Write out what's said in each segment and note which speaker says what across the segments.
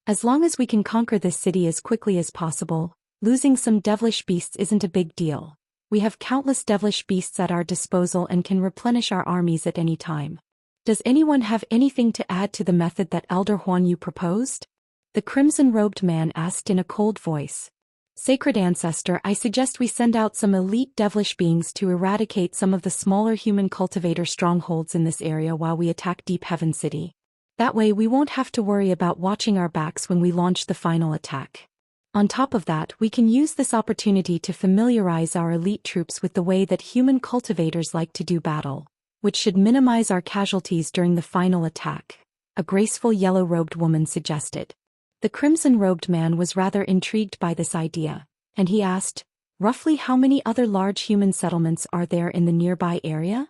Speaker 1: As long as we can conquer this city as quickly as possible, losing some devilish beasts isn't a big deal. We have countless devilish beasts at our disposal and can replenish our armies at any time. Does anyone have anything to add to the method that Elder Huan Yu proposed? The crimson-robed man asked in a cold voice. Sacred Ancestor, I suggest we send out some elite devilish beings to eradicate some of the smaller human cultivator strongholds in this area while we attack Deep Heaven City. That way we won't have to worry about watching our backs when we launch the final attack. On top of that, we can use this opportunity to familiarize our elite troops with the way that human cultivators like to do battle, which should minimize our casualties during the final attack, a graceful yellow-robed woman suggested. The crimson-robed man was rather intrigued by this idea, and he asked, roughly how many other large human settlements are there in the nearby area?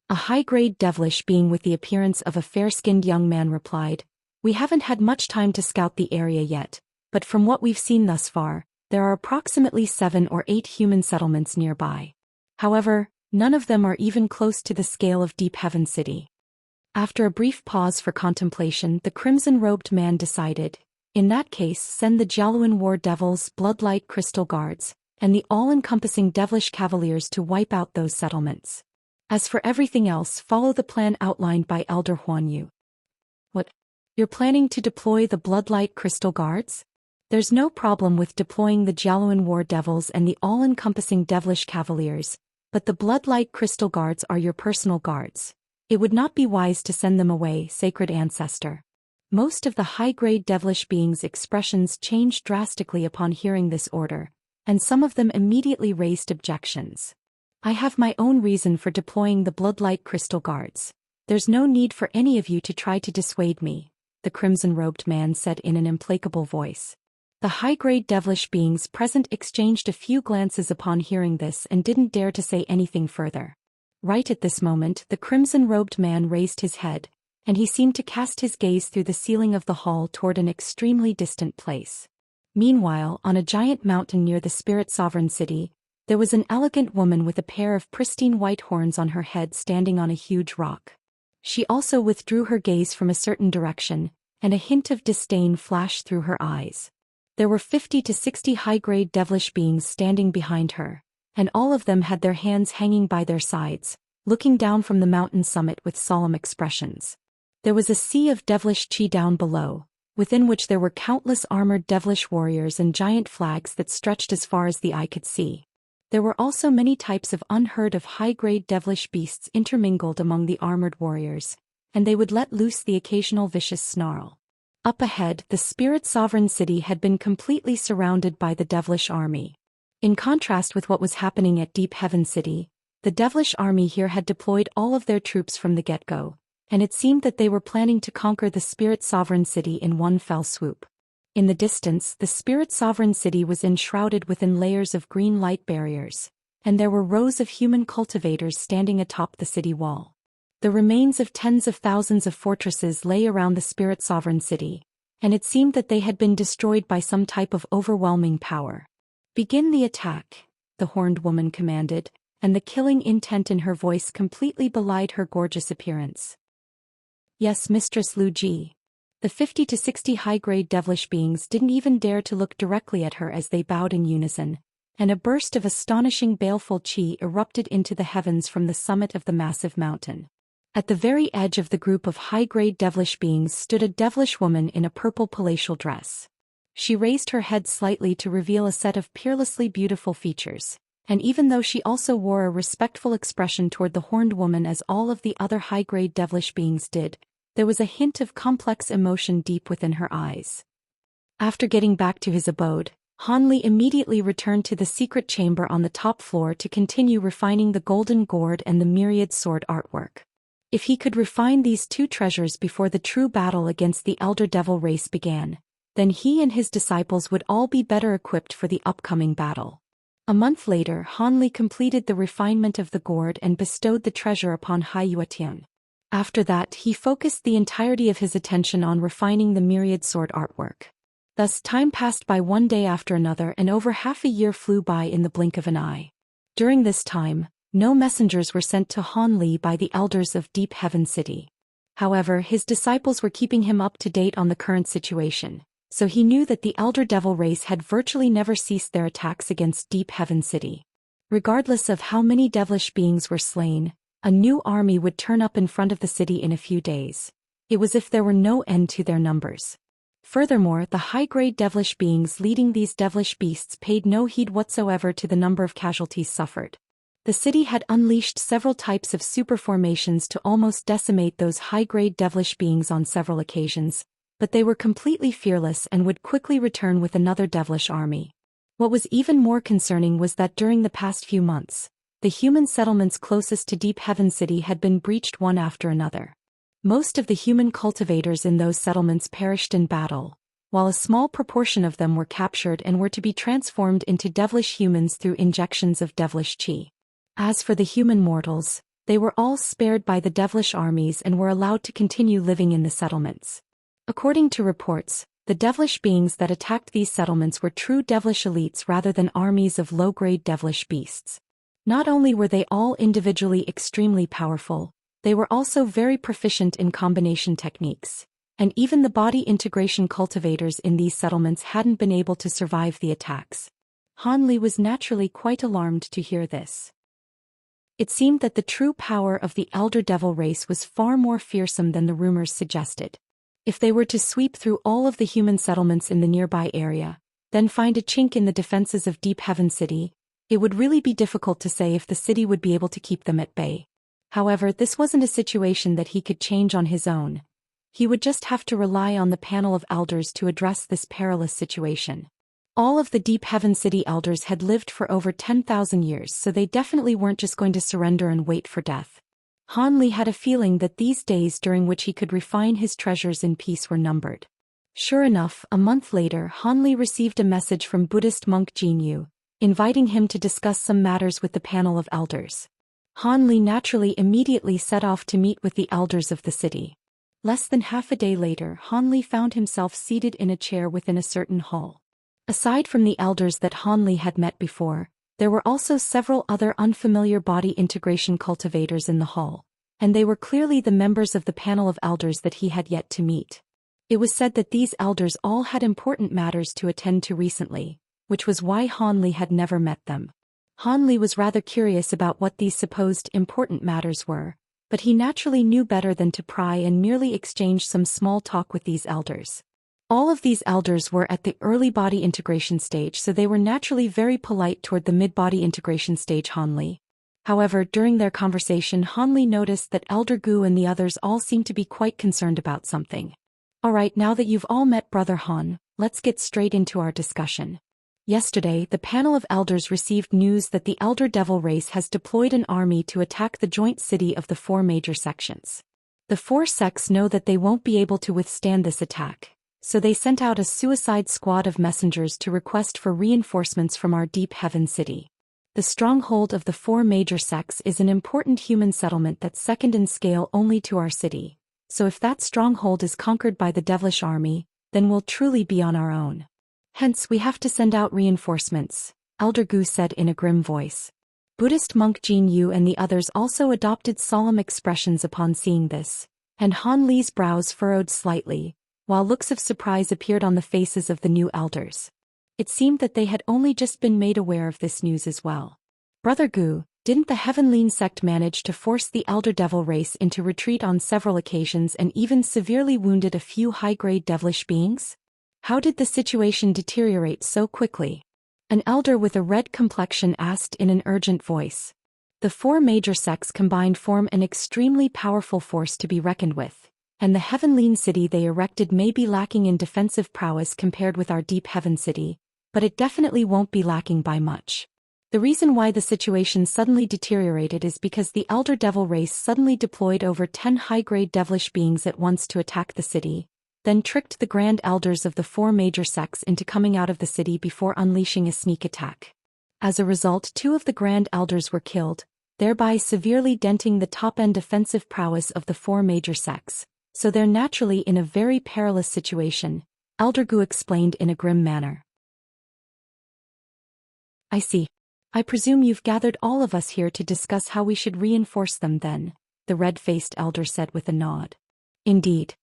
Speaker 1: A high-grade devilish being with the appearance of a fair-skinned young man replied, we haven't had much time to scout the area yet, but from what we've seen thus far, there are approximately 7 or 8 human settlements nearby. However, none of them are even close to the scale of Deep Heaven City. After a brief pause for contemplation, the crimson-robed man decided, in that case send the Jialuan War Devils, Bloodlight Crystal Guards, and the all-encompassing devilish cavaliers to wipe out those settlements. As for everything else, follow the plan outlined by Elder Huan Yu. What? You're planning to deploy the Bloodlight Crystal Guards? There's no problem with deploying the Jialuan War Devils and the all-encompassing devilish cavaliers, but the Bloodlight Crystal Guards are your personal guards. It would not be wise to send them away, Sacred Ancestor. Most of the high-grade devilish beings' expressions changed drastically upon hearing this order, and some of them immediately raised objections. I have my own reason for deploying the Bloodlight Crystal Guards. There's no need for any of you to try to dissuade me, the crimson-robed man said in an implacable voice. The high-grade devilish beings present exchanged a few glances upon hearing this and didn't dare to say anything further. Right at this moment, the crimson-robed man raised his head, and he seemed to cast his gaze through the ceiling of the hall toward an extremely distant place. Meanwhile, on a giant mountain near the Spirit Sovereign City, there was an elegant woman with a pair of pristine white horns on her head standing on a huge rock. She also withdrew her gaze from a certain direction, and a hint of disdain flashed through her eyes. There were 50 to 60 high-grade devilish beings standing behind her, and all of them had their hands hanging by their sides, looking down from the mountain summit with solemn expressions. There was a sea of devilish chi down below, within which there were countless armored devilish warriors and giant flags that stretched as far as the eye could see. There were also many types of unheard of high-grade devilish beasts intermingled among the armored warriors, and they would let loose the occasional vicious snarl. Up ahead, the Spirit Sovereign City had been completely surrounded by the devilish army. In contrast with what was happening at Deep Heaven City, the devilish army here had deployed all of their troops from the get-go, and it seemed that they were planning to conquer the Spirit Sovereign City in one fell swoop. In the distance, the Spirit Sovereign City was enshrouded within layers of green light barriers, and there were rows of human cultivators standing atop the city wall. The remains of tens of thousands of fortresses lay around the Spirit Sovereign City, and it seemed that they had been destroyed by some type of overwhelming power. Begin the attack, the horned woman commanded, and the killing intent in her voice completely belied her gorgeous appearance. Yes, Mistress Lu Ji. The 50 to 60 high-grade devilish beings didn't even dare to look directly at her as they bowed in unison, and a burst of astonishing baleful chi erupted into the heavens from the summit of the massive mountain. At the very edge of the group of high-grade devilish beings stood a devilish woman in a purple palatial dress. She raised her head slightly to reveal a set of peerlessly beautiful features, and even though she also wore a respectful expression toward the horned woman as all of the other high-grade devilish beings did, there was a hint of complex emotion deep within her eyes. After getting back to his abode, Han Li immediately returned to the secret chamber on the top floor to continue refining the golden gourd and the myriad sword artwork. If he could refine these two treasures before the true battle against the Elder Devil race began, then he and his disciples would all be better equipped for the upcoming battle. A month later, Han Li completed the refinement of the gourd and bestowed the treasure upon Hai Yuetian. After that, he focused the entirety of his attention on refining the myriad sword artwork. Thus time passed by one day after another and over half a year flew by in the blink of an eye. During this time, no messengers were sent to Han Li by the elders of Deep Heaven City. However, his disciples were keeping him up to date on the current situation, so he knew that the Elder Devil race had virtually never ceased their attacks against Deep Heaven City. Regardless of how many devilish beings were slain, a new army would turn up in front of the city in a few days. It was as if there were no end to their numbers. Furthermore, the high-grade devilish beings leading these devilish beasts paid no heed whatsoever to the number of casualties suffered. The city had unleashed several types of super formations to almost decimate those high-grade devilish beings on several occasions, but they were completely fearless and would quickly return with another devilish army. What was even more concerning was that during the past few months, the human settlements closest to Deep Heaven City had been breached one after another. Most of the human cultivators in those settlements perished in battle, while a small proportion of them were captured and were to be transformed into devilish humans through injections of devilish chi. As for the human mortals, they were all spared by the devilish armies and were allowed to continue living in the settlements. According to reports, the devilish beings that attacked these settlements were true devilish elites rather than armies of low-grade devilish beasts. Not only were they all individually extremely powerful, they were also very proficient in combination techniques, and even the body integration cultivators in these settlements hadn't been able to survive the attacks. Han Li was naturally quite alarmed to hear this. It seemed that the true power of the Elder Devil race was far more fearsome than the rumors suggested. If they were to sweep through all of the human settlements in the nearby area, then find a chink in the defenses of Deep Heaven City, it would really be difficult to say if the city would be able to keep them at bay. However, this wasn't a situation that he could change on his own. He would just have to rely on the panel of elders to address this perilous situation. All of the Deep Heaven City elders had lived for over 10,000 years, so they definitely weren't just going to surrender and wait for death. Han Li had a feeling that these days during which he could refine his treasures in peace were numbered. Sure enough, a month later Han Li received a message from Buddhist monk Jin Yu, inviting him to discuss some matters with the panel of elders. Han Li naturally immediately set off to meet with the elders of the city. Less than half a day later, Han Li found himself seated in a chair within a certain hall. Aside from the elders that Han Li had met before, there were also several other unfamiliar body integration cultivators in the hall, and they were clearly the members of the panel of elders that he had yet to meet. It was said that these elders all had important matters to attend to recently, which was why Han Li had never met them. Han Li was rather curious about what these supposed important matters were, but he naturally knew better than to pry and merely exchange some small talk with these elders. All of these elders were at the early body integration stage, so they were naturally very polite toward the mid-body integration stage Han Li. However, during their conversation Han Li noticed that Elder Gu and the others all seemed to be quite concerned about something. Alright, now that you've all met Brother Han, let's get straight into our discussion. Yesterday, the panel of elders received news that the Elder Devil race has deployed an army to attack the joint city of the 4 major sections. The 4 sects know that they won't be able to withstand this attack, so they sent out a suicide squad of messengers to request for reinforcements from our Deep Heaven City. The stronghold of the 4 major sects is an important human settlement that's second in scale only to our city, so if that stronghold is conquered by the devilish army, then we'll truly be on our own. Hence we have to send out reinforcements, Elder Gu said in a grim voice. Buddhist monk Jin Yu and the others also adopted solemn expressions upon seeing this, and Han Li's brows furrowed slightly, while looks of surprise appeared on the faces of the new elders. It seemed that they had only just been made aware of this news as well. Brother Gu, didn't the Heavenly sect manage to force the Elder Devil race into retreat on several occasions and even severely wounded a few high-grade devilish beings? How did the situation deteriorate so quickly? An elder with a red complexion asked in an urgent voice. The 4 major sects combined form an extremely powerful force to be reckoned with, and the Heavenly city they erected may be lacking in defensive prowess compared with our Deep Heaven City, but it definitely won't be lacking by much. The reason why the situation suddenly deteriorated is because the Elder Devil race suddenly deployed over 10 high-grade devilish beings at once to attack the city, then tricked the grand elders of the 4 major sects into coming out of the city before unleashing a sneak attack. As a result, 2 of the grand elders were killed, thereby severely denting the top-end defensive prowess of the 4 major sects, so they're naturally in a very perilous situation, Elder Gu explained in a grim manner. I see. I presume you've gathered all of us here to discuss how we should reinforce them then, the red-faced elder said with a nod. Indeed.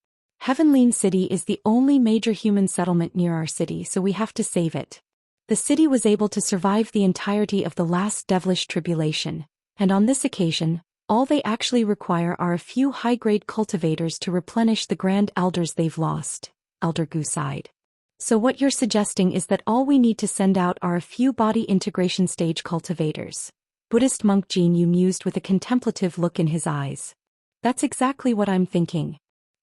Speaker 1: Heavenly City is the only major human settlement near our city, so we have to save it. The city was able to survive the entirety of the last devilish tribulation, and on this occasion, all they actually require are a few high-grade cultivators to replenish the grand elders they've lost, Elder Gu sighed. So what you're suggesting is that all we need to send out are a few body integration stage cultivators. Buddhist monk Jin Yu mused with a contemplative look in his eyes. That's exactly what I'm thinking.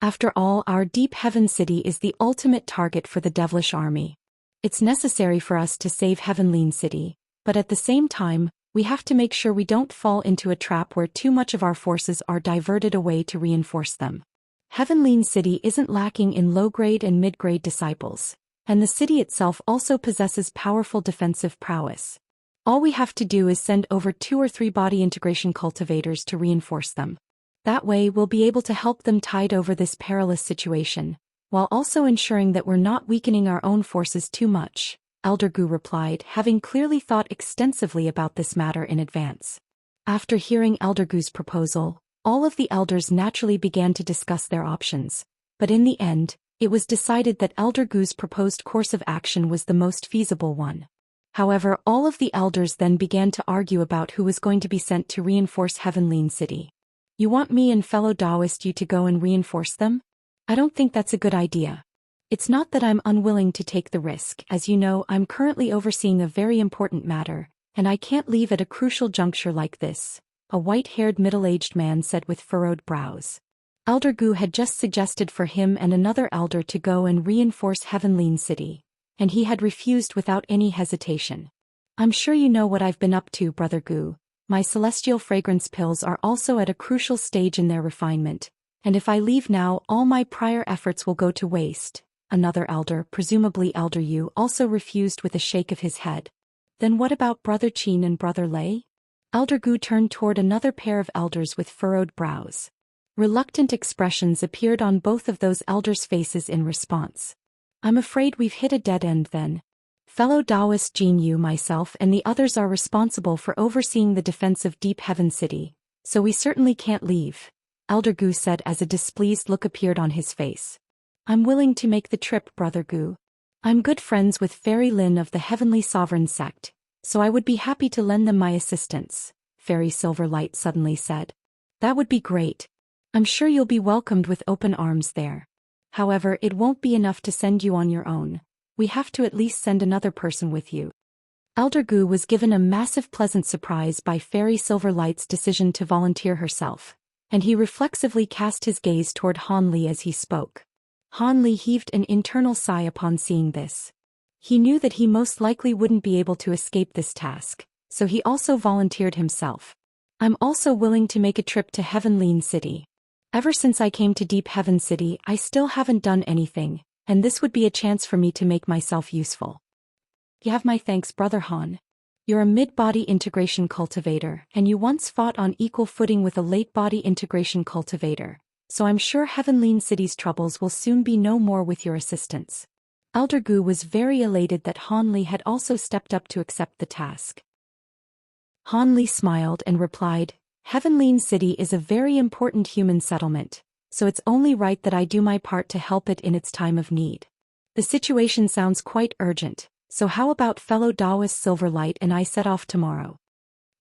Speaker 1: After all, our deep heaven city is the ultimate target for the devilish army. It's necessary for us to save Heavenly City, but at the same time, we have to make sure we don't fall into a trap where too much of our forces are diverted away to reinforce them. Heavenly City isn't lacking in low-grade and mid-grade disciples, and the city itself also possesses powerful defensive prowess. All we have to do is send over 2 or 3 body integration cultivators to reinforce them. That way we'll be able to help them tide over this perilous situation, while also ensuring that we're not weakening our own forces too much, Elder Gu replied, having clearly thought extensively about this matter in advance. After hearing Elder Gu's proposal, all of the elders naturally began to discuss their options, but in the end, it was decided that Elder Gu's proposed course of action was the most feasible one. However, all of the elders then began to argue about who was going to be sent to reinforce Heavenly City. You want me and fellow Taoist you to go and reinforce them? I don't think that's a good idea. It's not that I'm unwilling to take the risk. As you know, I'm currently overseeing a very important matter, and I can't leave at a crucial juncture like this, a white-haired middle-aged man said with furrowed brows. Elder Gu had just suggested for him and another elder to go and reinforce Heavenly City, and he had refused without any hesitation. I'm sure you know what I've been up to, Brother Gu. My celestial fragrance pills are also at a crucial stage in their refinement, and if I leave now, all my prior efforts will go to waste. Another elder, presumably Elder Yu, also refused with a shake of his head. Then what about Brother Qin and Brother Lei? Elder Gu turned toward another pair of elders with furrowed brows. Reluctant expressions appeared on both of those elders' faces in response. I'm afraid we've hit a dead end then. Fellow Taoist Jin Yu, myself and the others are responsible for overseeing the defense of Deep Heaven City, so we certainly can't leave, Elder Gu said as a displeased look appeared on his face. I'm willing to make the trip, Brother Gu. I'm good friends with Fairy Lin of the Heavenly Sovereign Sect, so I would be happy to lend them my assistance, Fairy Silverlight suddenly said. That would be great. I'm sure you'll be welcomed with open arms there. However, it won't be enough to send you on your own. We have to at least send another person with you. Elder Gu was given a massive pleasant surprise by Fairy Silverlight's decision to volunteer herself, and he reflexively cast his gaze toward Han Li as he spoke. Han Li heaved an internal sigh upon seeing this. He knew that he most likely wouldn't be able to escape this task, so he also volunteered himself. I'm also willing to make a trip to Heavenly City. Ever since I came to Deep Heaven City, I still haven't done anything, and this would be a chance for me to make myself useful. You have my thanks, Brother Han. You're a mid-body integration cultivator, and you once fought on equal footing with a late-body integration cultivator, so I'm sure Heavenly City's troubles will soon be no more with your assistance. Elder Gu was very elated that Han Li had also stepped up to accept the task. Han Li smiled and replied, Heavenly City is a very important human settlement, so it's only right that I do my part to help it in its time of need. The situation sounds quite urgent, so how about fellow Taoist Silverlight and I set off tomorrow?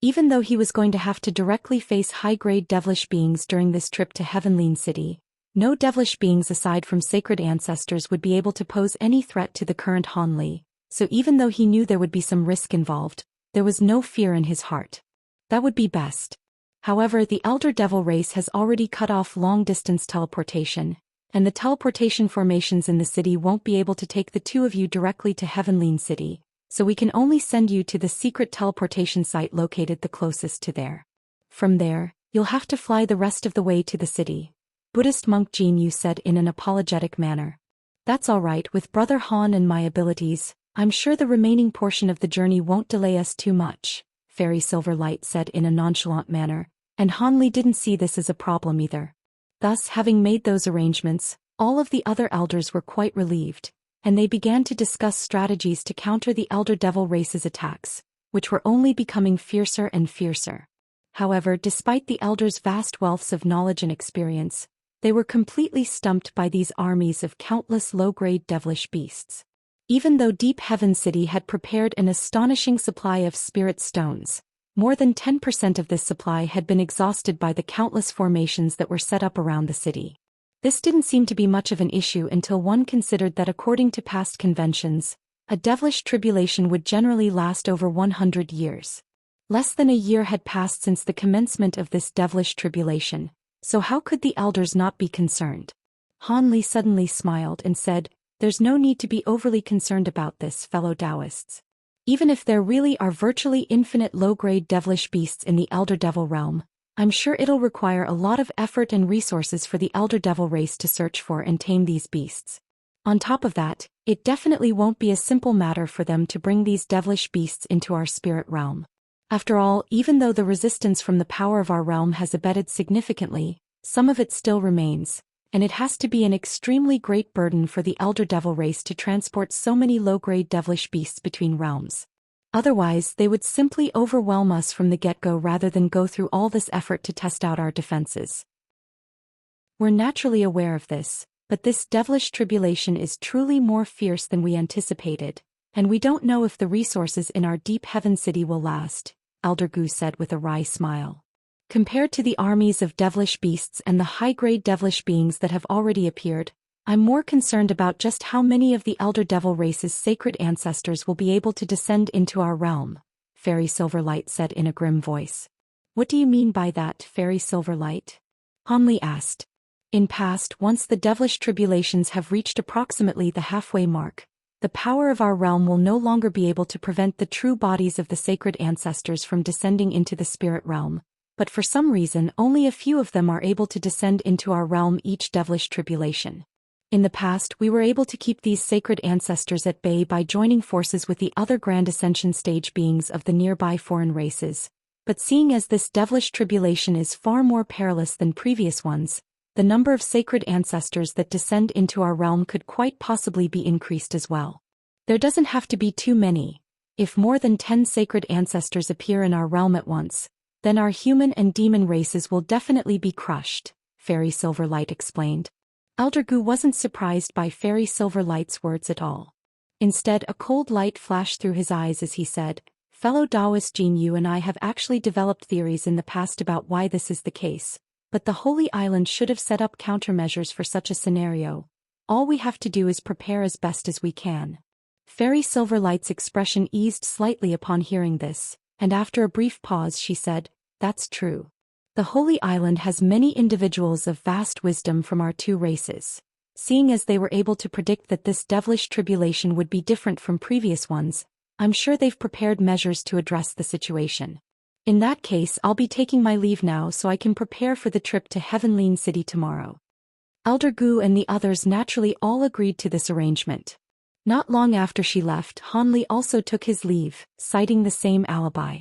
Speaker 1: Even though he was going to have to directly face high-grade devilish beings during this trip to Heavenly City, no devilish beings aside from sacred ancestors would be able to pose any threat to the current Han Li, so even though he knew there would be some risk involved, there was no fear in his heart. That would be best. However, the Elder Devil race has already cut off long-distance teleportation, and the teleportation formations in the city won't be able to take the two of you directly to Heavenly City, so we can only send you to the secret teleportation site located the closest to there. From there, you'll have to fly the rest of the way to the city, Buddhist monk Jin Yu said in an apologetic manner. That's all right, with Brother Han and my abilities, I'm sure the remaining portion of the journey won't delay us too much, Fairy Silverlight said in a nonchalant manner, and Han Li didn't see this as a problem either. Thus, having made those arrangements, all of the other elders were quite relieved, and they began to discuss strategies to counter the Elder Devil race's attacks, which were only becoming fiercer and fiercer. However, despite the elders' vast wealths of knowledge and experience, They were completely stumped by these armies of countless low-grade devilish beasts. Even though Deep Heaven City had prepared an astonishing supply of spirit stones, more than 10% of this supply had been exhausted by the countless formations that were set up around the city. This didn't seem to be much of an issue until one considered that according to past conventions, a devilish tribulation would generally last over 100 years. Less than a year had passed since the commencement of this devilish tribulation, so how could the elders not be concerned? Han Li suddenly smiled and said, "There's no need to be overly concerned about this, fellow Taoists. Even if there really are virtually infinite low-grade devilish beasts in the Elder Devil realm, I'm sure it'll require a lot of effort and resources for the Elder Devil race to search for and tame these beasts. On top of that, it definitely won't be a simple matter for them to bring these devilish beasts into our spirit realm. After all, even though the resistance from the power of our realm has abated significantly, some of it still remains, and it has to be an extremely great burden for the Elder Devil race to transport so many low-grade devilish beasts between realms. Otherwise, they would simply overwhelm us from the get-go rather than go through all this effort to test out our defenses. We're naturally aware of this, but this devilish tribulation is truly more fierce than we anticipated, and we don't know if the resources in our Deep Heaven City will last," Elder Gu said with a wry smile. "Compared to the armies of devilish beasts and the high-grade devilish beings that have already appeared, I'm more concerned about just how many of the Elder Devil race's sacred ancestors will be able to descend into our realm," Fairy Silverlight said in a grim voice. "What do you mean by that, Fairy Silverlight?" Han Li asked. "In past, once the devilish tribulations have reached approximately the halfway mark, the power of our realm will no longer be able to prevent the true bodies of the sacred ancestors from descending into the spirit realm, but for some reason only a few of them are able to descend into our realm each devilish tribulation. In the past, we were able to keep these sacred ancestors at bay by joining forces with the other Grand Ascension stage beings of the nearby foreign races, but seeing as this devilish tribulation is far more perilous than previous ones, the number of sacred ancestors that descend into our realm could quite possibly be increased as well. There doesn't have to be too many. If more than 10 sacred ancestors appear in our realm at once, then our human and demon races will definitely be crushed," Fairy Silverlight explained. Elder Gu wasn't surprised by Fairy Silverlight's words at all. Instead, a cold light flashed through his eyes as he said, "Fellow Taoist Jin Yu and I have actually developed theories in the past about why this is the case. But the Holy Island should have set up countermeasures for such a scenario. All we have to do is prepare as best as we can." Fairy Silverlight's expression eased slightly upon hearing this, and after a brief pause she said, "That's true. The Holy Island has many individuals of vast wisdom from our two races. Seeing as they were able to predict that this devilish tribulation would be different from previous ones, I'm sure they've prepared measures to address the situation. In that case, I'll be taking my leave now so I can prepare for the trip to Heavenly City tomorrow." Elder Gu and the others naturally all agreed to this arrangement. Not long after she left, Han Li also took his leave, citing the same alibi.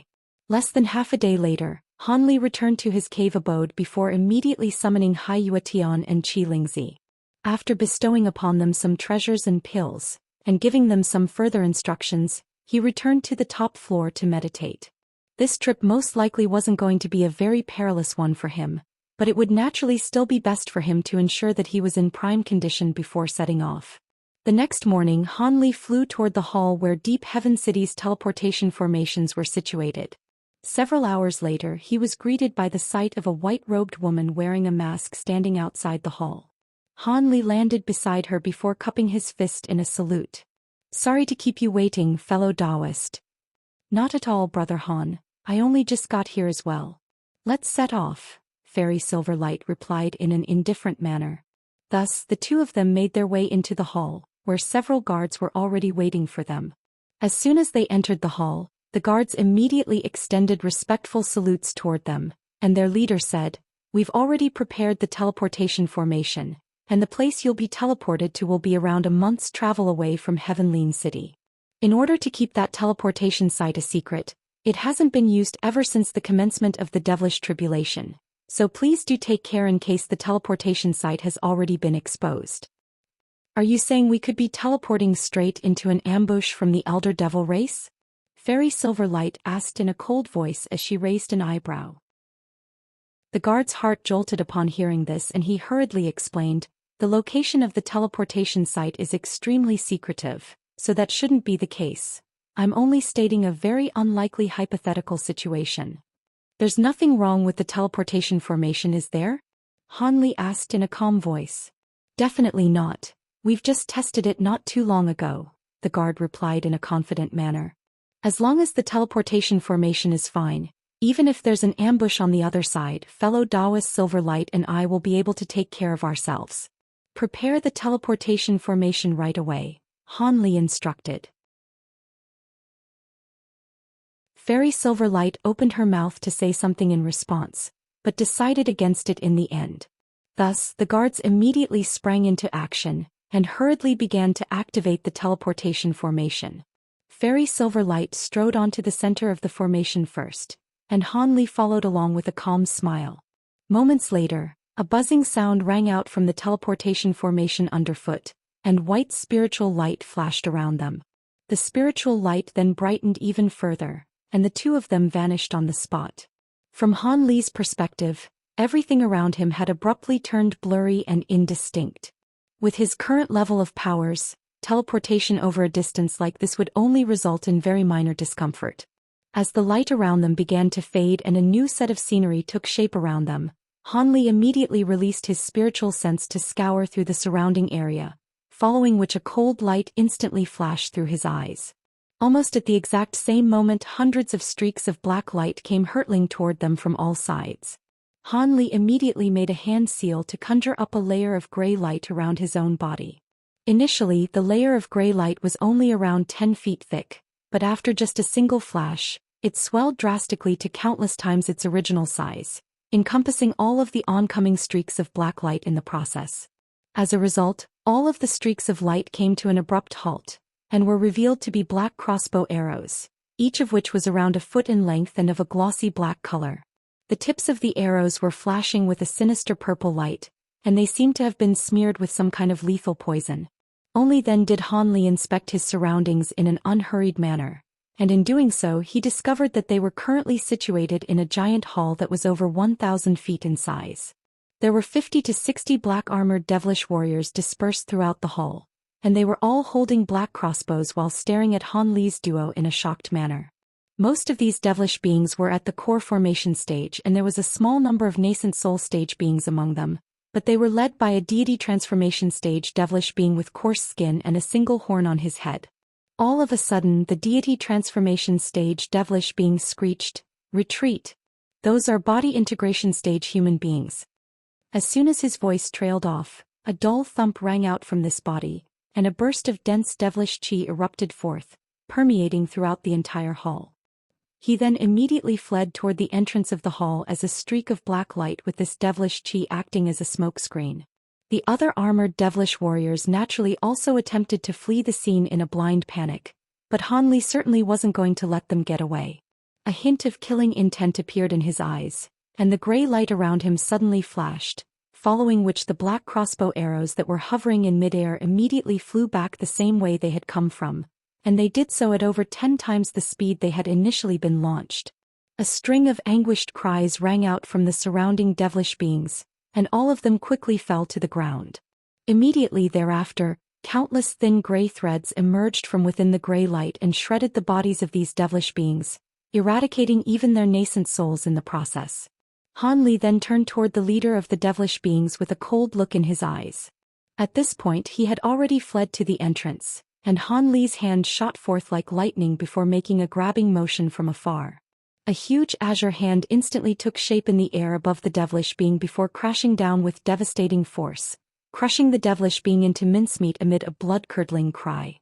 Speaker 1: Less than half a day later, Han Li returned to his cave abode before immediately summoning Hai Yuetian and Qi Lingzi. After bestowing upon them some treasures and pills, and giving them some further instructions, he returned to the top floor to meditate. This trip most likely wasn't going to be a very perilous one for him, but it would naturally still be best for him to ensure that he was in prime condition before setting off. The next morning, Han Li flew toward the hall where Deep Heaven City's teleportation formations were situated. Several hours later, he was greeted by the sight of a white-robed woman wearing a mask standing outside the hall. Han Li landed beside her before cupping his fist in a salute. "Sorry to keep you waiting, fellow Taoist." "Not at all, Brother Han. I only just got here as well." "Let's set off," Fairy Silverlight replied in an indifferent manner. Thus, the two of them made their way into the hall, where several guards were already waiting for them. As soon as they entered the hall, the guards immediately extended respectful salutes toward them, and their leader said, "We've already prepared the teleportation formation, and the place you'll be teleported to will be around a month's travel away from Heavenly City. In order to keep that teleportation site a secret, it hasn't been used ever since the commencement of the devilish tribulation, so please do take care in case the teleportation site has already been exposed." "Are you saying we could be teleporting straight into an ambush from the Elder Devil race?" Fairy Silverlight asked in a cold voice as she raised an eyebrow. The guard's heart jolted upon hearing this, and he hurriedly explained, "The location of the teleportation site is extremely secretive, so that shouldn't be the case. I'm only stating a very unlikely hypothetical situation." "There's nothing wrong with the teleportation formation, is there?" Han Li asked in a calm voice. "Definitely not. We've just tested it not too long ago," the guard replied in a confident manner. "As long as the teleportation formation is fine, even if there's an ambush on the other side, fellow Taoist Silverlight and I will be able to take care of ourselves. Prepare the teleportation formation right away," Han Li instructed. Fairy Silverlight opened her mouth to say something in response, but decided against it in the end. Thus, the guards immediately sprang into action, and hurriedly began to activate the teleportation formation. Fairy Silverlight strode onto the center of the formation first, and Han Li followed along with a calm smile. Moments later, a buzzing sound rang out from the teleportation formation underfoot, and white spiritual light flashed around them. The spiritual light then brightened even further, and the two of them vanished on the spot. From Han Li's perspective, everything around him had abruptly turned blurry and indistinct. With his current level of powers, teleportation over a distance like this would only result in very minor discomfort. As the light around them began to fade and a new set of scenery took shape around them, Han Li immediately released his spiritual sense to scour through the surrounding area, following which a cold light instantly flashed through his eyes. Almost at the exact same moment, hundreds of streaks of black light came hurtling toward them from all sides. Han Li immediately made a hand seal to conjure up a layer of gray light around his own body. Initially, the layer of gray light was only around 10 feet thick, but after just a single flash, it swelled drastically to countless times its original size, encompassing all of the oncoming streaks of black light in the process. As a result, all of the streaks of light came to an abrupt halt, and were revealed to be black crossbow arrows, each of which was around a foot in length and of a glossy black color. The tips of the arrows were flashing with a sinister purple light, and they seemed to have been smeared with some kind of lethal poison. Only then did Han Li inspect his surroundings in an unhurried manner, and in doing so he discovered that they were currently situated in a giant hall that was over 1,000 feet in size. There were 50 to 60 black-armored devilish warriors dispersed throughout the hall, and they were all holding black crossbows while staring at Han Li's duo in a shocked manner. Most of these devilish beings were at the core formation stage, and there was a small number of nascent soul stage beings among them, but they were led by a deity transformation stage devilish being with coarse skin and a single horn on his head. All of a sudden, the deity transformation stage devilish being screeched, "Retreat! Those are body integration stage human beings." As soon as his voice trailed off, a dull thump rang out from this body, and a burst of dense devilish chi erupted forth, permeating throughout the entire hall. He then immediately fled toward the entrance of the hall as a streak of black light with this devilish chi acting as a smokescreen. The other armored devilish warriors naturally also attempted to flee the scene in a blind panic, but Han Li certainly wasn't going to let them get away. A hint of killing intent appeared in his eyes, and the gray light around him suddenly flashed, following which the black crossbow arrows that were hovering in midair immediately flew back the same way they had come from, and they did so at over 10 times the speed they had initially been launched. A string of anguished cries rang out from the surrounding devilish beings, and all of them quickly fell to the ground. Immediately thereafter, countless thin gray threads emerged from within the gray light and shredded the bodies of these devilish beings, eradicating even their nascent souls in the process. Han Li then turned toward the leader of the devilish beings with a cold look in his eyes. At this point he had already fled to the entrance, and Han Li's hand shot forth like lightning before making a grabbing motion from afar. A huge azure hand instantly took shape in the air above the devilish being before crashing down with devastating force, crushing the devilish being into mincemeat amid a blood-curdling cry.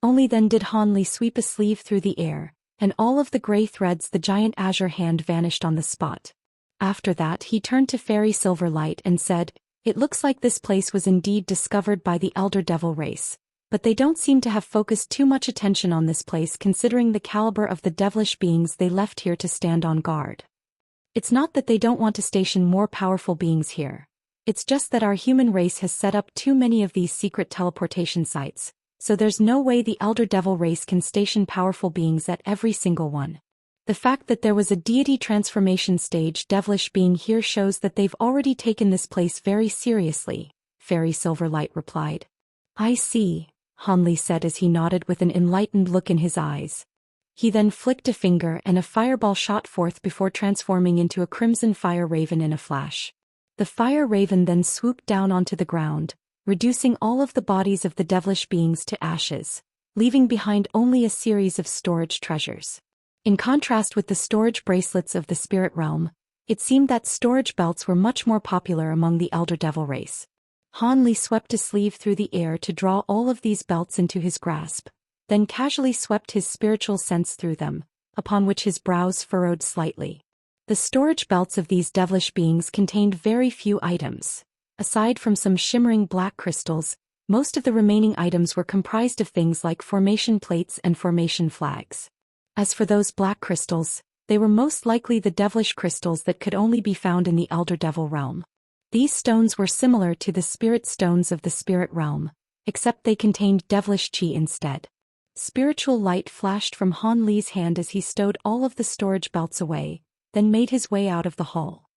Speaker 1: Only then did Han Li sweep a sleeve through the air, and all of the gray threads the giant azure hand vanished on the spot. After that he turned to Fairy Silverlight and said, "It looks like this place was indeed discovered by the Elder Devil race, but they don't seem to have focused too much attention on this place considering the caliber of the devilish beings they left here to stand on guard. It's not that they don't want to station more powerful beings here. It's just that our human race has set up too many of these secret teleportation sites, so there's no way the Elder Devil race can station powerful beings at every single one. The fact that there was a deity transformation stage devilish being here shows that they've already taken this place very seriously, Fairy Silverlight replied. I see, Hanli said as he nodded with an enlightened look in his eyes. He then flicked a finger and a fireball shot forth before transforming into a crimson fire raven in a flash. The fire raven then swooped down onto the ground, reducing all of the bodies of the devilish beings to ashes, leaving behind only a series of storage treasures. In contrast with the storage bracelets of the spirit realm, it seemed that storage belts were much more popular among the elder devil race. Hanli swept a sleeve through the air to draw all of these belts into his grasp, then casually swept his spiritual sense through them, upon which his brows furrowed slightly. The storage belts of these devilish beings contained very few items. Aside from some shimmering black crystals, most of the remaining items were comprised of things like formation plates and formation flags. As for those black crystals, they were most likely the devilish crystals that could only be found in the elder devil realm. These stones were similar to the spirit stones of the spirit realm, except they contained devilish chi instead. Spiritual light flashed from Han Li's hand as he stowed all of the storage belts away, then made his way out of the hall.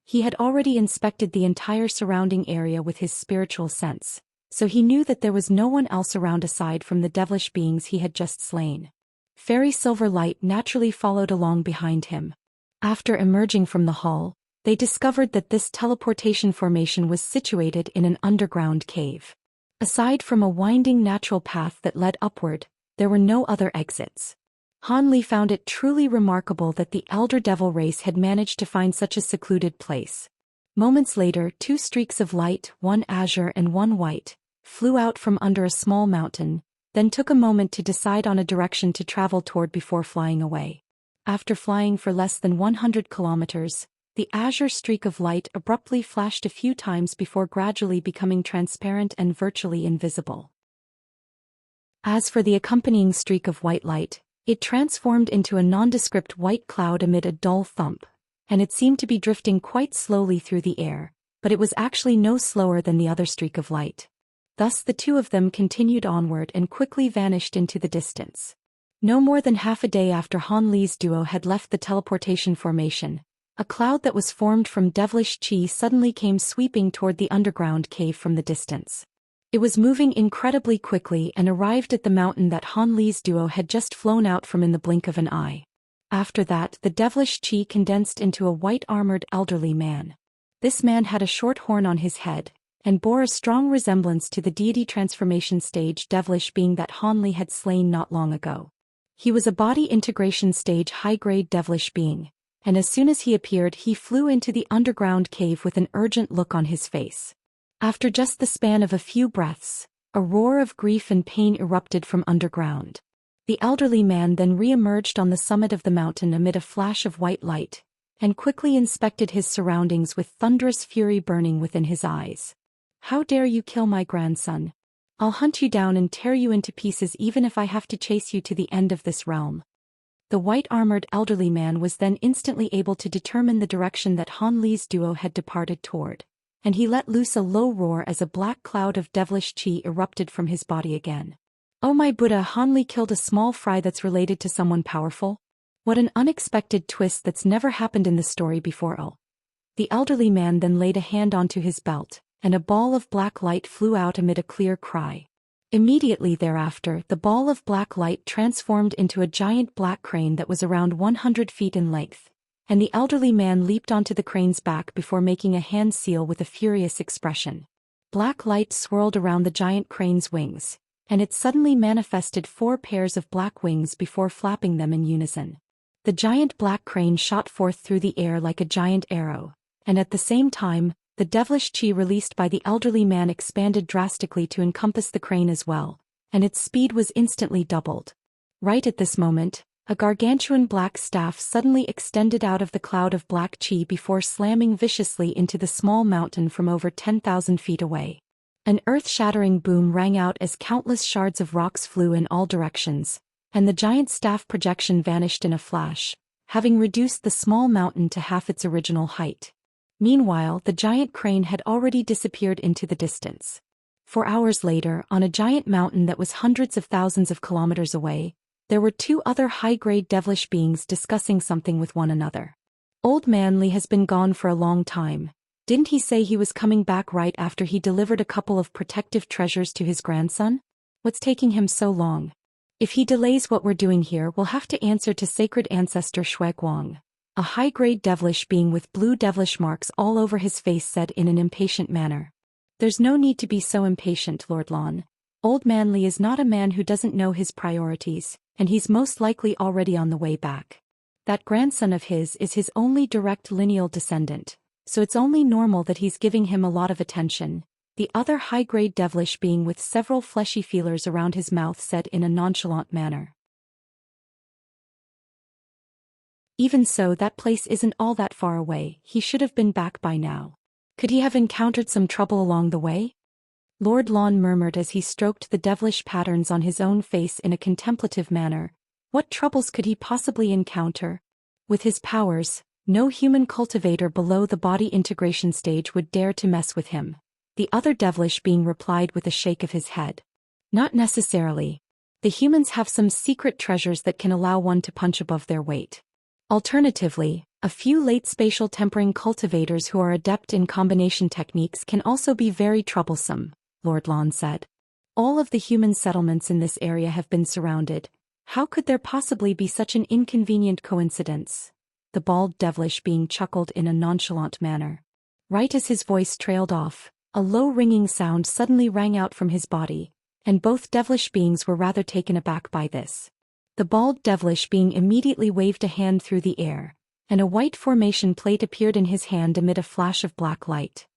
Speaker 1: He had already inspected the entire surrounding area with his spiritual sense, so he knew that there was no one else around aside from the devilish beings he had just slain. Fairy Silverlight naturally followed along behind him. After emerging from the hall, they discovered that this teleportation formation was situated in an underground cave. Aside from a winding natural path that led upward, there were no other exits. Han Li found it truly remarkable that the elder devil race had managed to find such a secluded place. Moments later, two streaks of light, one azure and one white, flew out from under a small mountain, then took a moment to decide on a direction to travel toward before flying away. After flying for less than 100 kilometers, the azure streak of light abruptly flashed a few times before gradually becoming transparent and virtually invisible. As for the accompanying streak of white light, it transformed into a nondescript white cloud amid a dull thump, and it seemed to be drifting quite slowly through the air, but it was actually no slower than the other streak of light. Thus the two of them continued onward and quickly vanished into the distance. No more than half a day after Han Li's duo had left the teleportation formation, a cloud that was formed from devilish chi suddenly came sweeping toward the underground cave from the distance. It was moving incredibly quickly and arrived at the mountain that Han Li's duo had just flown out from in the blink of an eye. After that, the devilish chi condensed into a white-armored elderly man. This man had a short horn on his head, and bore a strong resemblance to the deity transformation stage devilish being that Han Li had slain not long ago. He was a body integration stage high-grade devilish being, and as soon as he appeared he flew into the underground cave with an urgent look on his face. After just the span of a few breaths, a roar of grief and pain erupted from underground. The elderly man then re-emerged on the summit of the mountain amid a flash of white light, and quickly inspected his surroundings with thunderous fury burning within his eyes. How dare you kill my grandson? I'll hunt you down and tear you into pieces even if I have to chase you to the end of this realm. The white-armored elderly man was then instantly able to determine the direction that Han Li's duo had departed toward, and he let loose a low roar as a black cloud of devilish chi erupted from his body again. Oh my Buddha, Han Li killed a small fry that's related to someone powerful? What an unexpected twist that's never happened in the story before. Oh. The elderly man then laid a hand onto his belt, and a ball of black light flew out amid a clear cry. Immediately thereafter, the ball of black light transformed into a giant black crane that was around 100 feet in length, and the elderly man leaped onto the crane's back before making a hand seal with a furious expression. Black light swirled around the giant crane's wings, and it suddenly manifested 4 pairs of black wings before flapping them in unison. The giant black crane shot forth through the air like a giant arrow, and at the same time, the devilish chi released by the elderly man expanded drastically to encompass the crane as well, and its speed was instantly doubled. Right at this moment, a gargantuan black staff suddenly extended out of the cloud of black chi before slamming viciously into the small mountain from over 10,000 feet away. An earth-shattering boom rang out as countless shards of rocks flew in all directions, and the giant staff projection vanished in a flash, having reduced the small mountain to half its original height. Meanwhile, the giant crane had already disappeared into the distance. 4 hours later, on a giant mountain that was hundreds of thousands of kilometers away, There were two other high-grade devilish beings discussing something with one another. Old Man Li has been gone for a long time. Didn't he say he was coming back right after he delivered a couple of protective treasures to his grandson? What's taking him so long? If he delays what we're doing here, we'll have to answer to sacred ancestor Shui Guang. A high-grade devilish being with blue devilish marks all over his face said in an impatient manner. There's no need to be so impatient, Lord Lan. Old Man Li is not a man who doesn't know his priorities, and he's most likely already on the way back. That grandson of his is his only direct lineal descendant, so it's only normal that he's giving him a lot of attention. The other high-grade devilish being with several fleshy feelers around his mouth said in a nonchalant manner. Even so, that place isn't all that far away. He should have been back by now. Could he have encountered some trouble along the way? Lord Lan murmured as he stroked the devilish patterns on his own face in a contemplative manner. What troubles could he possibly encounter? With his powers, no human cultivator below the body integration stage would dare to mess with him. The other devilish being replied with a shake of his head. Not necessarily. The humans have some secret treasures that can allow one to punch above their weight. Alternatively, a few late spatial tempering cultivators who are adept in combination techniques can also be very troublesome, Lord Lan said. All of the human settlements in this area have been surrounded. How could there possibly be such an inconvenient coincidence? The bald devilish being chuckled in a nonchalant manner. Right as his voice trailed off, a low ringing sound suddenly rang out from his body, and both devilish beings were rather taken aback by this. The bald devilish being immediately waved a hand through the air, and a white formation plate appeared in his hand amid a flash of black light.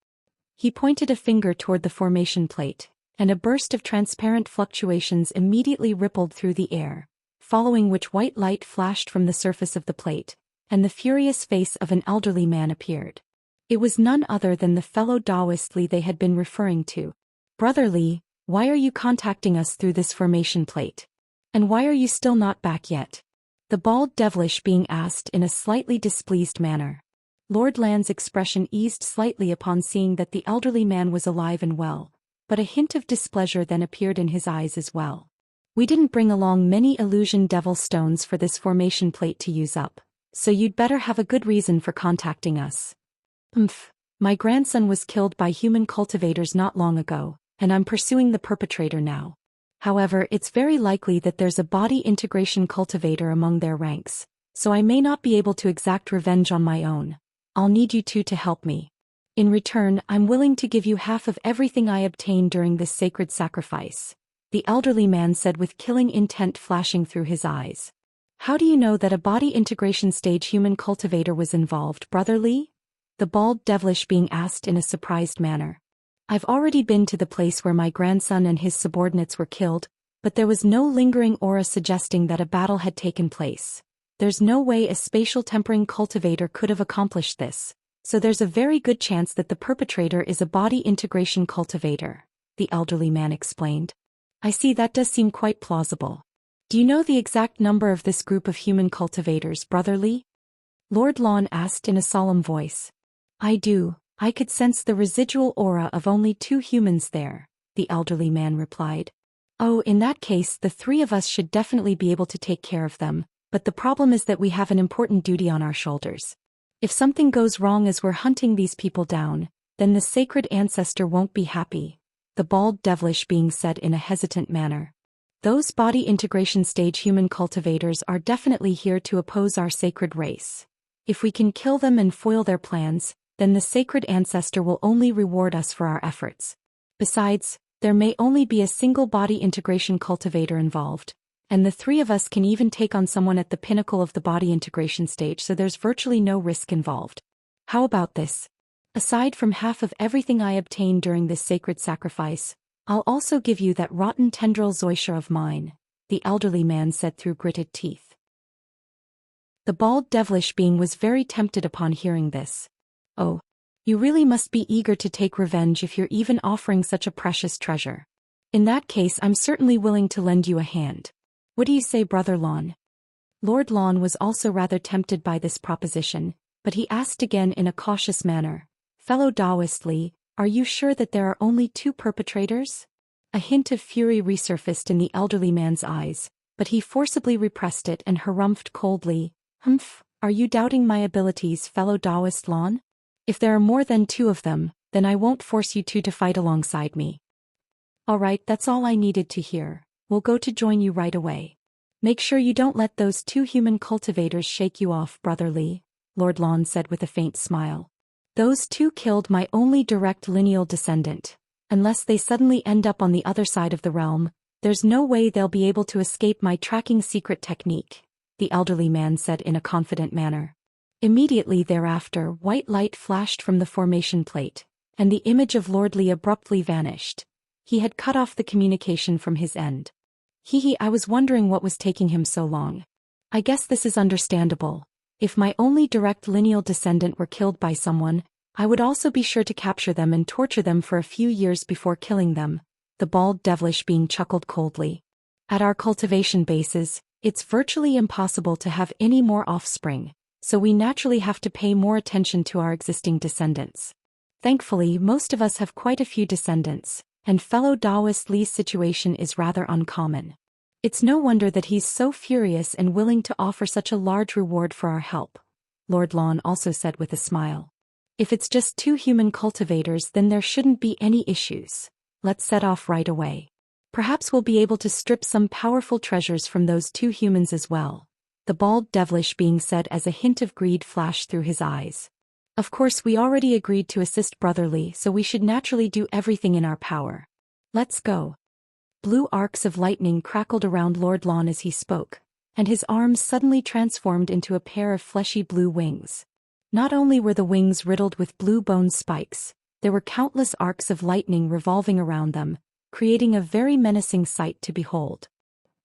Speaker 1: He pointed a finger toward the formation plate, and a burst of transparent fluctuations immediately rippled through the air, following which white light flashed from the surface of the plate, and the furious face of an elderly man appeared. It was none other than the fellow Taoist Li they had been referring to. Brother Li, why are you contacting us through this formation plate? And why are you still not back yet? The bald devilish being asked in a slightly displeased manner. Lord Lan's expression eased slightly upon seeing that the elderly man was alive and well, but a hint of displeasure then appeared in his eyes as well. We didn't bring along many illusion devil stones for this formation plate to use up, so you'd better have a good reason for contacting us. My grandson was killed by human cultivators not long ago, and I'm pursuing the perpetrator now. However, it's very likely that there's a body integration cultivator among their ranks, so I may not be able to exact revenge on my own. I'll need you two to help me. In return, I'm willing to give you half of everything I obtained during this sacred sacrifice, the elderly man said with killing intent flashing through his eyes. How do you know that a body integration stage human cultivator was involved, Brother Li? The bald devilish being asked in a surprised manner. I've already been to the place where my grandson and his subordinates were killed, but there was no lingering aura suggesting that a battle had taken place. There's no way a spatial tempering cultivator could have accomplished this, so there's a very good chance that the perpetrator is a body integration cultivator, the elderly man explained. I see, that does seem quite plausible. Do you know the exact number of this group of human cultivators, Brother Li? Lord Lan asked in a solemn voice. I do. I could sense the residual aura of only 2 humans there, the elderly man replied. Oh, in that case, the 3 of us should definitely be able to take care of them, but the problem is that we have an important duty on our shoulders. If something goes wrong as we're hunting these people down, then the sacred ancestor won't be happy, the bald devilish being said in a hesitant manner. Those body integration stage human cultivators are definitely here to oppose our sacred race. If we can kill them and foil their plans, then the sacred ancestor will only reward us for our efforts. Besides, there may only be a single body integration cultivator involved, and the 3 of us can even take on someone at the pinnacle of the body integration stage, so there's virtually no risk involved. How about this? Aside from half of everything I obtained during this sacred sacrifice, I'll also give you that rotten tendril Zhou Xian of mine, the elderly man said through gritted teeth. The bald devilish being was very tempted upon hearing this. Oh, you really must be eager to take revenge if you're even offering such a precious treasure. In that case, I'm certainly willing to lend you a hand. What do you say, Brother Lan? Lord Lan was also rather tempted by this proposition, but he asked again in a cautious manner, Fellow Taoist Li, are you sure that there are only 2 perpetrators? A hint of fury resurfaced in the elderly man's eyes, but he forcibly repressed it and harumphed coldly, "Humph, are you doubting my abilities, fellow Taoist Lon? If there are more than two of them, then I won't force you two to fight alongside me." "Alright, that's all I needed to hear. We'll go to join you right away. Make sure you don't let those two human cultivators shake you off, Brother Li," Lord Lon said with a faint smile. "Those two killed my only direct lineal descendant. Unless they suddenly end up on the other side of the realm, there's no way they'll be able to escape my tracking secret technique," the elderly man said in a confident manner. Immediately thereafter, white light flashed from the formation plate, and the image of Lord Li abruptly vanished. He had cut off the communication from his end. I was wondering what was taking him so long. I guess this is understandable. If my only direct lineal descendant were killed by someone, I would also be sure to capture them and torture them for a few years before killing them," the bald devilish being chuckled coldly. "At our cultivation bases, it's virtually impossible to have any more offspring, so we naturally have to pay more attention to our existing descendants. Thankfully, most of us have quite a few descendants, and fellow Taoist Li's situation is rather uncommon. It's no wonder that he's so furious and willing to offer such a large reward for our help," Lord Lon also said with a smile. "If it's just two human cultivators, then there shouldn't be any issues. Let's set off right away. Perhaps we'll be able to strip some powerful treasures from those two humans as well," the bald devilish being said as a hint of greed flashed through his eyes. "Of course, we already agreed to assist Brother Li, so we should naturally do everything in our power. Let's go." Blue arcs of lightning crackled around Lord Lon as he spoke, and his arms suddenly transformed into a pair of fleshy blue wings. Not only were the wings riddled with blue bone spikes, there were countless arcs of lightning revolving around them, creating a very menacing sight to behold.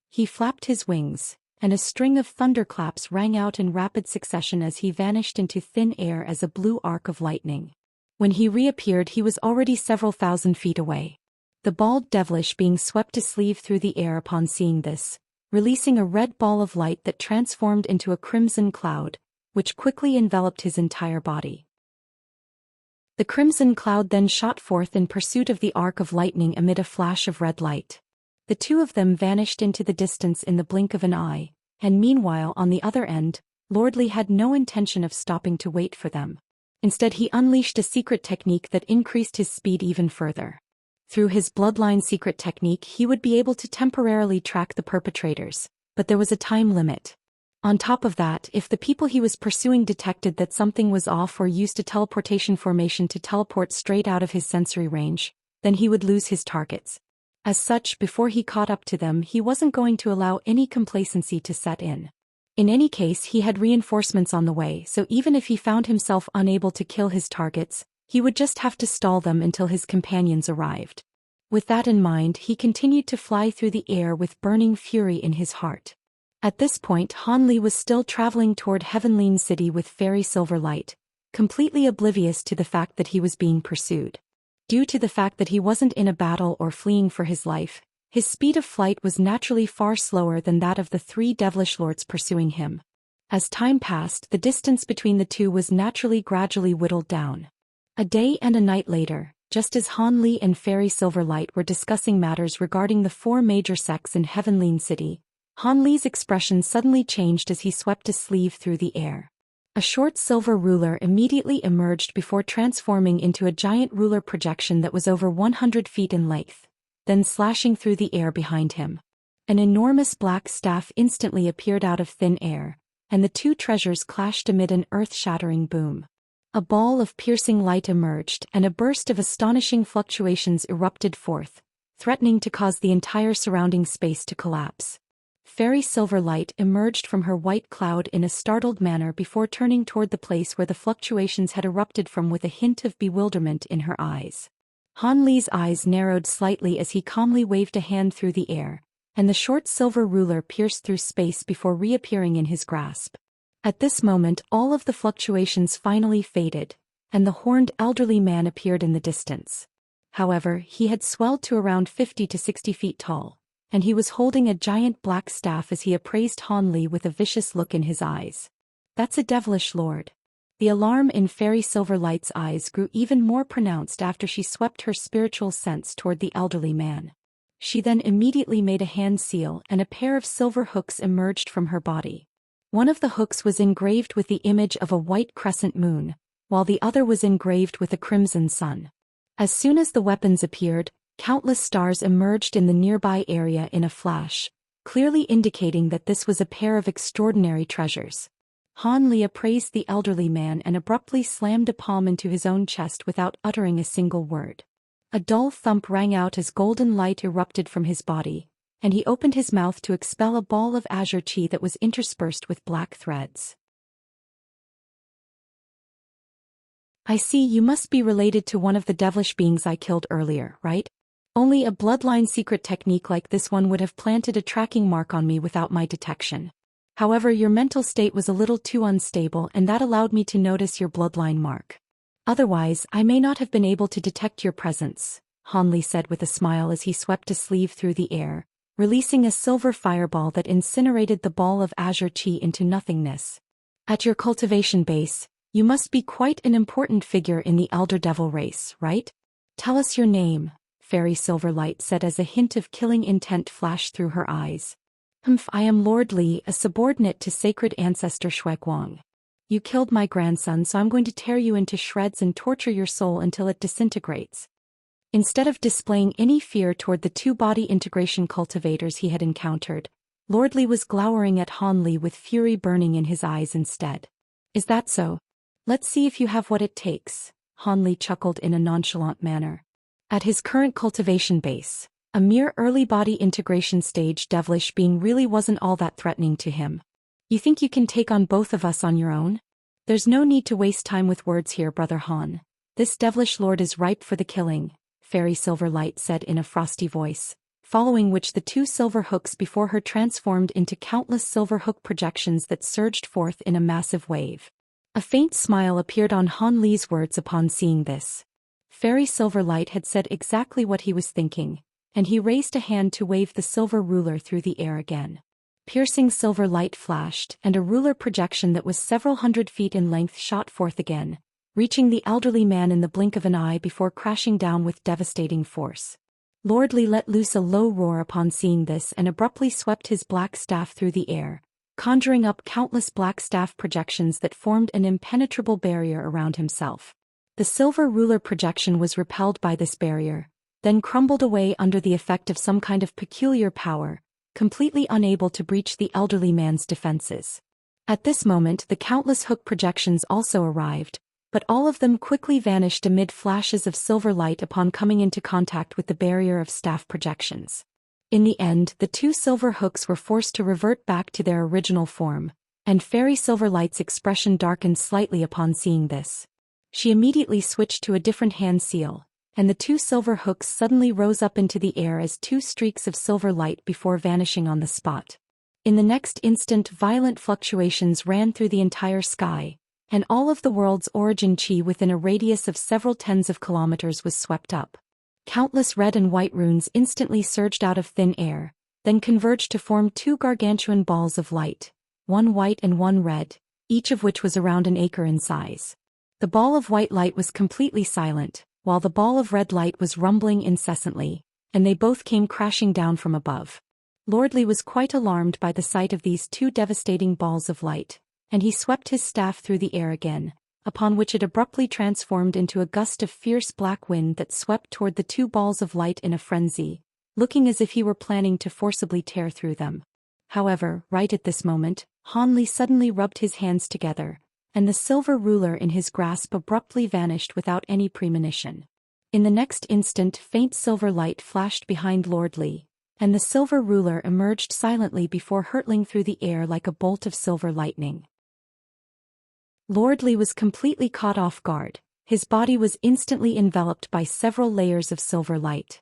Speaker 1: He flapped his wings, and a string of thunderclaps rang out in rapid succession as he vanished into thin air as a blue arc of lightning. When he reappeared, he was already several thousand feet away. The bald devilish being swept to sleeve through the air upon seeing this, releasing a red ball of light that transformed into a crimson cloud, which quickly enveloped his entire body. The crimson cloud then shot forth in pursuit of the arc of lightning amid a flash of red light. The two of them vanished into the distance in the blink of an eye, and meanwhile on the other end, Lord Li had no intention of stopping to wait for them. Instead, he unleashed a secret technique that increased his speed even further. Through his bloodline secret technique, he would be able to temporarily track the perpetrators, but there was a time limit. On top of that, if the people he was pursuing detected that something was off or used a teleportation formation to teleport straight out of his sensory range, then he would lose his targets. As such, before he caught up to them, he wasn't going to allow any complacency to set in. In any case, he had reinforcements on the way, so even if he found himself unable to kill his targets, he would just have to stall them until his companions arrived. With that in mind, he continued to fly through the air with burning fury in his heart. At this point, Han Li was still traveling toward Heavenline City with fairy silver light, completely oblivious to the fact that he was being pursued. Due to the fact that he wasn't in a battle or fleeing for his life, his speed of flight was naturally far slower than that of the three devilish lords pursuing him. As time passed, the distance between the two was naturally gradually whittled down. A day and a night later, just as Han Li and Fairy Silverlight were discussing matters regarding the four major sects in Heavenline City, Han Li's expression suddenly changed as he swept a sleeve through the air. A short silver ruler immediately emerged before transforming into a giant ruler projection that was over 100 feet in length, then slashing through the air behind him. An enormous black staff instantly appeared out of thin air, and the two treasures clashed amid an earth-shattering boom. A ball of piercing light emerged, and a burst of astonishing fluctuations erupted forth, threatening to cause the entire surrounding space to collapse. Fairy Silverlight emerged from her white cloud in a startled manner before turning toward the place where the fluctuations had erupted from with a hint of bewilderment in her eyes. Han Li's eyes narrowed slightly as he calmly waved a hand through the air, and the short silver ruler pierced through space before reappearing in his grasp. At this moment, all of the fluctuations finally faded, and the horned elderly man appeared in the distance. However, he had swelled to around 50 to 60 feet tall, and he was holding a giant black staff as he appraised Han Li with a vicious look in his eyes. "That's a devilish lord." The alarm in Fairy Silverlight's eyes grew even more pronounced after she swept her spiritual sense toward the elderly man. She then immediately made a hand seal and a pair of silver hooks emerged from her body. One of the hooks was engraved with the image of a white crescent moon, while the other was engraved with a crimson sun. As soon as the weapons appeared, countless stars emerged in the nearby area in a flash, clearly indicating that this was a pair of extraordinary treasures. Han Li appraised the elderly man and abruptly slammed a palm into his own chest without uttering a single word. A dull thump rang out as golden light erupted from his body, and he opened his mouth to expel a ball of azure chi that was interspersed with black threads. I see you must be related to one of the devilish beings I killed earlier, right? Only a bloodline secret technique like this one would have planted a tracking mark on me without my detection. However, your mental state was a little too unstable and that allowed me to notice your bloodline mark. Otherwise, I may not have been able to detect your presence, Han Li said with a smile as he swept a sleeve through the air, releasing a silver fireball that incinerated the ball of azure chi into nothingness. At your cultivation base, you must be quite an important figure in the Elder Devil race, right? Tell us your name, Fairy Silverlight said as a hint of killing intent flashed through her eyes. I am Lord Li, a subordinate to sacred ancestor Shueguang. You killed my grandson, so I'm going to tear you into shreds and torture your soul until it disintegrates. Instead of displaying any fear toward the two body integration cultivators he had encountered, Lord Li was glowering at Han Li with fury burning in his eyes instead. Is that so? Let's see if you have what it takes, Han Li chuckled in a nonchalant manner. At his current cultivation base, a mere early body integration stage devilish being really wasn't all that threatening to him. You think you can take on both of us on your own? There's no need to waste time with words here, Brother Han. This devilish lord is ripe for the killing, Fairy Silverlight said in a frosty voice, following which the two silver hooks before her transformed into countless silver hook projections that surged forth in a massive wave. A faint smile appeared on Han Li's words upon seeing this. Fairy Silverlight had said exactly what he was thinking, and he raised a hand to wave the silver ruler through the air again. Piercing silver light flashed, and a ruler projection that was several hundred feet in length shot forth again, reaching the elderly man in the blink of an eye before crashing down with devastating force. Lord Li let loose a low roar upon seeing this and abruptly swept his black staff through the air, conjuring up countless black staff projections that formed an impenetrable barrier around himself. The silver ruler projection was repelled by this barrier, then crumbled away under the effect of some kind of peculiar power, completely unable to breach the elderly man's defenses. At this moment the countless hook projections also arrived, but all of them quickly vanished amid flashes of silver light upon coming into contact with the barrier of staff projections. In the end, the two silver hooks were forced to revert back to their original form, and Fairy Silverlight's expression darkened slightly upon seeing this. She immediately switched to a different hand seal, and the two silver hooks suddenly rose up into the air as two streaks of silver light before vanishing on the spot. In the next instant, violent fluctuations ran through the entire sky, and all of the world's origin chi within a radius of several tens of kilometers was swept up. Countless red and white runes instantly surged out of thin air, then converged to form two gargantuan balls of light, one white and one red, each of which was around an acre in size. The ball of white light was completely silent, while the ball of red light was rumbling incessantly, and they both came crashing down from above. Lord Li was quite alarmed by the sight of these two devastating balls of light, and he swept his staff through the air again, upon which it abruptly transformed into a gust of fierce black wind that swept toward the two balls of light in a frenzy, looking as if he were planning to forcibly tear through them. However, right at this moment, Han Li suddenly rubbed his hands together, and the silver ruler in his grasp abruptly vanished without any premonition. In the next instant, faint silver light flashed behind Lord Li, and the silver ruler emerged silently before hurtling through the air like a bolt of silver lightning. Lord Li was completely caught off guard. His body was instantly enveloped by several layers of silver light.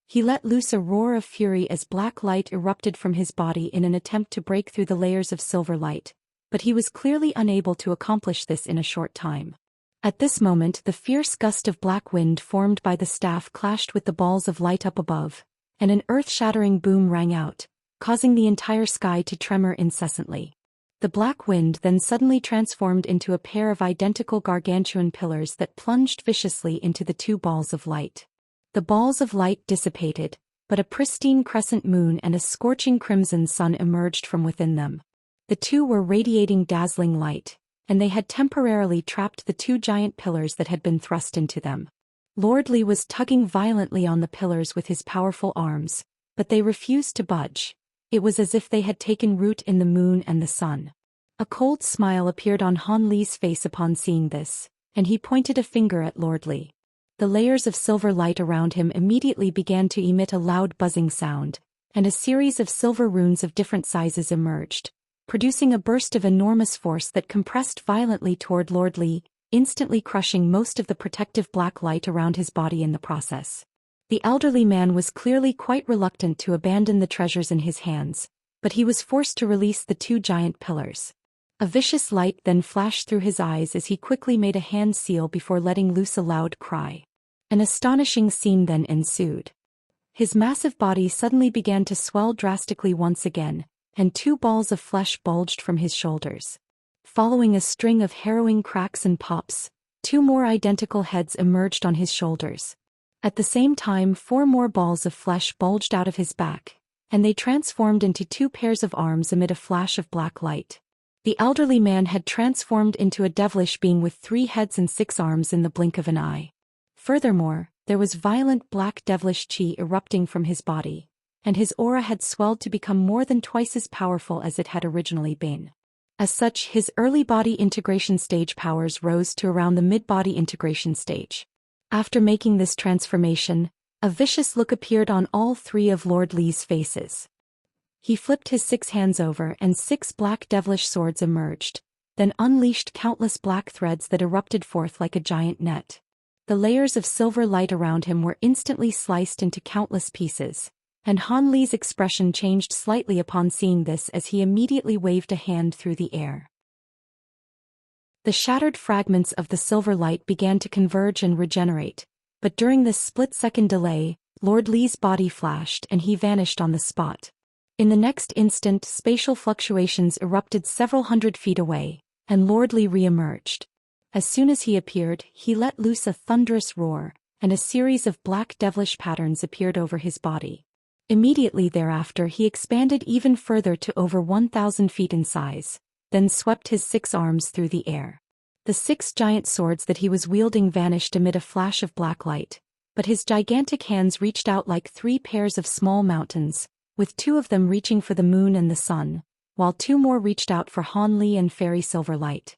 Speaker 1: He let loose a roar of fury as black light erupted from his body in an attempt to break through the layers of silver light, but he was clearly unable to accomplish this in a short time. At this moment, the fierce gust of black wind formed by the staff clashed with the balls of light up above, and an earth-shattering boom rang out, causing the entire sky to tremor incessantly. The black wind then suddenly transformed into a pair of identical gargantuan pillars that plunged viciously into the two balls of light. The balls of light dissipated, but a pristine crescent moon and a scorching crimson sun emerged from within them. The two were radiating dazzling light, and they had temporarily trapped the two giant pillars that had been thrust into them. Lord Li was tugging violently on the pillars with his powerful arms, but they refused to budge. It was as if they had taken root in the moon and the sun. A cold smile appeared on Han Li's face upon seeing this, and he pointed a finger at Lord Li. The layers of silver light around him immediately began to emit a loud buzzing sound, and a series of silver runes of different sizes emerged, producing a burst of enormous force that compressed violently toward Lord Li, instantly crushing most of the protective black light around his body in the process. The elderly man was clearly quite reluctant to abandon the treasures in his hands, but he was forced to release the two giant pillars. A vicious light then flashed through his eyes as he quickly made a hand seal before letting loose a loud cry. An astonishing scene then ensued. His massive body suddenly began to swell drastically once again, and two balls of flesh bulged from his shoulders. Following a string of harrowing cracks and pops, two more identical heads emerged on his shoulders. At the same time, four more balls of flesh bulged out of his back, and they transformed into two pairs of arms amid a flash of black light. The elderly man had transformed into a devilish being with 3 heads and 6 arms in the blink of an eye. Furthermore, there was violent black devilish chi erupting from his body, and his aura had swelled to become more than twice as powerful as it had originally been. As such, his early body integration stage powers rose to around the mid-body integration stage. After making this transformation, a vicious look appeared on all 3 of Lord Li's faces. He flipped his 6 hands over and 6 black devilish swords emerged, then unleashed countless black threads that erupted forth like a giant net. The layers of silver light around him were instantly sliced into countless pieces, and Han Li's expression changed slightly upon seeing this as he immediately waved a hand through the air. The shattered fragments of the silver light began to converge and regenerate, but during this split-second delay, Lord Li's body flashed and he vanished on the spot. In the next instant, spatial fluctuations erupted several hundred feet away, and Lord Li re-emerged. As soon as he appeared, he let loose a thunderous roar, and a series of black devilish patterns appeared over his body. Immediately thereafter he expanded even further to over 1,000 feet in size, then swept his 6 arms through the air. The 6 giant swords that he was wielding vanished amid a flash of black light, but his gigantic hands reached out like 3 pairs of small mountains, with 2 of them reaching for the moon and the sun, while 2 more reached out for Han Li and Fairy Silverlight.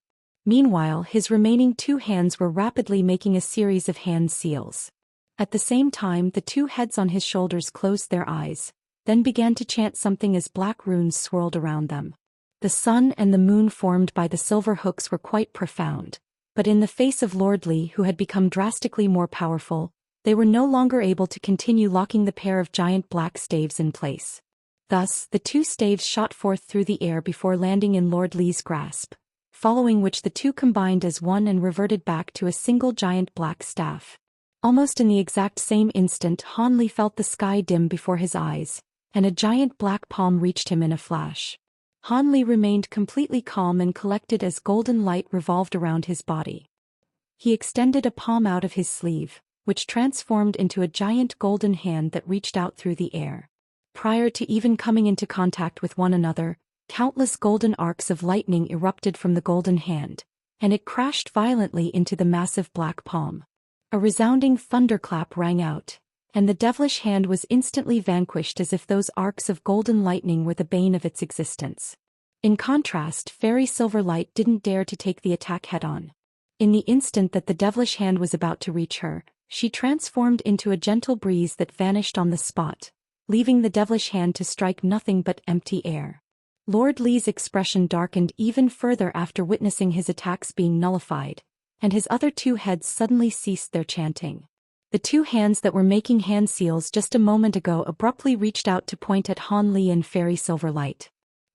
Speaker 1: Meanwhile, his remaining 2 hands were rapidly making a series of hand seals. At the same time, the 2 heads on his shoulders closed their eyes, then began to chant something as black runes swirled around them. The sun and the moon formed by the silver hooks were quite profound, but in the face of Lord Li, who had become drastically more powerful, they were no longer able to continue locking the pair of giant black staves in place. Thus, the 2 staves shot forth through the air before landing in Lord Li's grasp, following which the 2 combined as one and reverted back to a single giant black staff. Almost in the exact same instant, Han Li felt the sky dim before his eyes, and a giant black palm reached him in a flash. Han Li remained completely calm and collected as golden light revolved around his body. He extended a palm out of his sleeve, which transformed into a giant golden hand that reached out through the air. Prior to even coming into contact with one another, countless golden arcs of lightning erupted from the golden hand, and it crashed violently into the massive black palm. A resounding thunderclap rang out, and the devilish hand was instantly vanquished as if those arcs of golden lightning were the bane of its existence. In contrast, Fairy Silverlight didn't dare to take the attack head-on. In the instant that the devilish hand was about to reach her, she transformed into a gentle breeze that vanished on the spot, leaving the devilish hand to strike nothing but empty air. Lord Li's expression darkened even further after witnessing his attacks being nullified, and his other 2 heads suddenly ceased their chanting. The 2 hands that were making hand seals just a moment ago abruptly reached out to point at Han Li and Fairy Silverlight.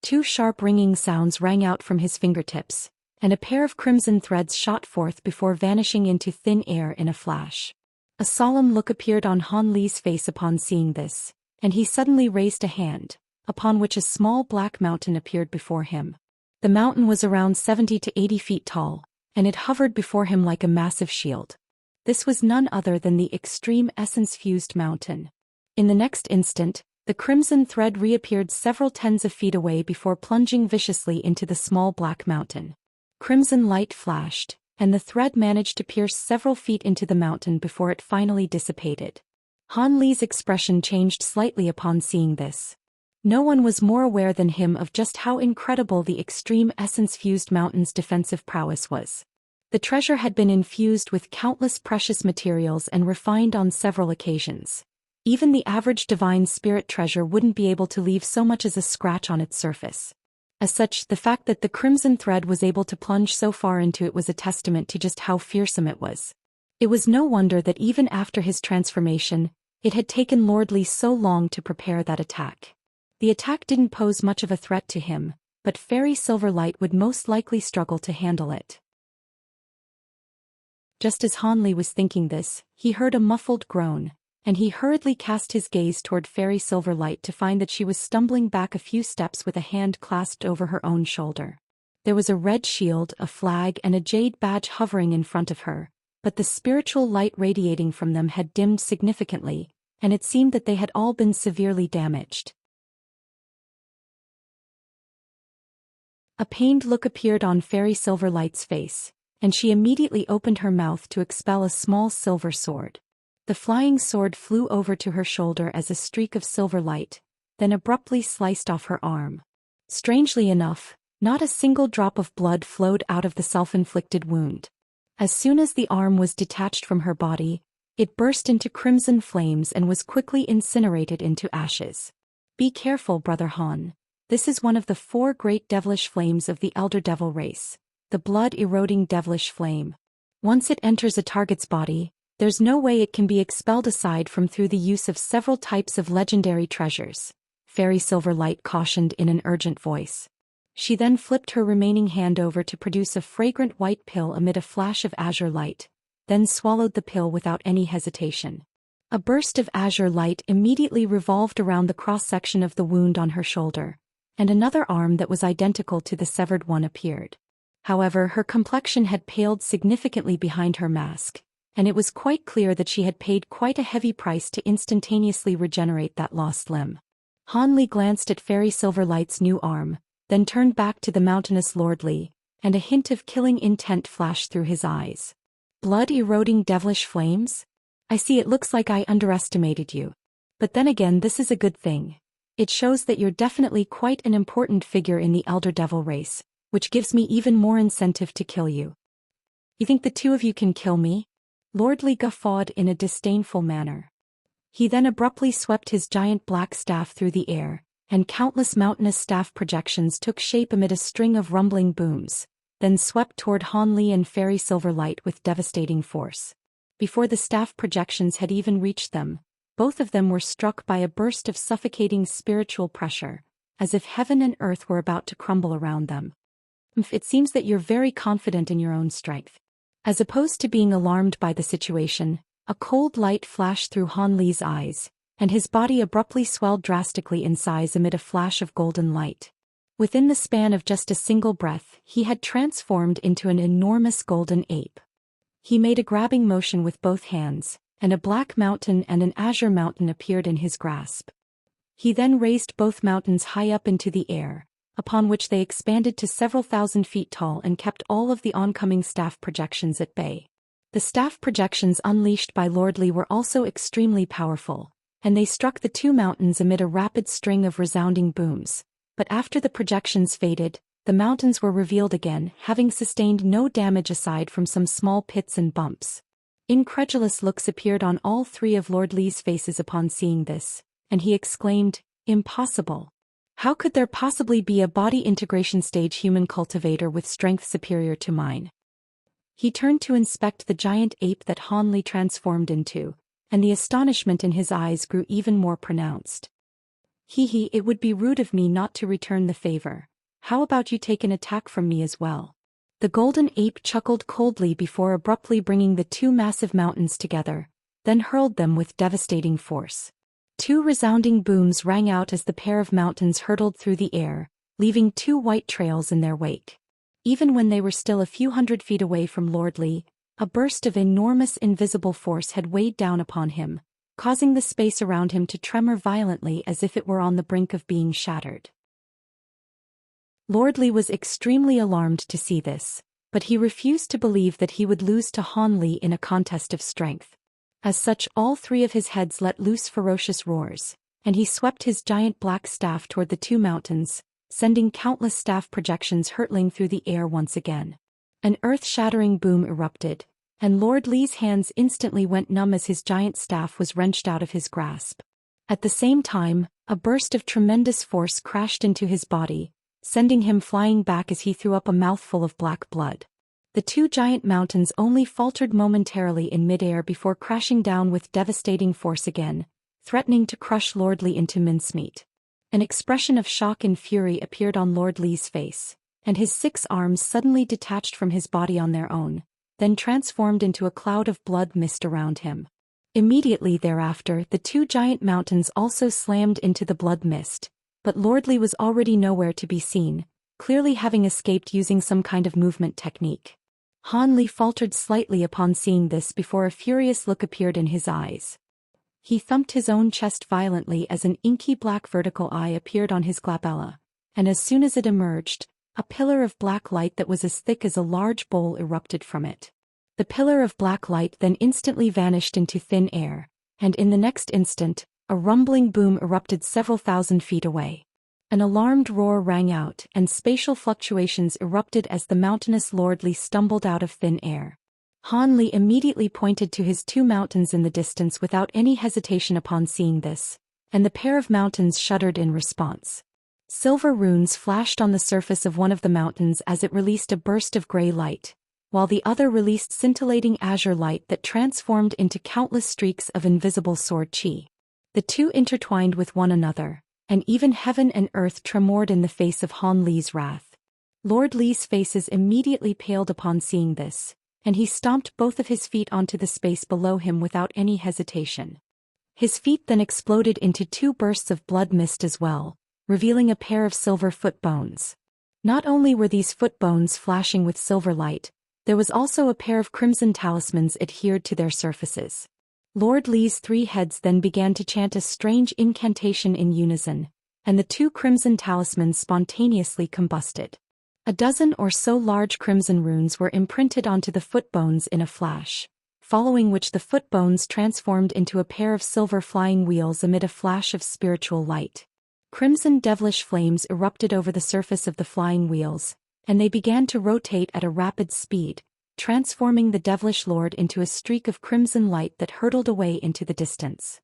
Speaker 1: 2 sharp ringing sounds rang out from his fingertips, and a pair of crimson threads shot forth before vanishing into thin air in a flash. A solemn look appeared on Han Li's face upon seeing this, and he suddenly raised a hand, upon which a small black mountain appeared before him. The mountain was around 70 to 80 feet tall, and it hovered before him like a massive shield. This was none other than the extreme essence-fused mountain. In the next instant, the crimson thread reappeared several tens of feet away before plunging viciously into the small black mountain. Crimson light flashed, and the thread managed to pierce several feet into the mountain before it finally dissipated. Han Li's expression changed slightly upon seeing this. No one was more aware than him of just how incredible the extreme essence-fused mountain's defensive prowess was. The treasure had been infused with countless precious materials and refined on several occasions. Even the average divine spirit treasure wouldn't be able to leave so much as a scratch on its surface. As such, the fact that the crimson thread was able to plunge so far into it was a testament to just how fearsome it was. It was no wonder that even after his transformation, it had taken Lord Li so long to prepare that attack. The attack didn't pose much of a threat to him, but Fairy Silverlight would most likely struggle to handle it. Just as Han Li was thinking this, he heard a muffled groan, and he hurriedly cast his gaze toward Fairy Silverlight to find that she was stumbling back a few steps with a hand clasped over her own shoulder. There was a red shield, a flag, and a jade badge hovering in front of her, but the spiritual light radiating from them had dimmed significantly, and it seemed that they had all been severely damaged. A pained look appeared on Fairy Silverlight's face, and she immediately opened her mouth to expel a small silver sword. The flying sword flew over to her shoulder as a streak of silver light, then abruptly sliced off her arm. Strangely enough, not a single drop of blood flowed out of the self-inflicted wound. As soon as the arm was detached from her body, it burst into crimson flames and was quickly incinerated into ashes. Be careful, Brother Han. This is one of the 4 great devilish flames of the Elder Devil race, the blood-eroding devilish flame. Once it enters a target's body, there's no way it can be expelled aside from through the use of several types of legendary treasures, Fairy Silverlight cautioned in an urgent voice. She then flipped her remaining hand over to produce a fragrant white pill amid a flash of azure light, then swallowed the pill without any hesitation. A burst of azure light immediately revolved around the cross-section of the wound on her shoulder, and another arm that was identical to the severed one appeared. However, her complexion had paled significantly behind her mask, and it was quite clear that she had paid quite a heavy price to instantaneously regenerate that lost limb. Han Li glanced at Fairy Silverlight's new arm, then turned back to the mountainous Lord Li, and a hint of killing intent flashed through his eyes. Blood-eroding devilish flames? I see, it looks like I underestimated you. But then again, this is a good thing. It shows that you're definitely quite an important figure in the Elder Devil race, which gives me even more incentive to kill you. You think the 2 of you can kill me? Lord Li guffawed in a disdainful manner. He then abruptly swept his giant black staff through the air, and countless mountainous staff projections took shape amid a string of rumbling booms, then swept toward Han Li and Fairy Silverlight with devastating force. Before the staff projections had even reached them, both of them were struck by a burst of suffocating spiritual pressure, as if heaven and earth were about to crumble around them. It seems that you're very confident in your own strength. As opposed to being alarmed by the situation, a cold light flashed through Han Li's eyes, and his body abruptly swelled drastically in size amid a flash of golden light. Within the span of just a single breath, he had transformed into an enormous golden ape. He made a grabbing motion with both hands, and a black mountain and an azure mountain appeared in his grasp. He then raised both mountains high up into the air, upon which they expanded to several thousand feet tall and kept all of the oncoming staff projections at bay. The staff projections unleashed by Lord Li were also extremely powerful, and they struck the 2 mountains amid a rapid string of resounding booms. But after the projections faded, the mountains were revealed again, having sustained no damage aside from some small pits and bumps. Incredulous looks appeared on all 3 of Lord Li's faces upon seeing this, and he exclaimed, "Impossible! How could there possibly be a body integration stage human cultivator with strength superior to mine?" He turned to inspect the giant ape that Han Li transformed into, and the astonishment in his eyes grew even more pronounced. It would be rude of me not to return the favor. How about you take an attack from me as well?" The golden ape chuckled coldly before abruptly bringing the 2 massive mountains together, then hurled them with devastating force. 2 resounding booms rang out as the pair of mountains hurtled through the air, leaving 2 white trails in their wake. Even when they were still a few hundred feet away from Lord Li, a burst of enormous invisible force had weighed down upon him, causing the space around him to tremor violently as if it were on the brink of being shattered. Lord Li was extremely alarmed to see this, but he refused to believe that he would lose to Han Li in a contest of strength. As such, all three of his heads let loose ferocious roars, and he swept his giant black staff toward the two mountains, sending countless staff projections hurtling through the air once again. An earth-shattering boom erupted, and Lord Li's hands instantly went numb as his giant staff was wrenched out of his grasp. At the same time, a burst of tremendous force crashed into his body, sending him flying back as he threw up a mouthful of black blood. The two giant mountains only faltered momentarily in midair before crashing down with devastating force again, threatening to crush Lord Li into mincemeat. An expression of shock and fury appeared on Lord Li's face, and his 6 arms suddenly detached from his body on their own, then transformed into a cloud of blood mist around him. Immediately thereafter, the two giant mountains also slammed into the blood mist, but Lord Li was already nowhere to be seen, clearly having escaped using some kind of movement technique. Han Li faltered slightly upon seeing this before a furious look appeared in his eyes. He thumped his own chest violently as an inky black vertical eye appeared on his glabella, and as soon as it emerged, a pillar of black light that was as thick as a large bowl erupted from it. The pillar of black light then instantly vanished into thin air, and in the next instant, a rumbling boom erupted several thousand feet away. An alarmed roar rang out, and spatial fluctuations erupted as the mountainous Lord Li stumbled out of thin air. Han Li immediately pointed to his 2 mountains in the distance without any hesitation upon seeing this, and the pair of mountains shuddered in response. Silver runes flashed on the surface of one of the mountains as it released a burst of gray light, while the other released scintillating azure light that transformed into countless streaks of invisible sword chi. The two intertwined with one another, and even heaven and earth tremored in the face of Han Li's wrath. Lord Li's faces immediately paled upon seeing this, and he stomped both of his feet onto the space below him without any hesitation. His feet then exploded into 2 bursts of blood mist as well, revealing a pair of silver foot bones. Not only were these foot bones flashing with silver light, there was also a pair of crimson talismans adhered to their surfaces. Lord Li's 3 heads then began to chant a strange incantation in unison, and the 2 crimson talismans spontaneously combusted. A dozen or so large crimson runes were imprinted onto the foot bones in a flash, following which the foot bones transformed into a pair of silver flying wheels amid a flash of spiritual light. Crimson devilish flames erupted over the surface of the flying wheels, and they began to rotate at a rapid speed, transforming the devilish lord into a streak of crimson light that hurtled away into the distance.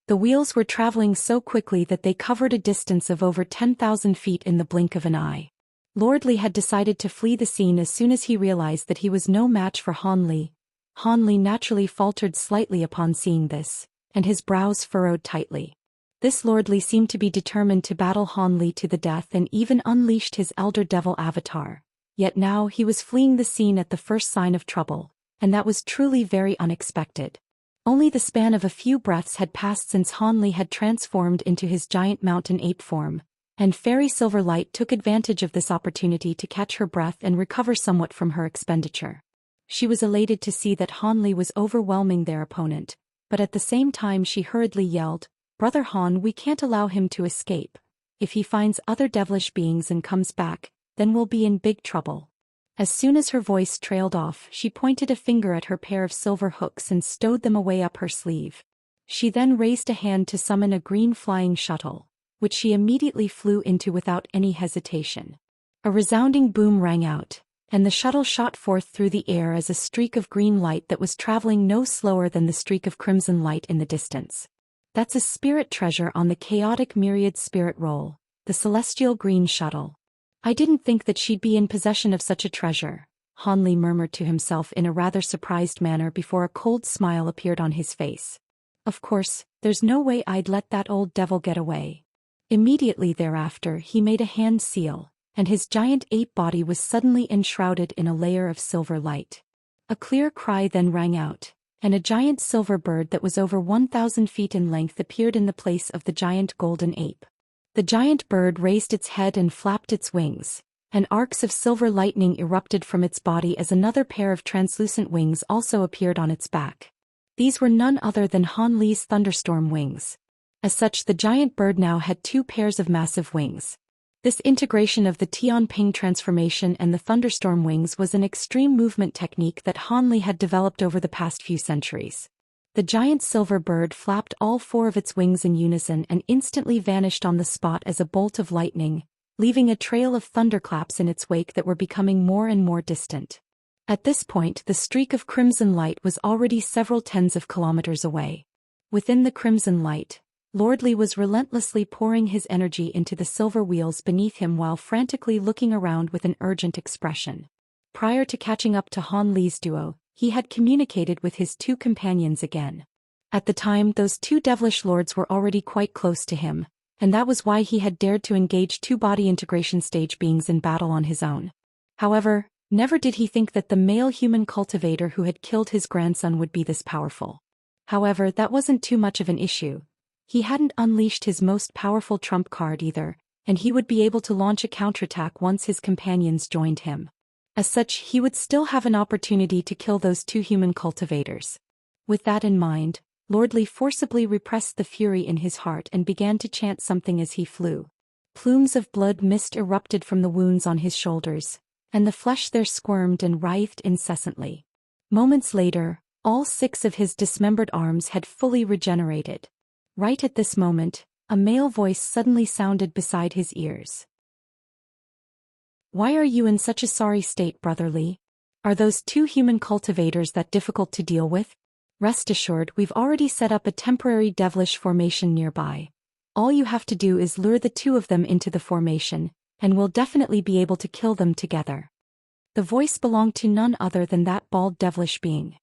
Speaker 1: The wheels were traveling so quickly that they covered a distance of over 10,000 feet in the blink of an eye. Lord Li had decided to flee the scene as soon as he realized that he was no match for Han Li. Han Li naturally faltered slightly upon seeing this, and his brows furrowed tightly. This Lord Li seemed to be determined to battle Han Li to the death and even unleashed his elder devil avatar. Yet now he was fleeing the scene at the first sign of trouble, and that was truly very unexpected. Only the span of a few breaths had passed since Han Li had transformed into his giant mountain ape form, and Fairy Silver Light took advantage of this opportunity to catch her breath and recover somewhat from her expenditure. She was elated to see that Han Li was overwhelming their opponent, but at the same time she hurriedly yelled, "Brother Han, we can't allow him to escape. If he finds other devilish beings and comes back, then we'll be in big trouble." As soon as her voice trailed off, she pointed a finger at her pair of silver hooks and stowed them away up her sleeve. She then raised a hand to summon a green flying shuttle, which she immediately flew into without any hesitation. A resounding boom rang out, and the shuttle shot forth through the air as a streak of green light that was traveling no slower than the streak of crimson light in the distance. That's a spirit treasure on the chaotic myriad spirit roll, the celestial green shuttle. I didn't think that she'd be in possession of such a treasure, Han Li murmured to himself in a rather surprised manner before a cold smile appeared on his face. Of course, there's no way I'd let that old devil get away. Immediately thereafter he made a hand seal, and his giant ape body was suddenly enshrouded in a layer of silver light. A clear cry then rang out, and a giant silver bird that was over 1,000 feet in length appeared in the place of the giant golden ape. The giant bird raised its head and flapped its wings, and arcs of silver lightning erupted from its body as another pair of translucent wings also appeared on its back. These were none other than Han Li's thunderstorm wings. As such, the giant bird now had two pairs of massive wings. This integration of the Tianping transformation and the thunderstorm wings was an extreme movement technique that Han Li had developed over the past few centuries. The giant silver bird flapped all four of its wings in unison and instantly vanished on the spot as a bolt of lightning, leaving a trail of thunderclaps in its wake that were becoming more and more distant. At this point, the streak of crimson light was already several tens of kilometers away. Within the crimson light, Lord Li was relentlessly pouring his energy into the silver wheels beneath him while frantically looking around with an urgent expression. Prior to catching up to Han Li's duo, he had communicated with his two companions again. At the time, those two devilish lords were already quite close to him, and that was why he had dared to engage two body integration stage beings in battle on his own. However, never did he think that the male human cultivator who had killed his grandson would be this powerful. However, that wasn't too much of an issue. He hadn't unleashed his most powerful trump card either, and he would be able to launch a counterattack once his companions joined him. As such, he would still have an opportunity to kill those two human cultivators. With that in mind, Lord Li forcibly repressed the fury in his heart and began to chant something as he flew. Plumes of blood mist erupted from the wounds on his shoulders, and the flesh there squirmed and writhed incessantly. Moments later, all 6 of his dismembered arms had fully regenerated. Right at this moment, a male voice suddenly sounded beside his ears. "Why are you in such a sorry state, Brother Li? Are those two human cultivators that difficult to deal with? Rest assured, we've already set up a temporary devilish formation nearby. All you have to do is lure the two of them into the formation, and we'll definitely be able to kill them together." The voice belonged to none other than that bald devilish being.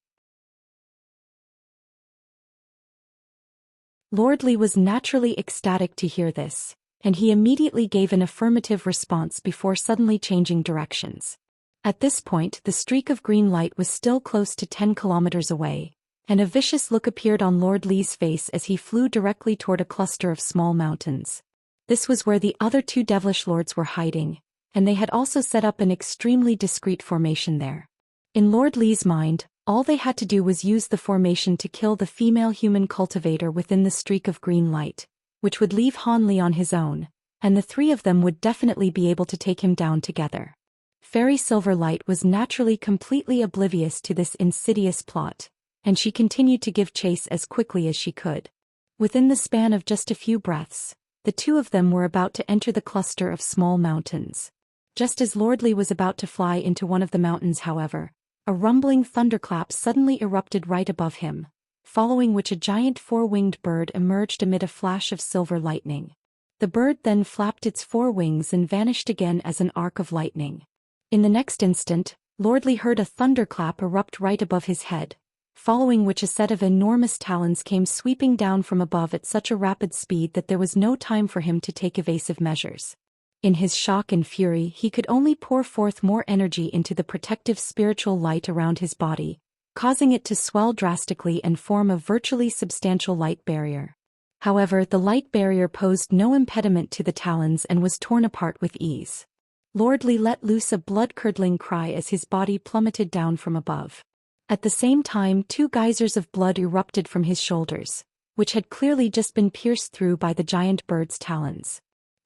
Speaker 1: Lord Li was naturally ecstatic to hear this, and he immediately gave an affirmative response before suddenly changing directions. At this point, the streak of green light was still close to 10 kilometers away, and a vicious look appeared on Lord Li's face as he flew directly toward a cluster of small mountains. This was where the other two devilish lords were hiding, and they had also set up an extremely discreet formation there. In Lord Li's mind, all they had to do was use the formation to kill the female human cultivator within the streak of green light, which would leave Han Li on his own, and the 3 of them would definitely be able to take him down together. Fairy Silver Light was naturally completely oblivious to this insidious plot, and she continued to give chase as quickly as she could. Within the span of just a few breaths, the 2 of them were about to enter the cluster of small mountains. Just as Lord Li was about to fly into one of the mountains, however, a rumbling thunderclap suddenly erupted right above him, following which a giant 4-winged bird emerged amid a flash of silver lightning. The bird then flapped its 4 wings and vanished again as an arc of lightning. In the next instant, Lord Li heard a thunderclap erupt right above his head, following which a set of enormous talons came sweeping down from above at such a rapid speed that there was no time for him to take evasive measures. In his shock and fury, he could only pour forth more energy into the protective spiritual light around his body, causing it to swell drastically and form a virtually substantial light barrier. However, the light barrier posed no impediment to the talons and was torn apart with ease. Lord Li let loose a blood-curdling cry as his body plummeted down from above. At the same time, 2 geysers of blood erupted from his shoulders, which had clearly just been pierced through by the giant bird's talons.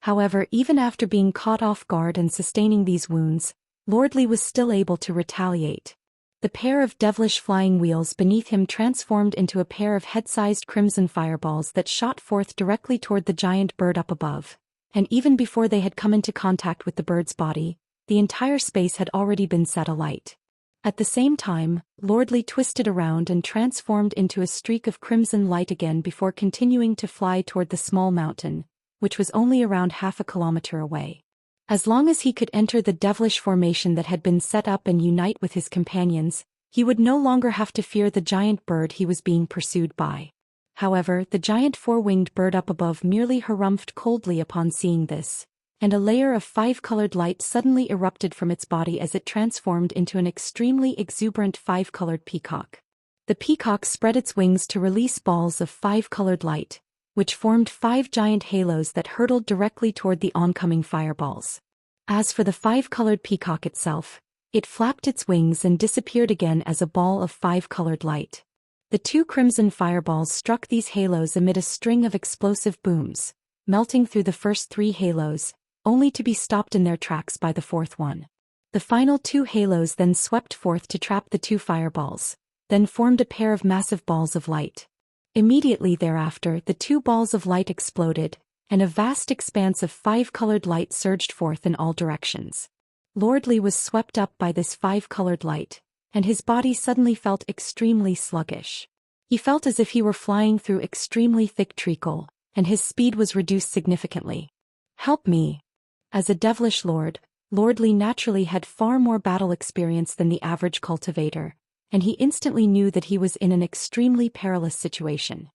Speaker 1: However, even after being caught off guard and sustaining these wounds, Lord Li was still able to retaliate. The pair of devilish flying wheels beneath him transformed into a pair of head-sized crimson fireballs that shot forth directly toward the giant bird up above, and even before they had come into contact with the bird's body, the entire space had already been set alight. At the same time, Lord Li twisted around and transformed into a streak of crimson light again before continuing to fly toward the small mountain, which was only around half a kilometer away. As long as he could enter the devilish formation that had been set up and unite with his companions, he would no longer have to fear the giant bird he was being pursued by. However, the giant 4-winged bird up above merely harumphed coldly upon seeing this, and a layer of 5-colored light suddenly erupted from its body as it transformed into an extremely exuberant 5-colored peacock. The peacock spread its wings to release balls of 5-colored light, which formed 5 giant halos that hurtled directly toward the oncoming fireballs. As for the 5-colored peacock itself, it flapped its wings and disappeared again as a ball of 5-colored light. The two crimson fireballs struck these halos amid a string of explosive booms, melting through the first 3 halos, only to be stopped in their tracks by the 4th one. The final 2 halos then swept forth to trap the 2 fireballs, then formed a pair of massive balls of light. Immediately thereafter, the 2 balls of light exploded, and a vast expanse of 5-colored light surged forth in all directions. Lord Li was swept up by this 5-colored light, and his body suddenly felt extremely sluggish. He felt as if he were flying through extremely thick treacle, and his speed was reduced significantly. "Help me!" As a devilish lord, Lord Li naturally had far more battle experience than the average cultivator, and he instantly knew that he was in an extremely perilous situation.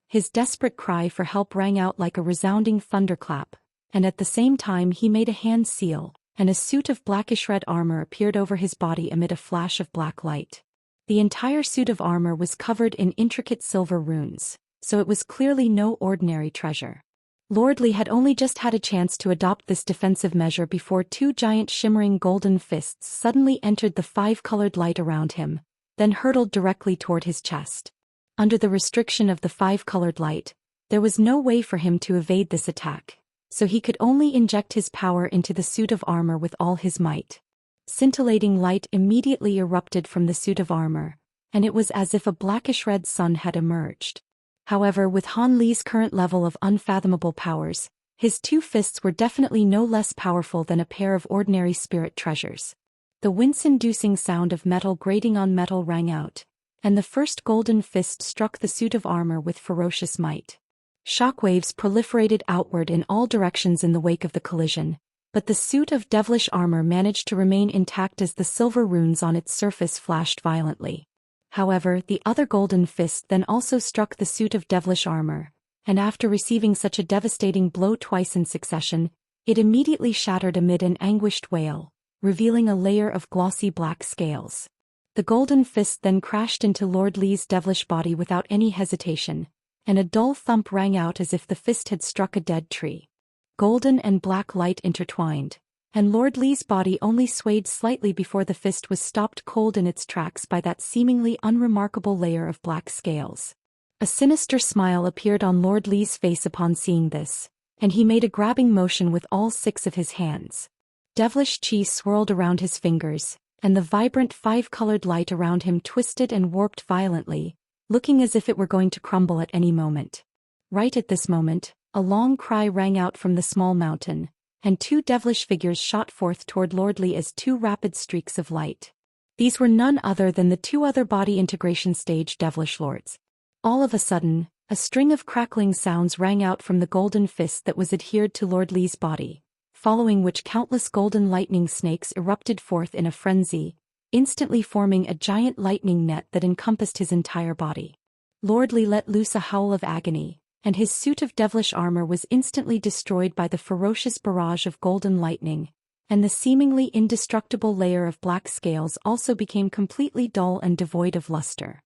Speaker 1: His desperate cry for help rang out like a resounding thunderclap, and at the same time he made a hand seal, and a suit of blackish-red armor appeared over his body amid a flash of black light. The entire suit of armor was covered in intricate silver runes, so it was clearly no ordinary treasure. Lord Li had only just had a chance to adopt this defensive measure before 2 giant shimmering golden fists suddenly entered the 5-colored light around him, then hurtled directly toward his chest. Under the restriction of the 5-colored light, there was no way for him to evade this attack, so he could only inject his power into the suit of armor with all his might. Scintillating light immediately erupted from the suit of armor, and it was as if a blackish-red sun had emerged. However, with Han Li's current level of unfathomable powers, his 2 fists were definitely no less powerful than a pair of ordinary spirit treasures. The wince-inducing sound of metal grating on metal rang out, and the first golden fist struck the suit of armor with ferocious might. Shockwaves proliferated outward in all directions in the wake of the collision, but the suit of devilish armor managed to remain intact as the silver runes on its surface flashed violently. However, the other golden fist then also struck the suit of devilish armor, and after receiving such a devastating blow twice in succession, it immediately shattered amid an anguished wail, revealing a layer of glossy black scales. The golden fist then crashed into Lord Li's devilish body without any hesitation, and a dull thump rang out as if the fist had struck a dead tree. Golden and black light intertwined, and Lord Li's body only swayed slightly before the fist was stopped cold in its tracks by that seemingly unremarkable layer of black scales. A sinister smile appeared on Lord Li's face upon seeing this, and he made a grabbing motion with all 6 of his hands. Devilish chi swirled around his fingers, and the vibrant 5-colored light around him twisted and warped violently, looking as if it were going to crumble at any moment. Right at this moment, a long cry rang out from the small mountain, and 2 devilish figures shot forth toward Lord Li as 2 rapid streaks of light. These were none other than the 2 other body integration stage devilish lords. All of a sudden, a string of crackling sounds rang out from the golden fist that was adhered to Lord Li's body, following which countless golden lightning snakes erupted forth in a frenzy, instantly forming a giant lightning net that encompassed his entire body. Lord Li let loose a howl of agony, and his suit of devilish armor was instantly destroyed by the ferocious barrage of golden lightning, and the seemingly indestructible layer of black scales also became completely dull and devoid of luster.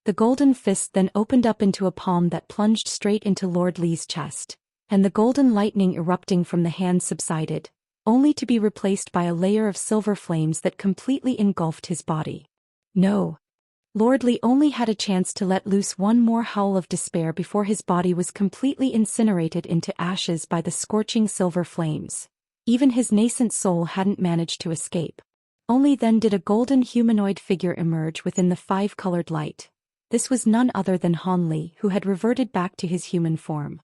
Speaker 1: The golden fist then opened up into a palm that plunged straight into Lord Li's chest, and the golden lightning erupting from the hand subsided, only to be replaced by a layer of silver flames that completely engulfed his body. No. Lord Li only had a chance to let loose one more howl of despair before his body was completely incinerated into ashes by the scorching silver flames. Even his nascent soul hadn't managed to escape. Only then did a golden humanoid figure emerge within the 5-colored light. This was none other than Han Li, who had reverted back to his human form.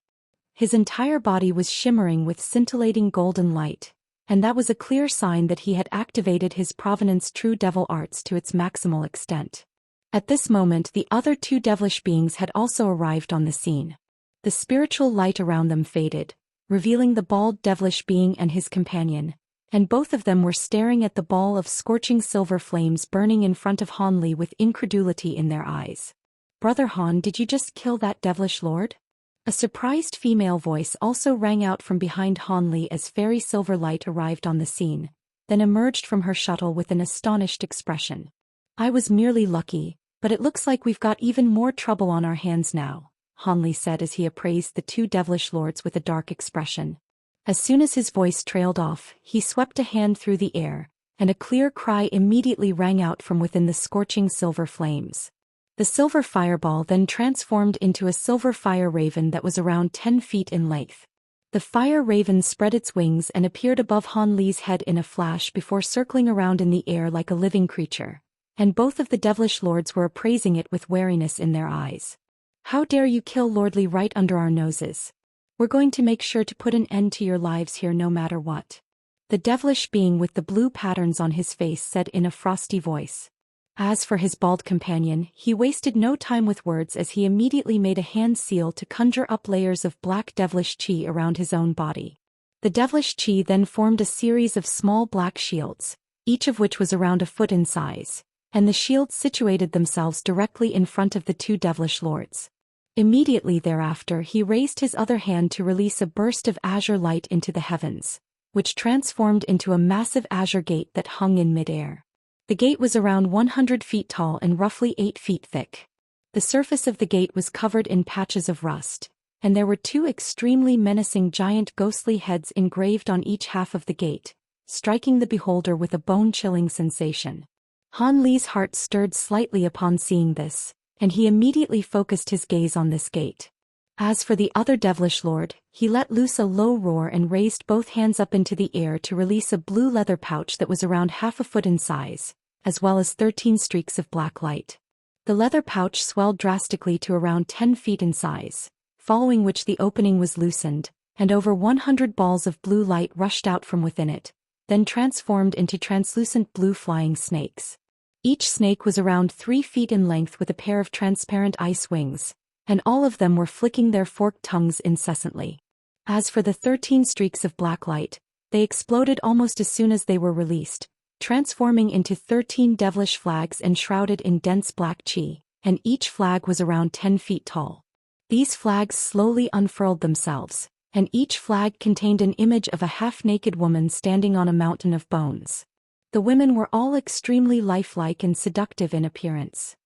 Speaker 1: His entire body was shimmering with scintillating golden light, and that was a clear sign that he had activated his provenance true devil arts to its maximal extent. At this moment the other 2 devilish beings had also arrived on the scene. The spiritual light around them faded, revealing the bald devilish being and his companion, and both of them were staring at the ball of scorching silver flames burning in front of Han Li with incredulity in their eyes. "Brother Han, did you just kill that devilish lord?" A surprised female voice also rang out from behind Han Li as fairy silver light arrived on the scene, then emerged from her shuttle with an astonished expression. "I was merely lucky, but it looks like we've got even more trouble on our hands now," Han Li said as he appraised the 2 devilish lords with a dark expression. As soon as his voice trailed off, he swept a hand through the air, and a clear cry immediately rang out from within the scorching silver flames. The silver fireball then transformed into a silver fire raven that was around 10 feet in length. The fire raven spread its wings and appeared above Han Li's head in a flash before circling around in the air like a living creature, and both of the devilish lords were appraising it with wariness in their eyes. "How dare you kill Lord Li right under our noses? We're going to make sure to put an end to your lives here no matter what," the devilish being with the blue patterns on his face said in a frosty voice. As for his bald companion, he wasted no time with words as he immediately made a hand seal to conjure up layers of black devilish chi around his own body. The devilish chi then formed a series of small black shields, each of which was around a foot in size, and the shields situated themselves directly in front of the two devilish lords. Immediately thereafter he raised his other hand to release a burst of azure light into the heavens, which transformed into a massive azure gate that hung in midair. The gate was around 100 feet tall and roughly 8 feet thick. The surface of the gate was covered in patches of rust, and there were two extremely menacing giant ghostly heads engraved on each half of the gate, striking the beholder with a bone-chilling sensation. Han Li's heart stirred slightly upon seeing this, and he immediately focused his gaze on this gate. As for the other devilish lord, he let loose a low roar and raised both hands up into the air to release a blue leather pouch that was around half a foot in size, as well as 13 streaks of black light. The leather pouch swelled drastically to around 10 feet in size, following which the opening was loosened, and over 100 balls of blue light rushed out from within it, then transformed into translucent blue flying snakes. Each snake was around 3 feet in length with a pair of transparent ice wings, and all of them were flicking their forked tongues incessantly. As for the 13 streaks of black light, they exploded almost as soon as they were released, transforming into 13 devilish flags enshrouded in dense black chi, and each flag was around 10 feet tall. These flags slowly unfurled themselves, and each flag contained an image of a half-naked woman standing on a mountain of bones. The women were all extremely lifelike and seductive in appearance.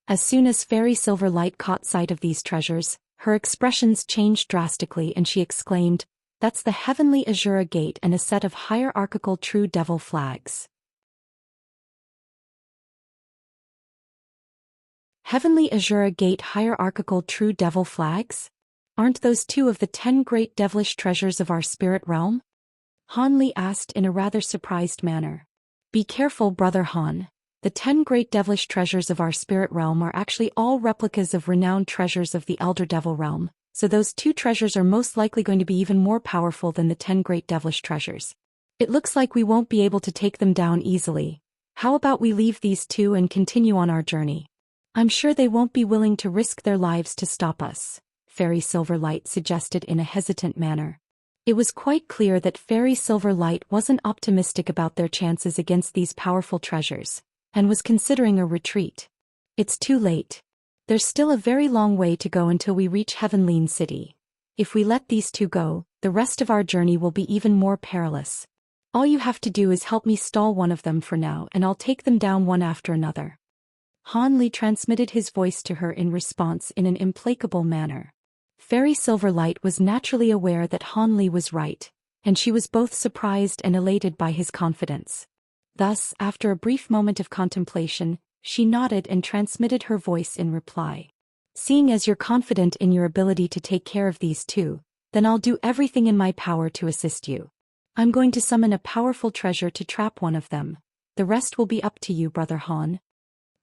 Speaker 1: As soon as Fairy Silverlight caught sight of these treasures, her expressions changed drastically and she exclaimed, "That's the Heavenly Azura Gate and a set of hierarchical True Devil flags." Heavenly Azura Gate hierarchical True Devil flags? Aren't those two of the 10 great devilish treasures of our spirit realm? Han Li asked in a rather surprised manner. Be careful, Brother Han. The 10 great devilish treasures of our spirit realm are actually all replicas of renowned treasures of the Elder Devil realm, so those two treasures are most likely going to be even more powerful than the 10 great devilish treasures. It looks like we won't be able to take them down easily. How about we leave these two and continue on our journey? I'm sure they won't be willing to risk their lives to stop us, Fairy Silverlight suggested in a hesitant manner. It was quite clear that Fairy Silverlight wasn't optimistic about their chances against these powerful treasures, and was considering a retreat. It's too late. There's still a very long way to go until we reach Heavenly City. If we let these two go, the rest of our journey will be even more perilous. All you have to do is help me stall one of them for now and I'll take them down one after another. Han Li transmitted his voice to her in response in an implacable manner. Fairy Silverlight was naturally aware that Han Li was right, and she was both surprised and elated by his confidence. Thus, after a brief moment of contemplation, she nodded and transmitted her voice in reply. Seeing as you're confident in your ability to take care of these two, then I'll do everything in my power to assist you. I'm going to summon a powerful treasure to trap one of them. The rest will be up to you, Brother Han.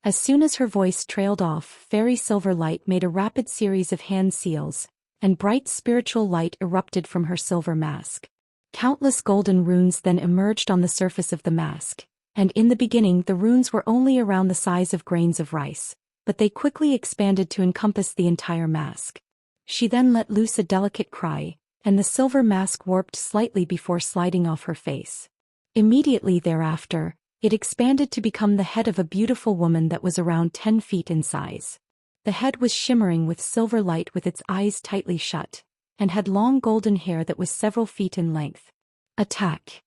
Speaker 1: As soon as her voice trailed off, Fairy Silverlight made a rapid series of hand seals, and bright spiritual light erupted from her silver mask. Countless golden runes then emerged on the surface of the mask, and in the beginning the runes were only around the size of grains of rice, but they quickly expanded to encompass the entire mask. She then let loose a delicate cry, and the silver mask warped slightly before sliding off her face. Immediately thereafter, it expanded to become the head of a beautiful woman that was around 10 feet in size. The head was shimmering with silver light with its eyes tightly shut, and had long golden hair that was several feet in length. Attack!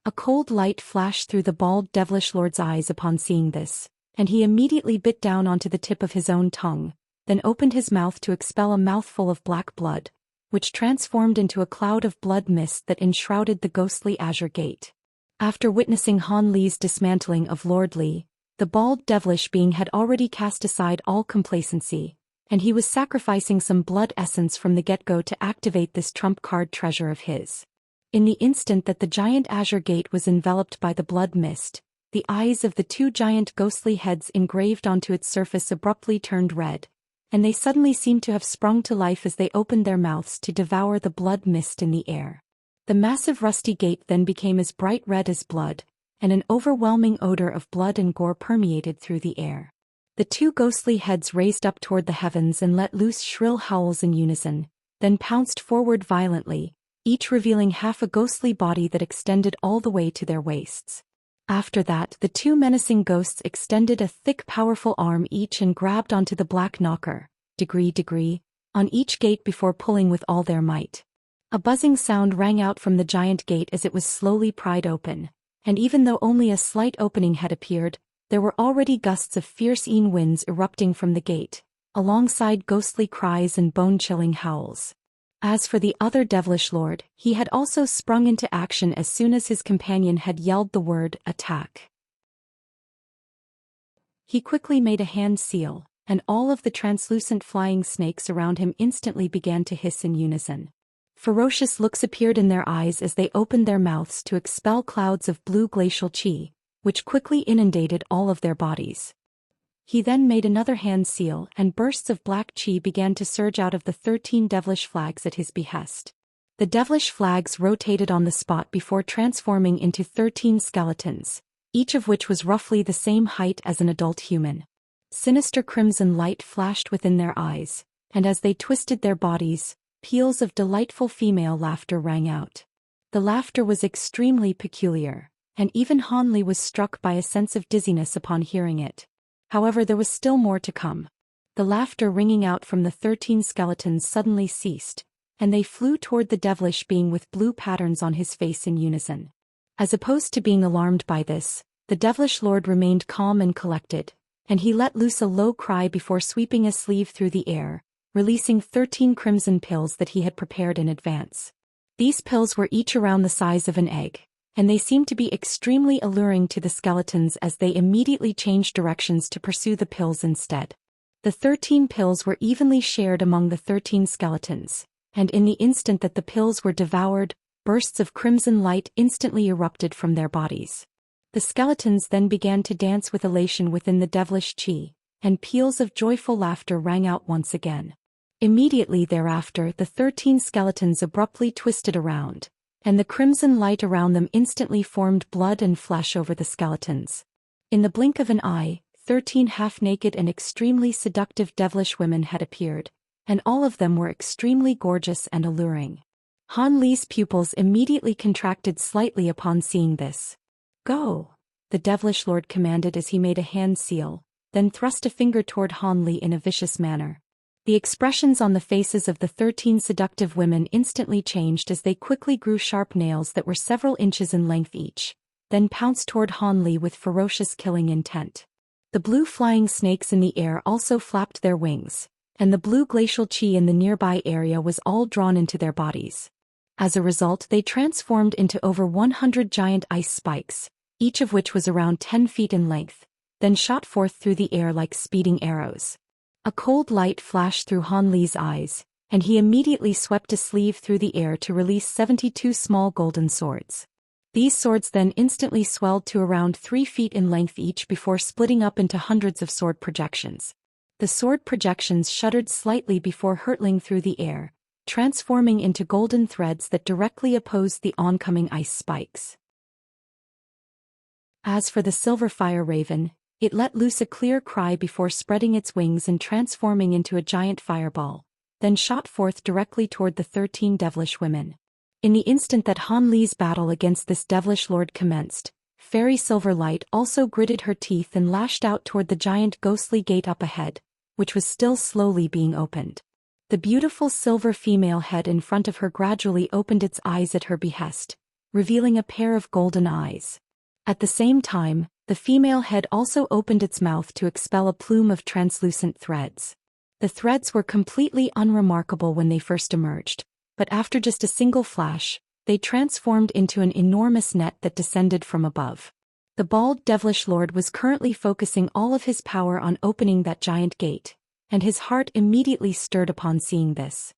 Speaker 1: A cold light flashed through the bald devilish lord's eyes upon seeing this, and he immediately bit down onto the tip of his own tongue, then opened his mouth to expel a mouthful of black blood, which transformed into a cloud of blood mist that enshrouded the ghostly azure gate. After witnessing Han Li's dismantling of Lord Li, the bald devilish being had already cast aside all complacency, and he was sacrificing some blood essence from the get-go to activate this trump card treasure of his. In the instant that the giant azure gate was enveloped by the blood mist, the eyes of the two giant ghostly heads engraved onto its surface abruptly turned red, and they suddenly seemed to have sprung to life as they opened their mouths to devour the blood mist in the air. The massive rusty gate then became as bright red as blood, and an overwhelming odor of blood and gore permeated through the air. The two ghostly heads raised up toward the heavens and let loose shrill howls in unison, then pounced forward violently, each revealing half a ghostly body that extended all the way to their waists. After that, the two menacing ghosts extended a thick powerful arm each and grabbed onto the black knocker, degree, on each gate before pulling with all their might. A buzzing sound rang out from the giant gate as it was slowly pried open, and even though only a slight opening had appeared, there were already gusts of fierce winds erupting from the gate, alongside ghostly cries and bone-chilling howls. As for the other devilish lord, he had also sprung into action as soon as his companion had yelled the word, "Attack." He quickly made a hand seal, and all of the translucent flying snakes around him instantly began to hiss in unison. Ferocious looks appeared in their eyes as they opened their mouths to expel clouds of blue glacial chi, which quickly inundated all of their bodies. He then made another hand seal, and bursts of black chi began to surge out of the 13 devilish flags at his behest. The devilish flags rotated on the spot before transforming into 13 skeletons, each of which was roughly the same height as an adult human. Sinister crimson light flashed within their eyes, and as they twisted their bodies, peals of delightful female laughter rang out. The laughter was extremely peculiar, and even Han Li was struck by a sense of dizziness upon hearing it. However, there was still more to come. The laughter ringing out from the 13 skeletons suddenly ceased, and they flew toward the devilish being with blue patterns on his face in unison. As opposed to being alarmed by this, the devilish lord remained calm and collected, and he let loose a low cry before sweeping a sleeve through the air, releasing 13 crimson pills that he had prepared in advance. These pills were each around the size of an egg, and they seemed to be extremely alluring to the skeletons as they immediately changed directions to pursue the pills instead. The 13 pills were evenly shared among the 13 skeletons, and in the instant that the pills were devoured, bursts of crimson light instantly erupted from their bodies. The skeletons then began to dance with elation within the devilish chi, and peals of joyful laughter rang out once again. Immediately thereafter, the 13 skeletons abruptly twisted around, and the crimson light around them instantly formed blood and flesh over the skeletons. In the blink of an eye, 13 half-naked and extremely seductive devilish women had appeared, and all of them were extremely gorgeous and alluring. Han Li's pupils immediately contracted slightly upon seeing this. "Go!" the devilish lord commanded as he made a hand seal, then thrust a finger toward Han Li in a vicious manner. The expressions on the faces of the 13 seductive women instantly changed as they quickly grew sharp nails that were several inches in length each, then pounced toward Han Li with ferocious killing intent. The blue flying snakes in the air also flapped their wings, and the blue glacial chi in the nearby area was all drawn into their bodies. As a result, they transformed into over 100 giant ice spikes, each of which was around 10 feet in length, then shot forth through the air like speeding arrows. A cold light flashed through Han Li's eyes, and he immediately swept a sleeve through the air to release 72 small golden swords. These swords then instantly swelled to around 3 feet in length each before splitting up into hundreds of sword projections. The sword projections shuddered slightly before hurtling through the air, transforming into golden threads that directly opposed the oncoming ice spikes. As for the silver fire raven, it let loose a clear cry before spreading its wings and transforming into a giant fireball, then shot forth directly toward the 13 devilish women. In the instant that Han Li's battle against this devilish lord commenced, fairy silver light also gritted her teeth and lashed out toward the giant ghostly gate up ahead, which was still slowly being opened. The beautiful silver female head in front of her gradually opened its eyes at her behest, revealing a pair of golden eyes. At the same time, the female head also opened its mouth to expel a plume of translucent threads. The threads were completely unremarkable when they first emerged, but after just a single flash, They transformed into an enormous net that descended from above. The bald devilish lord was currently focusing all of his power on opening that giant gate, and his heart immediately stirred upon seeing this.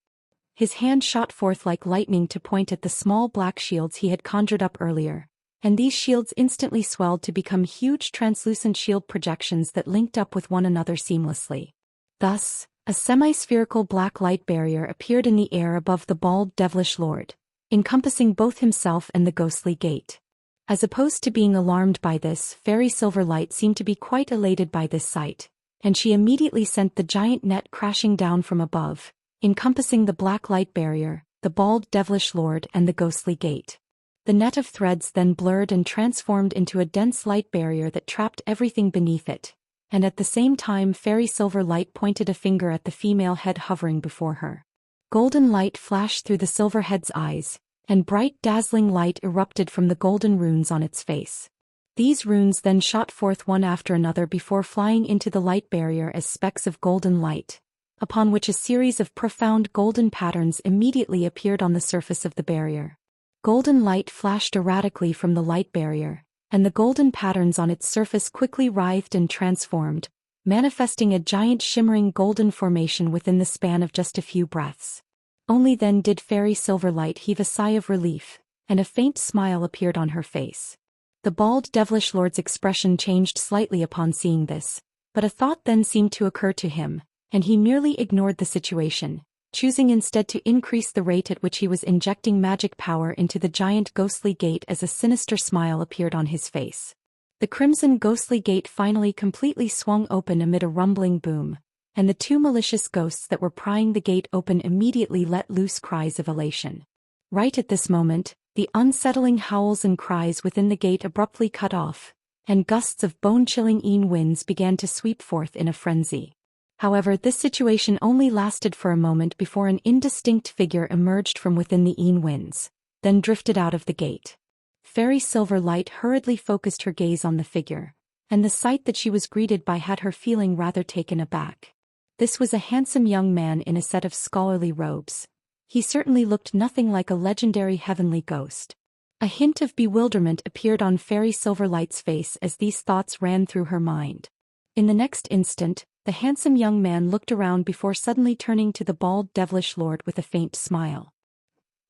Speaker 1: His hand shot forth like lightning to point at the small black shields he had conjured up earlier, and these shields instantly swelled to become huge translucent shield projections that linked up with one another seamlessly. Thus, a semi-spherical black light barrier appeared in the air above the bald devilish lord, encompassing both himself and the ghostly gate. As opposed to being alarmed by this, Fairy Silverlight seemed to be quite elated by this sight, and she immediately sent the giant net crashing down from above, encompassing the black light barrier, the bald devilish lord and the ghostly gate. The net of threads then blurred and transformed into a dense light barrier that trapped everything beneath it, and at the same time Fairy Silverlight pointed a finger at the female head hovering before her. Golden light flashed through the silver head's eyes, and bright dazzling light erupted from the golden runes on its face. These runes then shot forth one after another before flying into the light barrier as specks of golden light, upon which a series of profound golden patterns immediately appeared on the surface of the barrier. Golden light flashed erratically from the light barrier, and the golden patterns on its surface quickly writhed and transformed, manifesting a giant shimmering golden formation within the span of just a few breaths. Only then did Fairy Silverlight heave a sigh of relief, and a faint smile appeared on her face. The bald devilish lord's expression changed slightly upon seeing this, but a thought then seemed to occur to him, and he merely ignored the situation, choosing instead to increase the rate at which he was injecting magic power into the giant ghostly gate as a sinister smile appeared on his face. The crimson ghostly gate finally completely swung open amid a rumbling boom, and the two malicious ghosts that were prying the gate open immediately let loose cries of elation. Right at this moment, the unsettling howls and cries within the gate abruptly cut off, and gusts of bone-chilling winds began to sweep forth in a frenzy. However, this situation only lasted for a moment before an indistinct figure emerged from within the winds, then drifted out of the gate. Fairy Silverlight hurriedly focused her gaze on the figure, and the sight that she was greeted by had her feeling rather taken aback. This was a handsome young man in a set of scholarly robes. He certainly looked nothing like a legendary heavenly ghost. A hint of bewilderment appeared on Fairy Silverlight's face as these thoughts ran through her mind. In the next instant, the handsome young man looked around before suddenly turning to the bald devilish lord with a faint smile.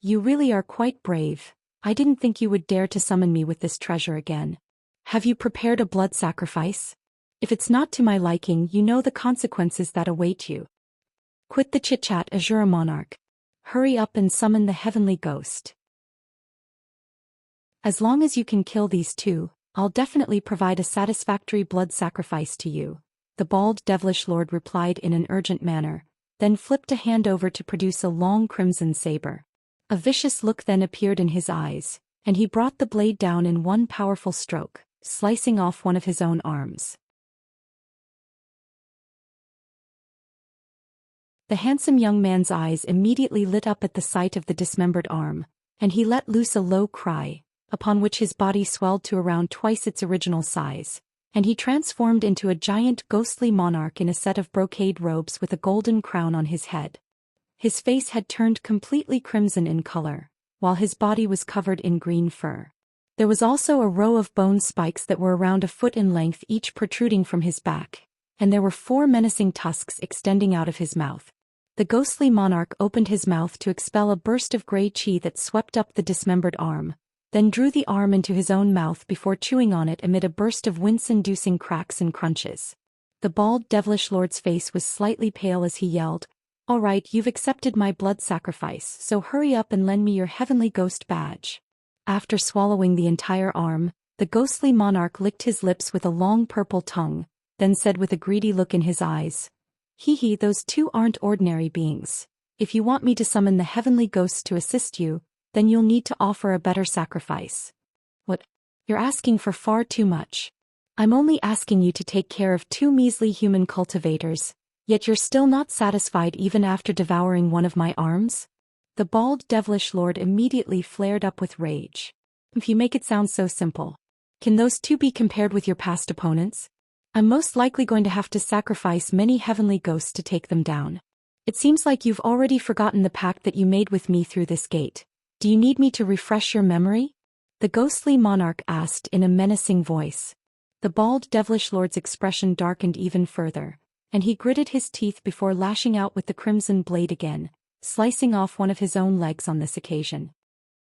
Speaker 1: "You really are quite brave. I didn't think you would dare to summon me with this treasure again. Have you prepared a blood sacrifice? If it's not to my liking, you know the consequences that await you. Quit the chit-chat, Azura Monarch. Hurry up and summon the heavenly ghost. As long as you can kill these two, I'll definitely provide a satisfactory blood sacrifice to you," the bald devilish lord replied in an urgent manner, then flipped a hand over to produce a long crimson saber. A vicious look then appeared in his eyes, and he brought the blade down in one powerful stroke, slicing off one of his own arms. The handsome young man's eyes immediately lit up at the sight of the dismembered arm, and he let loose a low cry, upon which his body swelled to around twice its original size, and he transformed into a giant ghostly monarch in a set of brocade robes with a golden crown on his head. His face had turned completely crimson in color, while his body was covered in green fur. There was also a row of bone spikes that were around a foot in length, each protruding from his back, and there were 4 menacing tusks extending out of his mouth. The ghostly monarch opened his mouth to expel a burst of gray chi that swept up the dismembered arm, then drew the arm into his own mouth before chewing on it amid a burst of wince-inducing cracks and crunches. The bald devilish lord's face was slightly pale as he yelled, "All right, you've accepted my blood sacrifice, so hurry up and lend me your heavenly ghost badge." After swallowing the entire arm, the ghostly monarch licked his lips with a long purple tongue, then said with a greedy look in his eyes, "Hee, those two aren't ordinary beings. If you want me to summon the heavenly ghosts to assist you, then you'll need to offer a better sacrifice." "What? You're asking for far too much. I'm only asking you to take care of 2 measly human cultivators, yet you're still not satisfied even after devouring one of my arms?" The bald devilish lord immediately flared up with rage. "If you make it sound so simple, can those 2 be compared with your past opponents? I'm most likely going to have to sacrifice many heavenly ghosts to take them down. It seems like you've already forgotten the pact that you made with me through this gate, Do you need me to refresh your memory? The ghostly monarch asked in a menacing voice. The bald devilish lord's expression darkened even further, and he gritted his teeth before lashing out with the crimson blade again, slicing off one of his own legs on this occasion.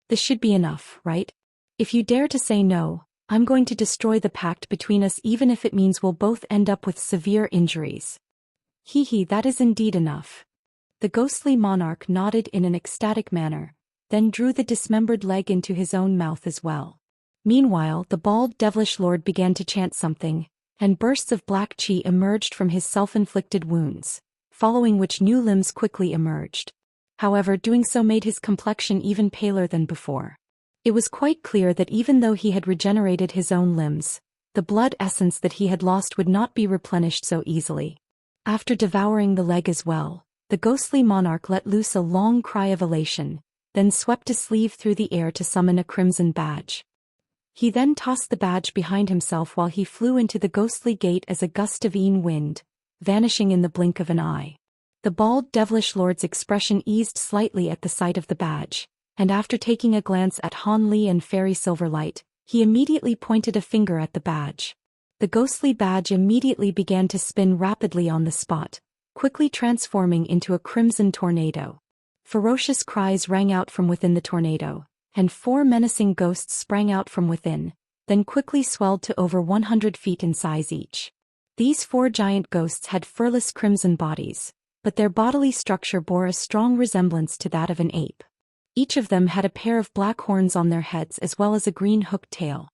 Speaker 1: This should be enough, right? If you dare to say no, I'm going to destroy the pact between us even if it means we'll both end up with severe injuries. Hee, that is indeed enough. The ghostly monarch nodded in an ecstatic manner, then drew the dismembered leg into his own mouth as well. Meanwhile, the bald devilish lord began to chant something, and bursts of black chi emerged from his self-inflicted wounds, following which new limbs quickly emerged. However, doing so made his complexion even paler than before. It was quite clear that even though he had regenerated his own limbs, the blood essence that he had lost would not be replenished so easily. After devouring the leg as well, the ghostly monarch let loose a long cry of elation, then swept a sleeve through the air to summon a crimson badge. He then tossed the badge behind himself while he flew into the ghostly gate as a gust of wind, vanishing in the blink of an eye. The bald devilish lord's expression eased slightly at the sight of the badge, and after taking a glance at Han Li and Fairy Silverlight, he immediately pointed a finger at the badge. The ghostly badge immediately began to spin rapidly on the spot, quickly transforming into a crimson tornado. Ferocious cries rang out from within the tornado, and 4 menacing ghosts sprang out from within, then quickly swelled to over 100 feet in size each. These 4 giant ghosts had furless crimson bodies, but their bodily structure bore a strong resemblance to that of an ape. Each of them had a pair of black horns on their heads as well as a green hooked tail.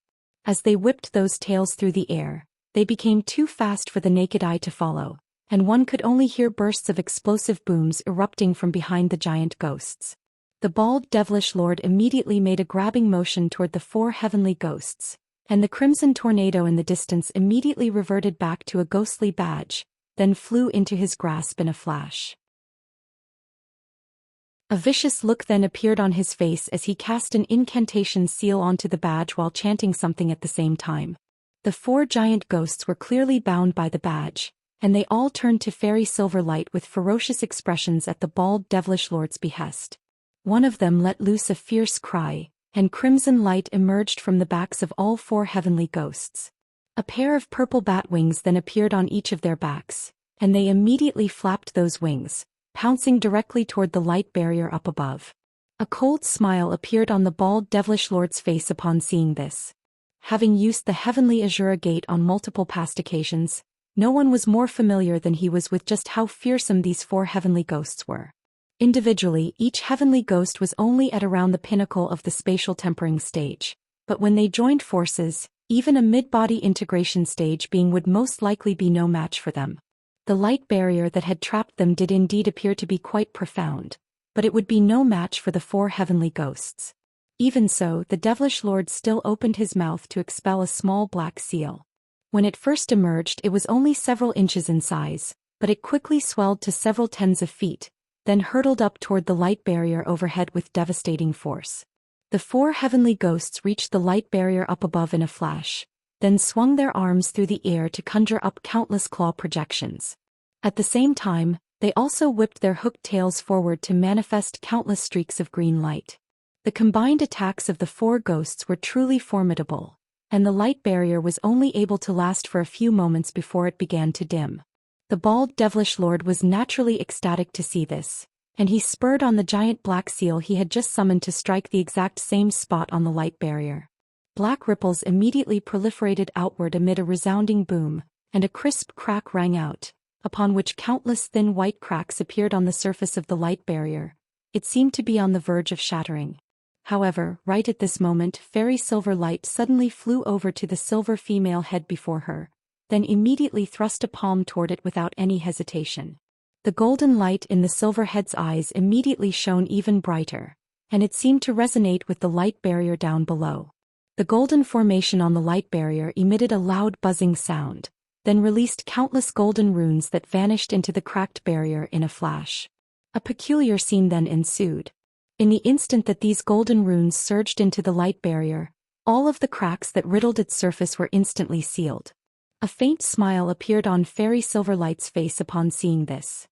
Speaker 1: As they whipped those tails through the air, they became too fast for the naked eye to follow, and one could only hear bursts of explosive booms erupting from behind the giant ghosts. The bald devilish lord immediately made a grabbing motion toward the 4 heavenly ghosts, and the crimson tornado in the distance immediately reverted back to a ghostly badge, then flew into his grasp in a flash. A vicious look then appeared on his face as he cast an incantation seal onto the badge while chanting something at the same time. The 4 giant ghosts were clearly bound by the badge, and they all turned to Fairy Silverlight with ferocious expressions at the bald devilish lord's behest. One of them let loose a fierce cry, and crimson light emerged from the backs of all 4 heavenly ghosts. A pair of purple bat wings then appeared on each of their backs, and they immediately flapped those wings, pouncing directly toward the light barrier up above. A cold smile appeared on the bald devilish lord's face upon seeing this. Having used the heavenly Azura gate on multiple past occasions, no one was more familiar than he was with just how fearsome these 4 heavenly ghosts were. Individually, each heavenly ghost was only at around the pinnacle of the spatial tempering stage, but when they joined forces, even a mid-body integration stage being would most likely be no match for them. The light barrier that had trapped them did indeed appear to be quite profound, but it would be no match for the 4 heavenly ghosts. Even so, the devilish lord still opened his mouth to expel a small black seal. When it first emerged, it was only several inches in size, but it quickly swelled to several tens of feet, then hurtled up toward the light barrier overhead with devastating force. The 4 heavenly ghosts reached the light barrier up above in a flash, then swung their arms through the air to conjure up countless claw projections. At the same time, they also whipped their hooked tails forward to manifest countless streaks of green light. The combined attacks of the 4 ghosts were truly formidable, and the light barrier was only able to last for a few moments before it began to dim. The bald devilish lord was naturally ecstatic to see this, and he spurred on the giant black seal he had just summoned to strike the exact same spot on the light barrier. Black ripples immediately proliferated outward amid a resounding boom, and a crisp crack rang out, upon which countless thin white cracks appeared on the surface of the light barrier. It seemed to be on the verge of shattering. However, right at this moment, Fairy Silverlight suddenly flew over to the silver female head before her, then immediately thrust a palm toward it without any hesitation. The golden light in the silver head's eyes immediately shone even brighter, and it seemed to resonate with the light barrier down below. The golden formation on the light barrier emitted a loud buzzing sound, then released countless golden runes that vanished into the cracked barrier in a flash. A peculiar scene then ensued. In the instant that these golden runes surged into the light barrier, all of the cracks that riddled its surface were instantly sealed. A faint smile appeared on Fairy Silverlight's face upon seeing this.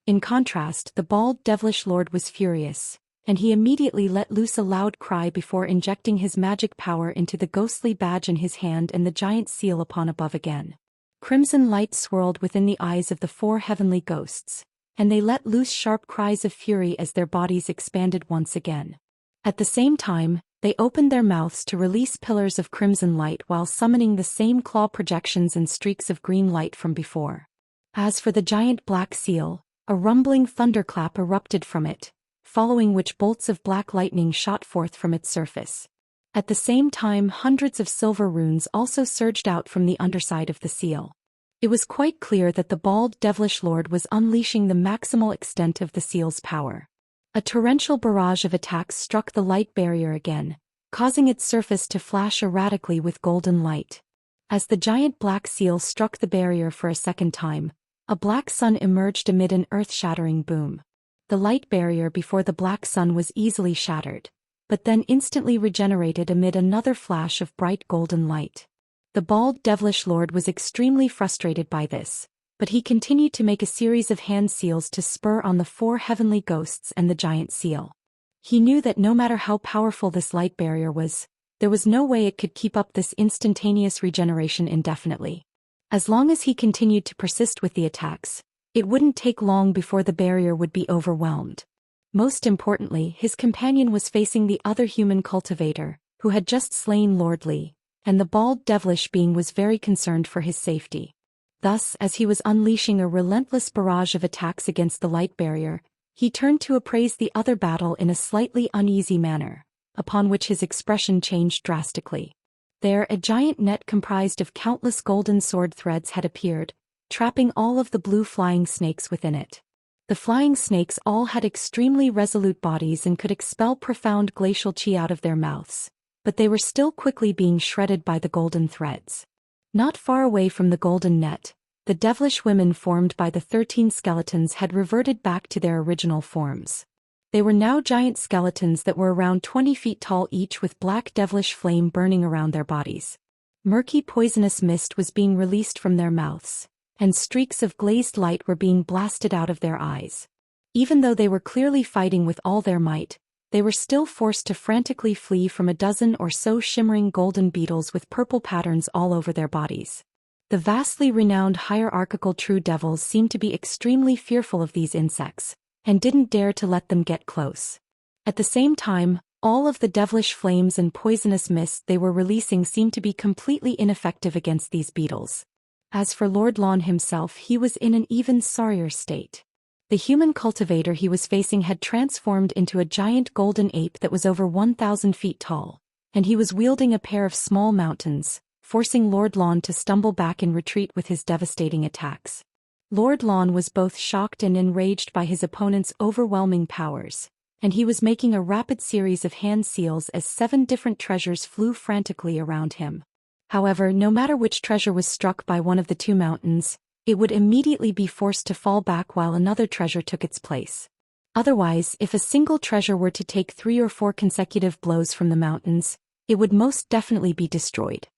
Speaker 1: In contrast, the bald devilish lord was furious. and he immediately let loose a loud cry before injecting his magic power into the ghostly badge in his hand and the giant seal upon above again. Crimson light swirled within the eyes of the four heavenly ghosts, and they let loose sharp cries of fury as their bodies expanded once again. At the same time, they opened their mouths to release pillars of crimson light while summoning the same claw projections and streaks of green light from before. As for the giant black seal, a rumbling thunderclap erupted from it, following which bolts of black lightning shot forth from its surface. At the same time, hundreds of silver runes also surged out from the underside of the seal. It was quite clear that the bald devilish lord was unleashing the maximal extent of the seal's power. A torrential barrage of attacks struck the light barrier again, causing its surface to flash erratically with golden light. As the giant black seal struck the barrier for a second time, a black sun emerged amid an earth-shattering boom. The light barrier before the black sun was easily shattered, but then instantly regenerated amid another flash of bright golden light. The bald devilish lord was extremely frustrated by this, but he continued to make a series of hand seals to spur on the four heavenly ghosts and the giant seal. He knew that no matter how powerful this light barrier was, there was no way it could keep up this instantaneous regeneration indefinitely. As long as he continued to persist with the attacks, it wouldn't take long before the barrier would be overwhelmed. Most importantly, his companion was facing the other human cultivator, who had just slain Lord Li, and the bald devilish being was very concerned for his safety. Thus, as he was unleashing a relentless barrage of attacks against the light barrier, he turned to appraise the other battle in a slightly uneasy manner, upon which his expression changed drastically. There, a giant net comprised of countless golden sword threads had appeared, trapping all of the blue flying snakes within it. The flying snakes all had extremely resolute bodies and could expel profound glacial chi out of their mouths, but they were still quickly being shredded by the golden threads. Not far away from the golden net, the devilish women formed by the 13 skeletons had reverted back to their original forms. They were now giant skeletons that were around 20 feet tall each, with black devilish flame burning around their bodies. Murky poisonous mist was being released from their mouths, and streaks of glazed light were being blasted out of their eyes. Even though they were clearly fighting with all their might, they were still forced to frantically flee from a dozen or so shimmering golden beetles with purple patterns all over their bodies. The vastly renowned hierarchical true devils seemed to be extremely fearful of these insects, and didn't dare to let them get close. At the same time, all of the devilish flames and poisonous mist they were releasing seemed to be completely ineffective against these beetles. As for Lord Lon himself, he was in an even sorrier state. The human cultivator he was facing had transformed into a giant golden ape that was over 1,000 feet tall, and he was wielding a pair of small mountains, forcing Lord Lon to stumble back in retreat with his devastating attacks. Lord Lon was both shocked and enraged by his opponent's overwhelming powers, and he was making a rapid series of hand seals as 7 different treasures flew frantically around him. However, no matter which treasure was struck by one of the 2 mountains, it would immediately be forced to fall back while another treasure took its place. Otherwise, if a single treasure were to take 3 or 4 consecutive blows from the mountains, it would most definitely be destroyed.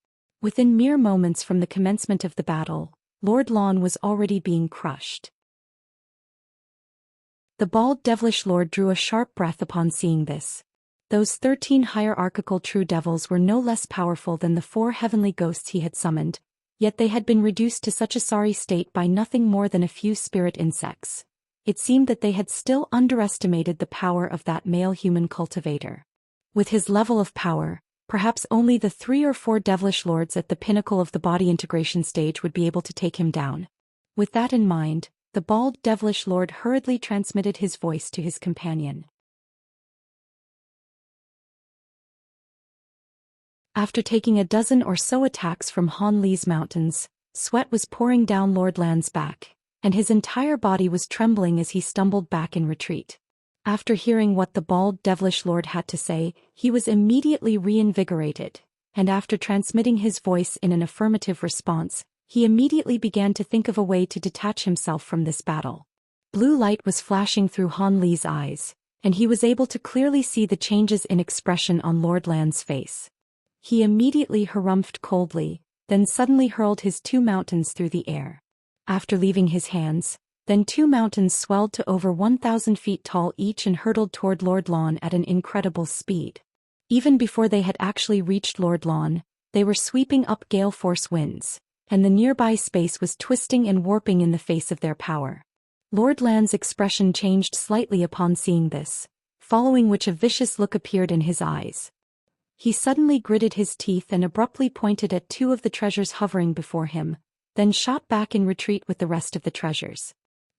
Speaker 1: Within mere moments from the commencement of the battle, Lord Lon was already being crushed. The bald devilish lord drew a sharp breath upon seeing this. Those 13 hierarchical true devils were no less powerful than the 4 heavenly ghosts he had summoned, yet they had been reduced to such a sorry state by nothing more than a few spirit insects. It seemed that they had still underestimated the power of that male human cultivator. With his level of power, perhaps only the 3 or 4 devilish lords at the pinnacle of the body integration stage would be able to take him down. With that in mind, the bald devilish lord hurriedly transmitted his voice to his companion. After taking a dozen or so attacks from Han Li's mountains, sweat was pouring down Lord Lan's back, and his entire body was trembling as he stumbled back in retreat. After hearing what the bald devilish lord had to say, he was immediately reinvigorated, and after transmitting his voice in an affirmative response, he immediately began to think of a way to detach himself from this battle. Blue light was flashing through Han Li's eyes, and he was able to clearly see the changes in expression on Lord Lan's face. He immediately harumphed coldly, then suddenly hurled his 2 mountains through the air. After leaving his hands, Then 2 mountains swelled to over 1,000 feet tall each and hurtled toward Lord Lon at an incredible speed. Even before they had actually reached Lord Lon, they were sweeping up gale force winds, and the nearby space was twisting and warping in the face of their power. Lord Lan's expression changed slightly upon seeing this, following which a vicious look appeared in his eyes. He suddenly gritted his teeth and abruptly pointed at 2 of the treasures hovering before him, then shot back in retreat with the rest of the treasures.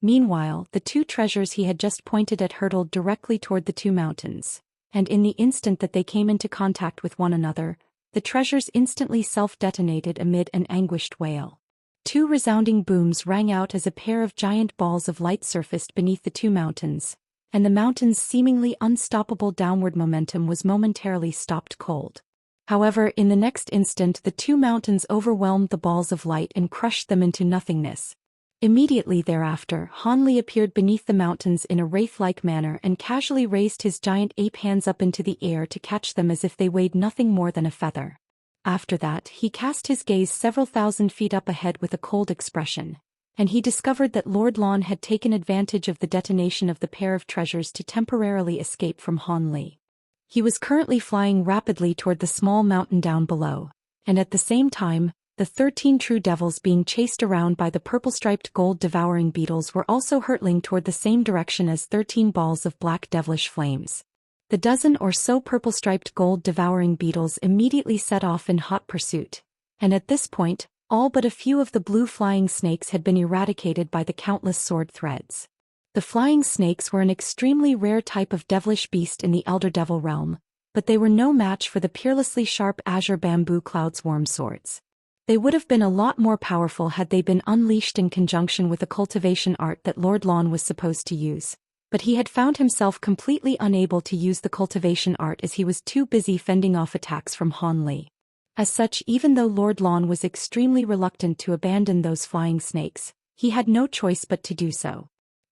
Speaker 1: Meanwhile, the 2 treasures he had just pointed at hurtled directly toward the 2 mountains, and in the instant that they came into contact with one another, the treasures instantly self-detonated amid an anguished wail. 2 resounding booms rang out as a pair of giant balls of light surfaced beneath the 2 mountains, and the mountain's seemingly unstoppable downward momentum was momentarily stopped cold. However, in the next instant the 2 mountains overwhelmed the balls of light and crushed them into nothingness. Immediately thereafter, Han Li appeared beneath the mountains in a wraith-like manner and casually raised his giant ape hands up into the air to catch them as if they weighed nothing more than a feather. After that, he cast his gaze several thousand feet up ahead with a cold expression, and he discovered that Lord Lon had taken advantage of the detonation of the pair of treasures to temporarily escape from Han Li. He was currently flying rapidly toward the small mountain down below, and at the same time, the 13 true devils being chased around by the purple-striped gold-devouring beetles were also hurtling toward the same direction as 13 balls of black devilish flames. The dozen or so purple-striped gold-devouring beetles immediately set off in hot pursuit, and at this point, all but a few of the blue flying snakes had been eradicated by the countless sword threads. The flying snakes were an extremely rare type of devilish beast in the Elder Devil realm, but they were no match for the peerlessly sharp azure bamboo cloud's warm swords. They would have been a lot more powerful had they been unleashed in conjunction with the cultivation art that Lord Lon was supposed to use, but he had found himself completely unable to use the cultivation art as he was too busy fending off attacks from Han Li. As such, even though Lord Lon was extremely reluctant to abandon those flying snakes, he had no choice but to do so.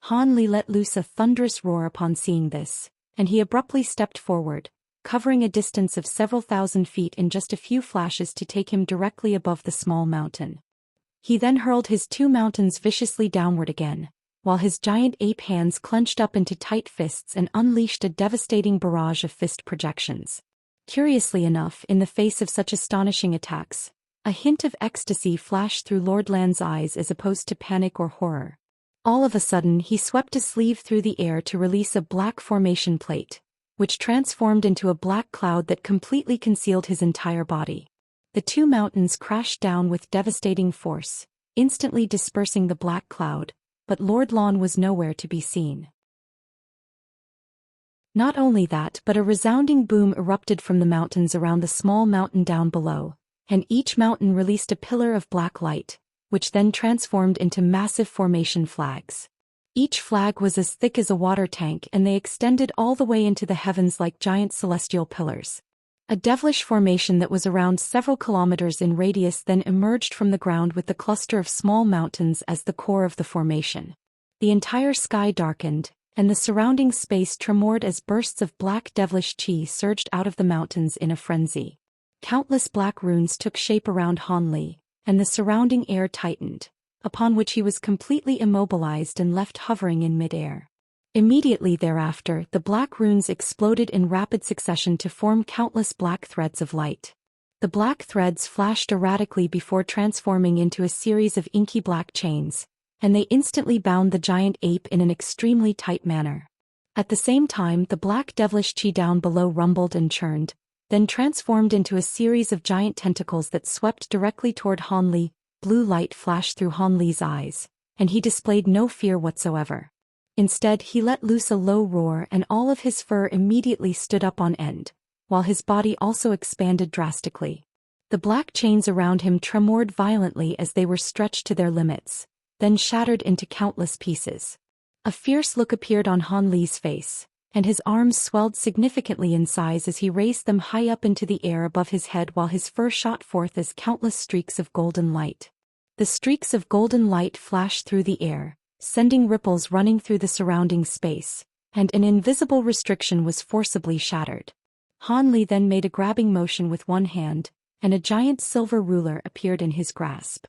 Speaker 1: Han Li let loose a thunderous roar upon seeing this, and he abruptly stepped forward, covering a distance of several thousand feet in just a few flashes to take him directly above the small mountain. He then hurled his 2 mountains viciously downward again, while his giant ape hands clenched up into tight fists and unleashed a devastating barrage of fist projections. Curiously enough, in the face of such astonishing attacks, a hint of ecstasy flashed through Lord Lan's eyes as opposed to panic or horror. All of a sudden he swept a sleeve through the air to release a black formation plate, which transformed into a black cloud that completely concealed his entire body. The 2 mountains crashed down with devastating force, instantly dispersing the black cloud, but Lord Lon was nowhere to be seen. Not only that, but a resounding boom erupted from the mountains around the small mountain down below, and each mountain released a pillar of black light, which then transformed into massive formation flags. Each flag was as thick as a water tank and they extended all the way into the heavens like giant celestial pillars. A devilish formation that was around several kilometers in radius then emerged from the ground with the cluster of small mountains as the core of the formation. The entire sky darkened, and the surrounding space tremored as bursts of black devilish chi surged out of the mountains in a frenzy. Countless black runes took shape around Han Li, and the surrounding air tightened, upon which he was completely immobilized and left hovering in midair. Immediately thereafter, the black runes exploded in rapid succession to form countless black threads of light. The black threads flashed erratically before transforming into a series of inky black chains, and they instantly bound the giant ape in an extremely tight manner. At the same time, the black devilish chi down below rumbled and churned, then transformed into a series of giant tentacles that swept directly toward Han Li. Blue light flashed through Han Li's eyes, and he displayed no fear whatsoever. Instead, he let loose a low roar and all of his fur immediately stood up on end, while his body also expanded drastically. The black chains around him tremored violently as they were stretched to their limits, then shattered into countless pieces. A fierce look appeared on Han Li's face, and his arms swelled significantly in size as he raised them high up into the air above his head while his fur shot forth as countless streaks of golden light. The streaks of golden light flashed through the air, sending ripples running through the surrounding space, and an invisible restriction was forcibly shattered. Han Li then made a grabbing motion with one hand, and a giant silver ruler appeared in his grasp.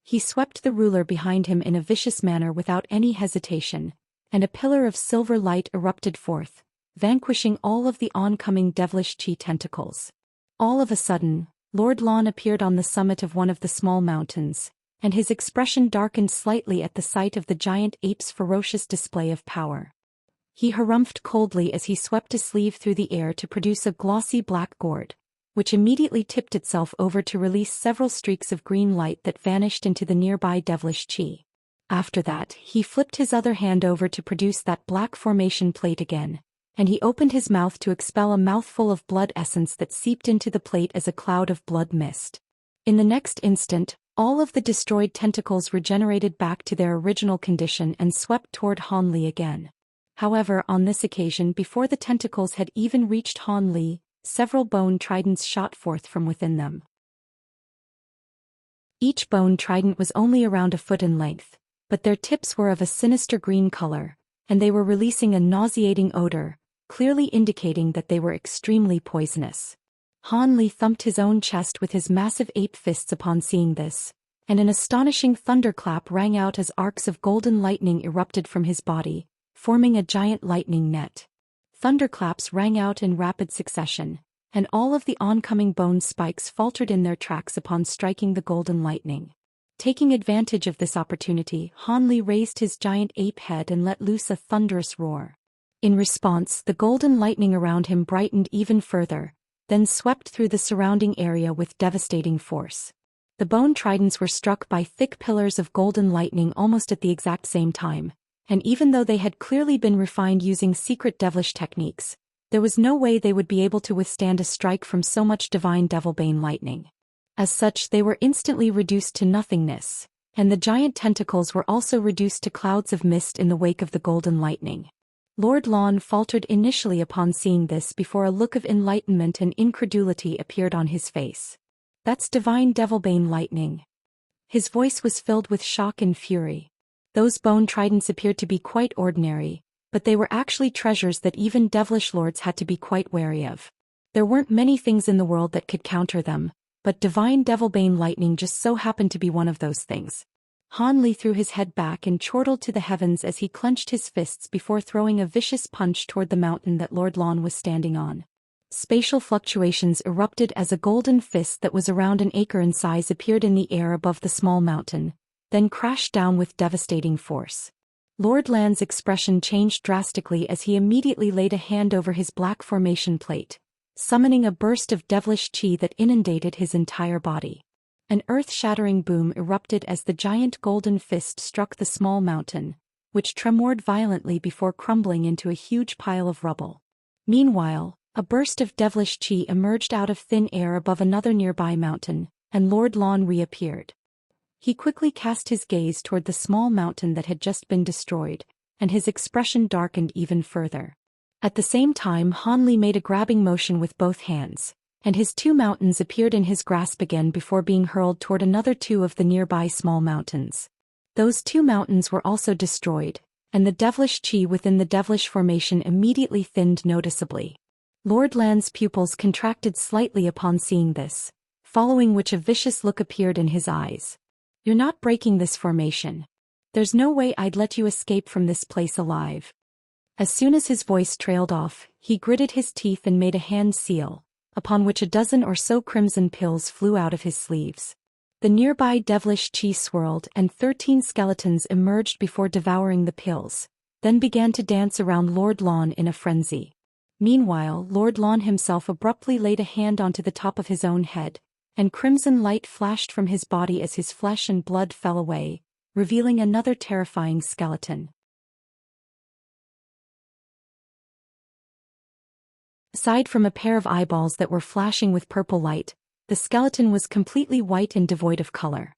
Speaker 1: He swept the ruler behind him in a vicious manner without any hesitation, and a pillar of silver light erupted forth, vanquishing all of the oncoming devilish chi tentacles. All of a sudden, Lord Lan appeared on the summit of one of the small mountains, and his expression darkened slightly at the sight of the giant ape's ferocious display of power. He harumphed coldly as he swept a sleeve through the air to produce a glossy black gourd, which immediately tipped itself over to release several streaks of green light that vanished into the nearby devilish chi. After that, he flipped his other hand over to produce that black formation plate again, and he opened his mouth to expel a mouthful of blood essence that seeped into the plate as a cloud of blood mist. In the next instant, all of the destroyed tentacles regenerated back to their original condition and swept toward Han Li again. However, on this occasion, before the tentacles had even reached Han Li, several bone tridents shot forth from within them. Each bone trident was only around a foot in length, but their tips were of a sinister green color, and they were releasing a nauseating odor, clearly indicating that they were extremely poisonous. Han Li thumped his own chest with his massive ape fists upon seeing this, and an astonishing thunderclap rang out as arcs of golden lightning erupted from his body, forming a giant lightning net. Thunderclaps rang out in rapid succession, and all of the oncoming bone spikes faltered in their tracks upon striking the golden lightning. Taking advantage of this opportunity, Han Li raised his giant ape head and let loose a thunderous roar. In response, the golden lightning around him brightened even further, then swept through the surrounding area with devastating force. The bone tridents were struck by thick pillars of golden lightning almost at the exact same time, and even though they had clearly been refined using secret devilish techniques, there was no way they would be able to withstand a strike from so much divine devilbane lightning. As such, they were instantly reduced to nothingness, and the giant tentacles were also reduced to clouds of mist in the wake of the golden lightning. Lord Lan faltered initially upon seeing this before a look of enlightenment and incredulity appeared on his face. "That's divine devilbane lightning." His voice was filled with shock and fury. Those bone tridents appeared to be quite ordinary, but they were actually treasures that even devilish lords had to be quite wary of. There weren't many things in the world that could counter them, but divine devilbane lightning just so happened to be one of those things. Han Li threw his head back and chortled to the heavens as he clenched his fists before throwing a vicious punch toward the mountain that Lord Lan was standing on. Spatial fluctuations erupted as a golden fist that was around an acre in size appeared in the air above the small mountain, then crashed down with devastating force. Lord Lan's expression changed drastically as he immediately laid a hand over his black formation plate, summoning a burst of devilish chi that inundated his entire body. An earth-shattering boom erupted as the giant golden fist struck the small mountain, which tremored violently before crumbling into a huge pile of rubble. Meanwhile, a burst of devilish chi emerged out of thin air above another nearby mountain, and Lord Lan reappeared. He quickly cast his gaze toward the small mountain that had just been destroyed, and his expression darkened even further. At the same time, Han Li made a grabbing motion with both hands, and his two mountains appeared in his grasp again before being hurled toward another two of the nearby small mountains. Those two mountains were also destroyed, and the devilish chi within the devilish formation immediately thinned noticeably. Lord Lan's pupils contracted slightly upon seeing this, following which a vicious look appeared in his eyes. "You're not breaking this formation. There's no way I'd let you escape from this place alive." As soon as his voice trailed off, he gritted his teeth and made a hand seal, upon which a dozen or so crimson pills flew out of his sleeves. The nearby devilish chi swirled and 13 skeletons emerged before devouring the pills, then began to dance around Lord Lan in a frenzy. Meanwhile, Lord Lan himself abruptly laid a hand onto the top of his own head, and crimson light flashed from his body as his flesh and blood fell away, revealing another terrifying skeleton. Aside from a pair of eyeballs that were flashing with purple light, the skeleton was completely white and devoid of color.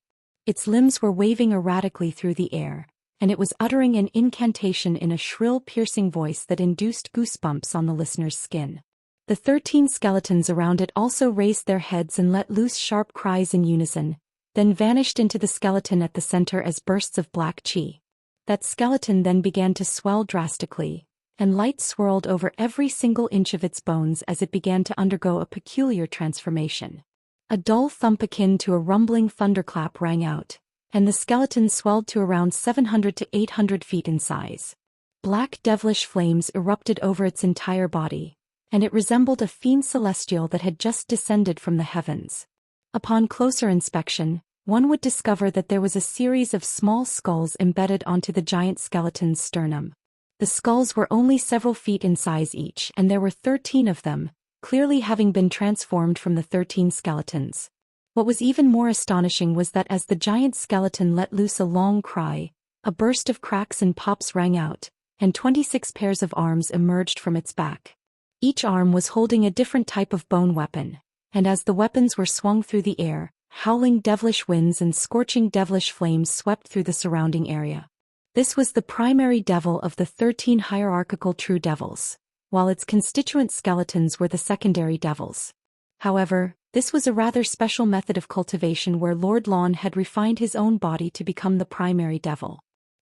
Speaker 1: Its limbs were waving erratically through the air, and it was uttering an incantation in a shrill, piercing voice that induced goosebumps on the listener's skin. The 13 skeletons around it also raised their heads and let loose sharp cries in unison, then vanished into the skeleton at the center as bursts of black chi. That skeleton then began to swell drastically, and light swirled over every single inch of its bones as it began to undergo a peculiar transformation. A dull thump akin to a rumbling thunderclap rang out, and the skeleton swelled to around 700 to 800 feet in size. Black devilish flames erupted over its entire body, and it resembled a fiend celestial that had just descended from the heavens. Upon closer inspection, one would discover that there was a series of small skulls embedded onto the giant skeleton's sternum. The skulls were only several feet in size each, and there were 13 of them, clearly having been transformed from the 13 skeletons. What was even more astonishing was that as the giant skeleton let loose a long cry, a burst of cracks and pops rang out, and 26 pairs of arms emerged from its back. Each arm was holding a different type of bone weapon, and as the weapons were swung through the air, howling devilish winds and scorching devilish flames swept through the surrounding area. This was the primary devil of the 13 hierarchical true devils, while its constituent skeletons were the secondary devils. However, this was a rather special method of cultivation where Lord Lan had refined his own body to become the primary devil.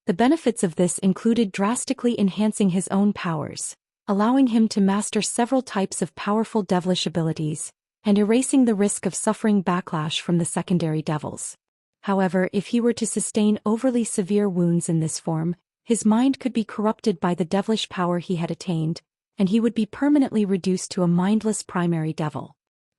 Speaker 1: The benefits of this included drastically enhancing his own powers, allowing him to master several types of powerful devilish abilities, and erasing the risk of suffering backlash from the secondary devils. However, if he were to sustain overly severe wounds in this form, his mind could be corrupted by the devilish power he had attained, and he would be permanently reduced to a mindless primary devil.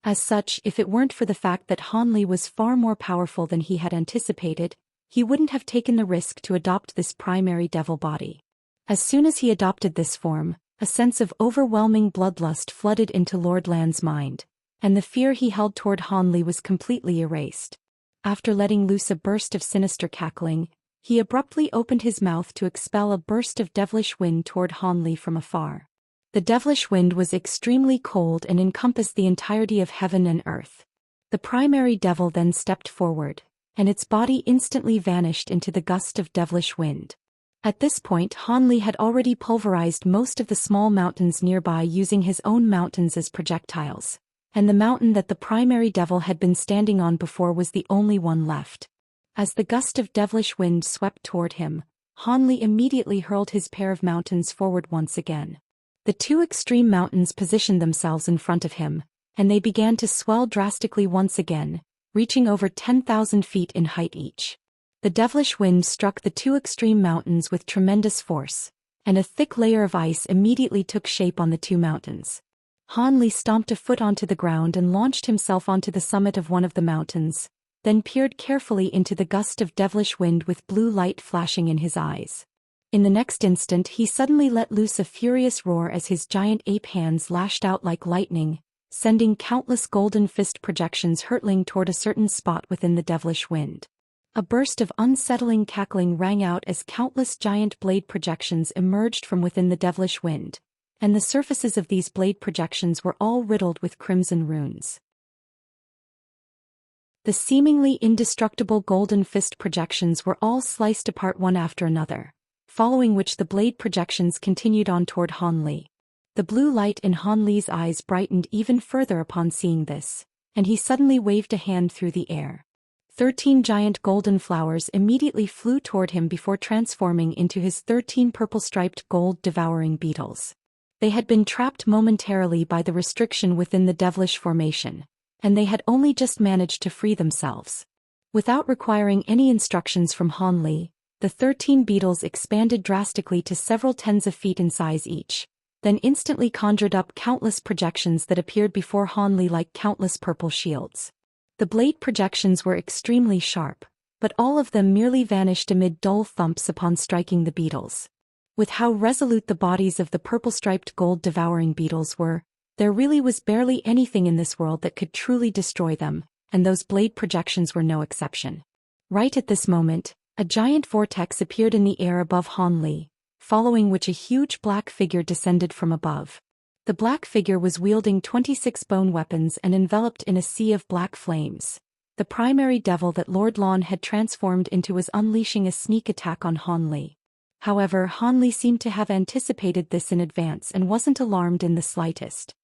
Speaker 1: As such, if it weren't for the fact that Han Li was far more powerful than he had anticipated, he wouldn't have taken the risk to adopt this primary devil body. As soon as he adopted this form, a sense of overwhelming bloodlust flooded into Lord Lan's mind, and the fear he held toward Han Li was completely erased. After letting loose a burst of sinister cackling, he abruptly opened his mouth to expel a burst of devilish wind toward Han Li from afar. The devilish wind was extremely cold and encompassed the entirety of heaven and earth. The primary devil then stepped forward, and its body instantly vanished into the gust of devilish wind. At this point, Han Li had already pulverized most of the small mountains nearby using his own mountains as projectiles, and the mountain that the primary devil had been standing on before was the only one left. As the gust of devilish wind swept toward him, Han Li immediately hurled his pair of mountains forward once again. The two extreme mountains positioned themselves in front of him, and they began to swell drastically once again, reaching over 10,000 feet in height each. The devilish wind struck the two extreme mountains with tremendous force, and a thick layer of ice immediately took shape on the two mountains. Han Li stomped a foot onto the ground and launched himself onto the summit of one of the mountains, then peered carefully into the gust of devilish wind with blue light flashing in his eyes. In the next instant he suddenly let loose a furious roar as his giant ape hands lashed out like lightning, sending countless golden fist projections hurtling toward a certain spot within the devilish wind. A burst of unsettling cackling rang out as countless giant blade projections emerged from within the devilish wind, and the surfaces of these blade projections were all riddled with crimson runes. The seemingly indestructible golden fist projections were all sliced apart one after another, following which the blade projections continued on toward Han Li. The blue light in Han Li's eyes brightened even further upon seeing this, and he suddenly waved a hand through the air. 13 giant golden flowers immediately flew toward him before transforming into his 13 purple-striped gold-devouring beetles. They had been trapped momentarily by the restriction within the devilish formation, and they had only just managed to free themselves. Without requiring any instructions from Han Li, the 13 beetles expanded drastically to several tens of feet in size each, then instantly conjured up countless projections that appeared before Han Li like countless purple shields. The blade projections were extremely sharp, but all of them merely vanished amid dull thumps upon striking the beetles. With how resolute the bodies of the purple-striped gold-devouring beetles were, there really was barely anything in this world that could truly destroy them, and those blade projections were no exception. Right at this moment, a giant vortex appeared in the air above Han Li, following which a huge black figure descended from above. The black figure was wielding 26 bone weapons and enveloped in a sea of black flames. The primary devil that Lord Lan had transformed into was unleashing a sneak attack on Han Li. However, Han Li seemed to have anticipated this in advance and wasn't alarmed in the slightest.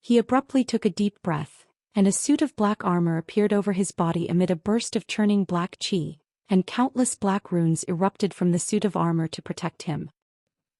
Speaker 1: He abruptly took a deep breath, and a suit of black armor appeared over his body amid a burst of churning black chi, and countless black runes erupted from the suit of armor to protect him.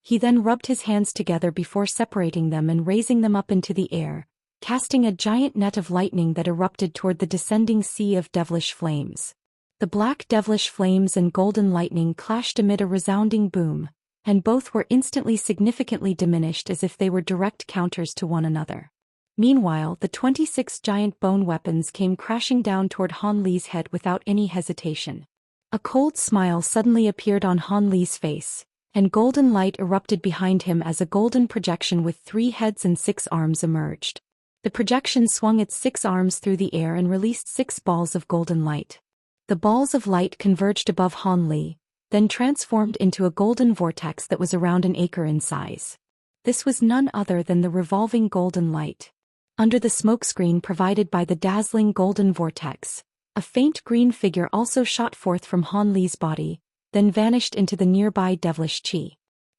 Speaker 1: He then rubbed his hands together before separating them and raising them up into the air, casting a giant net of lightning that erupted toward the descending sea of devilish flames. The black devilish flames and golden lightning clashed amid a resounding boom, and both were instantly significantly diminished as if they were direct counters to one another. Meanwhile, the 26 giant bone weapons came crashing down toward Han Li's head without any hesitation. A cold smile suddenly appeared on Han Li's face, and golden light erupted behind him as a golden projection with 3 heads and 6 arms emerged. The projection swung its 6 arms through the air and released 6 balls of golden light. The balls of light converged above Han Li, then transformed into a golden vortex that was around an acre in size. This was none other than the revolving golden light. Under the smokescreen provided by the dazzling golden vortex, a faint green figure also shot forth from Han Li's body, then vanished into the nearby devilish qi.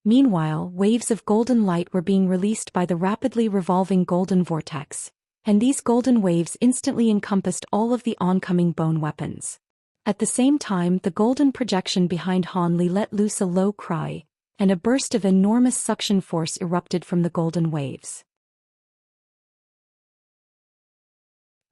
Speaker 1: Meanwhile, waves of golden light were being released by the rapidly revolving golden vortex, and these golden waves instantly encompassed all of the oncoming bone weapons. At the same time, the golden projection behind Han Li let loose a low cry, and a burst of enormous suction force erupted from the golden waves.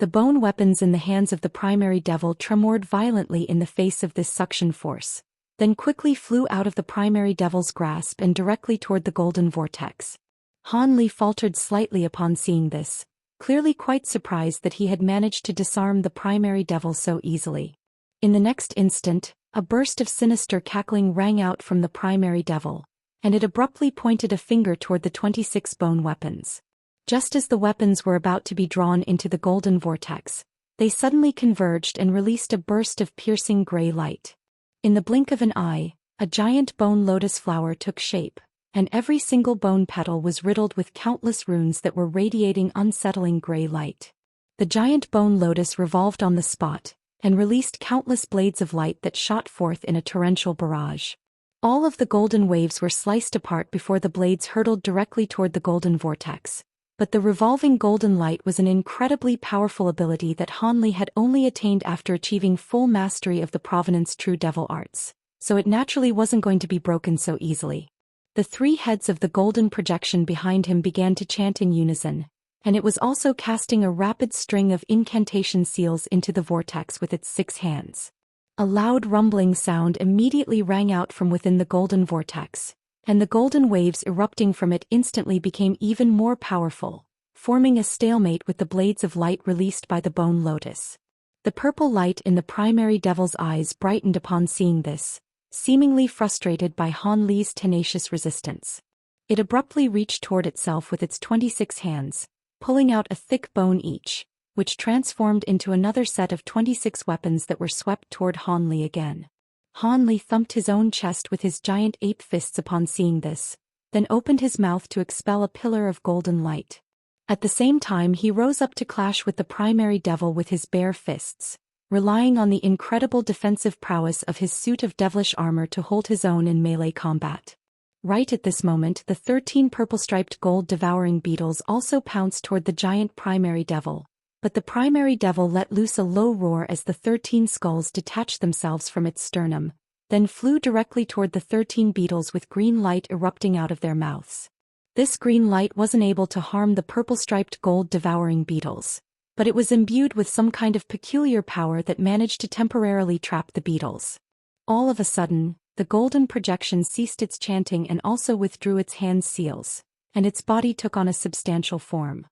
Speaker 1: The bone weapons in the hands of the primary devil tremored violently in the face of this suction force, then quickly flew out of the primary devil's grasp and directly toward the golden vortex. Han Li faltered slightly upon seeing this, clearly quite surprised that he had managed to disarm the primary devil so easily. In the next instant, a burst of sinister cackling rang out from the primary devil, and it abruptly pointed a finger toward the 26 bone weapons. Just as the weapons were about to be drawn into the golden vortex, they suddenly converged and released a burst of piercing gray light. In the blink of an eye, a giant bone lotus flower took shape, and every single bone petal was riddled with countless runes that were radiating unsettling gray light. The giant bone lotus revolved on the spot, and released countless blades of light that shot forth in a torrential barrage. All of the golden waves were sliced apart before the blades hurtled directly toward the golden vortex. But the revolving golden light was an incredibly powerful ability that Han Li had only attained after achieving full mastery of the Provenance True Devil Arts, so it naturally wasn't going to be broken so easily. The 3 heads of the golden projection behind him began to chant in unison, and it was also casting a rapid string of incantation seals into the vortex with its 6 hands. A loud rumbling sound immediately rang out from within the golden vortex, and the golden waves erupting from it instantly became even more powerful, forming a stalemate with the blades of light released by the bone lotus. The purple light in the primary devil's eyes brightened upon seeing this, seemingly frustrated by Han Li's tenacious resistance. It abruptly reached toward itself with its 26 hands, pulling out a thick bone each, which transformed into another set of 26 weapons that were swept toward Han Li again. Han Li thumped his own chest with his giant ape fists upon seeing this, then opened his mouth to expel a pillar of golden light. At the same time he rose up to clash with the primary devil with his bare fists, relying on the incredible defensive prowess of his suit of devilish armor to hold his own in melee combat. Right at this moment, the 13 purple-striped gold-devouring beetles also pounced toward the giant primary devil, but the primary devil let loose a low roar as the 13 skulls detached themselves from its sternum, then flew directly toward the 13 beetles with green light erupting out of their mouths. This green light wasn't able to harm the purple-striped gold-devouring beetles, but it was imbued with some kind of peculiar power that managed to temporarily trap the beetles. All of a sudden, the golden projection ceased its chanting and also withdrew its hand seals, and its body took on a substantial form.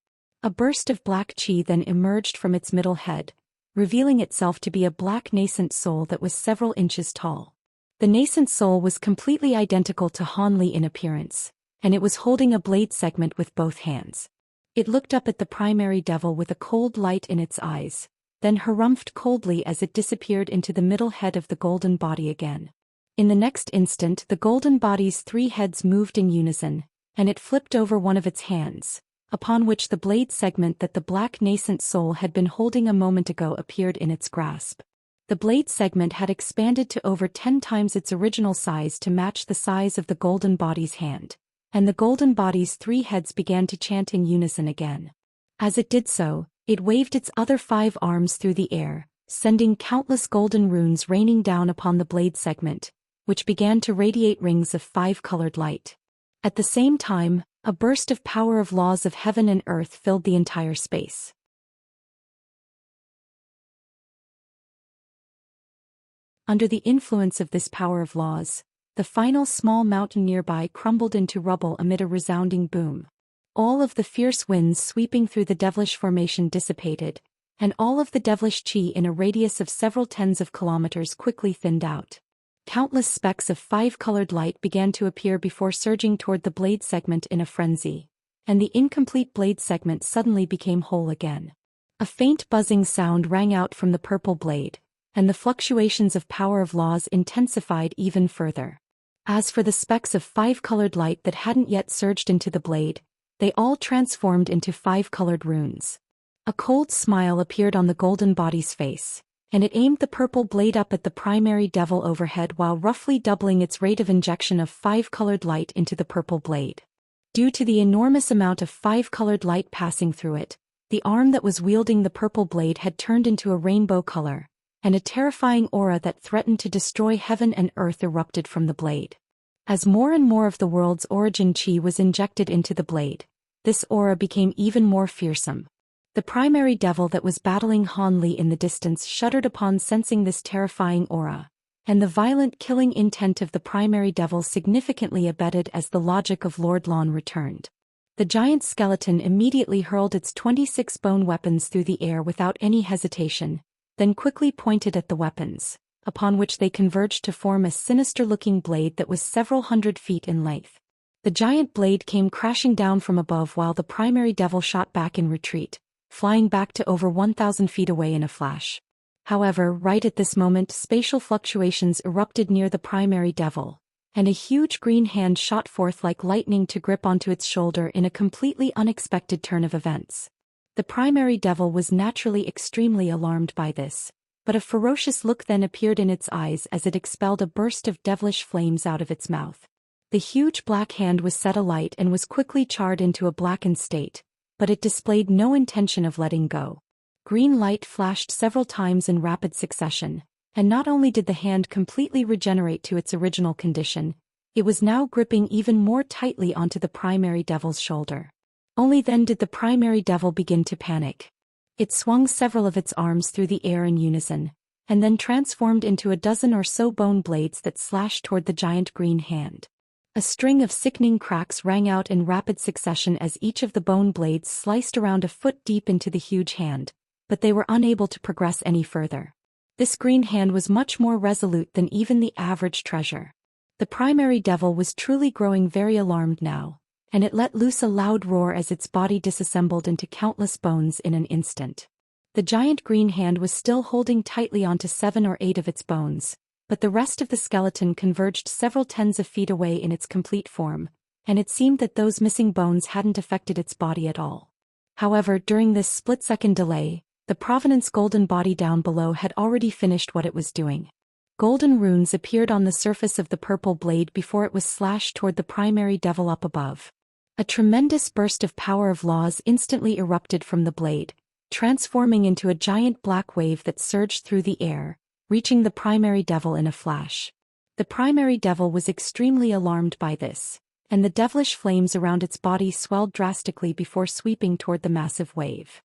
Speaker 1: A burst of black qi then emerged from its middle head, revealing itself to be a black nascent soul that was several inches tall. The nascent soul was completely identical to Han Li in appearance, and it was holding a blade segment with both hands. It looked up at the primary devil with a cold light in its eyes, then harumphed coldly as it disappeared into the middle head of the golden body again. In the next instant, the golden body's 3 heads moved in unison, and it flipped over one of its hands, upon which the blade segment that the black nascent soul had been holding a moment ago appeared in its grasp. The blade segment had expanded to over 10 times its original size to match the size of the golden body's hand, and the golden body's 3 heads began to chant in unison again. As it did so, it waved its other 5 arms through the air, sending countless golden runes raining down upon the blade segment, which began to radiate rings of 5-colored light. At the same time, a burst of power of laws of heaven and earth filled the entire space. Under the influence of this power of laws, the final small mountain nearby crumbled into rubble amid a resounding boom. All of the fierce winds sweeping through the devilish formation dissipated, and all of the devilish chi in a radius of several tens of kilometers quickly thinned out. Countless specks of five-colored light began to appear before surging toward the blade segment in a frenzy, and the incomplete blade segment suddenly became whole again. A faint buzzing sound rang out from the purple blade, and the fluctuations of power of laws intensified even further. As for the specks of five-colored light that hadn't yet surged into the blade, they all transformed into five-colored runes. A cold smile appeared on the golden body's face, and it aimed the purple blade up at the primary devil overhead while roughly doubling its rate of injection of five-colored light into the purple blade. Due to the enormous amount of five-colored light passing through it, the arm that was wielding the purple blade had turned into a rainbow color, and a terrifying aura that threatened to destroy heaven and earth erupted from the blade. As more and more of the world's origin chi was injected into the blade, this aura became even more fearsome. The primary devil that was battling Han Li in the distance shuddered upon sensing this terrifying aura, and the violent killing intent of the primary devil significantly abetted as the logic of Lord Lan returned. The giant skeleton immediately hurled its 26 bone weapons through the air without any hesitation, then quickly pointed at the weapons, upon which they converged to form a sinister-looking blade that was several hundred feet in length. The giant blade came crashing down from above while the primary devil shot back in retreat, flying back to over 1,000 feet away in a flash. However, right at this moment spatial fluctuations erupted near the primary devil, and a huge green hand shot forth like lightning to grip onto its shoulder in a completely unexpected turn of events. The primary devil was naturally extremely alarmed by this, but a ferocious look then appeared in its eyes as it expelled a burst of devilish flames out of its mouth. The huge black hand was set alight and was quickly charred into a blackened state, but it displayed no intention of letting go. Green light flashed several times in rapid succession, and not only did the hand completely regenerate to its original condition, it was now gripping even more tightly onto the primary devil's shoulder. Only then did the primary devil begin to panic. It swung several of its arms through the air in unison, and then transformed into a dozen or so bone blades that slashed toward the giant green hand. A string of sickening cracks rang out in rapid succession as each of the bone blades sliced around a foot deep into the huge hand, but they were unable to progress any further. This green hand was much more resolute than even the average treasure. The primary devil was truly growing very alarmed now, and it let loose a loud roar as its body disassembled into countless bones in an instant. The giant green hand was still holding tightly onto 7 or 8 of its bones, but the rest of the skeleton converged several tens of feet away in its complete form, and it seemed that those missing bones hadn't affected its body at all. However, during this split-second delay, the Provenance golden body down below had already finished what it was doing. Golden runes appeared on the surface of the purple blade before it was slashed toward the primary devil up above. A tremendous burst of power of laws instantly erupted from the blade, transforming into a giant black wave that surged through the air, reaching the primary devil in a flash. The primary devil was extremely alarmed by this, and the devilish flames around its body swelled drastically before sweeping toward the massive wave.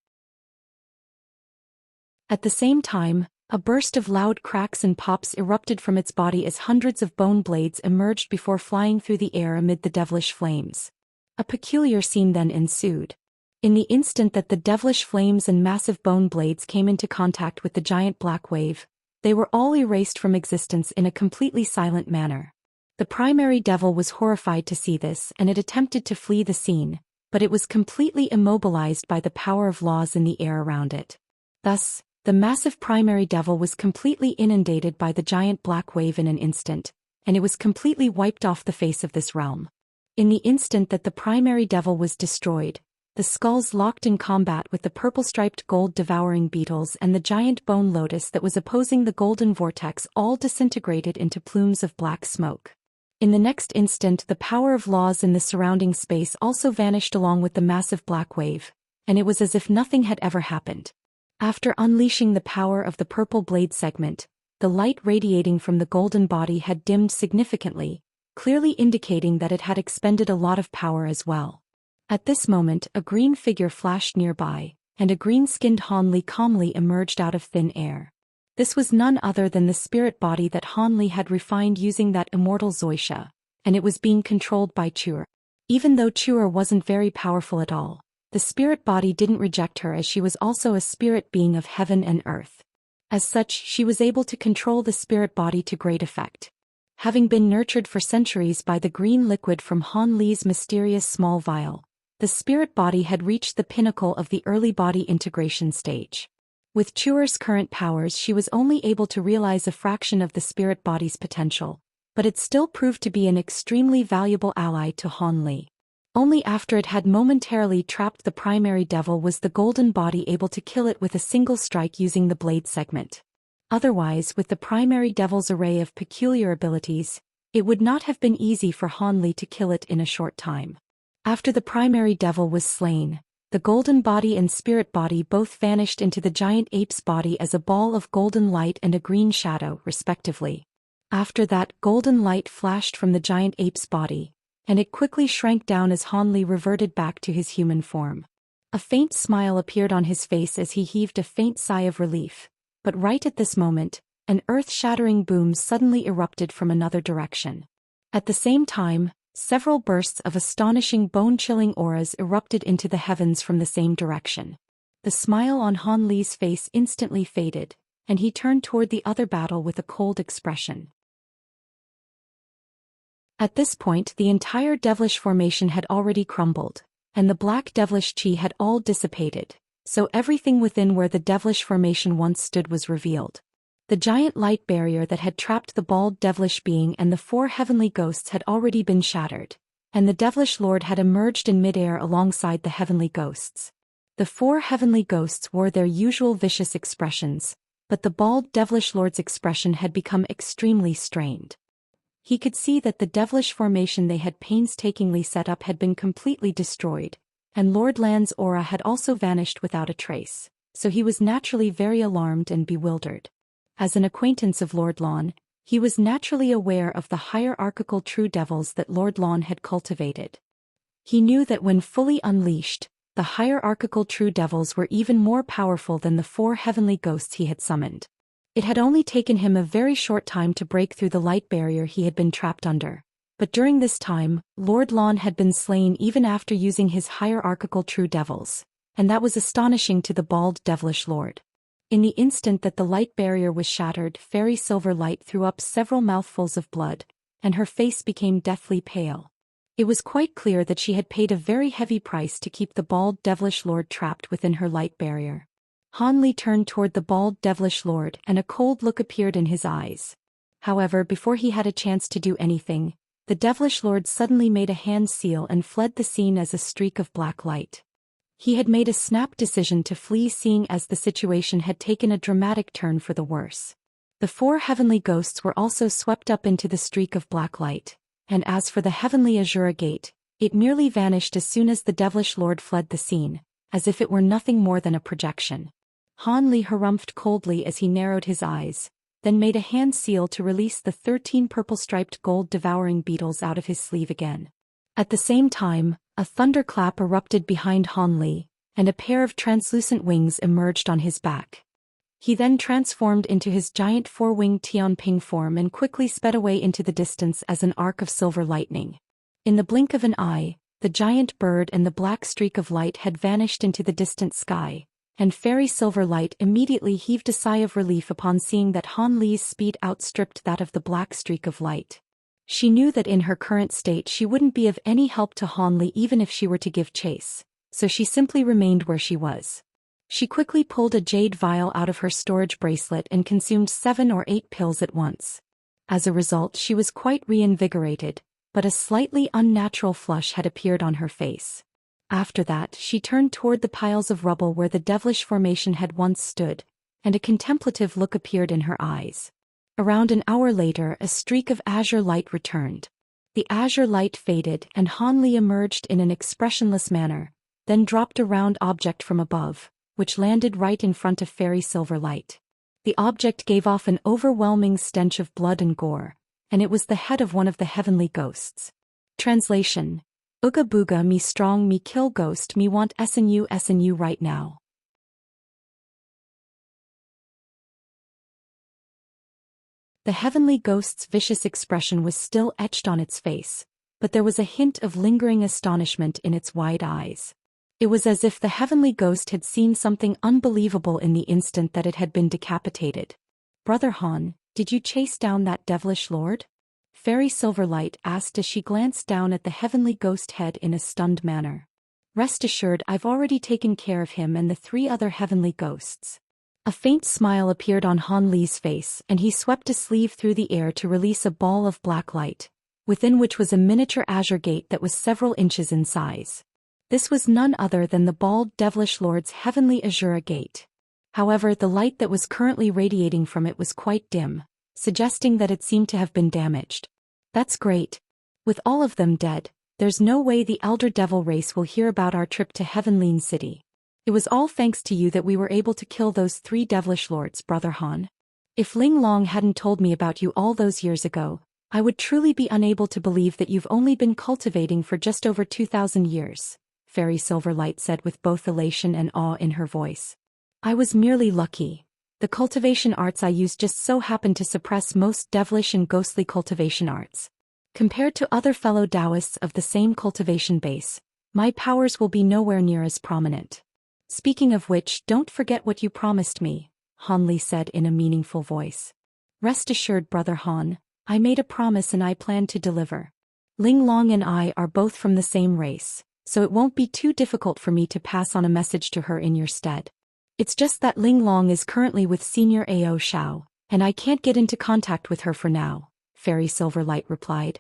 Speaker 1: At the same time, a burst of loud cracks and pops erupted from its body as hundreds of bone blades emerged before flying through the air amid the devilish flames. A peculiar scene then ensued. In the instant that the devilish flames and massive bone blades came into contact with the giant black wave, they were all erased from existence in a completely silent manner. The primary devil was horrified to see this and it attempted to flee the scene, but it was completely immobilized by the power of laws in the air around it. Thus, the massive primary devil was completely inundated by the giant black wave in an instant, and it was completely wiped off the face of this realm. In the instant that the primary devil was destroyed, the skulls locked in combat with the purple-striped gold-devouring beetles and the giant bone lotus that was opposing the golden vortex all disintegrated into plumes of black smoke. In the next instant the power of laws in the surrounding space also vanished along with the massive black wave, and it was as if nothing had ever happened. After unleashing the power of the purple blade segment, the light radiating from the golden body had dimmed significantly, clearly indicating that it had expended a lot of power as well. At this moment a green figure flashed nearby, and a green-skinned Han Li calmly emerged out of thin air. This was none other than the spirit body that Han Li had refined using that immortal Zhou Xian, and it was being controlled by Chuer. Even though Chuer wasn't very powerful at all, the spirit body didn't reject her, as she was also a spirit being of heaven and earth. As such, she was able to control the spirit body to great effect. Having been nurtured for centuries by the green liquid from Han Li's mysterious small vial, the spirit body had reached the pinnacle of the early body integration stage. With Chuer's current powers, she was only able to realize a fraction of the spirit body's potential, but it still proved to be an extremely valuable ally to Han Li. Only after it had momentarily trapped the primary devil was the golden body able to kill it with a single strike using the blade segment. Otherwise, with the primary devil's array of peculiar abilities, it would not have been easy for Han Li to kill it in a short time. After the primary devil was slain, the golden body and spirit body both vanished into the giant ape's body as a ball of golden light and a green shadow, respectively. After that, golden light flashed from the giant ape's body, and it quickly shrank down as Han Li reverted back to his human form. A faint smile appeared on his face as he heaved a faint sigh of relief, but right at this moment, an earth-shattering boom suddenly erupted from another direction. At the same time, several bursts of astonishing bone-chilling auras erupted into the heavens from the same direction. The smile on Han Li's face instantly faded, and he turned toward the other battle with a cold expression. At this point, the entire devilish formation had already crumbled, and the black devilish chi had all dissipated, so everything within where the devilish formation once stood was revealed. The giant light barrier that had trapped the bald devilish being and the 4 heavenly ghosts had already been shattered, and the devilish lord had emerged in midair alongside the heavenly ghosts. The 4 heavenly ghosts wore their usual vicious expressions, but the bald devilish lord's expression had become extremely strained. He could see that the devilish formation they had painstakingly set up had been completely destroyed, and Lord Lan's aura had also vanished without a trace, so he was naturally very alarmed and bewildered. As an acquaintance of Lord Lan, he was naturally aware of the hierarchical true devils that Lord Lan had cultivated. He knew that when fully unleashed, the hierarchical true devils were even more powerful than the 4 heavenly ghosts he had summoned. It had only taken him a very short time to break through the light barrier he had been trapped under, but during this time, Lord Lan had been slain even after using his hierarchical true devils, and that was astonishing to the bald devilish lord. In the instant that the light barrier was shattered, Fairy Silver Light threw up several mouthfuls of blood, and her face became deathly pale. It was quite clear that she had paid a very heavy price to keep the bald devilish lord trapped within her light barrier. Han Li turned toward the bald devilish lord, and a cold look appeared in his eyes. However, before he had a chance to do anything, the devilish lord suddenly made a hand seal and fled the scene as a streak of black light. He had made a snap decision to flee, seeing as the situation had taken a dramatic turn for the worse. The 4 heavenly ghosts were also swept up into the streak of black light, and as for the heavenly Azura gate, it merely vanished as soon as the devilish lord fled the scene, as if it were nothing more than a projection. Han Li harumphed coldly as he narrowed his eyes, then made a hand seal to release the 13 purple-striped gold-devouring beetles out of his sleeve again. At the same time, a thunderclap erupted behind Han Li, and a pair of translucent wings emerged on his back. He then transformed into his giant 4-winged Tianping form and quickly sped away into the distance as an arc of silver lightning. In the blink of an eye, the giant bird and the black streak of light had vanished into the distant sky, and Fairy Silver Light immediately heaved a sigh of relief upon seeing that Han Li's speed outstripped that of the black streak of light. She knew that in her current state she wouldn't be of any help to Han Li even if she were to give chase, so she simply remained where she was. She quickly pulled a jade vial out of her storage bracelet and consumed 7 or 8 pills at once. As a result, she was quite reinvigorated, but a slightly unnatural flush had appeared on her face. After that, she turned toward the piles of rubble where the devilish formation had once stood, and a contemplative look appeared in her eyes. Around an hour later, a streak of azure light returned. The azure light faded and Han Li emerged in an expressionless manner, then dropped a round object from above, which landed right in front of Fairy Silver Light. The object gave off an overwhelming stench of blood and gore, and it was the head of one of the heavenly ghosts. Translation: Ooga booga me strong me kill ghost me want SNU right now. The heavenly ghost's vicious expression was still etched on its face, but there was a hint of lingering astonishment in its wide eyes. It was as if the heavenly ghost had seen something unbelievable in the instant that it had been decapitated. "Brother Han, did you chase down that devilish lord?" Fairy Silverlight asked as she glanced down at the heavenly ghost head in a stunned manner. "Rest assured, I've already taken care of him and the 3 other heavenly ghosts." A faint smile appeared on Han Li's face and he swept a sleeve through the air to release a ball of black light, within which was a miniature azure gate that was several inches in size. This was none other than the bald devilish lord's heavenly azure gate. However, the light that was currently radiating from it was quite dim, suggesting that it seemed to have been damaged. "That's great. With all of them dead, there's no way the Elder Devil race will hear about our trip to Heavenly City. It was all thanks to you that we were able to kill those 3 devilish lords, Brother Han. If Ling Long hadn't told me about you all those years ago, I would truly be unable to believe that you've only been cultivating for just over 2,000 years, Fairy Silverlight said with both elation and awe in her voice. "I was merely lucky. The cultivation arts I used just so happened to suppress most devilish and ghostly cultivation arts. Compared to other fellow Taoists of the same cultivation base, my powers will be nowhere near as prominent. Speaking of which, don't forget what you promised me," Han Li said in a meaningful voice. "Rest assured, Brother Han, I made a promise and I plan to deliver. Ling Long and I are both from the same race, so it won't be too difficult for me to pass on a message to her in your stead. It's just that Ling Long is currently with Senior Ao Shao, and I can't get into contact with her for now," Fairy Silverlight replied.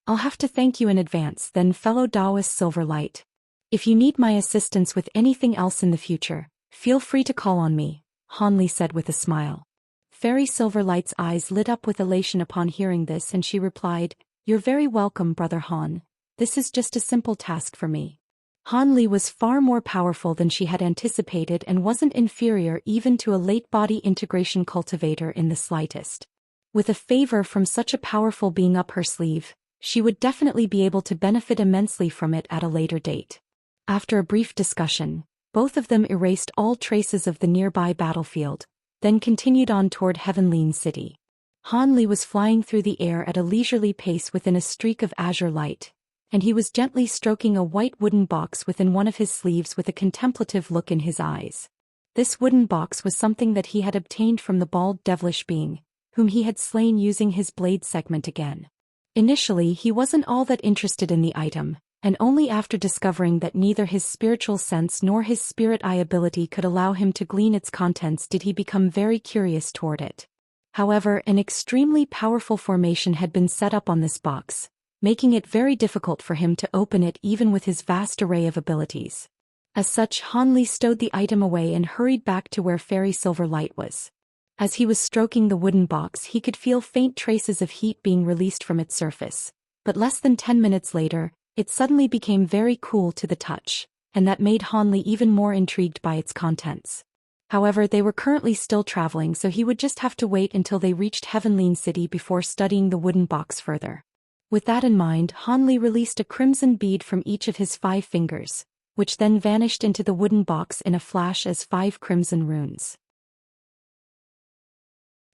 Speaker 1: "I'll have to thank you in advance then, fellow Taoist Silverlight. If you need my assistance with anything else in the future, feel free to call on me," Han Li said with a smile. Fairy Silverlight's eyes lit up with elation upon hearing this and she replied, "You're very welcome, Brother Han. This is just a simple task for me." Han Li was far more powerful than she had anticipated and wasn't inferior even to a late body integration cultivator in the slightest. With a favor from such a powerful being up her sleeve, she would definitely be able to benefit immensely from it at a later date. After a brief discussion, both of them erased all traces of the nearby battlefield, then continued on toward Heavenly City. Han Li was flying through the air at a leisurely pace within a streak of azure light, and he was gently stroking a white wooden box within one of his sleeves with a contemplative look in his eyes. This wooden box was something that he had obtained from the bald devilish being, whom he had slain using his blade segment again. Initially, he wasn't all that interested in the item, and only after discovering that neither his spiritual sense nor his spirit eye ability could allow him to glean its contents did he become very curious toward it. However, an extremely powerful formation had been set up on this box, making it very difficult for him to open it even with his vast array of abilities. As such, Han Li stowed the item away and hurried back to where Fairy Silverlight was. As he was stroking the wooden box, he could feel faint traces of heat being released from its surface, but less than 10 minutes later, it suddenly became very cool to the touch, and that made Han Li even more intrigued by its contents. However, they were currently still traveling, so he would just have to wait until they reached Heavenly City before studying the wooden box further. With that in mind, Han Li released a crimson bead from each of his 5 fingers, which then vanished into the wooden box in a flash as 5 crimson runes.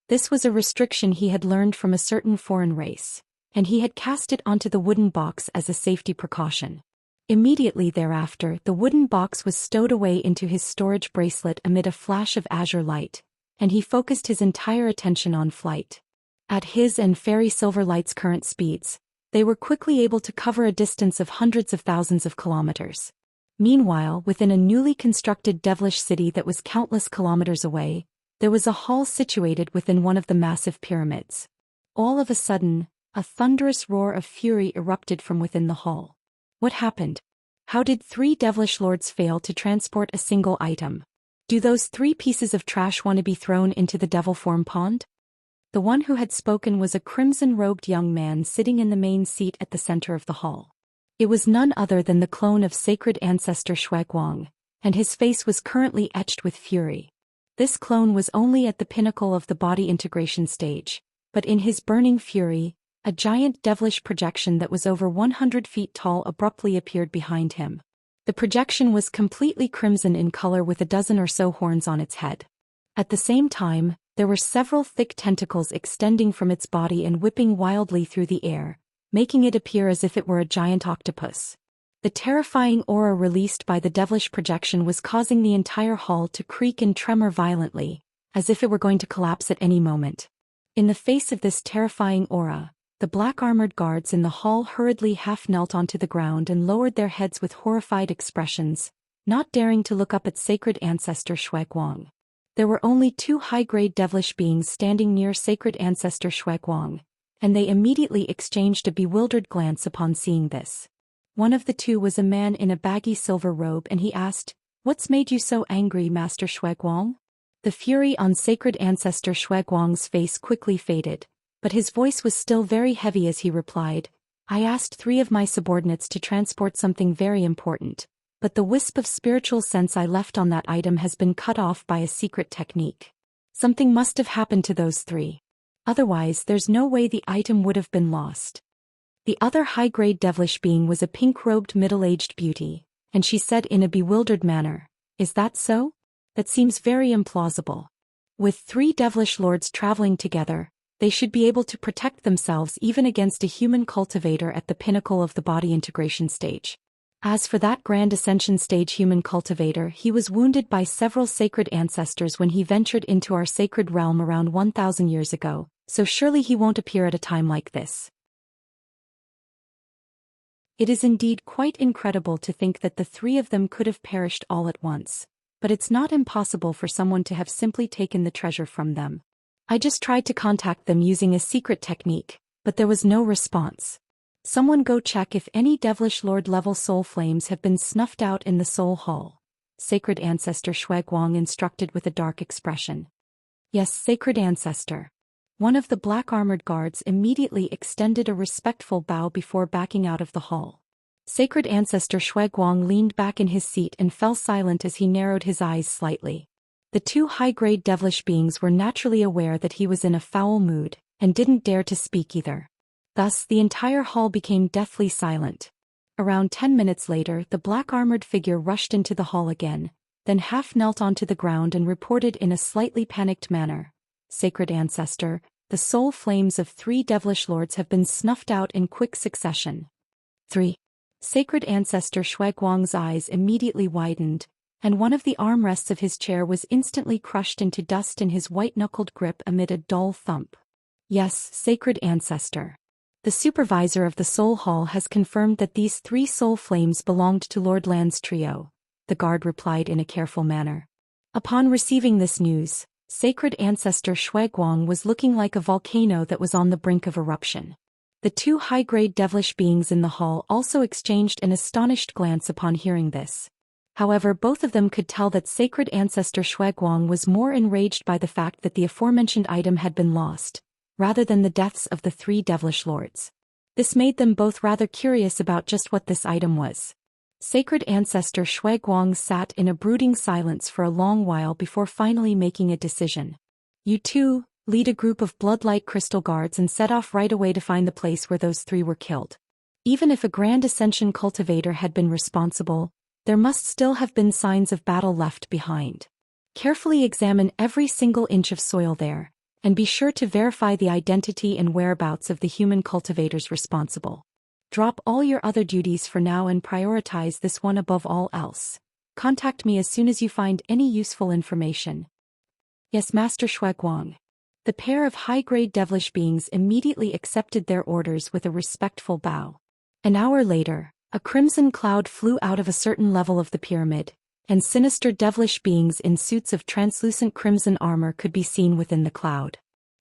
Speaker 1: This was a restriction he had learned from a certain foreign race, and he had cast it onto the wooden box as a safety precaution. Immediately thereafter, the wooden box was stowed away into his storage bracelet amid a flash of azure light, and he focused his entire attention on flight. At his and Fairy Silverlight's current speeds, they were quickly able to cover a distance of hundreds of thousands of kilometers. Meanwhile, within a newly constructed devilish city that was countless kilometers away, there was a hall situated within one of the massive pyramids. All of a sudden, a thunderous roar of fury erupted from within the hall. What happened? How did 3 devilish lords fail to transport a single item? Do those 3 pieces of trash want to be thrown into the devil form pond? The one who had spoken was a crimson-robed young man sitting in the main seat at the center of the hall. It was none other than the clone of sacred ancestor Shuaguang, and his face was currently etched with fury. This clone was only at the pinnacle of the body integration stage, but in his burning fury, a giant devilish projection that was over 100 feet tall abruptly appeared behind him. The projection was completely crimson in color with a dozen or so horns on its head. At the same time, There were several thick tentacles extending from its body and whipping wildly through the air, making it appear as if it were a giant octopus. The terrifying aura released by the devilish projection was causing the entire hall to creak and tremor violently, as if it were going to collapse at any moment. In the face of this terrifying aura, the black-armored guards in the hall hurriedly half-knelt onto the ground and lowered their heads with horrified expressions, not daring to look up at sacred ancestor Shuiguang. There were only 2 high-grade devilish beings standing near sacred ancestor Shuiguang, and they immediately exchanged a bewildered glance upon seeing this. One of the 2 was a man in a baggy silver robe, and he asked, "What's made you so angry, Master Shuiguang?" The fury on sacred ancestor Shuiguang's face quickly faded, but his voice was still very heavy as he replied, "I asked 3 of my subordinates to transport something very important, but the wisp of spiritual sense I left on that item has been cut off by a secret technique. Something must have happened to those 3. Otherwise, there's no way the item would have been lost." The other high-grade devilish being was a pink-robed middle-aged beauty, and she said in a bewildered manner, "Is that so? That seems very implausible. With 3 devilish lords traveling together, they should be able to protect themselves even against a human cultivator at the pinnacle of the body integration stage. As for that grand ascension stage human cultivator, he was wounded by several sacred ancestors when he ventured into our sacred realm around 1,000 years ago, so surely he won't appear at a time like this." It is indeed quite incredible to think that the 3 of them could have perished all at once, but it's not impossible for someone to have simply taken the treasure from them. I just tried to contact them using a secret technique, but there was no response. Someone go check if any devilish lord-level soul flames have been snuffed out in the soul hall, sacred ancestor Shuiguang instructed with a dark expression. "Yes, sacred ancestor." One of the black-armored guards immediately extended a respectful bow before backing out of the hall. Sacred ancestor Shuiguang leaned back in his seat and fell silent as he narrowed his eyes slightly. The 2 high-grade devilish beings were naturally aware that he was in a foul mood, and didn't dare to speak either. Thus, the entire hall became deathly silent. Around 10 minutes later, the black-armored figure rushed into the hall again, then half-knelt onto the ground and reported in a slightly panicked manner, "Sacred ancestor, the soul flames of 3 devilish lords have been snuffed out in quick succession." 3. Sacred ancestor Shuiguang's eyes immediately widened, and one of the armrests of his chair was instantly crushed into dust in his white-knuckled grip amid a dull thump. "Yes, sacred ancestor. The supervisor of the Soul Hall has confirmed that these 3 soul flames belonged to Lord Lan's trio," the guard replied in a careful manner. Upon receiving this news, sacred ancestor Shuiguang was looking like a volcano that was on the brink of eruption. The 2 high-grade devilish beings in the hall also exchanged an astonished glance upon hearing this. However, both of them could tell that sacred ancestor Shuiguang was more enraged by the fact that the aforementioned item had been lost, rather than the deaths of the 3 devilish lords. This made them both rather curious about just what this item was. Sacred ancestor Shuiguang sat in a brooding silence for a long while before finally making a decision. "You 2, lead a group of bloodlight crystal guards and set off right away to find the place where those 3 were killed. Even if a grand ascension cultivator had been responsible, there must still have been signs of battle left behind. Carefully examine every single inch of soil there, and be sure to verify the identity and whereabouts of the human cultivators responsible. Drop all your other duties for now and prioritize this one above all else. Contact me as soon as you find any useful information." "Yes, Master Shuiguang." The pair of high-grade devilish beings immediately accepted their orders with a respectful bow. An hour later, a crimson cloud flew out of a certain level of the pyramid, and sinister devilish beings in suits of translucent crimson armor could be seen within the cloud.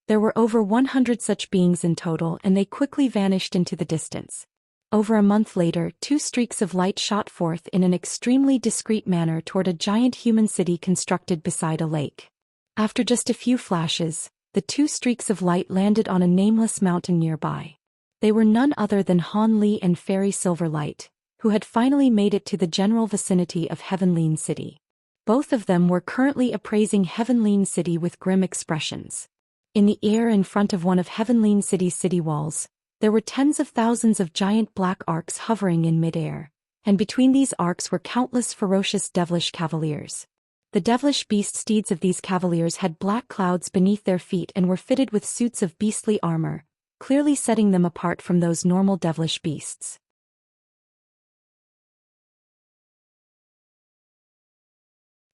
Speaker 1: There were over 100 such beings in total, and they quickly vanished into the distance. Over a month later, 2 streaks of light shot forth in an extremely discreet manner toward a giant human city constructed beside a lake. After just a few flashes, the 2 streaks of light landed on a nameless mountain nearby. They were none other than Han Li and Fairy Silverlight, who had finally made it to the general vicinity of Heavenleen City. Both of them were currently appraising Heavenleen City with grim expressions. In the air in front of one of Heavenleen City's city walls, there were tens of thousands of giant black arcs hovering in midair, and between these arcs were countless ferocious devilish cavaliers. The devilish beast steeds of these cavaliers had black clouds beneath their feet and were fitted with suits of beastly armor, clearly setting them apart from those normal devilish beasts.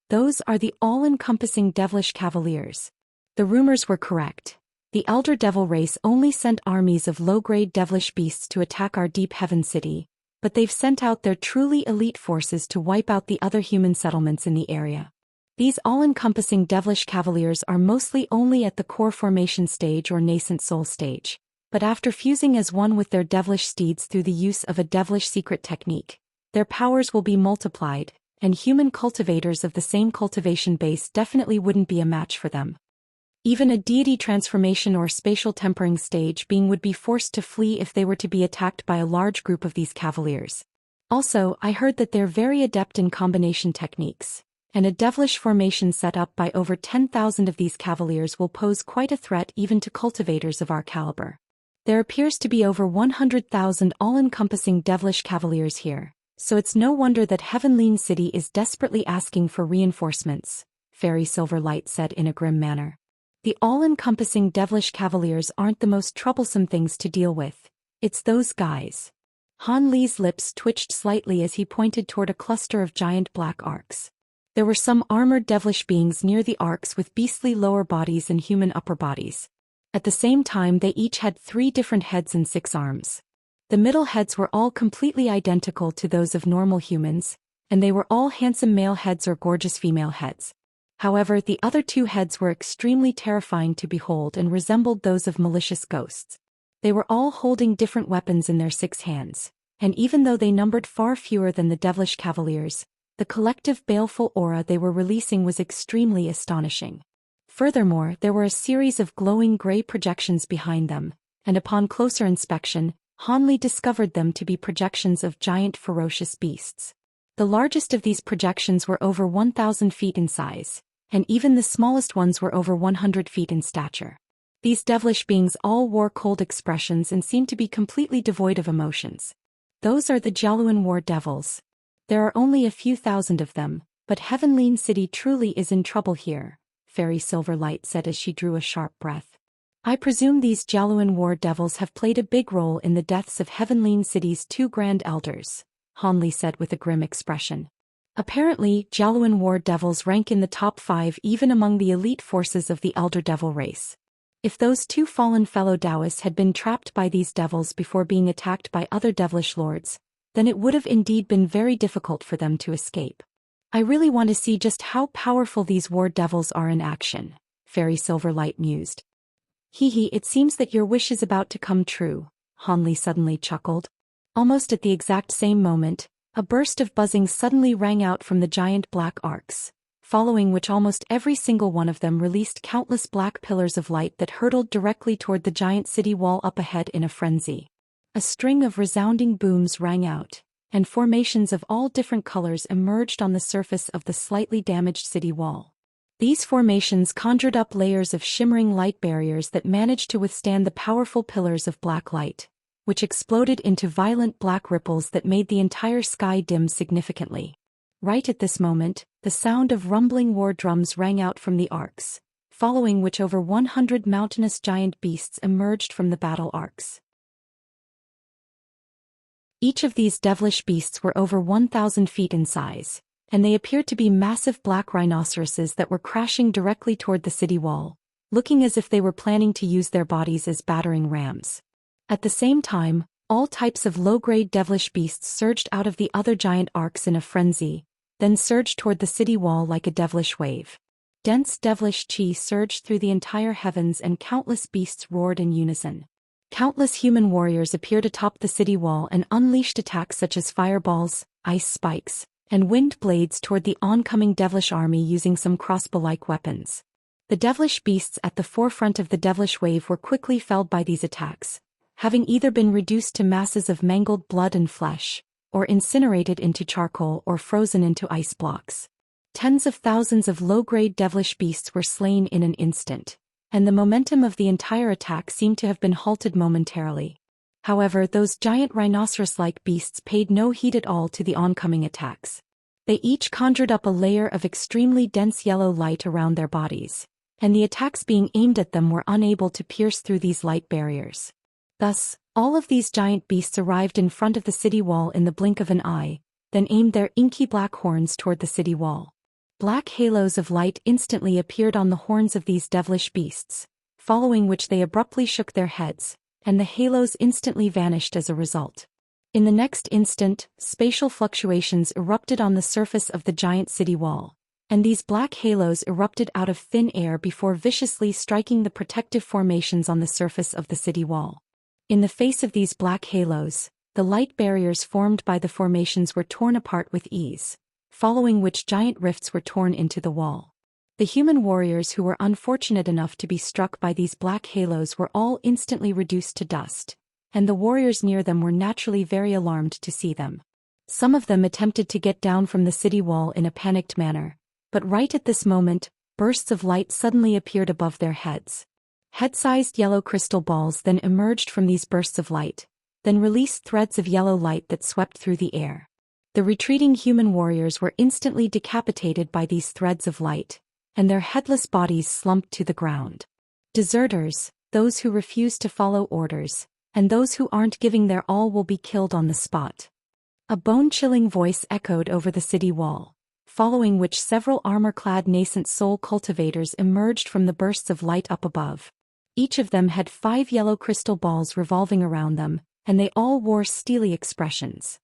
Speaker 1: Those are the all-encompassing devilish cavaliers. The rumors were correct. The elder devil race only sent armies of low-grade devilish beasts to attack our deep heaven city, but they've sent out their truly elite forces to wipe out the other human settlements in the area. These all-encompassing devilish cavaliers are mostly only at the core formation stage or nascent soul stage, but after fusing as one with their devilish steeds through the use of a devilish secret technique, their powers will be multiplied, and human cultivators of the same cultivation base definitely wouldn't be a match for them. Even a deity transformation or spatial tempering stage being would be forced to flee if they were to be attacked by a large group of these cavaliers. Also, I heard that they're very adept in combination techniques, and a devilish formation set up by over 10,000 of these cavaliers will pose quite a threat even to cultivators of our caliber. There appears to be over 100,000 all-encompassing devilish cavaliers here, so it's no wonder that Heavenly City is desperately asking for reinforcements, Fairy Silverlight said in a grim manner. The all-encompassing devilish cavaliers aren't the most troublesome things to deal with, it's those guys. Han Li's lips twitched slightly as he pointed toward a cluster of giant black arcs. There were some armored devilish beings near the arcs with beastly lower bodies and human upper bodies. At the same time they each had 3 different heads and 6 arms. The middle heads were all completely identical to those of normal humans, and they were all handsome male heads or gorgeous female heads. However, the other 2 heads were extremely terrifying to behold and resembled those of malicious ghosts. They were all holding different weapons in their 6 hands, and even though they numbered far fewer than the devilish cavaliers, the collective baleful aura they were releasing was extremely astonishing. Furthermore, there were a series of glowing gray projections behind them, and upon closer inspection, Han Li discovered them to be projections of giant ferocious beasts. The largest of these projections were over 1,000 feet in size, and even the smallest ones were over 100 feet in stature. These devilish beings all wore cold expressions and seemed to be completely devoid of emotions. Those are the Jialuan War Devils. There are only a few thousand of them, but Heavenly City truly is in trouble here, Fairy Silverlight said as she drew a sharp breath. I presume these Jialuan War Devils have played a big role in the deaths of Heavenly City's 2 grand elders, Han Li said with a grim expression. Apparently, Jialuan War Devils rank in the top 5 even among the elite forces of the Elder Devil race. If those 2 fallen fellow Taoists had been trapped by these devils before being attacked by other devilish lords, then it would have indeed been very difficult for them to escape. I really want to see just how powerful these war devils are in action, Fairy Silverlight mused. Hee, it seems that your wish is about to come true, Han Li suddenly chuckled. Almost at the exact same moment, a burst of buzzing suddenly rang out from the giant black arcs, following which almost every single one of them released countless black pillars of light that hurtled directly toward the giant city wall up ahead in a frenzy. A string of resounding booms rang out, and formations of all different colors emerged on the surface of the slightly damaged city wall. These formations conjured up layers of shimmering light barriers that managed to withstand the powerful pillars of black light, which exploded into violent black ripples that made the entire sky dim significantly. Right at this moment, the sound of rumbling war drums rang out from the arcs, following which over 100 mountainous giant beasts emerged from the battle arcs. Each of these devilish beasts were over 1,000 feet in size, and they appeared to be massive black rhinoceroses that were crashing directly toward the city wall, looking as if they were planning to use their bodies as battering rams. At the same time, all types of low-grade devilish beasts surged out of the other giant arcs in a frenzy, then surged toward the city wall like a devilish wave. Dense devilish chi surged through the entire heavens and countless beasts roared in unison. Countless human warriors appeared atop the city wall and unleashed attacks such as fireballs, ice spikes, and wind blades toward the oncoming devilish army using some crossbow-like weapons. The devilish beasts at the forefront of the devilish wave were quickly felled by these attacks, having either been reduced to masses of mangled blood and flesh, or incinerated into charcoal or frozen into ice blocks. Tens of thousands of low-grade devilish beasts were slain in an instant, and the momentum of the entire attack seemed to have been halted momentarily. However, those giant rhinoceros-like beasts paid no heed at all to the oncoming attacks. They each conjured up a layer of extremely dense yellow light around their bodies, and the attacks being aimed at them were unable to pierce through these light barriers. Thus, all of these giant beasts arrived in front of the city wall in the blink of an eye, then aimed their inky black horns toward the city wall. Black halos of light instantly appeared on the horns of these devilish beasts, following which they abruptly shook their heads, and the halos instantly vanished as a result. In the next instant, spatial fluctuations erupted on the surface of the giant city wall, and these black halos erupted out of thin air before viciously striking the protective formations on the surface of the city wall. In the face of these black halos, the light barriers formed by the formations were torn apart with ease, following which giant rifts were torn into the wall. The human warriors who were unfortunate enough to be struck by these black halos were all instantly reduced to dust, and the warriors near them were naturally very alarmed to see them. Some of them attempted to get down from the city wall in a panicked manner, but right at this moment, bursts of light suddenly appeared above their heads. Head-sized yellow crystal balls then emerged from these bursts of light, then released threads of yellow light that swept through the air. The retreating human warriors were instantly decapitated by these threads of light, and their headless bodies slumped to the ground. Deserters, those who refuse to follow orders, and those who aren't giving their all will be killed on the spot. A bone-chilling voice echoed over the city wall, following which several armor-clad nascent soul cultivators emerged from the bursts of light up above. Each of them had 5 yellow crystal balls revolving around them, and they all wore steely expressions.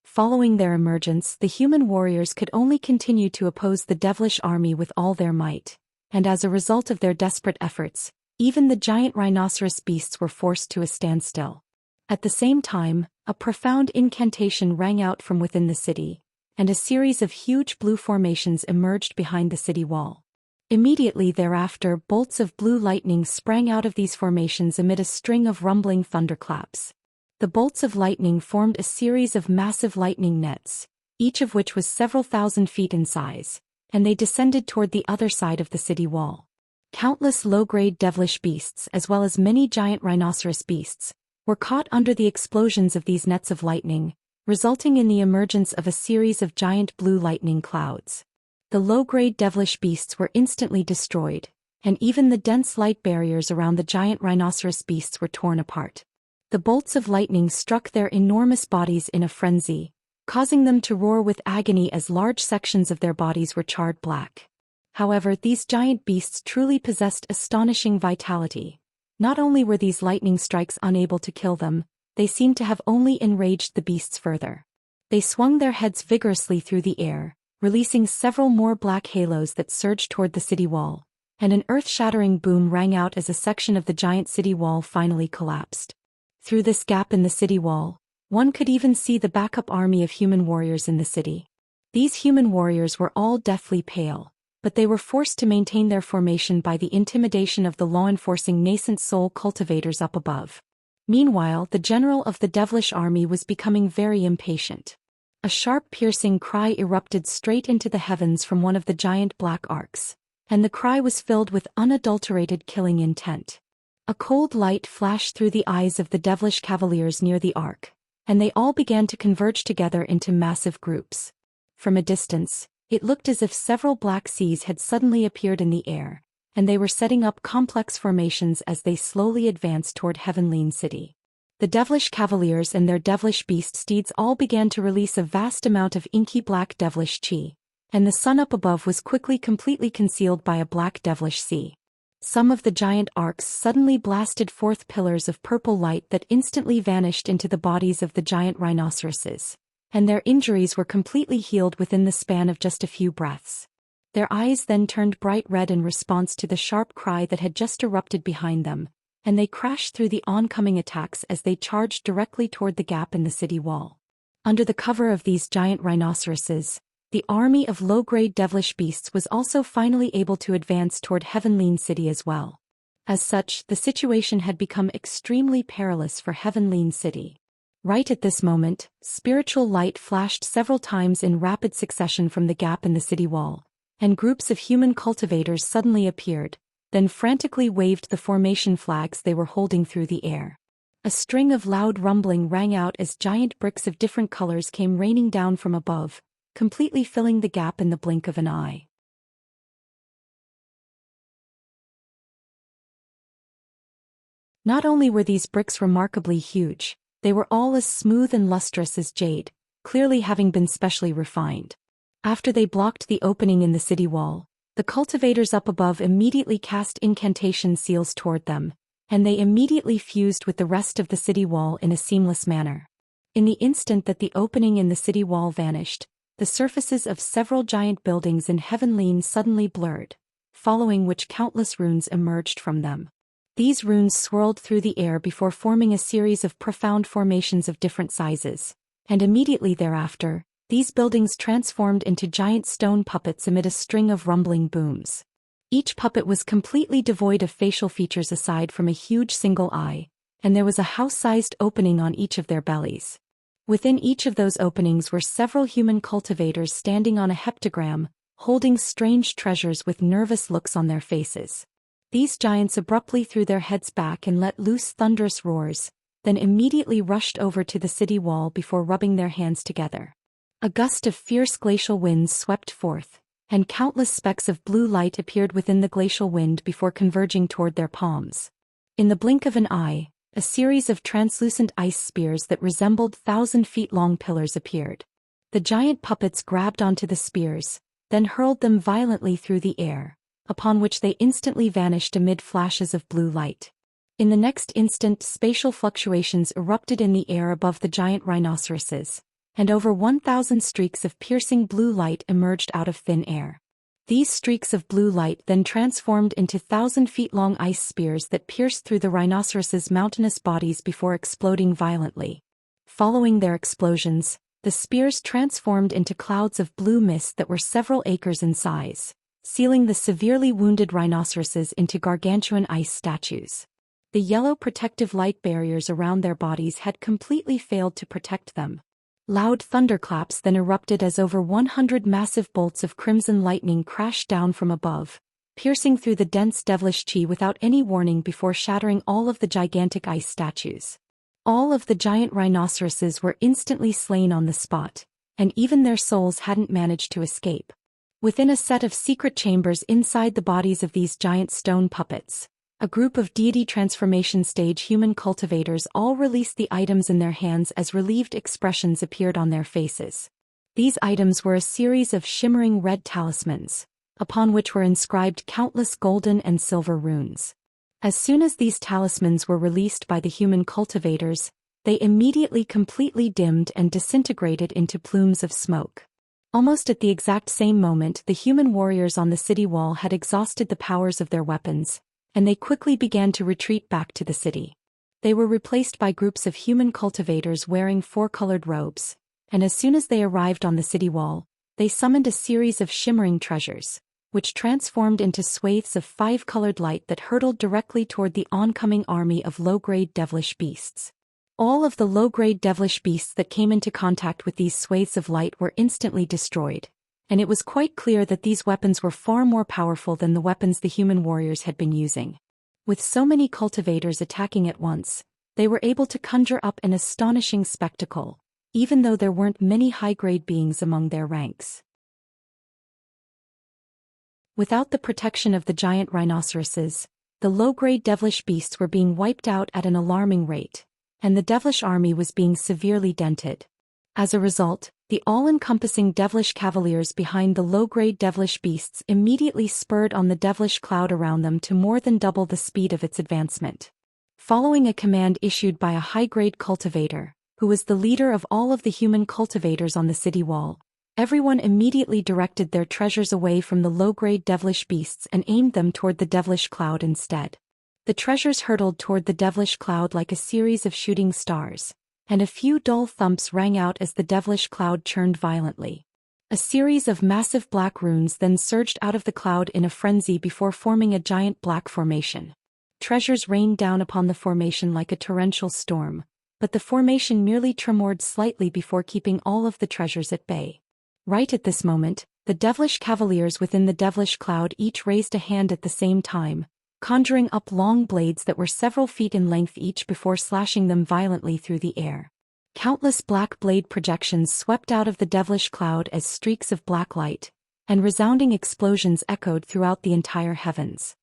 Speaker 1: Following their emergence, the human warriors could only continue to oppose the devilish army with all their might, and as a result of their desperate efforts, even the giant rhinoceros beasts were forced to a standstill. At the same time, a profound incantation rang out from within the city, and a series of huge blue formations emerged behind the city wall. Immediately thereafter, bolts of blue lightning sprang out of these formations amid a string of rumbling thunderclaps. The bolts of lightning formed a series of massive lightning nets, each of which was several thousand feet in size, and they descended toward the other side of the city wall. Countless low-grade devilish beasts as well as many giant rhinoceros beasts were caught under the explosions of these nets of lightning, resulting in the emergence of a series of giant blue lightning clouds. The low-grade devilish beasts were instantly destroyed, and even the dense light barriers around the giant rhinoceros beasts were torn apart. The bolts of lightning struck their enormous bodies in a frenzy, causing them to roar with agony as large sections of their bodies were charred black. However, these giant beasts truly possessed astonishing vitality. Not only were these lightning strikes unable to kill them, they seemed to have only enraged the beasts further. They swung their heads vigorously through the air, releasing several more black halos that surged toward the city wall, and an earth-shattering boom rang out as a section of the giant city wall finally collapsed. Through this gap in the city wall, one could even see the backup army of human warriors in the city. These human warriors were all deathly pale, but they were forced to maintain their formation by the intimidation of the law-enforcing nascent soul cultivators up above. Meanwhile, the general of the devilish army was becoming very impatient. A sharp piercing cry erupted straight into the heavens from one of the giant black arcs, and the cry was filled with unadulterated killing intent. A cold light flashed through the eyes of the devilish cavaliers near the arc, and they all began to converge together into massive groups. From a distance, it looked as if several black seas had suddenly appeared in the air, and they were setting up complex formations as they slowly advanced toward Heavenly City. The devilish cavaliers and their devilish beast steeds all began to release a vast amount of inky black devilish chi, and the sun up above was quickly completely concealed by a black devilish sea. Some of the giant arcs suddenly blasted forth pillars of purple light that instantly vanished into the bodies of the giant rhinoceroses, and their injuries were completely healed within the span of just a few breaths. Their eyes then turned bright red in response to the sharp cry that had just erupted behind them, and they crashed through the oncoming attacks as they charged directly toward the gap in the city wall. Under the cover of these giant rhinoceroses, the army of low-grade devilish beasts was also finally able to advance toward Heavenly City as well. As such, the situation had become extremely perilous for Heavenly City. Right at this moment, spiritual light flashed several times in rapid succession from the gap in the city wall, and groups of human cultivators suddenly appeared, then frantically waved the formation flags they were holding through the air. A string of loud rumbling rang out as giant bricks of different colors came raining down from above, completely filling the gap in the blink of an eye. Not only were these bricks remarkably huge, they were all as smooth and lustrous as jade, clearly having been specially refined. After they blocked the opening in the city wall, the cultivators up above immediately cast incantation seals toward them, and they immediately fused with the rest of the city wall in a seamless manner. In the instant that the opening in the city wall vanished, the surfaces of several giant buildings in Heavenline suddenly blurred, following which countless runes emerged from them. These runes swirled through the air before forming a series of profound formations of different sizes, and immediately thereafter, these buildings transformed into giant stone puppets amid a string of rumbling booms. Each puppet was completely devoid of facial features aside from a huge single eye, and there was a house-sized opening on each of their bellies. Within each of those openings were several human cultivators standing on a heptagram, holding strange treasures with nervous looks on their faces. These giants abruptly threw their heads back and let loose thunderous roars, then immediately rushed over to the city wall before rubbing their hands together. A gust of fierce glacial winds swept forth, and countless specks of blue light appeared within the glacial wind before converging toward their palms. In the blink of an eye, a series of translucent ice spears that resembled 1,000-feet-long pillars appeared. The giant puppets grabbed onto the spears, then hurled them violently through the air, upon which they instantly vanished amid flashes of blue light. In the next instant, spatial fluctuations erupted in the air above the giant rhinoceroses, and over 1,000 streaks of piercing blue light emerged out of thin air. These streaks of blue light then transformed into 1,000-feet-long ice spears that pierced through the rhinoceroses' mountainous bodies before exploding violently. Following their explosions, the spears transformed into clouds of blue mist that were several acres in size, sealing the severely wounded rhinoceroses into gargantuan ice statues. The yellow protective light barriers around their bodies had completely failed to protect them. Loud thunderclaps then erupted as over 100 massive bolts of crimson lightning crashed down from above, piercing through the dense devilish chi without any warning before shattering all of the gigantic ice statues. All of the giant rhinoceroses were instantly slain on the spot, and even their souls hadn't managed to escape. Within a set of secret chambers inside the bodies of these giant stone puppets, a group of deity transformation stage human cultivators all released the items in their hands as relieved expressions appeared on their faces. These items were a series of shimmering red talismans, upon which were inscribed countless golden and silver runes. As soon as these talismans were released by the human cultivators, they immediately completely dimmed and disintegrated into plumes of smoke. Almost at the exact same moment, the human warriors on the city wall had exhausted the powers of their weapons, and they quickly began to retreat back to the city. They were replaced by groups of human cultivators wearing four-colored robes, and as soon as they arrived on the city wall, they summoned a series of shimmering treasures, which transformed into swathes of five-colored light that hurtled directly toward the oncoming army of low-grade devilish beasts. All of the low-grade devilish beasts that came into contact with these swathes of light were instantly destroyed, and it was quite clear that these weapons were far more powerful than the weapons the human warriors had been using. With so many cultivators attacking at once, they were able to conjure up an astonishing spectacle, even though there weren't many high-grade beings among their ranks. Without the protection of the giant rhinoceroses, the low-grade devilish beasts were being wiped out at an alarming rate, and the devilish army was being severely dented. As a result, the all-encompassing devilish cavaliers behind the low-grade devilish beasts immediately spurred on the devilish cloud around them to more than double the speed of its advancement. Following a command issued by a high-grade cultivator, who was the leader of all of the human cultivators on the city wall, everyone immediately directed their treasures away from the low-grade devilish beasts and aimed them toward the devilish cloud instead. The treasures hurtled toward the devilish cloud like a series of shooting stars, and a few dull thumps rang out as the devilish cloud churned violently. A series of massive black runes then surged out of the cloud in a frenzy before forming a giant black formation. Treasures rained down upon the formation like a torrential storm, but the formation merely tremored slightly before keeping all of the treasures at bay. Right at this moment, the devilish cavaliers within the devilish cloud each raised a hand at the same time, conjuring up long blades that were several feet in length each before slashing them violently through the air. Countless black blade projections swept out of the devilish cloud as streaks of black light, and resounding explosions echoed throughout the entire heavens.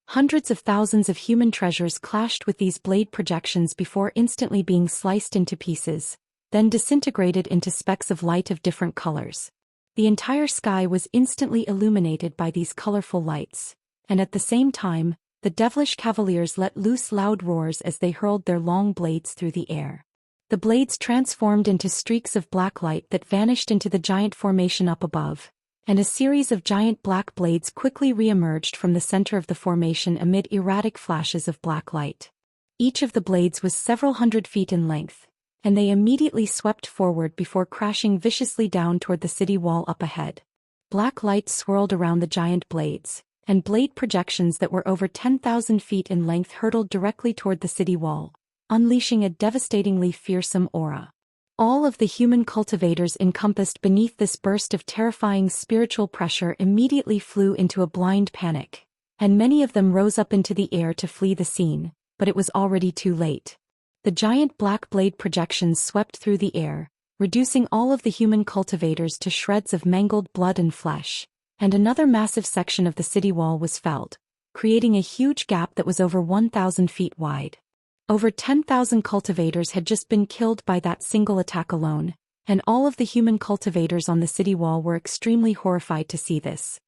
Speaker 1: Hundreds of thousands of human treasures clashed with these blade projections before instantly being sliced into pieces, then disintegrated into specks of light of different colors. The entire sky was instantly illuminated by these colorful lights, and at the same time, the devilish cavaliers let loose loud roars as they hurled their long blades through the air. The blades transformed into streaks of black light that vanished into the giant formation up above, and a series of giant black blades quickly re-emerged from the center of the formation amid erratic flashes of black light. Each of the blades was several hundred feet in length, and they immediately swept forward before crashing viciously down toward the city wall up ahead. Black light swirled around the giant blades, and blade projections that were over 10,000 feet in length hurtled directly toward the city wall, unleashing a devastatingly fearsome aura. All of the human cultivators encompassed beneath this burst of terrifying spiritual pressure immediately flew into a blind panic, and many of them rose up into the air to flee the scene, but it was already too late. The giant black blade projections swept through the air, reducing all of the human cultivators to shreds of mangled blood and flesh, and another massive section of the city wall was felled, creating a huge gap that was over 1,000 feet wide. Over 10,000 cultivators had just been killed by that single attack alone, and all of the human cultivators on the city wall were extremely horrified to see this.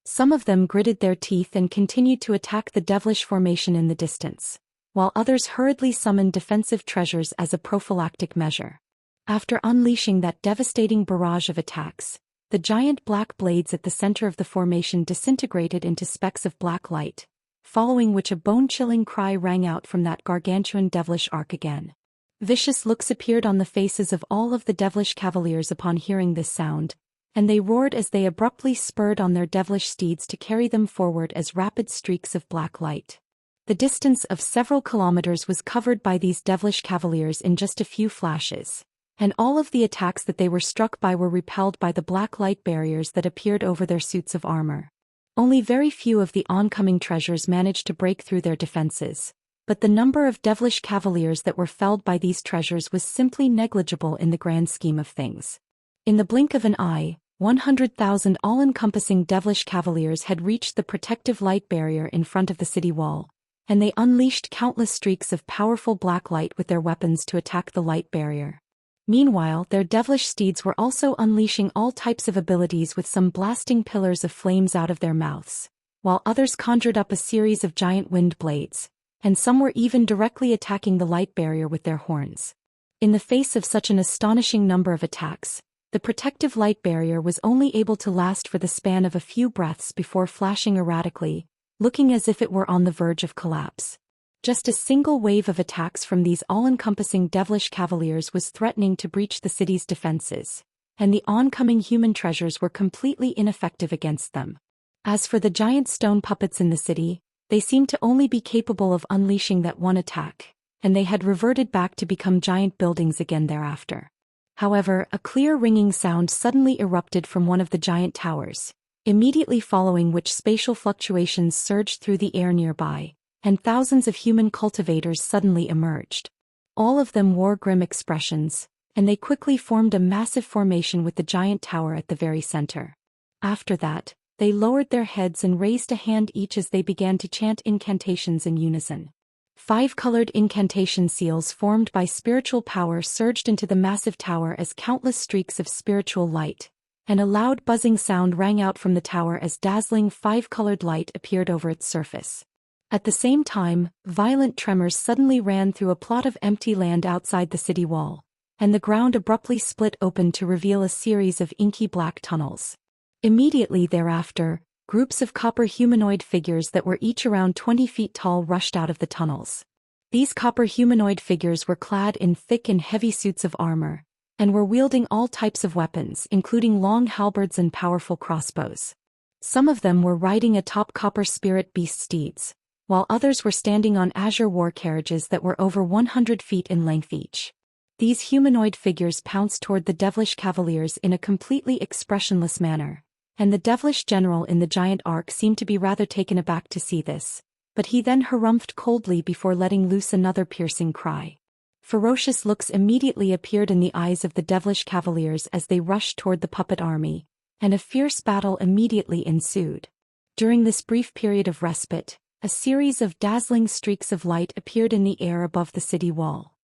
Speaker 1: Some of them gritted their teeth and continued to attack the devilish formation in the distance, while others hurriedly summoned defensive treasures as a prophylactic measure. After unleashing that devastating barrage of attacks, the giant black blades at the center of the formation disintegrated into specks of black light, following which a bone-chilling cry rang out from that gargantuan devilish arc again. Vicious looks appeared on the faces of all of the devilish cavaliers upon hearing this sound, and they roared as they abruptly spurred on their devilish steeds to carry them forward as rapid streaks of black light. The distance of several kilometers was covered by these devilish cavaliers in just a few flashes, and all of the attacks that they were struck by were repelled by the black light barriers that appeared over their suits of armor. Only very few of the oncoming treasures managed to break through their defenses, but the number of devilish cavaliers that were felled by these treasures was simply negligible in the grand scheme of things. In the blink of an eye, 100,000 all-encompassing devilish cavaliers had reached the protective light barrier in front of the city wall, and they unleashed countless streaks of powerful black light with their weapons to attack the light barrier. Meanwhile, their devilish steeds were also unleashing all types of abilities with some blasting pillars of flames out of their mouths, while others conjured up a series of giant wind blades, and some were even directly attacking the light barrier with their horns. In the face of such an astonishing number of attacks, the protective light barrier was only able to last for the span of a few breaths before flashing erratically, looking as if it were on the verge of collapse. Just a single wave of attacks from these all-encompassing devilish cavaliers was threatening to breach the city's defenses, and the oncoming human treasures were completely ineffective against them. As for the giant stone puppets in the city, they seemed to only be capable of unleashing that one attack, and they had reverted back to become giant buildings again thereafter. However, a clear ringing sound suddenly erupted from one of the giant towers, immediately following which spatial fluctuations surged through the air nearby, and thousands of human cultivators suddenly emerged. All of them wore grim expressions, and they quickly formed a massive formation with the giant tower at the very center. After that, they lowered their heads and raised a hand each as they began to chant incantations in unison. 5 colored incantation seals formed by spiritual power surged into the massive tower as countless streaks of spiritual light, and a loud buzzing sound rang out from the tower as dazzling 5-colored light appeared over its surface. At the same time, violent tremors suddenly ran through a plot of empty land outside the city wall, and the ground abruptly split open to reveal a series of inky black tunnels. Immediately thereafter, groups of copper humanoid figures that were each around 20 feet tall rushed out of the tunnels. These copper humanoid figures were clad in thick and heavy suits of armor, and were wielding all types of weapons including long halberds and powerful crossbows. Some of them were riding atop copper spirit beast steeds, while others were standing on azure war carriages that were over 100 feet in length each. These humanoid figures pounced toward the devilish cavaliers in a completely expressionless manner, and the devilish general in the giant ark seemed to be rather taken aback to see this, but he then harumphed coldly before letting loose another piercing cry. Ferocious looks immediately appeared in the eyes of the devilish cavaliers as they rushed toward the puppet army, and a fierce battle immediately ensued. During this brief period of respite, a series of dazzling streaks of light appeared in the air above the city wall.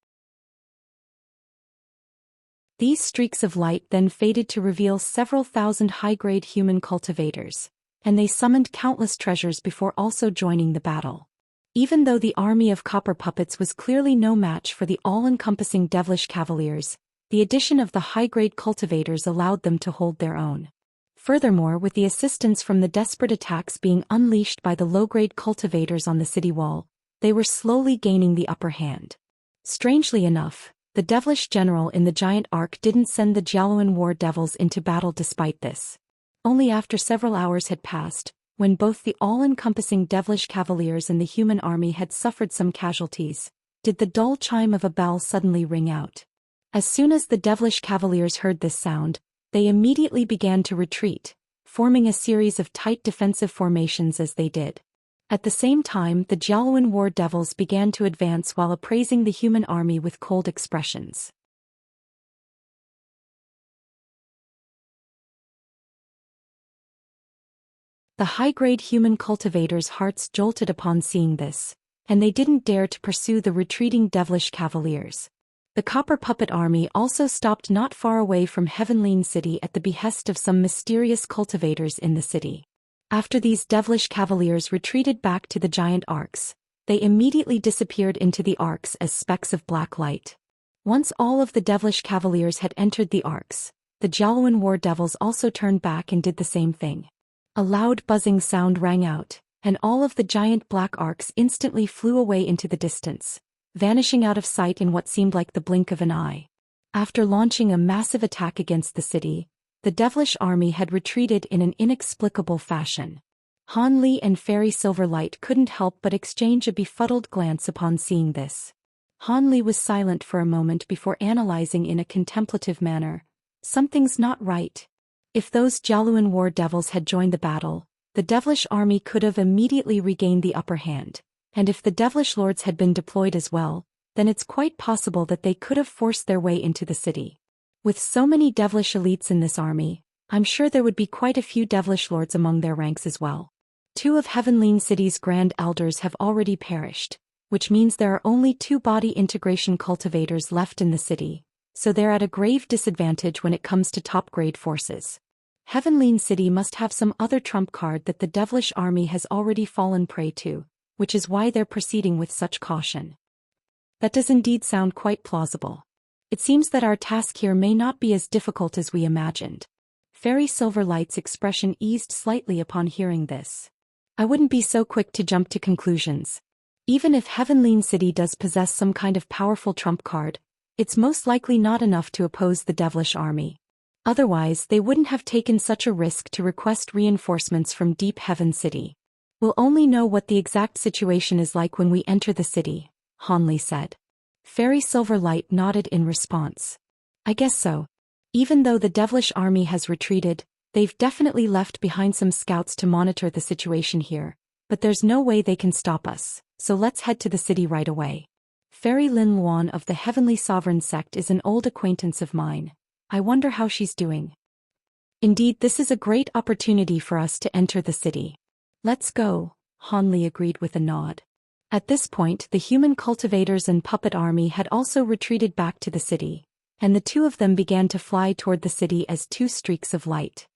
Speaker 1: These streaks of light then faded to reveal several thousand high-grade human cultivators, and they summoned countless treasures before also joining the battle. Even though the army of copper puppets was clearly no match for the all-encompassing devilish cavaliers, the addition of the high-grade cultivators allowed them to hold their own. Furthermore, with the assistance from the desperate attacks being unleashed by the low-grade cultivators on the city wall, they were slowly gaining the upper hand. Strangely enough, the devilish general in the giant ark didn't send the Jialuan war devils into battle despite this. Only after several hours had passed, when both the all-encompassing devilish cavaliers and the human army had suffered some casualties, did the dull chime of a bell suddenly ring out. As soon as the devilish cavaliers heard this sound, they immediately began to retreat, forming a series of tight defensive formations as they did. At the same time, the Jialuan war devils began to advance while appraising the human army with cold expressions. The high-grade human cultivators' hearts jolted upon seeing this, and they didn't dare to pursue the retreating devilish cavaliers. The copper puppet army also stopped not far away from Heavenly City at the behest of some mysterious cultivators in the city. After these devilish cavaliers retreated back to the giant arcs, they immediately disappeared into the arcs as specks of black light. Once all of the devilish cavaliers had entered the arcs, the Jialuan war devils also turned back and did the same thing. A loud buzzing sound rang out, and all of the giant black arcs instantly flew away into the distance, vanishing out of sight in what seemed like the blink of an eye. After launching a massive attack against the city, the devilish army had retreated in an inexplicable fashion. Han Li and Fairy Silverlight couldn't help but exchange a befuddled glance upon seeing this. Han Li was silent for a moment before analyzing in a contemplative manner. Something's not right. If those Jialuan war devils had joined the battle, the devilish army could have immediately regained the upper hand, and if the devilish lords had been deployed as well, then it's quite possible that they could have forced their way into the city. With so many devilish elites in this army, I'm sure there would be quite a few devilish lords among their ranks as well. 2 of Heavenly City's grand elders have already perished, which means there are only 2 body integration cultivators left in the city, so they're at a grave disadvantage when it comes to top-grade forces. Heavenly City must have some other trump card that the devilish army has already fallen prey to, which is why they're proceeding with such caution. That does indeed sound quite plausible. It seems that our task here may not be as difficult as we imagined. Fairy Silverlight's expression eased slightly upon hearing this. I wouldn't be so quick to jump to conclusions. Even if Heavenly City does possess some kind of powerful trump card, it's most likely not enough to oppose the devilish army. Otherwise, they wouldn't have taken such a risk to request reinforcements from Deep Heaven City. We'll only know what the exact situation is like when we enter the city, Han Li said. Fairy Silverlight nodded in response. I guess so. Even though the devilish army has retreated, they've definitely left behind some scouts to monitor the situation here, but there's no way they can stop us, so let's head to the city right away. Fairy Lin Luan of the Heavenly Sovereign Sect is an old acquaintance of mine. I wonder how she's doing. Indeed, this is a great opportunity for us to enter the city. Let's go, Han Li agreed with a nod. At this point, the human cultivators and puppet army had also retreated back to the city, and the 2 of them began to fly toward the city as 2 streaks of light.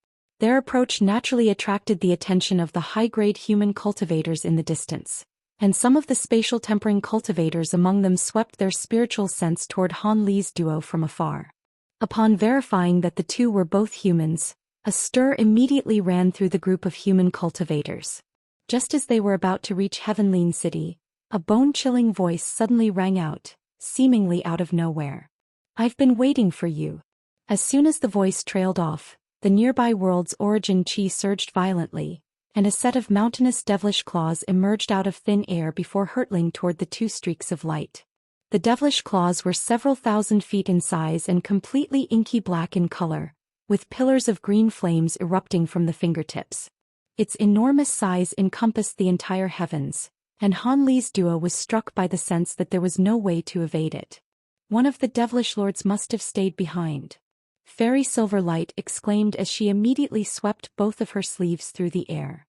Speaker 1: Their approach naturally attracted the attention of the high-grade human cultivators in the distance, and some of the spatial tempering cultivators among them swept their spiritual sense toward Han Li's duo from afar. Upon verifying that the 2 were both humans, a stir immediately ran through the group of human cultivators. Just as they were about to reach Heavenly City, a bone-chilling voice suddenly rang out, seemingly out of nowhere. I've been waiting for you. As soon as the voice trailed off, the nearby world's origin chi surged violently, and a set of mountainous devilish claws emerged out of thin air before hurtling toward the 2 streaks of light. The devilish claws were several thousand feet in size and completely inky black in color, with pillars of green flames erupting from the fingertips. Its enormous size encompassed the entire heavens, and Han Li's duo was struck by the sense that there was no way to evade it. One of the devilish lords must have stayed behind. Fairy Silverlight exclaimed as she immediately swept both of her sleeves through the air.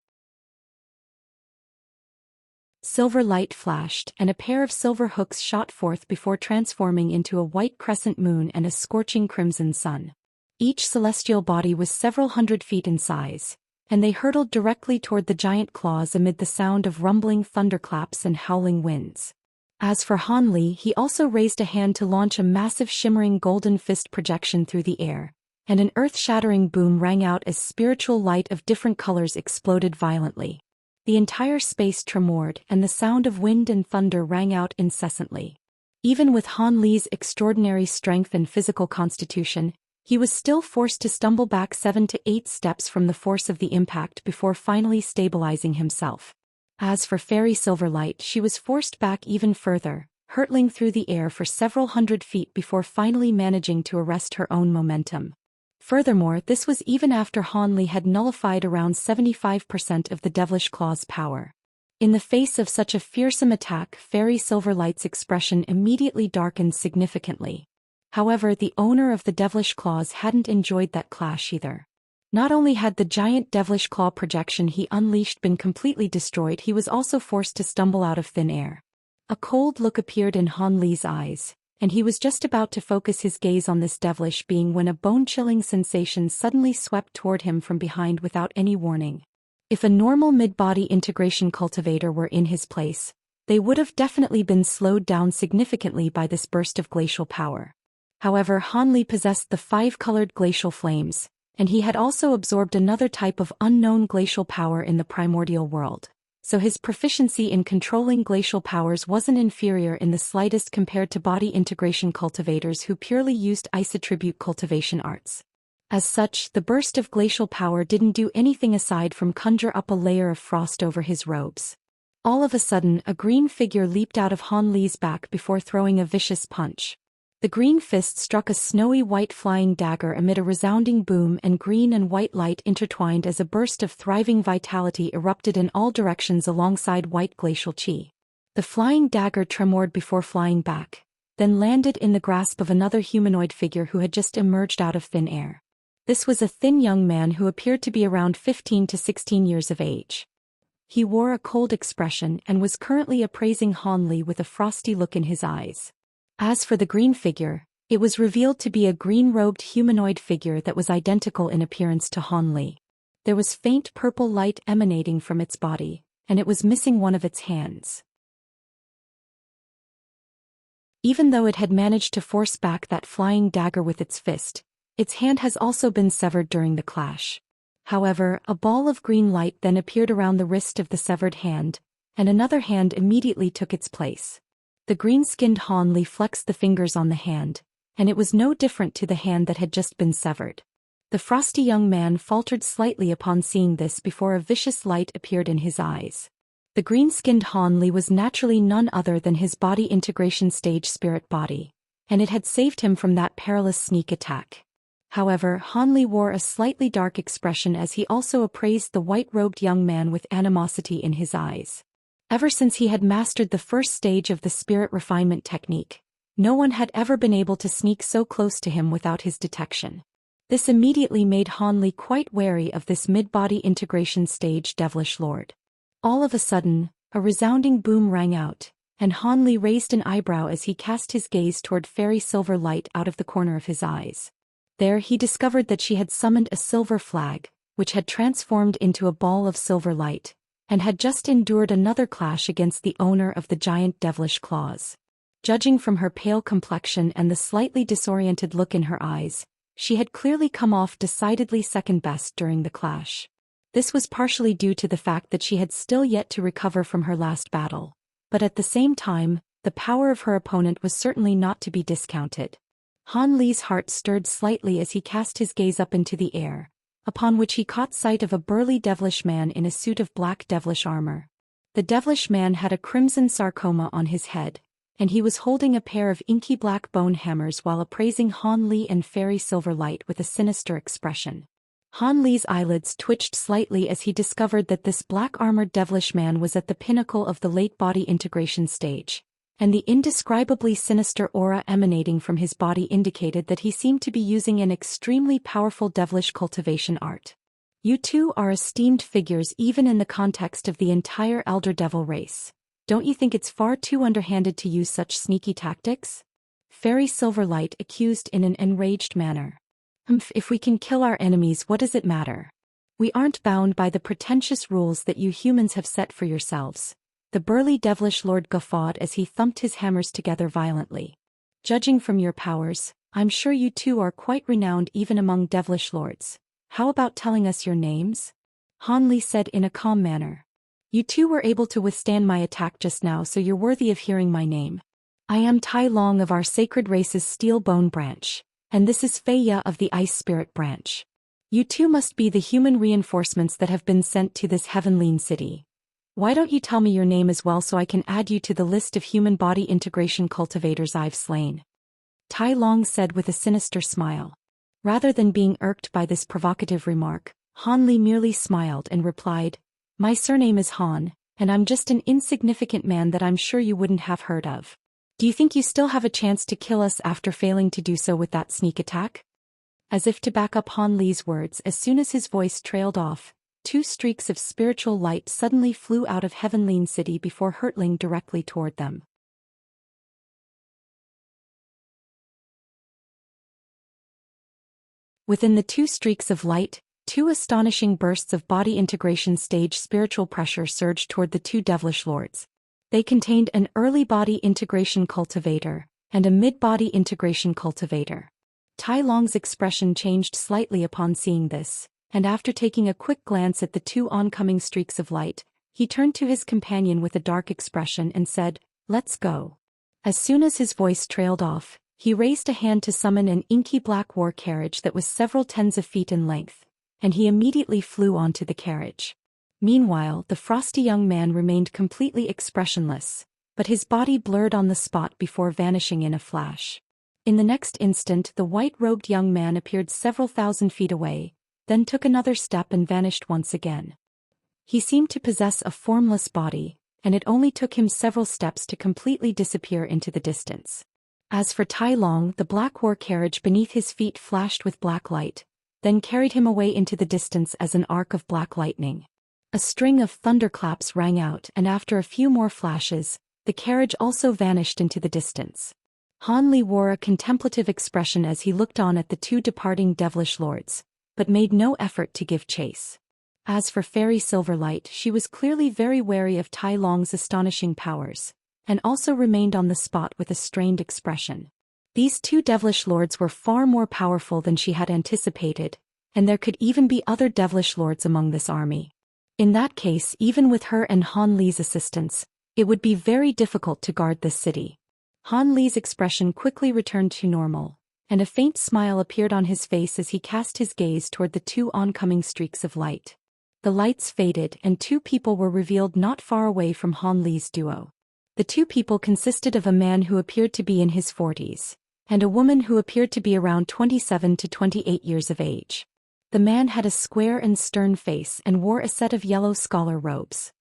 Speaker 1: Silver light flashed, and a pair of silver hooks shot forth before transforming into a white crescent moon and a scorching crimson sun. Each celestial body was several hundred feet in size, and they hurtled directly toward the giant claws amid the sound of rumbling thunderclaps and howling winds. As for Han Li, he also raised a hand to launch a massive shimmering golden fist projection through the air, and an earth-shattering boom rang out as spiritual light of different colors exploded violently. The entire space tremored, and the sound of wind and thunder rang out incessantly. Even with Han Li's extraordinary strength and physical constitution, he was still forced to stumble back 7 to 8 steps from the force of the impact before finally stabilizing himself. As for Fairy Silverlight, she was forced back even further, hurtling through the air for several hundred feet before finally managing to arrest her own momentum. Furthermore, this was even after Han Li had nullified around 75% of the Devilish Claw's power. In the face of such a fearsome attack, Fairy Silverlight's expression immediately darkened significantly. However, the owner of the Devilish Claws hadn't enjoyed that clash either. Not only had the giant Devilish Claw projection he unleashed been completely destroyed, he was also forced to stumble out of thin air. A cold look appeared in Han Li's eyes, and he was just about to focus his gaze on this devilish being when a bone-chilling sensation suddenly swept toward him from behind without any warning. If a normal mid-body integration cultivator were in his place, they would have definitely been slowed down significantly by this burst of glacial power. However, Han Li possessed the 5-colored glacial flames, and he had also absorbed another type of unknown glacial power in the primordial world. So his proficiency in controlling glacial powers wasn't inferior in the slightest compared to body integration cultivators who purely used isotribute cultivation arts. As such, the burst of glacial power didn't do anything aside from conjure up a layer of frost over his robes. All of a sudden, a green figure leaped out of Han Li's back before throwing a vicious punch. The green fist struck a snowy white flying dagger amid a resounding boom, and green and white light intertwined as a burst of thriving vitality erupted in all directions alongside white glacial chi. The flying dagger tremored before flying back, then landed in the grasp of another humanoid figure who had just emerged out of thin air. This was a thin young man who appeared to be around 15 to 16 years of age. He wore a cold expression and was currently appraising Han Li with a frosty look in his eyes. As for the green figure, it was revealed to be a green-robed humanoid figure that was identical in appearance to Han Li. There was faint purple light emanating from its body, and it was missing one of its hands. Even though it had managed to force back that flying dagger with its fist, its hand has also been severed during the clash. However, a ball of green light then appeared around the wrist of the severed hand, and another hand immediately took its place. The green-skinned Han Li flexed the fingers on the hand, and it was no different to the hand that had just been severed. The frosty young man faltered slightly upon seeing this before a vicious light appeared in his eyes. The green-skinned Han Li was naturally none other than his body integration stage spirit body, and it had saved him from that perilous sneak attack. However, Han Li wore a slightly dark expression as he also appraised the white-robed young man with animosity in his eyes. Ever since he had mastered the first stage of the spirit refinement technique, no one had ever been able to sneak so close to him without his detection. This immediately made Han Li quite wary of this mid-body integration stage devilish lord. All of a sudden, a resounding boom rang out, and Han Li raised an eyebrow as he cast his gaze toward Fairy Silverlight out of the corner of his eyes. There he discovered that she had summoned a silver flag, which had transformed into a ball of silver light, and had just endured another clash against the owner of the giant devilish claws. Judging from her pale complexion and the slightly disoriented look in her eyes, she had clearly come off decidedly second best during the clash. This was partially due to the fact that she had still yet to recover from her last battle, but at the same time, the power of her opponent was certainly not to be discounted. Han Li's heart stirred slightly as he cast his gaze up into the air, upon which he caught sight of a burly devilish man in a suit of black devilish armor. The devilish man had a crimson sarcoma on his head, and he was holding a pair of inky black bone hammers while appraising Han Li and Fairy Silverlight with a sinister expression. Han Li's eyelids twitched slightly as he discovered that this black-armored devilish man was at the pinnacle of the late body integration stage, and the indescribably sinister aura emanating from his body indicated that he seemed to be using an extremely powerful devilish cultivation art. You two are esteemed figures even in the context of the entire Elder Devil race. Don't you think it's far too underhanded to use such sneaky tactics? Fairy Silverlight accused in an enraged manner. If we can kill our enemies, what does it matter? We aren't bound by the pretentious rules that you humans have set for yourselves. The burly devilish lord guffawed as he thumped his hammers together violently. Judging from your powers, I'm sure you two are quite renowned even among devilish lords. How about telling us your names? Han Li said in a calm manner. You two were able to withstand my attack just now, so you're worthy of hearing my name. I am Tai Long of our sacred race's Steel Bone branch, and this is Fei Ya of the Ice Spirit branch. You two must be the human reinforcements that have been sent to this heavenly city. Why don't you tell me your name as well so I can add you to the list of human body integration cultivators I've slain? Tai Long said with a sinister smile. Rather than being irked by this provocative remark, Han Li merely smiled and replied, My surname is Han, and I'm just an insignificant man that I'm sure you wouldn't have heard of. Do you think you still have a chance to kill us after failing to do so with that sneak attack? As if to back up Han Li's words, as soon as his voice trailed off, two streaks of spiritual light suddenly flew out of Heavenly City before hurtling directly toward them. Within the two streaks of light, two astonishing bursts of body integration stage spiritual pressure surged toward the two devilish lords. They contained an early body integration cultivator and a mid-body integration cultivator. Tai Long's expression changed slightly upon seeing this, and after taking a quick glance at the two oncoming streaks of light, he turned to his companion with a dark expression and said, Let's go. As soon as his voice trailed off, he raised a hand to summon an inky black war carriage that was several tens of feet in length, and he immediately flew onto the carriage. Meanwhile, the frosty young man remained completely expressionless, but his body blurred on the spot before vanishing in a flash. In the next instant, the white-robed young man appeared several thousand feet away, then took another step and vanished once again. He seemed to possess a formless body, and it only took him several steps to completely disappear into the distance. As for Tai Long, the black war carriage beneath his feet flashed with black light, then carried him away into the distance as an arc of black lightning. A string of thunderclaps rang out, and after a few more flashes, the carriage also vanished into the distance. Han Li wore a contemplative expression as he looked on at the two departing devilish lords, but made no effort to give chase. As for Fairy Silverlight, she was clearly very wary of Tai Long's astonishing powers, and also remained on the spot with a strained expression. These two devilish lords were far more powerful than she had anticipated, and there could even be other devilish lords among this army. In that case, even with her and Han Li's assistance, it would be very difficult to guard this city. Han Li's expression quickly returned to normal, and a faint smile appeared on his face as he cast his gaze toward the two oncoming streaks of light. The lights faded and two people were revealed not far away from Han Li's duo. The two people consisted of a man who appeared to be in his 40s, and a woman who appeared to be around 27 to 28 years of age. The man had a square and stern face and wore a set of yellow scholar robes.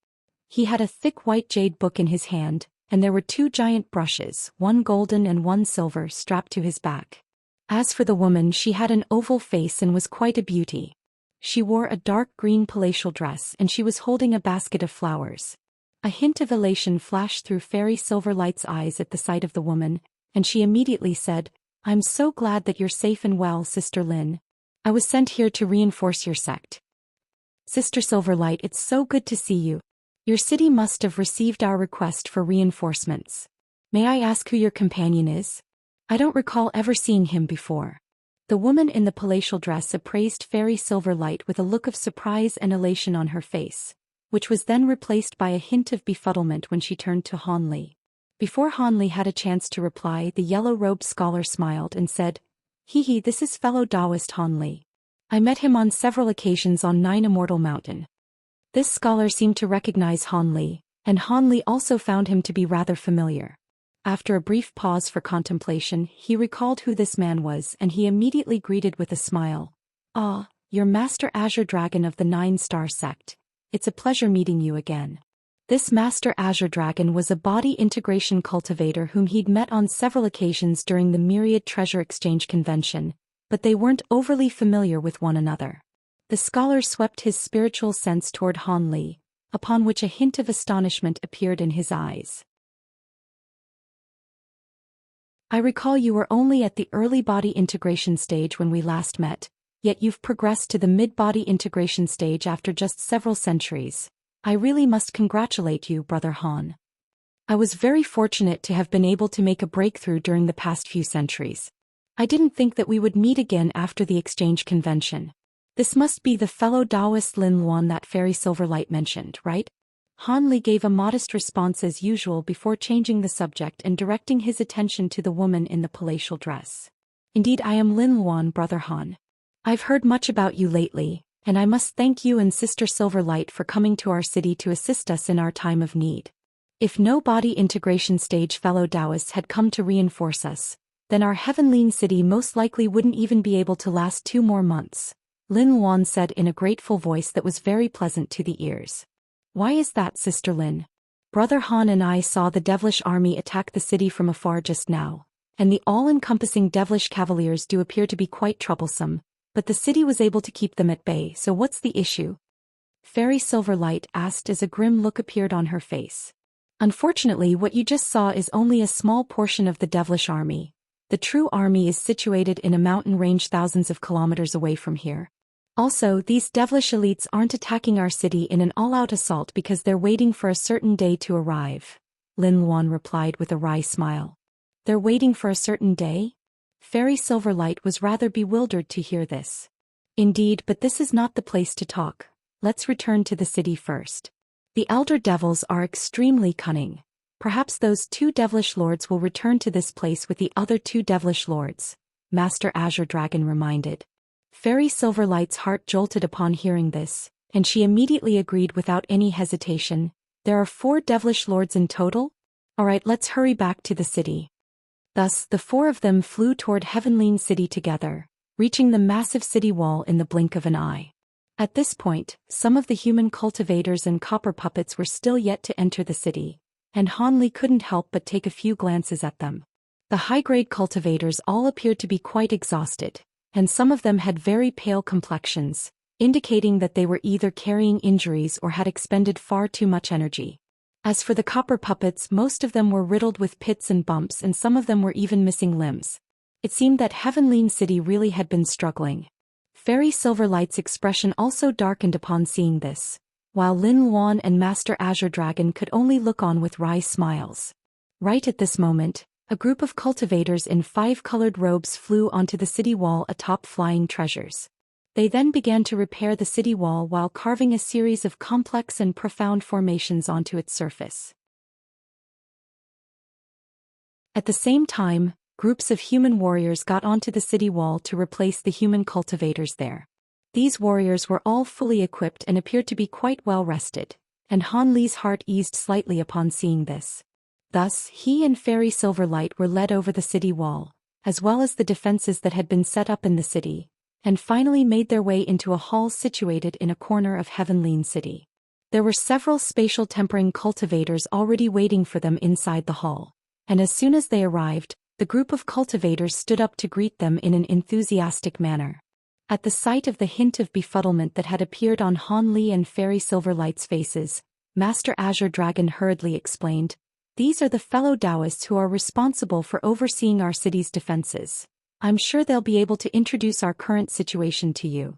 Speaker 1: He had a thick white jade book in his hand, and there were two giant brushes, one golden and one silver, strapped to his back. As for the woman, she had an oval face and was quite a beauty. She wore a dark green palatial dress and she was holding a basket of flowers. A hint of elation flashed through Fairy Silverlight's eyes at the sight of the woman, and she immediately said, I'm so glad that you're safe and well, Sister Lin. I was sent here to reinforce your sect. Sister Silverlight, it's so good to see you. Your city must have received our request for reinforcements. May I ask who your companion is? I don't recall ever seeing him before. The woman in the palatial dress appraised Fairy Silverlight with a look of surprise and elation on her face, which was then replaced by a hint of befuddlement when she turned to Han Li. Before Han Li had a chance to reply, the yellow-robed scholar smiled and said, Hee, this is fellow Taoist Han Li. I met him on several occasions on Nine Immortal Mountain. This scholar seemed to recognize Han Li, and Han Li also found him to be rather familiar. After a brief pause for contemplation, he recalled who this man was and he immediately greeted with a smile. "Ah, you're Master Azure Dragon of the Nine-Star Sect. It's a pleasure meeting you again." This Master Azure Dragon was a body integration cultivator whom he'd met on several occasions during the Myriad Treasure Exchange Convention, but they weren't overly familiar with one another. The scholar swept his spiritual sense toward Han Li, upon which a hint of astonishment appeared in his eyes. "I recall you were only at the early body integration stage when we last met, yet you've progressed to the mid-body integration stage after just several centuries. I really must congratulate you, Brother Han. I was very fortunate to have been able to make a breakthrough during the past few centuries. I didn't think that we would meet again after the exchange convention. This must be the fellow Taoist Lin Luan that Fairy Silverlight mentioned, right?" Han Li gave a modest response as usual before changing the subject and directing his attention to the woman in the palatial dress. "Indeed, I am Lin Luan, Brother Han. I've heard much about you lately, and I must thank you and Sister Silverlight for coming to our city to assist us in our time of need. If no body integration stage fellow Taoists had come to reinforce us, then our Heavenly City most likely wouldn't even be able to last 2 more months," Lin Luan said in a grateful voice that was very pleasant to the ears. "Why is that, Sister Lin? Brother Han and I saw the devilish army attack the city from afar just now, and the all-encompassing devilish cavaliers do appear to be quite troublesome, but the city was able to keep them at bay, so what's the issue?" Fairy Silverlight asked as a grim look appeared on her face. "Unfortunately, what you just saw is only a small portion of the devilish army. The true army is situated in a mountain range thousands of kilometers away from here. Also, these devilish elites aren't attacking our city in an all-out assault because they're waiting for a certain day to arrive," Lin Luan replied with a wry smile. "They're waiting for a certain day?" Fairy Silverlight was rather bewildered to hear this. "Indeed, but this is not the place to talk. Let's return to the city first. The elder devils are extremely cunning. Perhaps those 2 devilish lords will return to this place with the other 2 devilish lords," Master Azure Dragon reminded. Fairy Silverlight's heart jolted upon hearing this, and she immediately agreed without any hesitation. "There are 4 devilish lords in total? Alright, let's hurry back to the city." Thus, the 4 of them flew toward Heavenly City together, reaching the massive city wall in the blink of an eye. At this point, some of the human cultivators and copper puppets were still yet to enter the city, and Han Li couldn't help but take a few glances at them. The high-grade cultivators all appeared to be quite exhausted, and some of them had very pale complexions, indicating that they were either carrying injuries or had expended far too much energy. As for the copper puppets, most of them were riddled with pits and bumps and some of them were even missing limbs. It seemed that Heavenly City really had been struggling. Fairy Silverlight's expression also darkened upon seeing this, while Lin Luan and Master Azure Dragon could only look on with wry smiles. Right at this moment, a group of cultivators in 5-colored robes flew onto the city wall atop flying treasures. They then began to repair the city wall while carving a series of complex and profound formations onto its surface. At the same time, groups of human warriors got onto the city wall to replace the human cultivators there. These warriors were all fully equipped and appeared to be quite well rested, and Han Li's heart eased slightly upon seeing this. Thus, he and Fairy Silverlight were led over the city wall, as well as the defenses that had been set up in the city, and finally made their way into a hall situated in a corner of Heavenly City. There were several spatial tempering cultivators already waiting for them inside the hall, and as soon as they arrived, the group of cultivators stood up to greet them in an enthusiastic manner. At the sight of the hint of befuddlement that had appeared on Han Li and Fairy Silverlight's faces, Master Azure Dragon hurriedly explained, "These are the fellow Taoists who are responsible for overseeing our city's defenses. I'm sure they'll be able to introduce our current situation to you."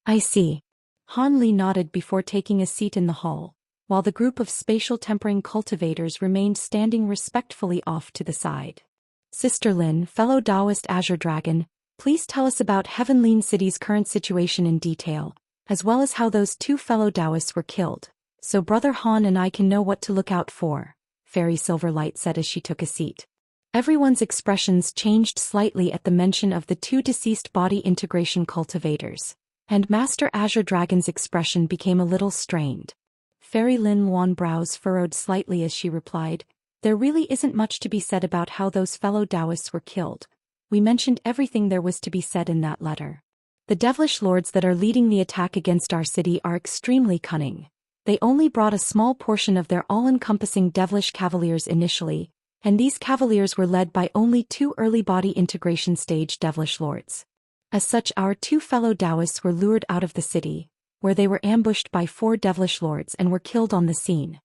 Speaker 1: "I see." Han Li nodded before taking a seat in the hall, while the group of spatial tempering cultivators remained standing respectfully off to the side. "Sister Lin, fellow Taoist Azure Dragon, please tell us about Heavenly City's current situation in detail, as well as how those 2 fellow Taoists were killed, so Brother Han and I can know what to look out for," Fairy Silverlight said as she took a seat. Everyone's expressions changed slightly at the mention of the 2 deceased body integration cultivators, and Master Azure Dragon's expression became a little strained. Fairy Lin Luan's brows furrowed slightly as she replied, There really isn't much to be said about how those fellow Taoists were killed. We mentioned everything there was to be said in that letter. The devilish lords that are leading the attack against our city are extremely cunning. They only brought a small portion of their all-encompassing devilish cavaliers initially, and these cavaliers were led by only 2 early body integration stage devilish lords. As such, our 2 fellow Taoists were lured out of the city, where they were ambushed by 4 devilish lords and were killed on the scene.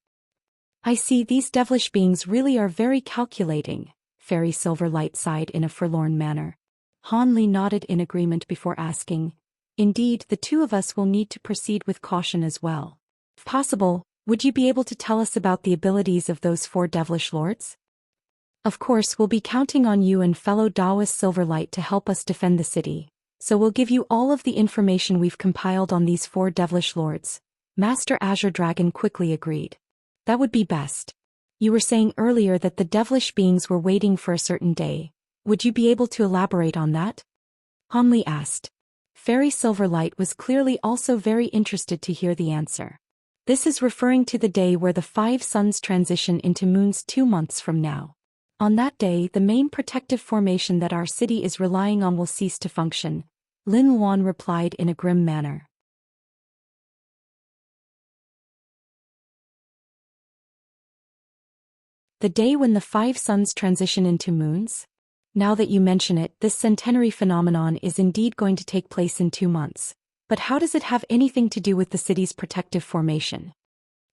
Speaker 1: I see, these devilish beings really are very calculating, Fairy Silverlight sighed in a forlorn manner. Han Li nodded in agreement before asking, indeed, the 2 of us will need to proceed with caution as well. If possible, would you be able to tell us about the abilities of those 4 devilish lords? Of course, we'll be counting on you and fellow Taoist Silverlight to help us defend the city, so we'll give you all of the information we've compiled on these 4 devilish lords, Master Azure Dragon quickly agreed. That would be best. You were saying earlier that the devilish beings were waiting for a certain day. Would you be able to elaborate on that? Han Li asked. Fairy Silverlight was clearly also very interested to hear the answer. This is referring to the day where the 5 suns transition into moons 2 months from now. On that day, the main protective formation that our city is relying on will cease to function, Lin Luan replied in a grim manner. The day when the 5 suns transition into moons? Now that you mention it, this centenary phenomenon is indeed going to take place in 2 months. But how does it have anything to do with the city's protective formation?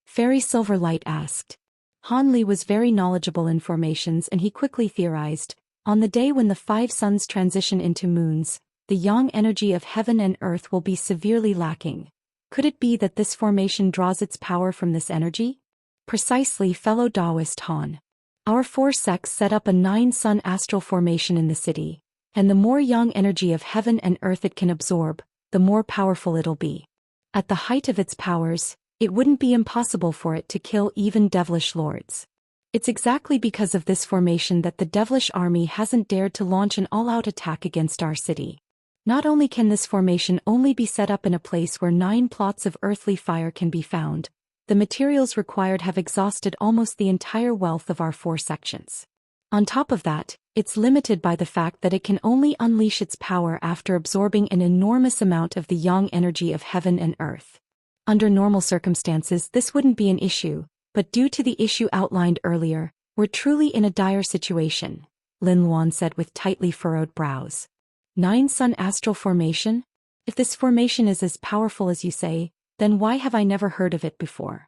Speaker 1: Fairy Silverlight asked. Han Li was very knowledgeable in formations and he quickly theorized, on the day when the 5 suns transition into moons, the yang energy of heaven and earth will be severely lacking. Could it be that this formation draws its power from this energy? Precisely, fellow Taoist Han. Our 4 sects set up a 9-sun astral formation in the city, and the more yang energy of heaven and earth it can absorb, the more powerful it'll be. At the height of its powers, it wouldn't be impossible for it to kill even devilish lords. It's exactly because of this formation that the devilish army hasn't dared to launch an all-out attack against our city. Not only can this formation only be set up in a place where 9 plots of earthly fire can be found, the materials required have exhausted almost the entire wealth of our 4 sections. On top of that, it's limited by the fact that it can only unleash its power after absorbing an enormous amount of the yang energy of heaven and earth. Under normal circumstances, this wouldn't be an issue, but due to the issue outlined earlier, we're truly in a dire situation, Lin Luan said with tightly furrowed brows. 9-sun astral formation? If this formation is as powerful as you say, then why have I never heard of it before?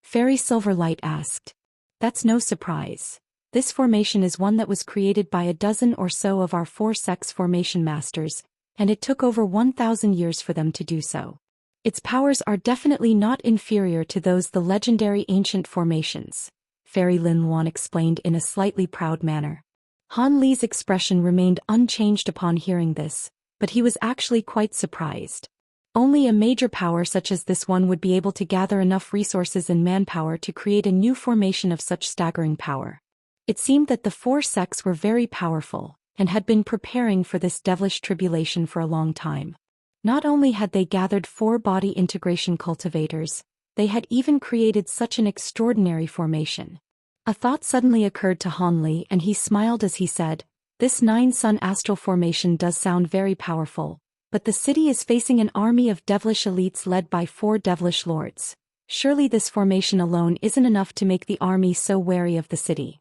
Speaker 1: Fairy Silverlight asked. That's no surprise. This formation is one that was created by a dozen or so of our 4 sects formation masters, and it took over 1,000 years for them to do so. Its powers are definitely not inferior to those the legendary ancient formations, Fairy Lin Luan explained in a slightly proud manner. Han Li's expression remained unchanged upon hearing this, but he was actually quite surprised. Only a major power such as this one would be able to gather enough resources and manpower to create a new formation of such staggering power. It seemed that the 4 sects were very powerful, and had been preparing for this devilish tribulation for a long time. Not only had they gathered 4 body integration cultivators, they had even created such an extraordinary formation. A thought suddenly occurred to Han Li and he smiled as he said, this 9-sun astral formation does sound very powerful, but the city is facing an army of devilish elites led by 4 devilish lords. Surely this formation alone isn't enough to make the army so wary of the city.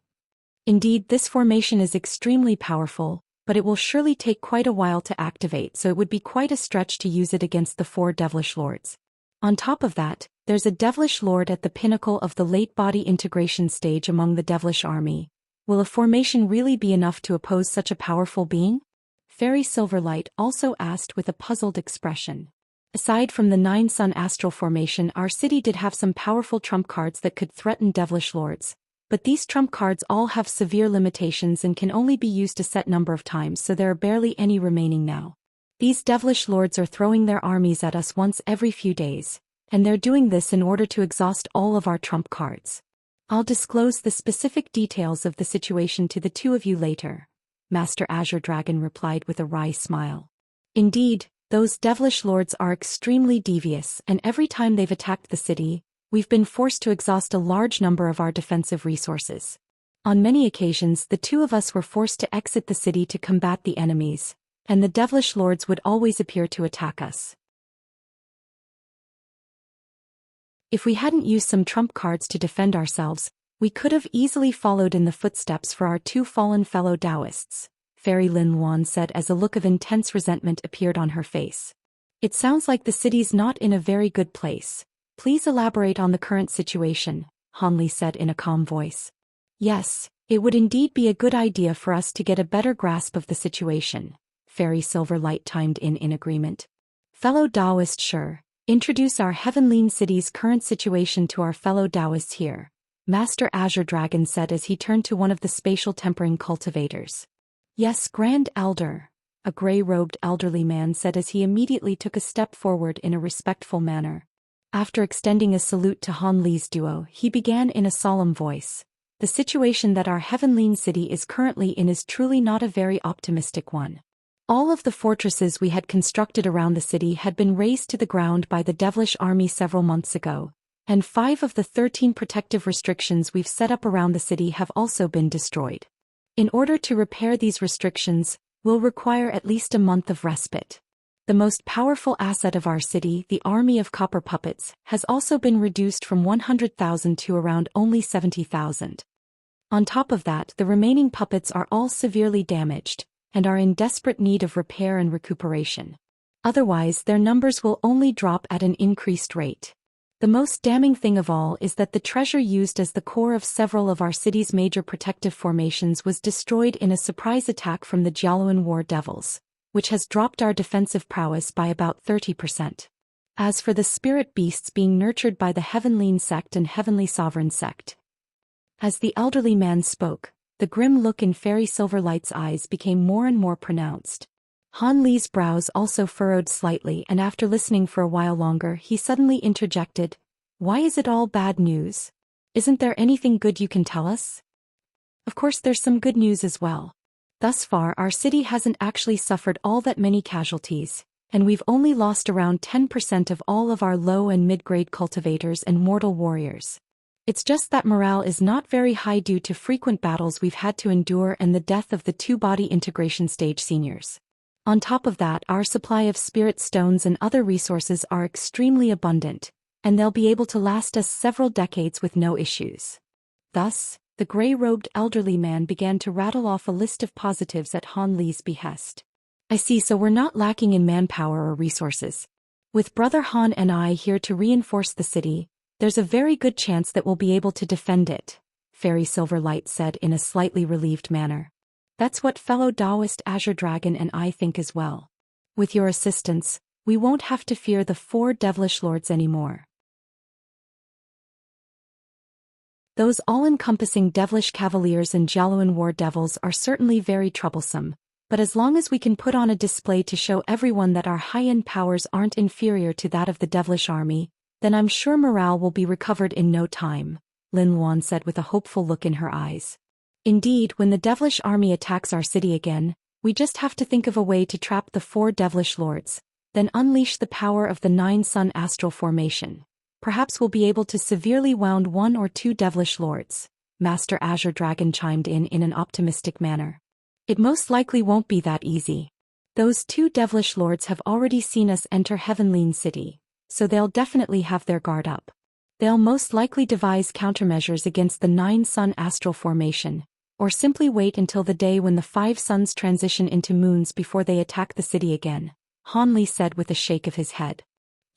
Speaker 1: Indeed, this formation is extremely powerful, but it will surely take quite a while to activate, so it would be quite a stretch to use it against the 4 devilish lords. On top of that, there's a devilish lord at the pinnacle of the late body integration stage among the devilish army. Will a formation really be enough to oppose such a powerful being? Fairy Silverlight also asked with a puzzled expression. Aside from the 9-sun astral formation, our city did have some powerful trump cards that could threaten devilish lords. But these trump cards all have severe limitations and can only be used a set number of times, so there are barely any remaining now. These devilish lords are throwing their armies at us once every few days, and they're doing this in order to exhaust all of our trump cards. I'll disclose the specific details of the situation to the 2 of you later, Master Azure Dragon replied with a wry smile. Indeed, those devilish lords are extremely devious, and every time they've attacked the city, we've been forced to exhaust a large number of our defensive resources. On many occasions the two of us were forced to exit the city to combat the enemies, and the devilish lords would always appear to attack us. If we hadn't used some trump cards to defend ourselves, we could have easily followed in the footsteps for our two fallen fellow Taoists, Fairy Lin Wan said as a look of intense resentment appeared on her face. It sounds like the city's not in a very good place. Please elaborate on the current situation, Han Li said in a calm voice. Yes, it would indeed be a good idea for us to get a better grasp of the situation, Fairy Silverlight chimed in agreement. Fellow Taoist, sure, introduce our Heavenly City's current situation to our fellow Taoists here, Master Azure Dragon said as he turned to one of the spatial tempering cultivators. Yes, Grand Elder, a gray-robed elderly man said as he immediately took a step forward in a respectful manner. After extending a salute to Han Li's duo, he began in a solemn voice. The situation that our Heavenly City is currently in is truly not a very optimistic one. All of the fortresses we had constructed around the city had been razed to the ground by the devilish army several months ago, and 5 of the 13 protective restrictions we've set up around the city have also been destroyed. In order to repair these restrictions, we'll require at least a month of respite. The most powerful asset of our city, the army of copper puppets, has also been reduced from 100,000 to around only 70,000. On top of that, the remaining puppets are all severely damaged, and are in desperate need of repair and recuperation. Otherwise, their numbers will only drop at an increased rate. The most damning thing of all is that the treasure used as the core of several of our city's major protective formations was destroyed in a surprise attack from the Jialuan War Devils, which has dropped our defensive prowess by about 30%. As for the spirit beasts being nurtured by the Heavenly Sect and Heavenly Sovereign Sect. As the elderly man spoke, the grim look in Fairy Silverlight's eyes became more and more pronounced. Han Li's brows also furrowed slightly, and after listening for a while longer he suddenly interjected, "Why is it all bad news? Isn't there anything good you can tell us?" Of course there's some good news as well. Thus far our city hasn't actually suffered all that many casualties, and we've only lost around 10% of all of our low and mid-grade cultivators and mortal warriors. It's just that morale is not very high due to frequent battles we've had to endure and the death of the 2 body integration stage seniors. On top of that, our supply of spirit stones and other resources are extremely abundant, and they'll be able to last us several decades with no issues. Thus, the gray-robed elderly man began to rattle off a list of positives at Han Li's behest. I see, so we're not lacking in manpower or resources. With Brother Han and I here to reinforce the city, there's a very good chance that we'll be able to defend it, Fairy Silverlight said in a slightly relieved manner. That's what fellow Taoist Azure Dragon and I think as well. With your assistance, we won't have to fear the 4 devilish lords anymore. Those all-encompassing devilish cavaliers and Jialuan war devils are certainly very troublesome, but as long as we can put on a display to show everyone that our high-end powers aren't inferior to that of the devilish army, then I'm sure morale will be recovered in no time, Lin Wan said with a hopeful look in her eyes. Indeed, when the devilish army attacks our city again, we just have to think of a way to trap the 4 devilish lords, then unleash the power of the 9-sun astral formation. Perhaps we'll be able to severely wound 1 or 2 devilish lords, Master Azure Dragon chimed in an optimistic manner. It most likely won't be that easy. Those 2 devilish lords have already seen us enter Heavenly City, so they'll definitely have their guard up. They'll most likely devise countermeasures against the 9-sun astral formation, or simply wait until the day when the 5 suns transition into moons before they attack the city again, Han Li said with a shake of his head.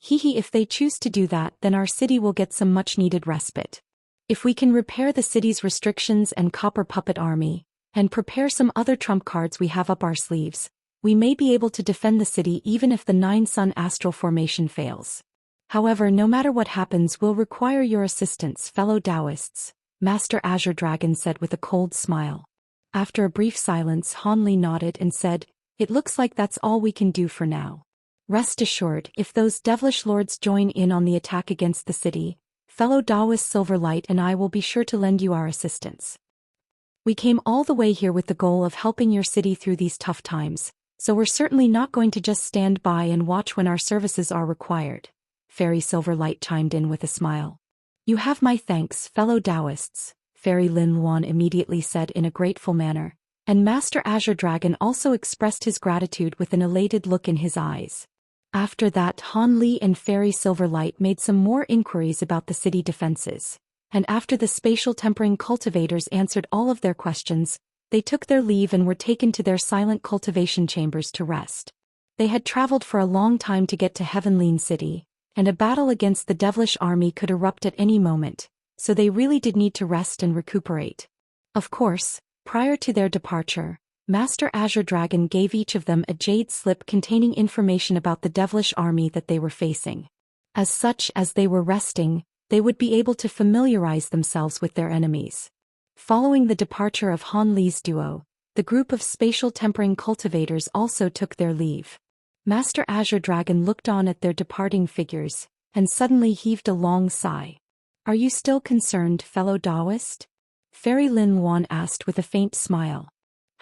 Speaker 1: If they choose to do that, then our city will get some much-needed respite. If we can repair the city's restrictions and copper puppet army, and prepare some other trump cards we have up our sleeves, we may be able to defend the city even if the 9-sun astral formation fails. However, no matter what happens, we'll require your assistance, fellow Taoists, Master Azure Dragon said with a cold smile. After a brief silence, Han Li nodded and said, "It looks like that's all we can do for now. Rest assured, if those devilish lords join in on the attack against the city, fellow Taoist Silverlight and I will be sure to lend you our assistance. We came all the way here with the goal of helping your city through these tough times, so we're certainly not going to just stand by and watch when our services are required," Fairy Silverlight chimed in with a smile. "You have my thanks, fellow Taoists," Fairy Lin Wan immediately said in a grateful manner, and Master Azure Dragon also expressed his gratitude with an elated look in his eyes. After that, Han Li and Fairy Silverlight made some more inquiries about the city defenses, and after the spatial tempering cultivators answered all of their questions, they took their leave and were taken to their silent cultivation chambers to rest. They had traveled for a long time to get to Heavenly City, and a battle against the devilish army could erupt at any moment, so they really did need to rest and recuperate. Of course, prior to their departure, Master Azure Dragon gave each of them a jade slip containing information about the devilish army that they were facing. As such, as they were resting, they would be able to familiarize themselves with their enemies. Following the departure of Han Li's duo, the group of spatial tempering cultivators also took their leave. Master Azure Dragon looked on at their departing figures, and suddenly heaved a long sigh. "Are you still concerned, fellow Taoist?" Fairy Lin Wan asked with a faint smile.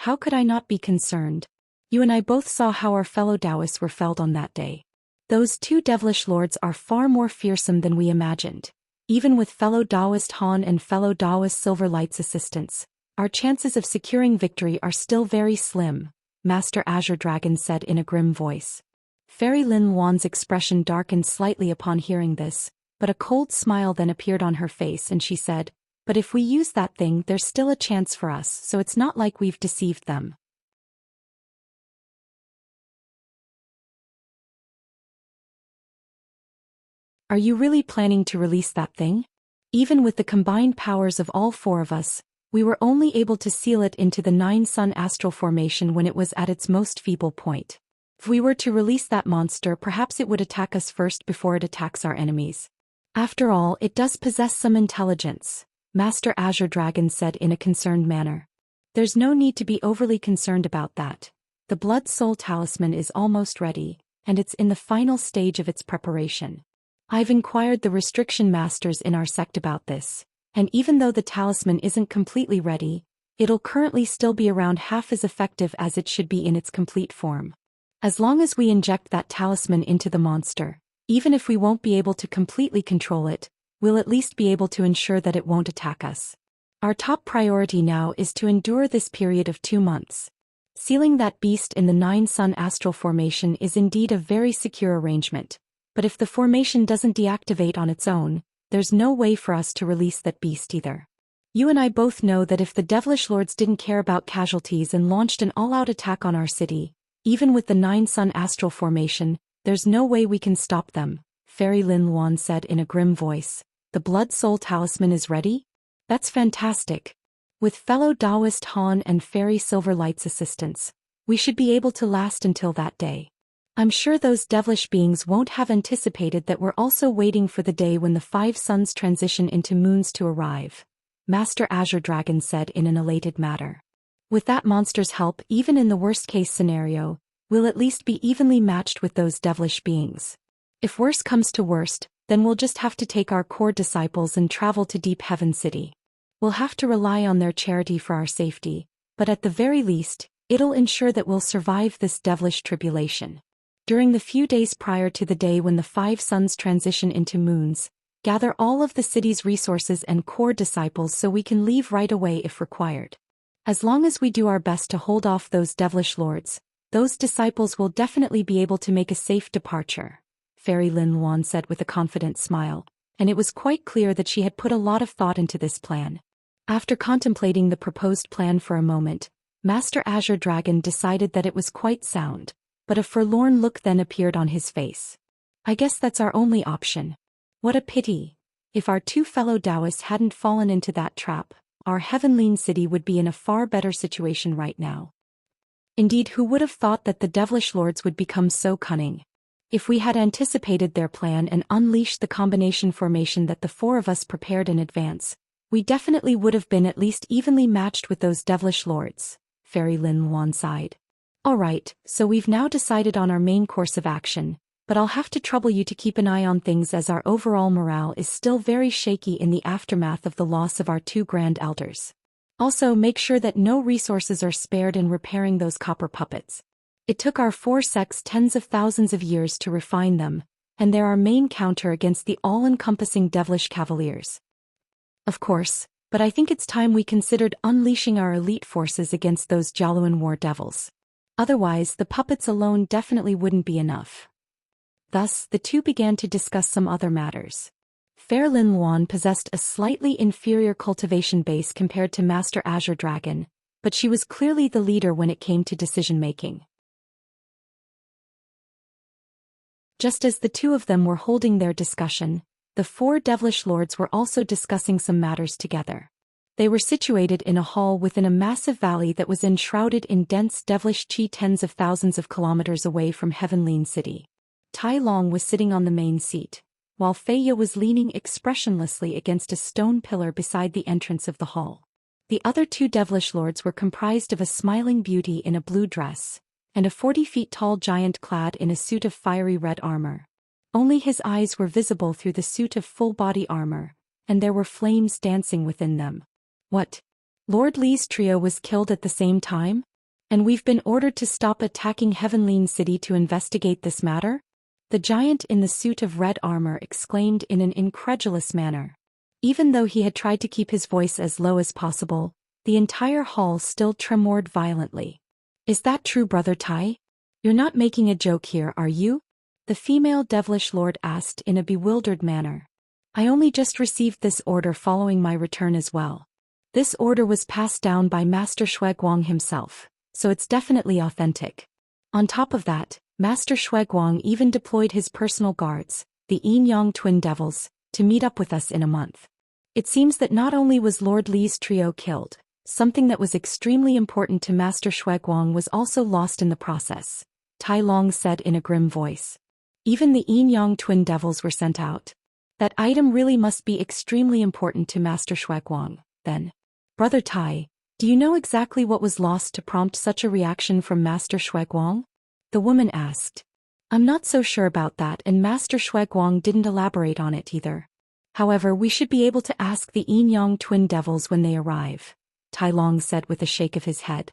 Speaker 1: "How could I not be concerned? You and I both saw how our fellow Taoists were felled on that day. Those two devilish lords are far more fearsome than we imagined. Even with fellow Taoist Han and fellow Taoist Silverlight's assistance, our chances of securing victory are still very slim," Master Azure Dragon said in a grim voice. Fairy Lin Wan's expression darkened slightly upon hearing this, but a cold smile then appeared on her face and she said, "But if we use that thing, there's still a chance for us, so it's not like we've deceived them." "Are you really planning to release that thing? Even with the combined powers of all four of us, we were only able to seal it into the 9-sun astral formation when it was at its most feeble point. If we were to release that monster, perhaps it would attack us first before it attacks our enemies. After all, it does possess some intelligence," Master Azure Dragon said in a concerned manner. "There's no need to be overly concerned about that. The Blood Soul Talisman is almost ready, and it's in the final stage of its preparation. I've inquired the restriction masters in our sect about this, and even though the talisman isn't completely ready, it'll currently still be around half as effective as it should be in its complete form. As long as we inject that talisman into the monster, even if we won't be able to completely control it, we'll at least be able to ensure that it won't attack us. Our top priority now is to endure this period of 2 months. Sealing that beast in the 9-sun astral formation is indeed a very secure arrangement, but if the formation doesn't deactivate on its own, there's no way for us to release that beast either. You and I both know that if the devilish lords didn't care about casualties and launched an all-out attack on our city, even with the 9-sun astral formation, there's no way we can stop them," Fairy Lin Wan said in a grim voice. "The Blood Soul Talisman is ready? That's fantastic. With fellow Taoist Han and Fairy Silverlight's assistance, we should be able to last until that day. I'm sure those devilish beings won't have anticipated that we're also waiting for the day when the 5 suns transition into moons to arrive," Master Azure Dragon said in an elated manner. "With that monster's help, even in the worst-case scenario, we'll at least be evenly matched with those devilish beings. If worse comes to worst, then we'll just have to take our core disciples and travel to Deep Heaven City. We'll have to rely on their charity for our safety, but at the very least, it'll ensure that we'll survive this devilish tribulation. During the few days prior to the day when the 5 suns transition into moons, gather all of the city's resources and core disciples so we can leave right away if required. As long as we do our best to hold off those devilish lords, those disciples will definitely be able to make a safe departure," Fairy Lin Wan said with a confident smile, and it was quite clear that she had put a lot of thought into this plan. After contemplating the proposed plan for a moment, Master Azure Dragon decided that it was quite sound, but a forlorn look then appeared on his face. "I guess that's our only option. What a pity. If our 2 fellow Taoists hadn't fallen into that trap, our Heavenly City would be in a far better situation right now. Indeed, who would have thought that the devilish lords would become so cunning? If we had anticipated their plan and unleashed the combination formation that the 4 of us prepared in advance, we definitely would have been at least evenly matched with those devilish lords," Fairy Lin Wan sighed. "Alright, so we've now decided on our main course of action, but I'll have to trouble you to keep an eye on things as our overall morale is still very shaky in the aftermath of the loss of our 2 grand elders. Also, make sure that no resources are spared in repairing those copper puppets. It took our 4 sects tens of thousands of years to refine them, and they're our main counter against the all-encompassing devilish cavaliers. Of course, but I think it's time we considered unleashing our elite forces against those Jialuan war devils. Otherwise, the puppets alone definitely wouldn't be enough. Thus, the two began to discuss some other matters. Fair Lin Luan possessed a slightly inferior cultivation base compared to Master Azure Dragon, but she was clearly the leader when it came to decision-making. Just as the two of them were holding their discussion, the four devilish lords were also discussing some matters together. They were situated in a hall within a massive valley that was enshrouded in dense devilish qi tens of thousands of kilometers away from Heavenly City. Tai Long was sitting on the main seat, while Fei Ye was leaning expressionlessly against a stone pillar beside the entrance of the hall. The other two devilish lords were comprised of a smiling beauty in a blue dress, and a 40-feet-tall giant clad in a suit of fiery red armor. Only his eyes were visible through the suit of full-body armor, and there were flames dancing within them. What? Lord Li's trio was killed at the same time? And we've been ordered to stop attacking Heavenly City to investigate this matter? The giant in the suit of red armor exclaimed in an incredulous manner. Even though he had tried to keep his voice as low as possible, the entire hall still tremored violently. Is that true, Brother Tai? You're not making a joke here, are you? The female devilish lord asked in a bewildered manner. I only just received this order following my return as well. This order was passed down by Master Shuiguang himself, so it's definitely authentic. On top of that, Master Shuiguang even deployed his personal guards, the Yin-Yang twin devils, to meet up with us in a month. It seems that not only was Lord Li's trio killed, something that was extremely important to Master Shuiguang was also lost in the process, Tai Long said in a grim voice. Even the Yin-Yang twin devils were sent out. That item really must be extremely important to Master Shuiguang, then. Brother Tai, do you know exactly what was lost to prompt such a reaction from Master Shuiguang? The woman asked. I'm not so sure about that, and Master Shuiguang didn't elaborate on it either. However, we should be able to ask the Yin-Yang twin devils when they arrive, Tai Long said with a shake of his head.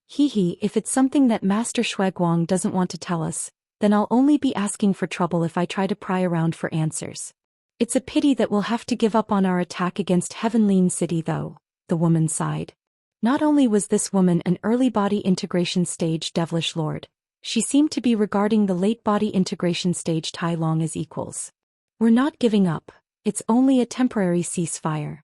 Speaker 1: If it's something that Master Shuiguang doesn't want to tell us, then I'll only be asking for trouble if I try to pry around for answers. It's a pity that we'll have to give up on our attack against Heavenly City though, the woman sighed. Not only was this woman an early body integration stage devilish lord, she seemed to be regarding the late body integration stage Tai Long as equals. We're not giving up, it's only a temporary ceasefire.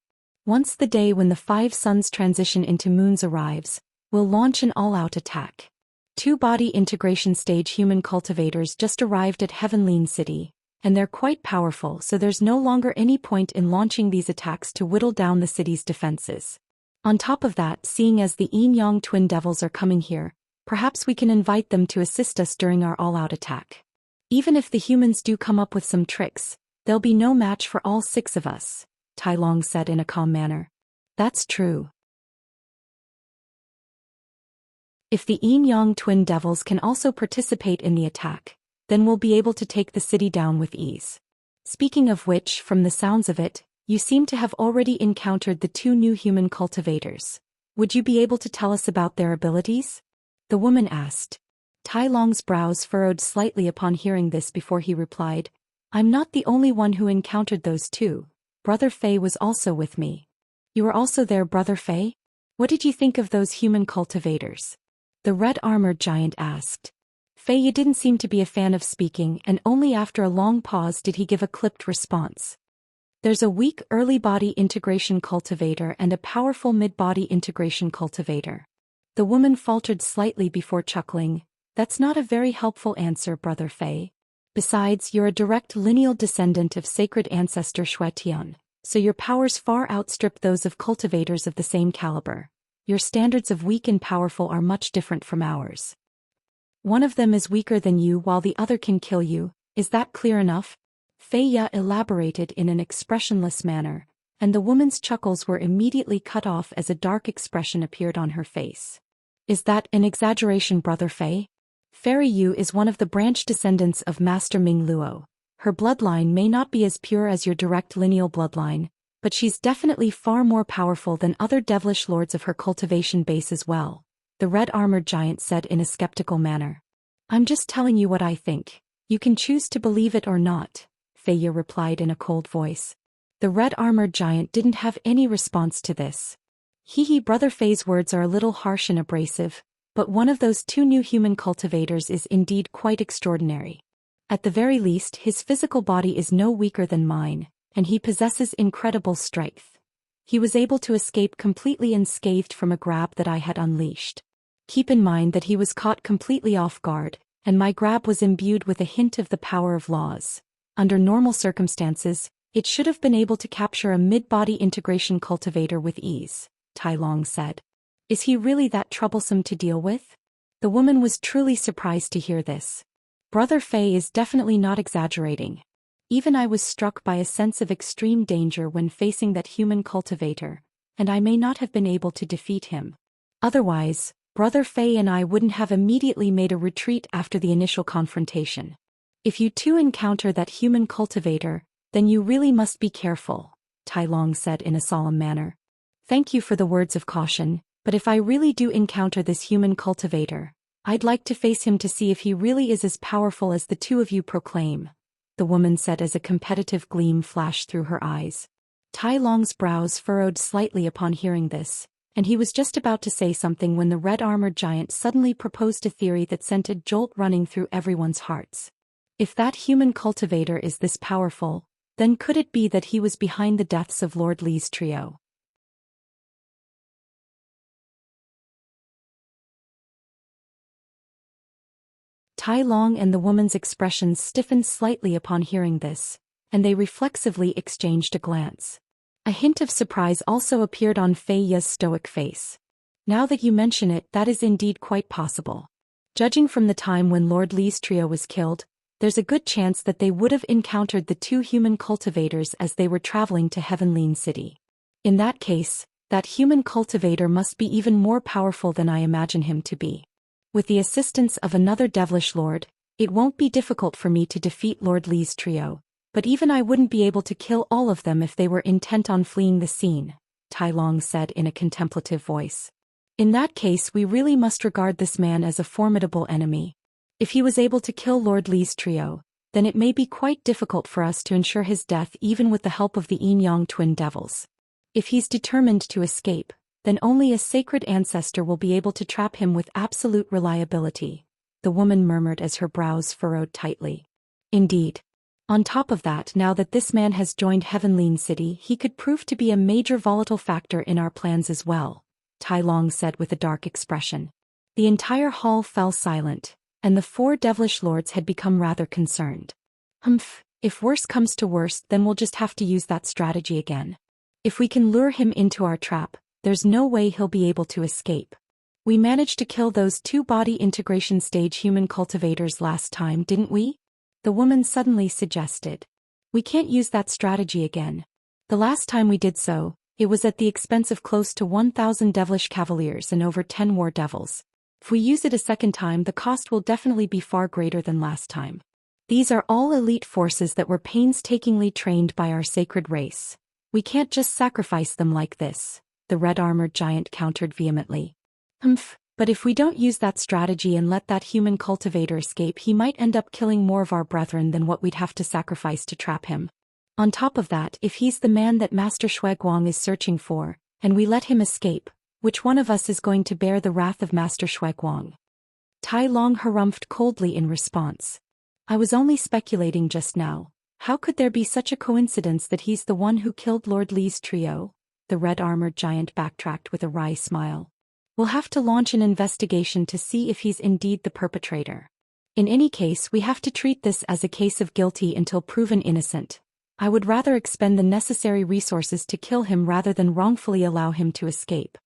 Speaker 1: Once the day when the 5 suns transition into moons arrives, we'll launch an all-out attack. 2 body integration stage human cultivators just arrived at Heavenly City, and they're quite powerful, so there's no longer any point in launching these attacks to whittle down the city's defenses. On top of that, seeing as the Yin-Yang twin devils are coming here, perhaps we can invite them to assist us during our all-out attack. Even if the humans do come up with some tricks, there'll be no match for all 6 of us, Tai Long said in a calm manner. That's true. If the Yin-Yang twin devils can also participate in the attack, then we'll be able to take the city down with ease. Speaking of which, from the sounds of it, you seem to have already encountered the 2 new human cultivators. Would you be able to tell us about their abilities? The woman asked. Tai Long's brows furrowed slightly upon hearing this before he replied, I'm not the only one who encountered those 2. Brother Fei was also with me. You were also there, Brother Fei? What did you think of those human cultivators? The red-armored giant asked. Fei Ye didn't seem to be a fan of speaking, and only after a long pause did he give a clipped response. There's a weak early body integration cultivator and a powerful mid-body integration cultivator. The woman faltered slightly before chuckling. That's not a very helpful answer, Brother Fei. Besides, you're a direct lineal descendant of sacred ancestor Shuetian, so your powers far outstrip those of cultivators of the same caliber. Your standards of weak and powerful are much different from ours. One of them is weaker than you while the other can kill you, is that clear enough? Fei Ye elaborated in an expressionless manner, and the woman's chuckles were immediately cut off as a dark expression appeared on her face. Is that an exaggeration, Brother Fei? Fairy Yu is one of the branch descendants of Master Ming Luo. Her bloodline may not be as pure as your direct lineal bloodline, but she's definitely far more powerful than other devilish lords of her cultivation base as well, the red-armored giant said in a skeptical manner. I'm just telling you what I think. You can choose to believe it or not, Fei Ye replied in a cold voice. The red-armored giant didn't have any response to this. Brother Fei's words are a little harsh and abrasive, but one of those two new human cultivators is indeed quite extraordinary. At the very least, his physical body is no weaker than mine, and he possesses incredible strength. He was able to escape completely unscathed from a grab that I had unleashed. Keep in mind that he was caught completely off guard, and my grab was imbued with a hint of the power of laws. Under normal circumstances, it should have been able to capture a mid-body integration cultivator with ease, Tai Long said. Is he really that troublesome to deal with? The woman was truly surprised to hear this. Brother Fei is definitely not exaggerating. Even I was struck by a sense of extreme danger when facing that human cultivator, and I may not have been able to defeat him. Otherwise, Brother Fei and I wouldn't have immediately made a retreat after the initial confrontation. If you two encounter that human cultivator, then you really must be careful, Tai Long said in a solemn manner. Thank you for the words of caution, but if I really do encounter this human cultivator, I'd like to face him to see if he really is as powerful as the two of you proclaim, the woman said as a competitive gleam flashed through her eyes. Tai Long's brows furrowed slightly upon hearing this, and he was just about to say something when the red-armored giant suddenly proposed a theory that sent a jolt running through everyone's hearts. If that human cultivator is this powerful, then could it be that he was behind the deaths of Lord Li's trio? Tai Long and the woman's expressions stiffened slightly upon hearing this, and they reflexively exchanged a glance. A hint of surprise also appeared on Fei Ya's stoic face. Now that you mention it, that is indeed quite possible. Judging from the time when Lord Li's trio was killed, there's a good chance that they would have encountered the two human cultivators as they were traveling to Heavenly City. In that case, that human cultivator must be even more powerful than I imagine him to be. With the assistance of another devilish lord, it won't be difficult for me to defeat Lord Li's trio, but even I wouldn't be able to kill all of them if they were intent on fleeing the scene, Tai Long said in a contemplative voice. In that case, we really must regard this man as a formidable enemy. If he was able to kill Lord Li's trio, then it may be quite difficult for us to ensure his death even with the help of the Yin Yang twin devils. If he's determined to escape, then only a sacred ancestor will be able to trap him with absolute reliability, the woman murmured as her brows furrowed tightly. Indeed. On top of that, now that this man has joined Heavenly City, he could prove to be a major volatile factor in our plans as well, Tai Long said with a dark expression. The entire hall fell silent, and the four devilish lords had become rather concerned. If worse comes to worst, then we'll just have to use that strategy again. If we can lure him into our trap, there's no way he'll be able to escape. We managed to kill those two body integration stage human cultivators last time, didn't we? The woman suddenly suggested. We can't use that strategy again. The last time we did so, it was at the expense of close to 1,000 devilish cavaliers and over 10 war devils. If we use it a second time, the cost will definitely be far greater than last time. These are all elite forces that were painstakingly trained by our sacred race. We can't just sacrifice them like this, the red-armored giant countered vehemently. But if we don't use that strategy and let that human cultivator escape, he might end up killing more of our brethren than what we'd have to sacrifice to trap him. On top of that, if he's the man that Master Shui Guang is searching for, and we let him escape, which one of us is going to bear the wrath of Master Shui Guang? Tai Long harumphed coldly in response. I was only speculating just now. How could there be such a coincidence that he's the one who killed Lord Li's trio? The red-armored giant backtracked with a wry smile. We'll have to launch an investigation to see if he's indeed the perpetrator. In any case, we have to treat this as a case of guilty until proven innocent. I would rather expend the necessary resources to kill him rather than wrongfully allow him to escape.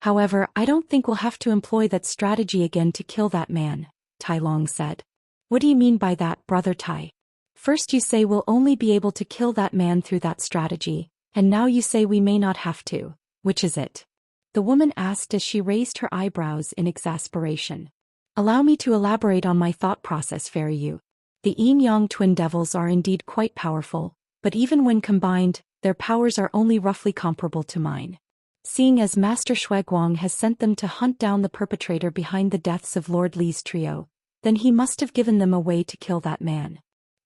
Speaker 1: However, I don't think we'll have to employ that strategy again to kill that man, Tai Long said. What do you mean by that, Brother Tai? First you say we'll only be able to kill that man through that strategy, and now you say we may not have to. Which is it? The woman asked as she raised her eyebrows in exasperation. Allow me to elaborate on my thought process, Fairy Yu. The Yin Yang twin devils are indeed quite powerful, but even when combined, their powers are only roughly comparable to mine. Seeing as Master Shui Guang has sent them to hunt down the perpetrator behind the deaths of Lord Li's trio, then he must have given them a way to kill that man.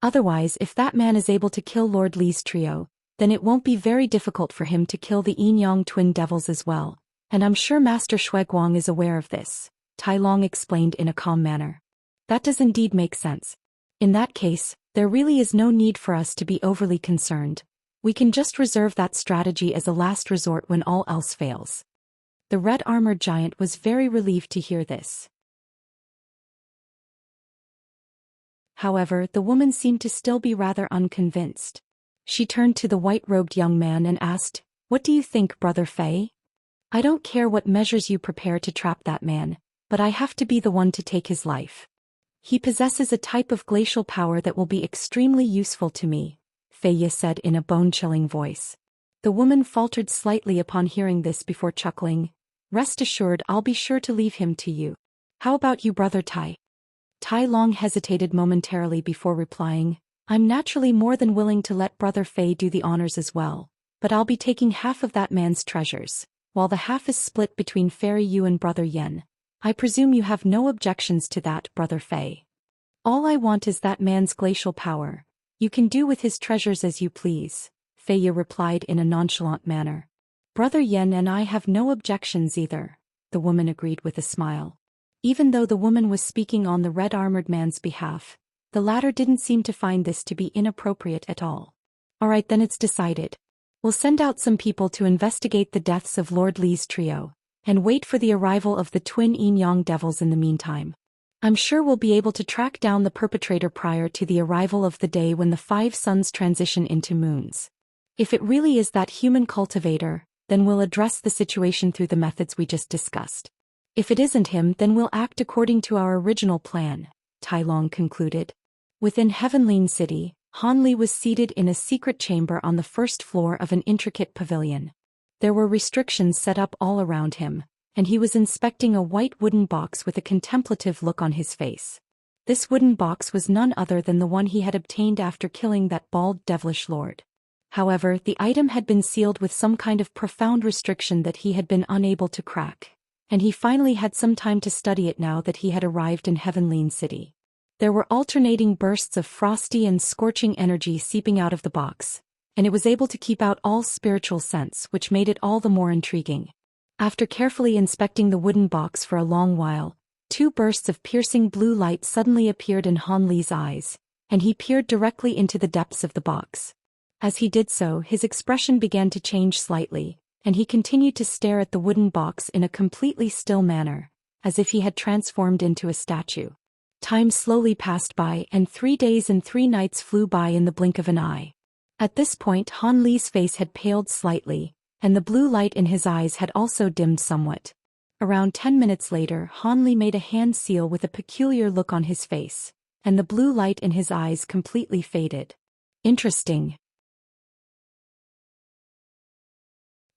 Speaker 1: Otherwise, if that man is able to kill Lord Li's trio, Then it won't be very difficult for him to kill the yin-yang twin devils as well, and I'm sure Master Shuiguang is aware of this, Tai Long explained in a calm manner. That does indeed make sense. In that case, there really is no need for us to be overly concerned. We can just reserve that strategy as a last resort when all else fails. The red-armored giant was very relieved to hear this. However, the woman seemed to still be rather unconvinced. She turned to the white-robed young man and asked, "What do you think, Brother Fei? I don't care what measures you prepare to trap that man, but I have to be the one to take his life. He possesses a type of glacial power that will be extremely useful to me," Fei Ye said in a bone-chilling voice. The woman faltered slightly upon hearing this before chuckling. "Rest assured, I'll be sure to leave him to you. How about you, Brother Tai?" Tai Long hesitated momentarily before replying, "I'm naturally more than willing to let Brother Fei do the honors as well, but I'll be taking half of that man's treasures, while the half is split between Fairy Yu and Brother Yen. I presume you have no objections to that, Brother Fei. All I want is that man's glacial power. You can do with his treasures as you please," Fei Ye replied in a nonchalant manner. "Brother Yen and I have no objections either," the woman agreed with a smile. Even though the woman was speaking on the red-armored man's behalf, the latter didn't seem to find this to be inappropriate at all. "All right, then it's decided. We'll send out some people to investigate the deaths of Lord Li's trio, and wait for the arrival of the twin yin-yang devils in the meantime. I'm sure we'll be able to track down the perpetrator prior to the arrival of the day when the 5 suns transition into moons. If it really is that human cultivator, then we'll address the situation through the methods we just discussed. If it isn't him, then we'll act according to our original plan," Tai Long concluded. Within Heavenly City, Han Li was seated in a secret chamber on the first floor of an intricate pavilion. There were restrictions set up all around him, and he was inspecting a white wooden box with a contemplative look on his face. This wooden box was none other than the one he had obtained after killing that bald devilish lord. However, the item had been sealed with some kind of profound restriction that he had been unable to crack, and he finally had some time to study it now that he had arrived in Heavenly City. There were alternating bursts of frosty and scorching energy seeping out of the box, and it was able to keep out all spiritual sense, which made it all the more intriguing. After carefully inspecting the wooden box for a long while, 2 bursts of piercing blue light suddenly appeared in Han Li's eyes, and he peered directly into the depths of the box. As he did so, his expression began to change slightly, and he continued to stare at the wooden box in a completely still manner, as if he had transformed into a statue. Time slowly passed by, and 3 days and 3 nights flew by in the blink of an eye. At this point, Han Li's face had paled slightly, and the blue light in his eyes had also dimmed somewhat. Around 10 minutes later, Han Li made a hand seal with a peculiar look on his face, and the blue light in his eyes completely faded. "Interesting.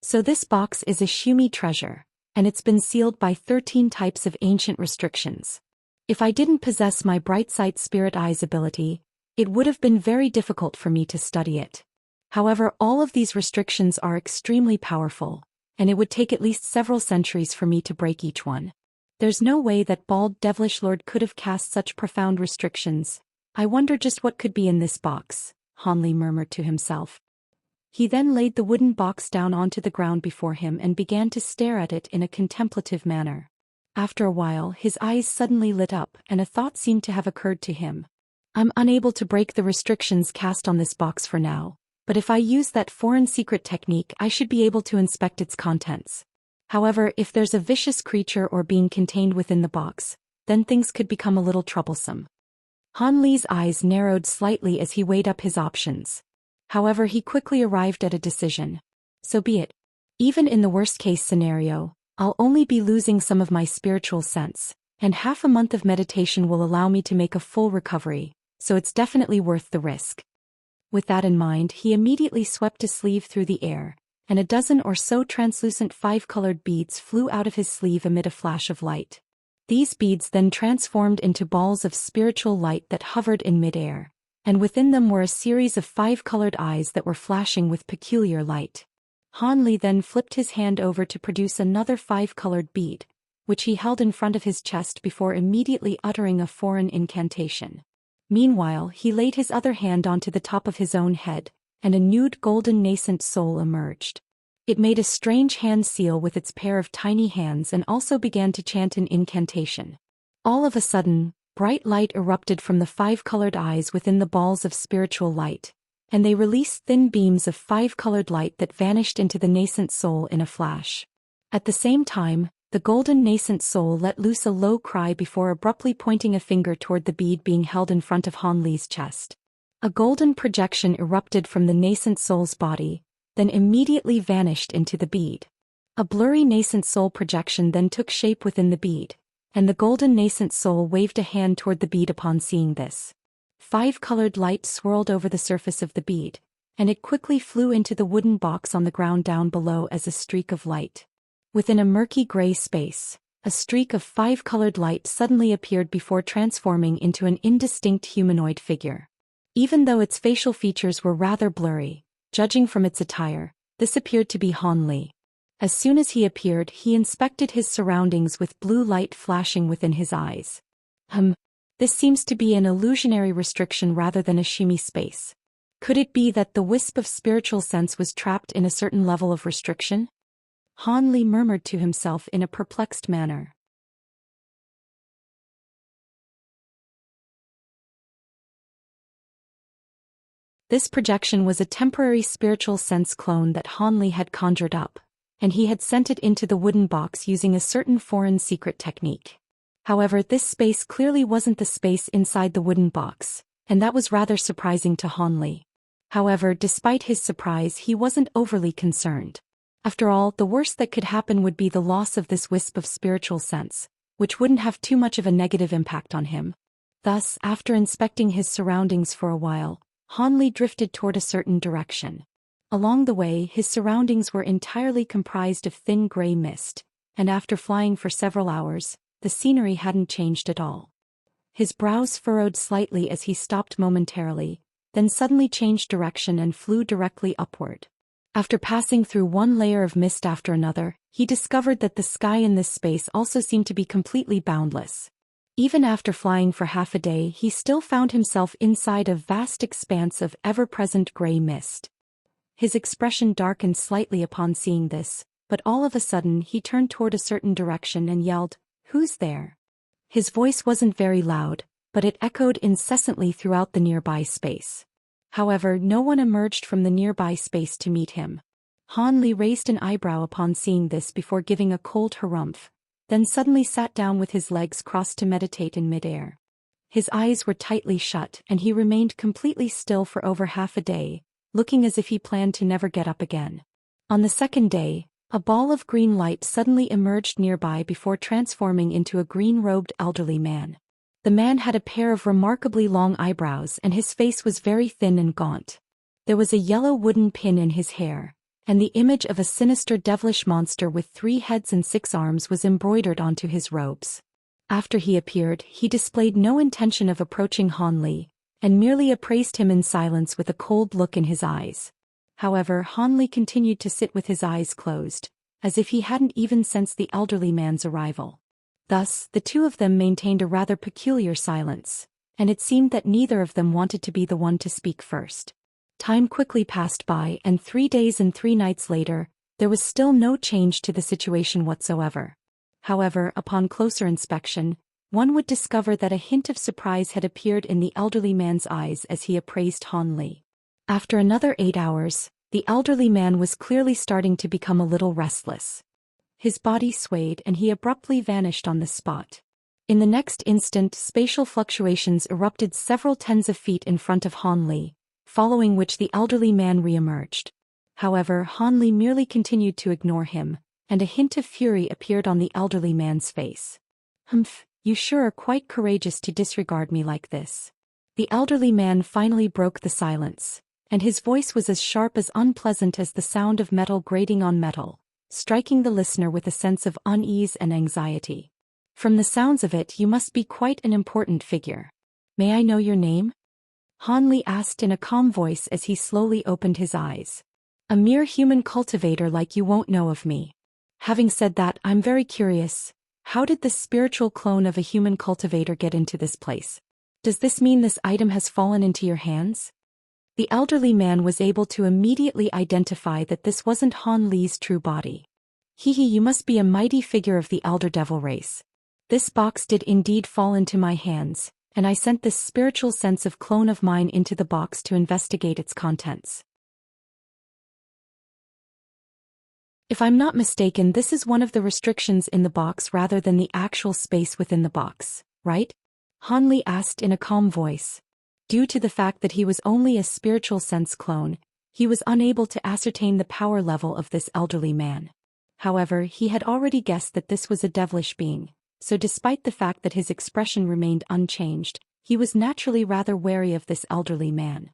Speaker 1: So this box is a Shumi treasure, and it's been sealed by 13 types of ancient restrictions. If I didn't possess my bright sight spirit eyes ability, it would have been very difficult for me to study it. However, all of these restrictions are extremely powerful, and it would take at least several centuries for me to break each one. There's no way that bald devilish lord could have cast such profound restrictions. I wonder just what could be in this box," Han Li murmured to himself. He then laid the wooden box down onto the ground before him and began to stare at it in a contemplative manner. After a while, his eyes suddenly lit up, and a thought seemed to have occurred to him. "I'm unable to break the restrictions cast on this box for now, but if I use that foreign secret technique, I should be able to inspect its contents. However, if there's a vicious creature or being contained within the box, then things could become a little troublesome." Han Li's eyes narrowed slightly as he weighed up his options. However, he quickly arrived at a decision. "So be it. Even in the worst-case scenario, I'll only be losing some of my spiritual sense, and half a month of meditation will allow me to make a full recovery, so it's definitely worth the risk." With that in mind, he immediately swept a sleeve through the air, and a dozen or so translucent 5-colored beads flew out of his sleeve amid a flash of light. These beads then transformed into balls of spiritual light that hovered in mid-air, and within them were a series of 5-colored eyes that were flashing with peculiar light. Han Li then flipped his hand over to produce another 5-colored bead, which he held in front of his chest before immediately uttering a foreign incantation. Meanwhile, he laid his other hand onto the top of his own head, and a nude golden nascent soul emerged. It made a strange hand seal with its pair of tiny hands and also began to chant an incantation. All of a sudden, bright light erupted from the 5-colored eyes within the balls of spiritual light, and they released thin beams of 5-colored light that vanished into the nascent soul in a flash. At the same time, the golden nascent soul let loose a low cry before abruptly pointing a finger toward the bead being held in front of Han Li's chest. A golden projection erupted from the nascent soul's body, then immediately vanished into the bead. A blurry nascent soul projection then took shape within the bead, and the golden nascent soul waved a hand toward the bead upon seeing this. 5-colored light swirled over the surface of the bead, and it quickly flew into the wooden box on the ground down below as a streak of light. Within a murky gray space, a streak of 5-colored light suddenly appeared before transforming into an indistinct humanoid figure. Even though its facial features were rather blurry, judging from its attire, this appeared to be Han Li. As soon as he appeared, he inspected his surroundings with blue light flashing within his eyes. This seems to be an illusionary restriction rather than a shimmy space. Could it be that the wisp of spiritual sense was trapped in a certain level of restriction? Han Li murmured to himself in a perplexed manner. This projection was a temporary spiritual sense clone that Han Li had conjured up, and he had sent it into the wooden box using a certain foreign secret technique. However, this space clearly wasn't the space inside the wooden box, and that was rather surprising to Han Li. However, despite his surprise, he wasn't overly concerned. After all, the worst that could happen would be the loss of this wisp of spiritual sense, which wouldn't have too much of a negative impact on him. Thus, after inspecting his surroundings for a while, Han Li drifted toward a certain direction. Along the way, his surroundings were entirely comprised of thin gray mist, and after flying for several hours, the scenery hadn't changed at all. His brows furrowed slightly as he stopped momentarily, then suddenly changed direction and flew directly upward. After passing through one layer of mist after another, he discovered that the sky in this space also seemed to be completely boundless. Even after flying for half a day, he still found himself inside a vast expanse of ever-present gray mist. His expression darkened slightly upon seeing this, but all of a sudden he turned toward a certain direction and yelled, "Who's there?" His voice wasn't very loud, but it echoed incessantly throughout the nearby space. However, no one emerged from the nearby space to meet him. Han Li raised an eyebrow upon seeing this before giving a cold harumph, then suddenly sat down with his legs crossed to meditate in midair. His eyes were tightly shut and he remained completely still for over half a day, looking as if he planned to never get up again. On the second day, a ball of green light suddenly emerged nearby before transforming into a green-robed elderly man. The man had a pair of remarkably long eyebrows and his face was very thin and gaunt. There was a yellow wooden pin in his hair, and the image of a sinister devilish monster with 3 heads and 6 arms was embroidered onto his robes. After he appeared, he displayed no intention of approaching Han Li, and merely appraised him in silence with a cold look in his eyes. However, Han Li continued to sit with his eyes closed, as if he hadn't even sensed the elderly man's arrival. Thus, the two of them maintained a rather peculiar silence, and it seemed that neither of them wanted to be the one to speak first. Time quickly passed by, and 3 days and 3 nights later, there was still no change to the situation whatsoever. However, upon closer inspection, one would discover that a hint of surprise had appeared in the elderly man's eyes as he appraised Han Li. After another 8 hours, the elderly man was clearly starting to become a little restless. His body swayed and he abruptly vanished on the spot. In the next instant, spatial fluctuations erupted several tens of feet in front of Han Li, following which the elderly man re-emerged. However, Han Li merely continued to ignore him, and a hint of fury appeared on the elderly man's face. "Humph, you sure are quite courageous to disregard me like this." The elderly man finally broke the silence, and his voice was as sharp as unpleasant as the sound of metal grating on metal, striking the listener with a sense of unease and anxiety. "From the sounds of it, you must be quite an important figure. May I know your name?" Han Li asked in a calm voice as he slowly opened his eyes. "A mere human cultivator like you won't know of me. Having said that, I'm very curious. How did this spiritual clone of a human cultivator get into this place? Does this mean this item has fallen into your hands?" The elderly man was able to immediately identify that this wasn't Han Li's true body. Hehe, you must be a mighty figure of the elder devil race. This box did indeed fall into my hands, and I sent this spiritual sense of clone of mine into the box to investigate its contents. If I'm not mistaken, this is one of the restrictions in the box rather than the actual space within the box, right? Han Li asked in a calm voice. Due to the fact that he was only a spiritual sense clone, he was unable to ascertain the power level of this elderly man. However, he had already guessed that this was a devilish being, so despite the fact that his expression remained unchanged, he was naturally rather wary of this elderly man.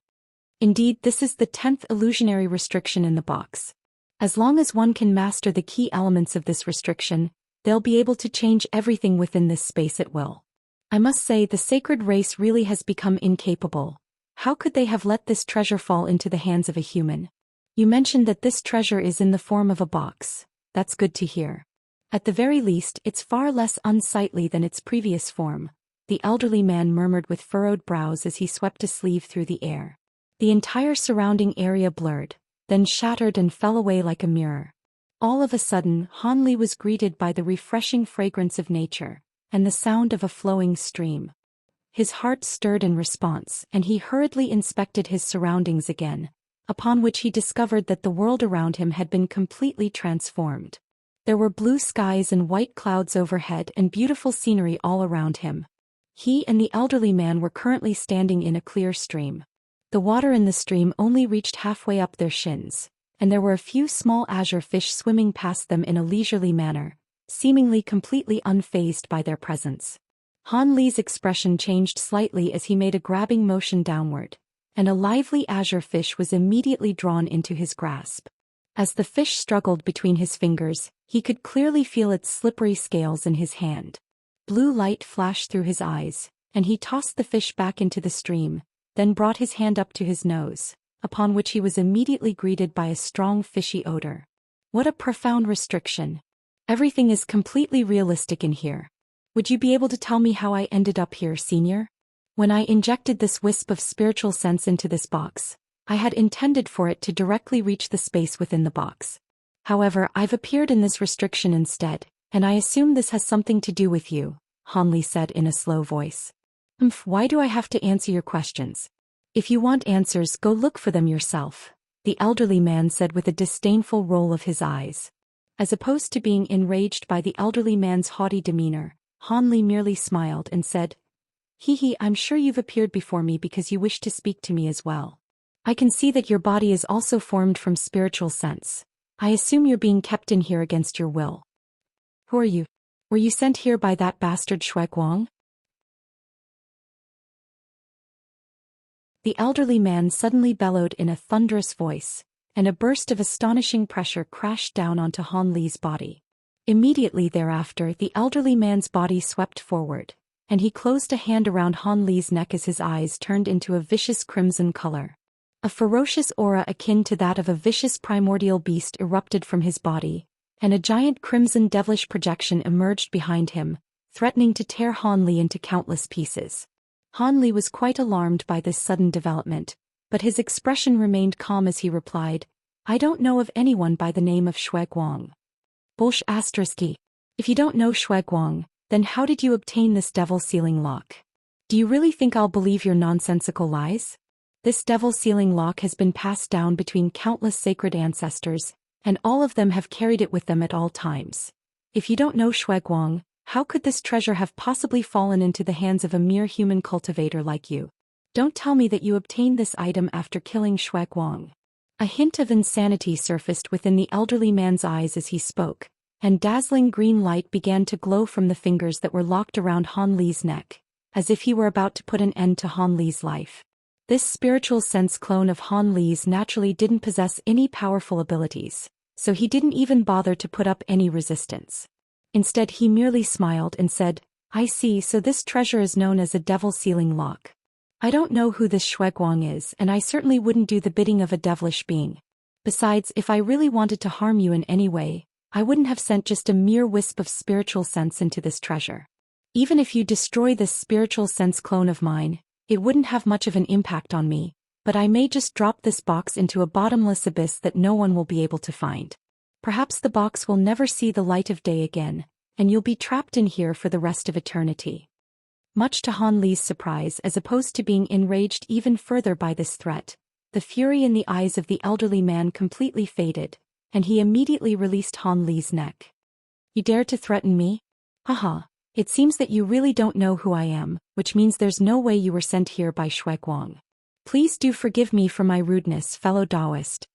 Speaker 1: Indeed, this is the 10th illusionary restriction in the box. As long as one can master the key elements of this restriction, they'll be able to change everything within this space at will. I must say, the sacred race really has become incapable. How could they have let this treasure fall into the hands of a human? You mentioned that this treasure is in the form of a box. That's good to hear. At the very least, it's far less unsightly than its previous form, the elderly man murmured with furrowed brows as he swept a sleeve through the air. The entire surrounding area blurred, then shattered and fell away like a mirror. All of a sudden, Han Li was greeted by the refreshing fragrance of nature, and the sound of a flowing stream. His heart stirred in response, and he hurriedly inspected his surroundings again, upon which he discovered that the world around him had been completely transformed. There were blue skies and white clouds overhead and beautiful scenery all around him. He and the elderly man were currently standing in a clear stream. The water in the stream only reached halfway up their shins, and there were a few small azure fish swimming past them in a leisurely manner, seemingly completely unfazed by their presence. Han Li's expression changed slightly as he made a grabbing motion downward, and a lively azure fish was immediately drawn into his grasp. As the fish struggled between his fingers, he could clearly feel its slippery scales in his hand. Blue light flashed through his eyes, and he tossed the fish back into the stream, then brought his hand up to his nose, upon which he was immediately greeted by a strong fishy odor. What a profound restriction. Everything is completely realistic in here. Would you be able to tell me how I ended up here, Senior? When I injected this wisp of spiritual sense into this box, I had intended for it to directly reach the space within the box. However, I've appeared in this restriction instead, and I assume this has something to do with you, Han Li said in a slow voice. Why do I have to answer your questions? If you want answers, go look for them yourself, the elderly man said with a disdainful roll of his eyes. As opposed to being enraged by the elderly man's haughty demeanor, Han Li merely smiled and said, I'm sure you've appeared before me because you wish to speak to me as well. I can see that your body is also formed from spiritual sense. I assume you're being kept in here against your will. Who are you? Were you sent here by that bastard Shueguang? The elderly man suddenly bellowed in a thunderous voice, and a burst of astonishing pressure crashed down onto Han Li's body. Immediately thereafter, the elderly man's body swept forward, and he closed a hand around Han Li's neck as his eyes turned into a vicious crimson color. A ferocious aura akin to that of a vicious primordial beast erupted from his body, and a giant crimson devilish projection emerged behind him, threatening to tear Han Li into countless pieces. Han Li was quite alarmed by this sudden development, but his expression remained calm as he replied, I don't know of anyone by the name of Shueguang. Bolsh *. If you don't know Shueguang, then how did you obtain this devil sealing lock? Do you really think I'll believe your nonsensical lies? This devil sealing lock has been passed down between countless sacred ancestors, and all of them have carried it with them at all times. If you don't know Shueguang, how could this treasure have possibly fallen into the hands of a mere human cultivator like you? Don't tell me that you obtained this item after killing Shueguang. A hint of insanity surfaced within the elderly man's eyes as he spoke, and dazzling green light began to glow from the fingers that were locked around Han Li's neck, as if he were about to put an end to Han Li's life. This spiritual sense clone of Han Li's naturally didn't possess any powerful abilities, so he didn't even bother to put up any resistance. Instead, he merely smiled and said, I see, so this treasure is known as a devil sealing lock. I don't know who this Shueguang is, and I certainly wouldn't do the bidding of a devilish being. Besides, if I really wanted to harm you in any way, I wouldn't have sent just a mere wisp of spiritual sense into this treasure. Even if you destroy this spiritual sense clone of mine, it wouldn't have much of an impact on me, but I may just drop this box into a bottomless abyss that no one will be able to find. Perhaps the box will never see the light of day again, and you'll be trapped in here for the rest of eternity. Much to Han Li's surprise, as opposed to being enraged even further by this threat, the fury in the eyes of the elderly man completely faded, and he immediately released Han Li's neck. You dare to threaten me? Haha, it seems that you really don't know who I am, which means there's no way you were sent here by Shuiguang. Please do forgive me for my rudeness, fellow Taoist.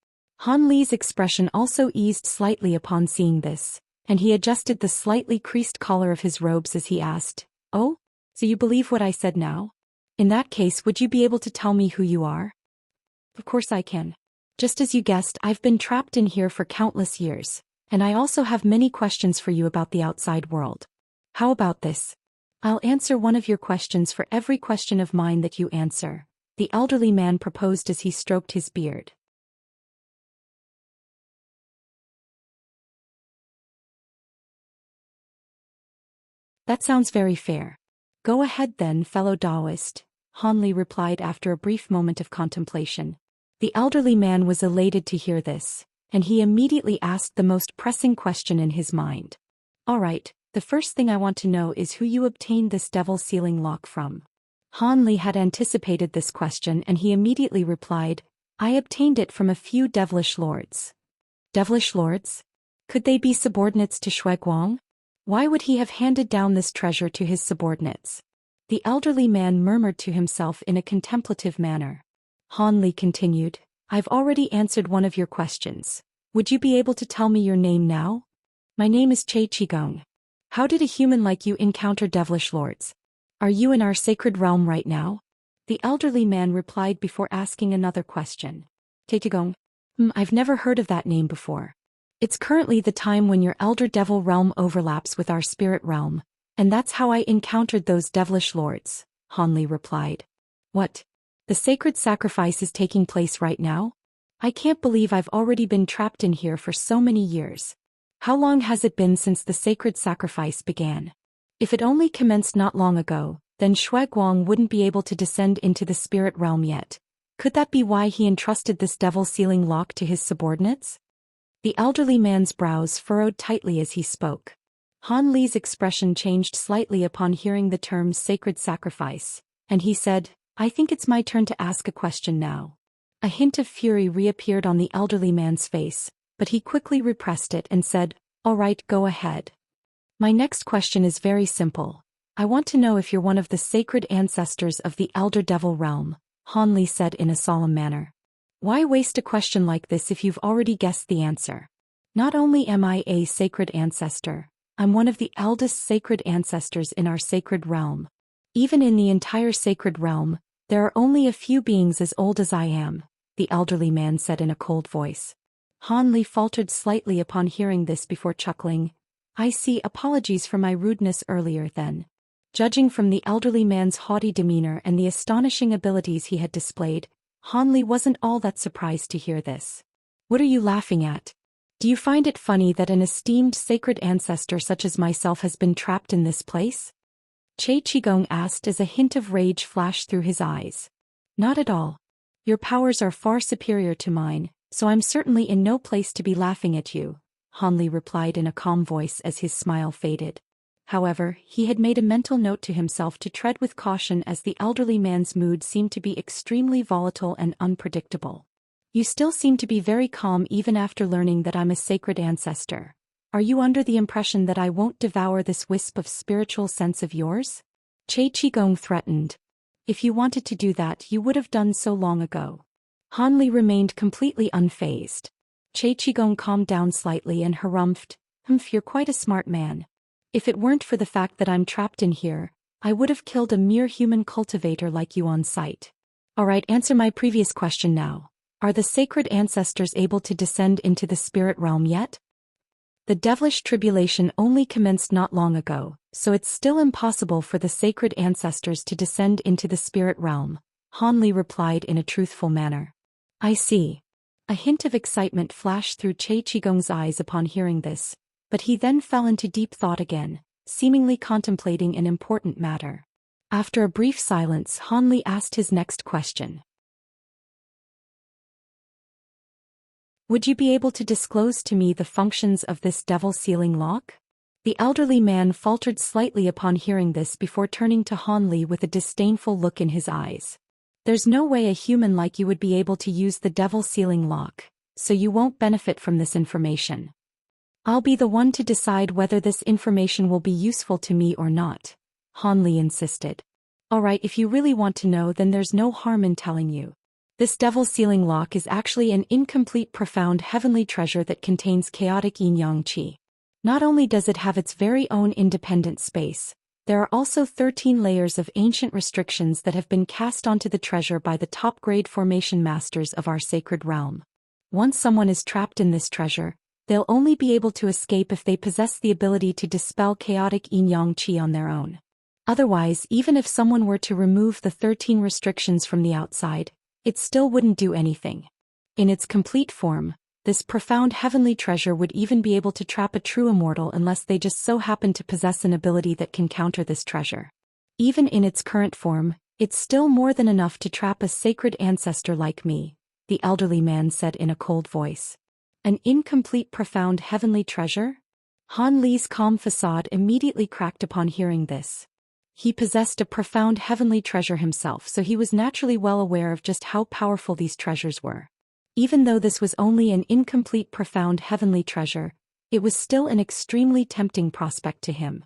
Speaker 1: Han Li's expression also eased slightly upon seeing this, and he adjusted the slightly creased collar of his robes as he asked, "Oh? So you believe what I said now? In that case, would you be able to tell me who you are?" "Of course I can. Just as you guessed, I've been trapped in here for countless years, and I also have many questions for you about the outside world. How about this? I'll answer one of your questions for every question of mine that you answer," the elderly man proposed as he stroked his beard. That sounds very fair. Go ahead then, fellow Taoist, Han Li replied after a brief moment of contemplation. The elderly man was elated to hear this, and he immediately asked the most pressing question in his mind. "All right, the first thing I want to know is who you obtained this devil sealing lock from." Han Li had anticipated this question and he immediately replied, "I obtained it from a few devilish lords." Devilish lords? Could they be subordinates to Shuiguang? Why would he have handed down this treasure to his subordinates? The elderly man murmured to himself in a contemplative manner. Han Li continued, "I've already answered one of your questions. Would you be able to tell me your name now?" "My name is Che Qigong. How did a human like you encounter devilish lords? Are you in our sacred realm right now?" The elderly man replied before asking another question. "Che Qigong? I've never heard of that name before. It's currently the time when your elder devil realm overlaps with our spirit realm, and that's how I encountered those devilish lords," Han Li replied. "What? The sacred sacrifice is taking place right now? I can't believe I've already been trapped in here for so many years. How long has it been since the sacred sacrifice began? If it only commenced not long ago, then Shuiguang wouldn't be able to descend into the spirit realm yet. Could that be why he entrusted this devil sealing lock to his subordinates?" The elderly man's brows furrowed tightly as he spoke. Han Li's expression changed slightly upon hearing the term sacred sacrifice, and he said, "I think it's my turn to ask a question now." A hint of fury reappeared on the elderly man's face, but he quickly repressed it and said, "All right, go ahead. My next question is very simple. I want to know if you're one of the sacred ancestors of the elder devil realm," Han Li said in a solemn manner. "Why waste a question like this if you've already guessed the answer? Not only am I a sacred ancestor, I'm one of the eldest sacred ancestors in our sacred realm. Even in the entire sacred realm, there are only a few beings as old as I am," the elderly man said in a cold voice. Han Li faltered slightly upon hearing this before chuckling. "I see, apologies for my rudeness earlier then." Judging from the elderly man's haughty demeanor and the astonishing abilities he had displayed, Han Li wasn't all that surprised to hear this. "What are you laughing at? Do you find it funny that an esteemed sacred ancestor such as myself has been trapped in this place?" Che Qigong asked as a hint of rage flashed through his eyes. "Not at all. Your powers are far superior to mine, so I'm certainly in no place to be laughing at you," Han Li replied in a calm voice as his smile faded. However, he had made a mental note to himself to tread with caution as the elderly man's mood seemed to be extremely volatile and unpredictable. "You still seem to be very calm even after learning that I'm a sacred ancestor. Are you under the impression that I won't devour this wisp of spiritual sense of yours?" Che Qigong threatened. "If you wanted to do that, you would have done so long ago." Han Li remained completely unfazed. Che Qigong calmed down slightly and harumphed, "You're quite a smart man. If it weren't for the fact that I'm trapped in here, I would have killed a mere human cultivator like you on sight. All right, answer my previous question now. Are the sacred ancestors able to descend into the spirit realm yet?" "The devilish tribulation only commenced not long ago, so it's still impossible for the sacred ancestors to descend into the spirit realm," Han Li replied in a truthful manner. "I see." A hint of excitement flashed through Che Qigong's eyes upon hearing this, but he then fell into deep thought again, seemingly contemplating an important matter. After a brief silence, Han Li asked his next question. Would you be able to disclose to me the functions of this devil sealing lock? The elderly man faltered slightly upon hearing this before turning to Han Li with a disdainful look in his eyes. There's no way a human like you would be able to use the devil sealing lock, so you won't benefit from this information. I'll be the one to decide whether this information will be useful to me or not, Han Li insisted. Alright, if you really want to know, then there's no harm in telling you. This devil sealing lock is actually an incomplete profound heavenly treasure that contains chaotic yin-yang qi. Not only does it have its very own independent space, there are also 13 layers of ancient restrictions that have been cast onto the treasure by the top-grade formation masters of our sacred realm. Once someone is trapped in this treasure, they'll only be able to escape if they possess the ability to dispel chaotic yin-yang qi on their own. Otherwise, even if someone were to remove the 13 restrictions from the outside, it still wouldn't do anything. In its complete form, this profound heavenly treasure would even be able to trap a true immortal unless they just so happen to possess an ability that can counter this treasure. Even in its current form, it's still more than enough to trap a sacred ancestor like me, the elderly man said in a cold voice. An incomplete profound heavenly treasure? Han Li's calm facade immediately cracked upon hearing this. He possessed a profound heavenly treasure himself, so he was naturally well aware of just how powerful these treasures were. Even though this was only an incomplete profound heavenly treasure, it was still an extremely tempting prospect to him.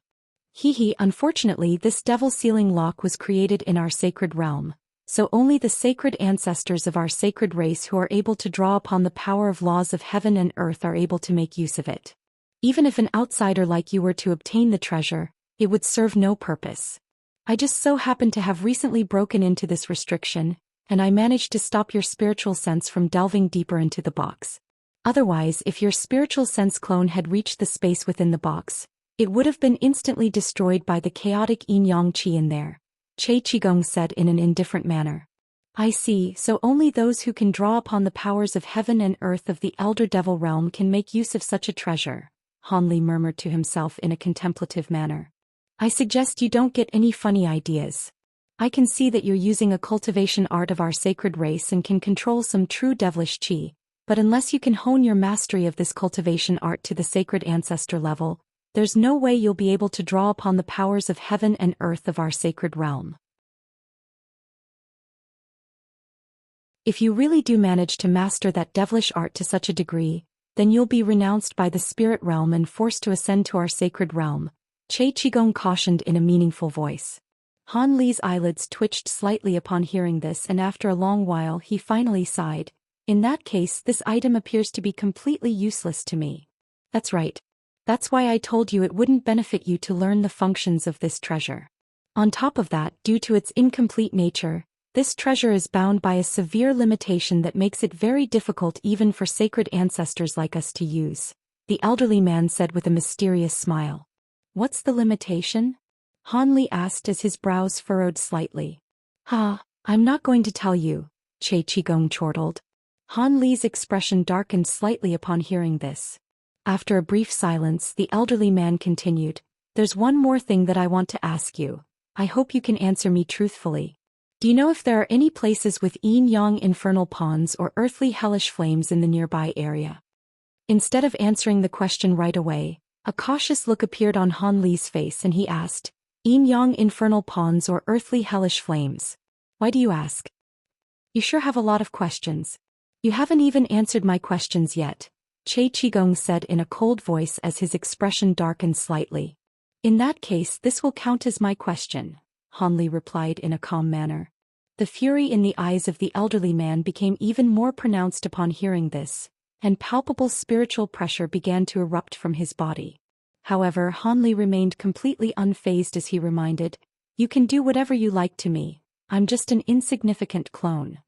Speaker 1: Unfortunately, this devil sealing lock was created in our sacred realm, so only the sacred ancestors of our sacred race who are able to draw upon the power of laws of heaven and earth are able to make use of it. Even if an outsider like you were to obtain the treasure, it would serve no purpose. I just so happen to have recently broken into this restriction, and I managed to stop your spiritual sense from delving deeper into the box. Otherwise, if your spiritual sense clone had reached the space within the box, it would have been instantly destroyed by the chaotic yin-yang qi in there, Che Qigong said in an indifferent manner. I see, so only those who can draw upon the powers of heaven and earth of the elder devil realm can make use of such a treasure, Han Li murmured to himself in a contemplative manner. I suggest you don't get any funny ideas. I can see that you're using a cultivation art of our sacred race and can control some true devilish qi, but unless you can hone your mastery of this cultivation art to the sacred ancestor level, there's no way you'll be able to draw upon the powers of heaven and earth of our sacred realm. If you really do manage to master that devilish art to such a degree, then you'll be renounced by the spirit realm and forced to ascend to our sacred realm, Che Qigong cautioned in a meaningful voice. Han Li's eyelids twitched slightly upon hearing this, and after a long while he finally sighed. In that case, this item appears to be completely useless to me. That's right. That's why I told you it wouldn't benefit you to learn the functions of this treasure. On top of that, due to its incomplete nature, this treasure is bound by a severe limitation that makes it very difficult even for sacred ancestors like us to use, the elderly man said with a mysterious smile. What's the limitation? Han Li asked as his brows furrowed slightly. I'm not going to tell you, Che Qigong chortled. Han Li's expression darkened slightly upon hearing this. After a brief silence, the elderly man continued, There's one more thing that I want to ask you. I hope you can answer me truthfully. Do you know if there are any places with yin-yang infernal ponds or earthly hellish flames in the nearby area? Instead of answering the question right away, a cautious look appeared on Han Li's face and he asked, Yin-yang infernal ponds or earthly hellish flames? Why do you ask? You sure have a lot of questions. You haven't even answered my questions yet, Che Qigong said in a cold voice as his expression darkened slightly. In that case, this will count as my question, Han Li replied in a calm manner. The fury in the eyes of the elderly man became even more pronounced upon hearing this, and palpable spiritual pressure began to erupt from his body. However, Han Li remained completely unfazed as he reminded, You can do whatever you like to me. I'm just an insignificant clone.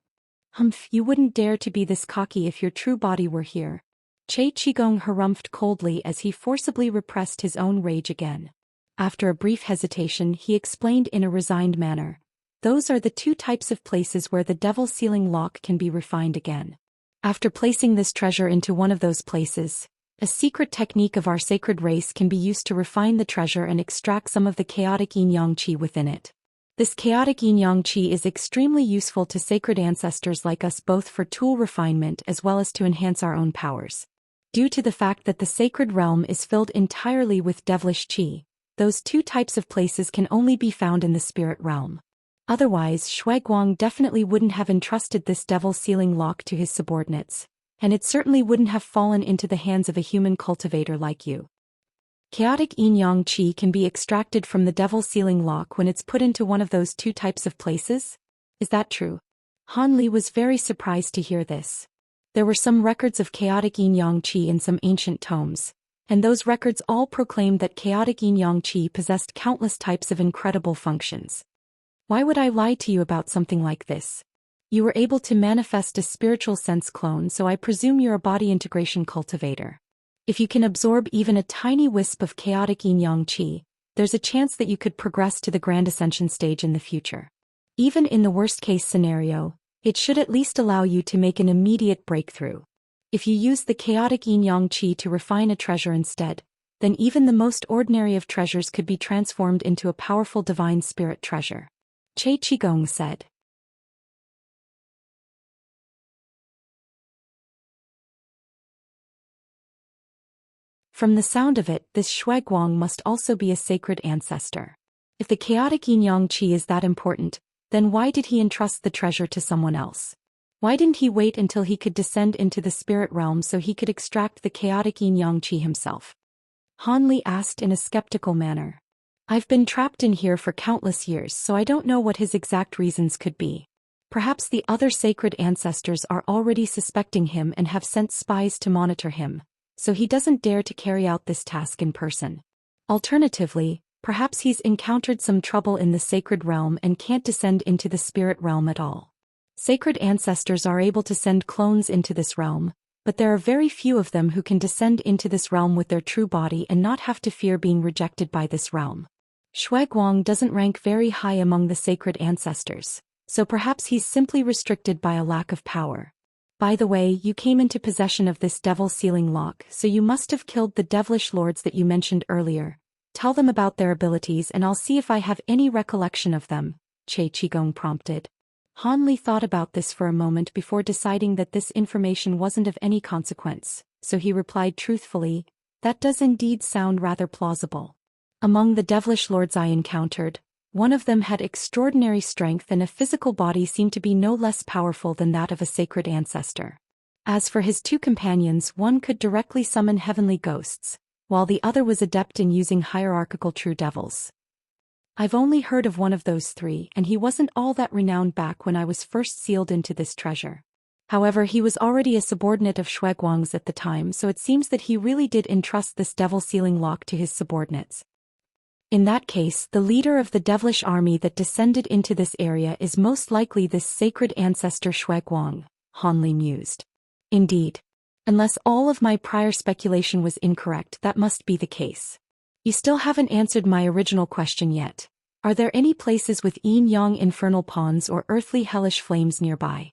Speaker 1: You wouldn't dare to be this cocky if your true body were here. Che Qigong harumphed coldly as he forcibly repressed his own rage again. After a brief hesitation, he explained in a resigned manner, Those are the two types of places where the devil sealing lock can be refined again. After placing this treasure into one of those places, a secret technique of our sacred race can be used to refine the treasure and extract some of the chaotic yin-yang qi within it. This chaotic yin-yang qi is extremely useful to sacred ancestors like us both for tool refinement as well as to enhance our own powers. Due to the fact that the sacred realm is filled entirely with devilish qi, those two types of places can only be found in the spirit realm. Otherwise, Shuaiguang definitely wouldn't have entrusted this devil sealing lock to his subordinates, and it certainly wouldn't have fallen into the hands of a human cultivator like you. Chaotic yin-yang qi can be extracted from the devil sealing lock when it's put into one of those two types of places? Is that true? Han Li was very surprised to hear this. There were some records of chaotic yin-yang qi in some ancient tomes, and those records all proclaimed that chaotic yin-yang qi possessed countless types of incredible functions. Why would I lie to you about something like this? You were able to manifest a spiritual sense clone, so I presume you're a body integration cultivator. If you can absorb even a tiny wisp of chaotic yin-yang qi, there's a chance that you could progress to the grand ascension stage in the future. Even in the worst-case scenario, it should at least allow you to make an immediate breakthrough. If you use the chaotic yin-yang qi to refine a treasure instead, then even the most ordinary of treasures could be transformed into a powerful divine spirit treasure. Che Qigong said. From the sound of it, this Shuaiguang must also be a sacred ancestor. If the chaotic yin-yang qi is that important, then why did he entrust the treasure to someone else? Why didn't he wait until he could descend into the spirit realm so he could extract the chaotic yin-yang qi himself? Han Li asked in a skeptical manner. I've been trapped in here for countless years, so I don't know what his exact reasons could be. Perhaps the other sacred ancestors are already suspecting him and have sent spies to monitor him, so he doesn't dare to carry out this task in person. Alternatively, perhaps he's encountered some trouble in the sacred realm and can't descend into the spirit realm at all. Sacred ancestors are able to send clones into this realm, but there are very few of them who can descend into this realm with their true body and not have to fear being rejected by this realm. Shuaiguang doesn't rank very high among the sacred ancestors, so perhaps he's simply restricted by a lack of power. By the way, you came into possession of this devil sealing lock, so you must have killed the devilish lords that you mentioned earlier. Tell them about their abilities and I'll see if I have any recollection of them, Che Qigong prompted. Han Li thought about this for a moment before deciding that this information wasn't of any consequence, so he replied truthfully, that does indeed sound rather plausible. Among the devilish lords I encountered, one of them had extraordinary strength and a physical body seemed to be no less powerful than that of a sacred ancestor. As for his two companions, one could directly summon heavenly ghosts, while the other was adept in using hierarchical true devils. I've only heard of one of those three, and he wasn't all that renowned back when I was first sealed into this treasure. However, he was already a subordinate of Shuaiguang's at the time, so it seems that he really did entrust this devil sealing lock to his subordinates. In that case, the leader of the devilish army that descended into this area is most likely this sacred ancestor Shuaiguang, Han Li mused. Indeed. Unless all of my prior speculation was incorrect, that must be the case. You still haven't answered my original question yet. Are there any places with yin-yang infernal ponds or earthly hellish flames nearby?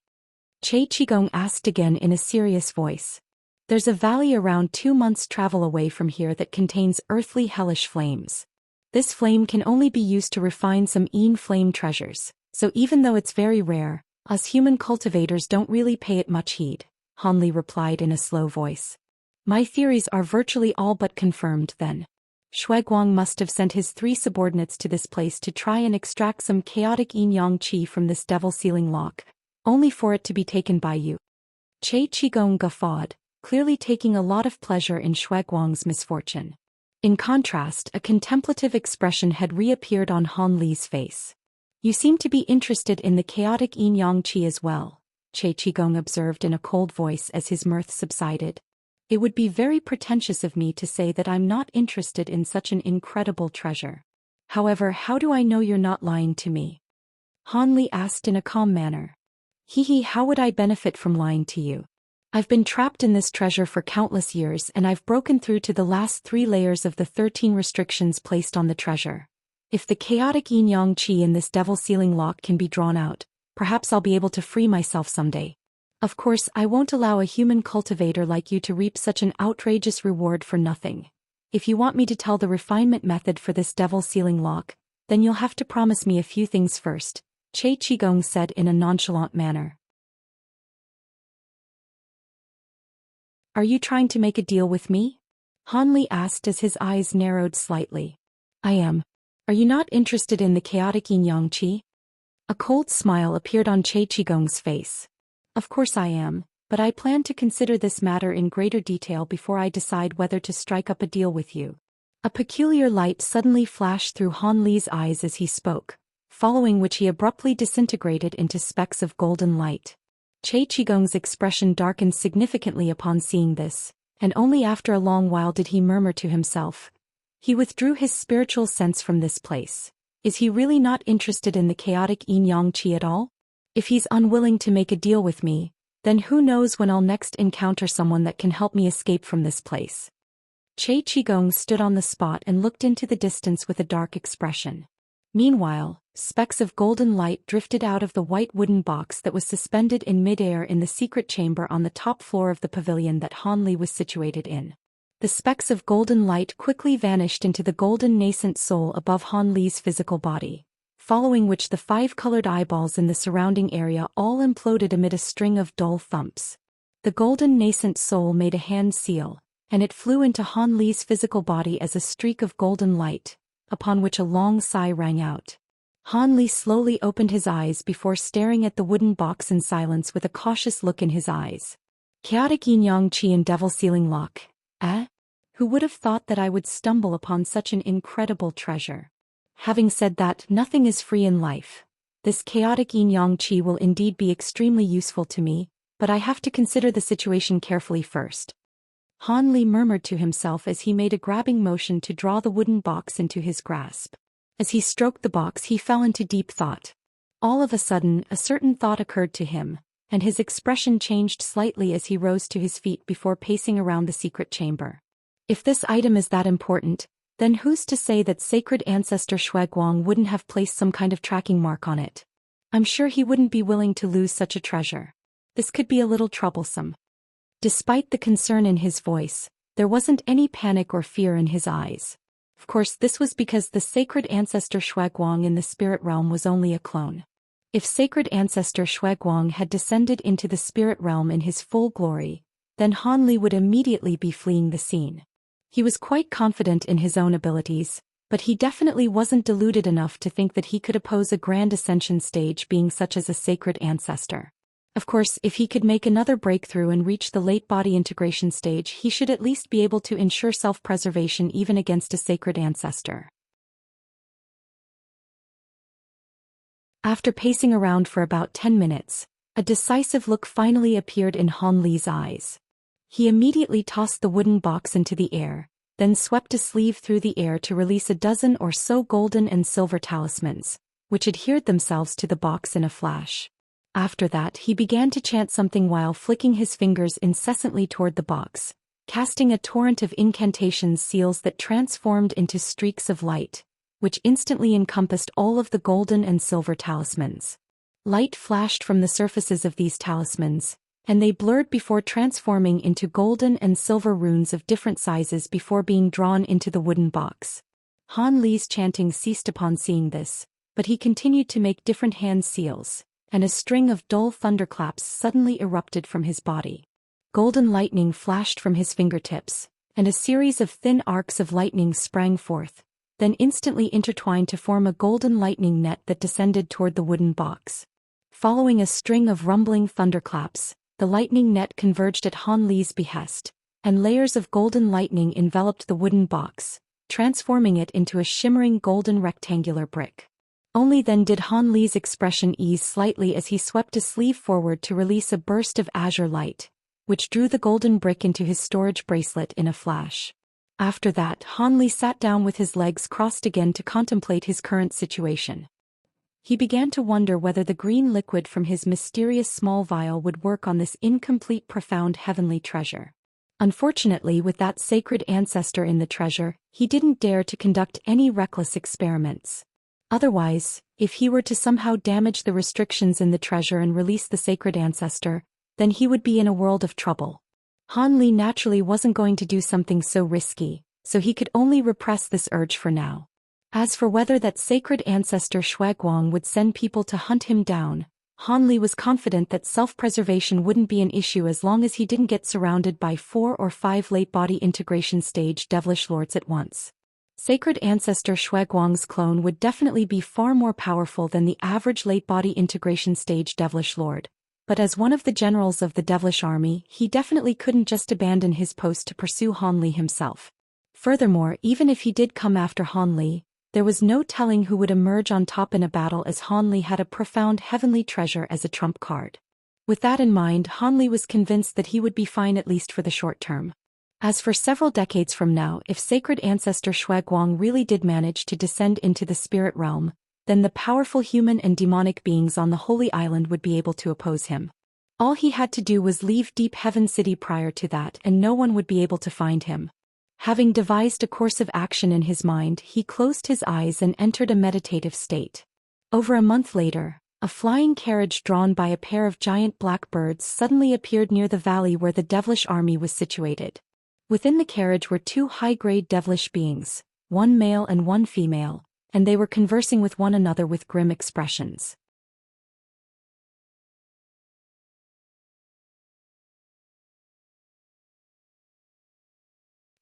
Speaker 1: Che Qigong asked again in a serious voice. There's a valley around 2 months' travel away from here that contains earthly hellish flames. This flame can only be used to refine some yin flame treasures, so even though it's very rare, us human cultivators don't really pay it much heed, Han Li replied in a slow voice. My theories are virtually all but confirmed then. Shuaiguang must have sent his 3 subordinates to this place to try and extract some chaotic yin-yang qi from this devil sealing lock, only for it to be taken by you. Che Qigong guffawed, clearly taking a lot of pleasure in Shuaiguang's misfortune. In contrast, a contemplative expression had reappeared on Han Li's face. You seem to be interested in the chaotic yin-yang qi as well, Che Qigong observed in a cold voice as his mirth subsided. It would be very pretentious of me to say that I'm not interested in such an incredible treasure. However, how do I know you're not lying to me? Han Li asked in a calm manner. How would I benefit from lying to you? I've been trapped in this treasure for countless years and I've broken through to the last 3 layers of the 13 restrictions placed on the treasure. If the chaotic yin-yang qi in this devil sealing lock can be drawn out, perhaps I'll be able to free myself someday. Of course, I won't allow a human cultivator like you to reap such an outrageous reward for nothing. If you want me to tell the refinement method for this devil sealing lock, Then you'll have to promise me a few things first, Che Qigong said in a nonchalant manner. Are you trying to make a deal with me? Han Li asked as his eyes narrowed slightly. I am. Are you not interested in the chaotic yin-yang qi? A cold smile appeared on Che Qigong's face. Of course I am, but I plan to consider this matter in greater detail before I decide whether to strike up a deal with you. A peculiar light suddenly flashed through Han Li's eyes as he spoke, following which he abruptly disintegrated into specks of golden light. Che Qigong's expression darkened significantly upon seeing this, and only after a long while did he murmur to himself. He withdrew his spiritual sense from this place. Is he really not interested in the chaotic yin-yang qi at all? If he's unwilling to make a deal with me, then who knows when I'll next encounter someone that can help me escape from this place. Che Qigong stood on the spot and looked into the distance with a dark expression. Meanwhile, specks of golden light drifted out of the white wooden box that was suspended in midair in the secret chamber on the top floor of the pavilion that Han Li was situated in. The specks of golden light quickly vanished into the golden nascent soul above Han Li's physical body, following which the 5 colored eyeballs in the surrounding area all imploded amid a string of dull thumps. The golden nascent soul made a hand seal, and it flew into Han Li's physical body as a streak of golden light, upon which a long sigh rang out. Han Li slowly opened his eyes before staring at the wooden box in silence with a cautious look in his eyes. Chaotic yin-yang qi and devil sealing lock. Who would have thought that I would stumble upon such an incredible treasure? Having said that, nothing is free in life. This chaotic yin-yang qi will indeed be extremely useful to me, but I have to consider the situation carefully first. Han Li murmured to himself as he made a grabbing motion to draw the wooden box into his grasp. As he stroked the box, he fell into deep thought. All of a sudden, a certain thought occurred to him, and his expression changed slightly as he rose to his feet before pacing around the secret chamber. If this item is that important, then who's to say that sacred ancestor Shuiguang wouldn't have placed some kind of tracking mark on it? I'm sure he wouldn't be willing to lose such a treasure. This could be a little troublesome. Despite the concern in his voice, there wasn't any panic or fear in his eyes. Of course, this was because the sacred ancestor Shuiguang in the spirit realm was only a clone. If sacred ancestor Shuiguang had descended into the spirit realm in his full glory, then Han Li would immediately be fleeing the scene. He was quite confident in his own abilities, but he definitely wasn't deluded enough to think that he could oppose a grand ascension stage being such as a sacred ancestor. Of course, if he could make another breakthrough and reach the late body integration stage, he should at least be able to ensure self-preservation even against a sacred ancestor. After pacing around for about 10 minutes, a decisive look finally appeared in Han Li's eyes. He immediately tossed the wooden box into the air, then swept a sleeve through the air to release a dozen or so golden and silver talismans, which adhered themselves to the box in a flash. After that, he began to chant something while flicking his fingers incessantly toward the box, casting a torrent of incantations seals that transformed into streaks of light, which instantly encompassed all of the golden and silver talismans. Light flashed from the surfaces of these talismans, and they blurred before transforming into golden and silver runes of different sizes before being drawn into the wooden box. Han Li's chanting ceased upon seeing this, but he continued to make different hand seals, and a string of dull thunderclaps suddenly erupted from his body. Golden lightning flashed from his fingertips, and a series of thin arcs of lightning sprang forth, then instantly intertwined to form a golden lightning net that descended toward the wooden box. Following a string of rumbling thunderclaps, the lightning net converged at Han Li's behest, and layers of golden lightning enveloped the wooden box, transforming it into a shimmering golden rectangular brick. Only then did Han Li's expression ease slightly as he swept a sleeve forward to release a burst of azure light, which drew the golden brick into his storage bracelet in a flash. After that, Han Li sat down with his legs crossed again to contemplate his current situation. He began to wonder whether the green liquid from his mysterious small vial would work on this incomplete profound heavenly treasure. Unfortunately, with that sacred ancestor in the treasure, he didn't dare to conduct any reckless experiments. Otherwise, if he were to somehow damage the restrictions in the treasure and release the sacred ancestor, then he would be in a world of trouble. Han Li naturally wasn't going to do something so risky, so he could only repress this urge for now. As for whether that sacred ancestor Shuaguang would send people to hunt him down, Han Li was confident that self-preservation wouldn't be an issue as long as he didn't get surrounded by 4 or 5 late-body integration stage devilish lords at once. Sacred ancestor Shuaguang's clone would definitely be far more powerful than the average late-body integration stage devilish lord. But as one of the generals of the devilish army, he definitely couldn't just abandon his post to pursue Han Li himself. Furthermore, even if he did come after Han Li, there was no telling who would emerge on top in a battle, as Han Li had a profound heavenly treasure as a trump card. With that in mind, Han Li was convinced that he would be fine at least for the short term. As for several decades from now, if sacred ancestor Shuaguang really did manage to descend into the spirit realm, then the powerful human and demonic beings on the Holy Island would be able to oppose him. All he had to do was leave Deep Heaven City prior to that, and no one would be able to find him. Having devised a course of action in his mind, he closed his eyes and entered a meditative state. Over a month later, a flying carriage drawn by a pair of giant black birds suddenly appeared near the valley where the devilish army was situated. Within the carriage were 2 high-grade devilish beings, one male and one female, and they were conversing with one another with grim expressions.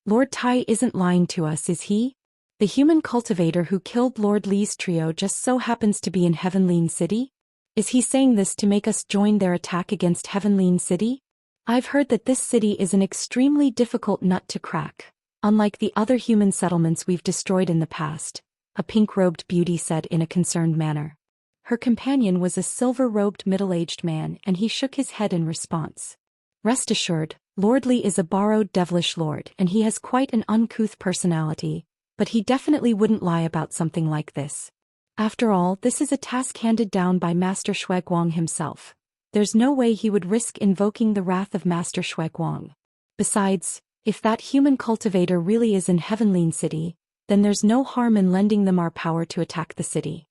Speaker 1: Lord Tai isn't lying to us, is he? The human cultivator who killed Lord Li's trio just so happens to be in Heavenly City? Is he saying this to make us join their attack against Heavenly City? I've heard that this city is an extremely difficult nut to crack, unlike the other human settlements we've destroyed in the past, a pink-robed beauty said in a concerned manner. Her companion was a silver-robed middle-aged man, and he shook his head in response. Rest assured, Lord Li is a borrowed devilish lord, and he has quite an uncouth personality, but he definitely wouldn't lie about something like this. After all, this is a task handed down by Master Shuaguang himself. There's no way he would risk invoking the wrath of Master Shuaguang. Besides, if that human cultivator really is in Heavenly City, then there's no harm in lending them our power to attack the city.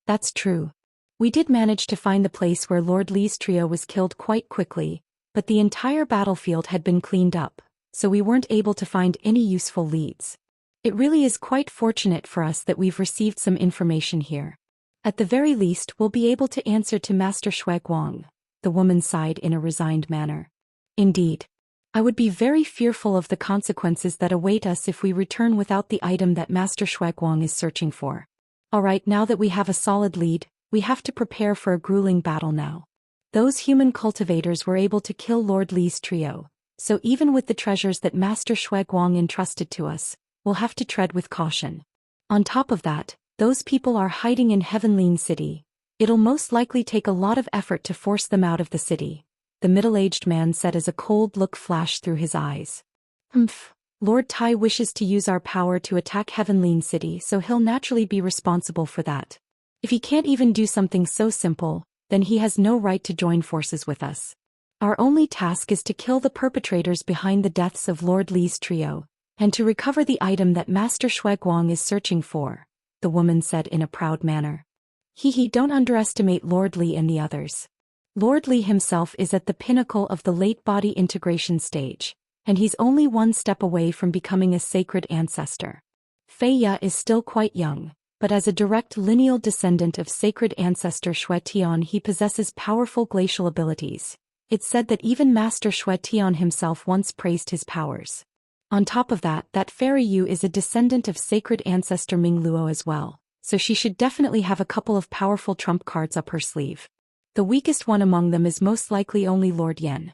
Speaker 1: That's true. We did manage to find the place where Lord Li's trio was killed quite quickly, but the entire battlefield had been cleaned up, so we weren't able to find any useful leads. It really is quite fortunate for us that we've received some information here. At the very least, we'll be able to answer to Master Shuaguang, the woman sighed in a resigned manner. Indeed. I would be very fearful of the consequences that await us if we return without the item that Master Shuaguang is searching for. Alright, now that we have a solid lead, we have to prepare for a grueling battle now. Those human cultivators were able to kill Lord Li's trio, so even with the treasures that Master Shuaguang entrusted to us, we'll have to tread with caution. On top of that, those people are hiding in Heavenly City. It'll most likely take a lot of effort to force them out of the city, the middle-aged man said as a cold look flashed through his eyes. Lord Tai wishes to use our power to attack Heavenly City, so he'll naturally be responsible for that. If he can't even do something so simple, then he has no right to join forces with us. Our only task is to kill the perpetrators behind the deaths of Lord Li's trio, and to recover the item that Master Shuaguang is searching for, the woman said in a proud manner. Don't underestimate Lord Li and the others. Lord Li himself is at the pinnacle of the late-body integration stage, and he's only one step away from becoming a sacred ancestor. Fei Ya is still quite young, but as a direct lineal descendant of sacred ancestor Shuetian, he possesses powerful glacial abilities. It's said that even Master Shuetian himself once praised his powers. On top of that, Fairy Yu is a descendant of sacred ancestor Ming Luo as well, so she should definitely have a couple of powerful trump cards up her sleeve. The weakest one among them is most likely only Lord Yan.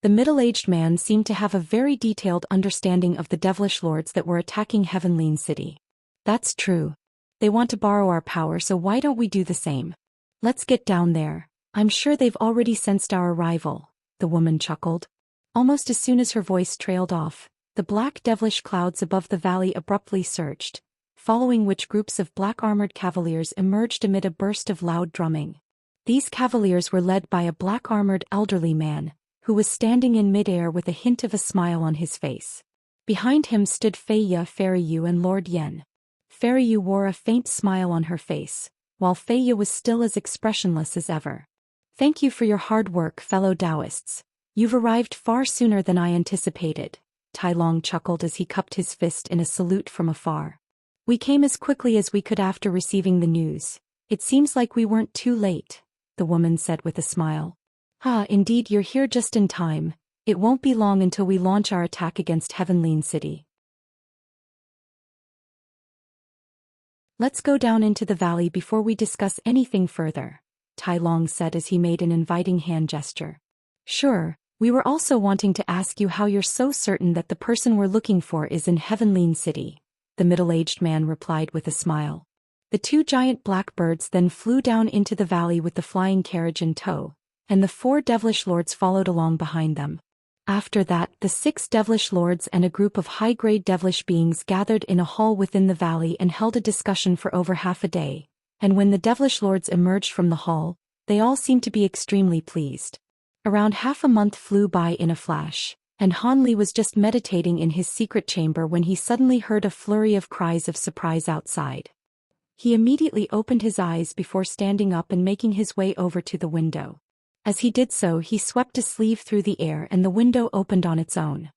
Speaker 1: The middle-aged man seemed to have a very detailed understanding of the devilish lords that were attacking Heavenly City. That's true. They want to borrow our power, so why don't we do the same? Let's get down there. I'm sure they've already sensed our arrival, the woman chuckled. Almost as soon as her voice trailed off, the black devilish clouds above the valley abruptly surged, following which groups of black-armored cavaliers emerged amid a burst of loud drumming. These cavaliers were led by a black-armored elderly man, who was standing in midair with a hint of a smile on his face. Behind him stood Fei Ya, Fairy Yu and Lord Yan. Fairy Yu wore a faint smile on her face, while Fei Ya was still as expressionless as ever. Thank you for your hard work, fellow Taoists. You've arrived far sooner than I anticipated. Tai Long chuckled as he cupped his fist in a salute from afar. We came as quickly as we could after receiving the news. It seems like we weren't too late, the woman said with a smile. Ah, indeed you're here just in time. It won't be long until we launch our attack against Heavenly City. Let's go down into the valley before we discuss anything further, Tai Long said as he made an inviting hand gesture. Sure, we were also wanting to ask you how you're so certain that the person we're looking for is in Heavenly City, the middle-aged man replied with a smile. The two giant black birds then flew down into the valley with the flying carriage in tow, and the 4 devilish lords followed along behind them. After that, the 6 devilish lords and a group of high-grade devilish beings gathered in a hall within the valley and held a discussion for over half a day, and when the devilish lords emerged from the hall, they all seemed to be extremely pleased. Around half a month flew by in a flash, and Han Li was just meditating in his secret chamber when he suddenly heard a flurry of cries of surprise outside. He immediately opened his eyes before standing up and making his way over to the window. As he did so, he swept a sleeve through the air and the window opened on its own.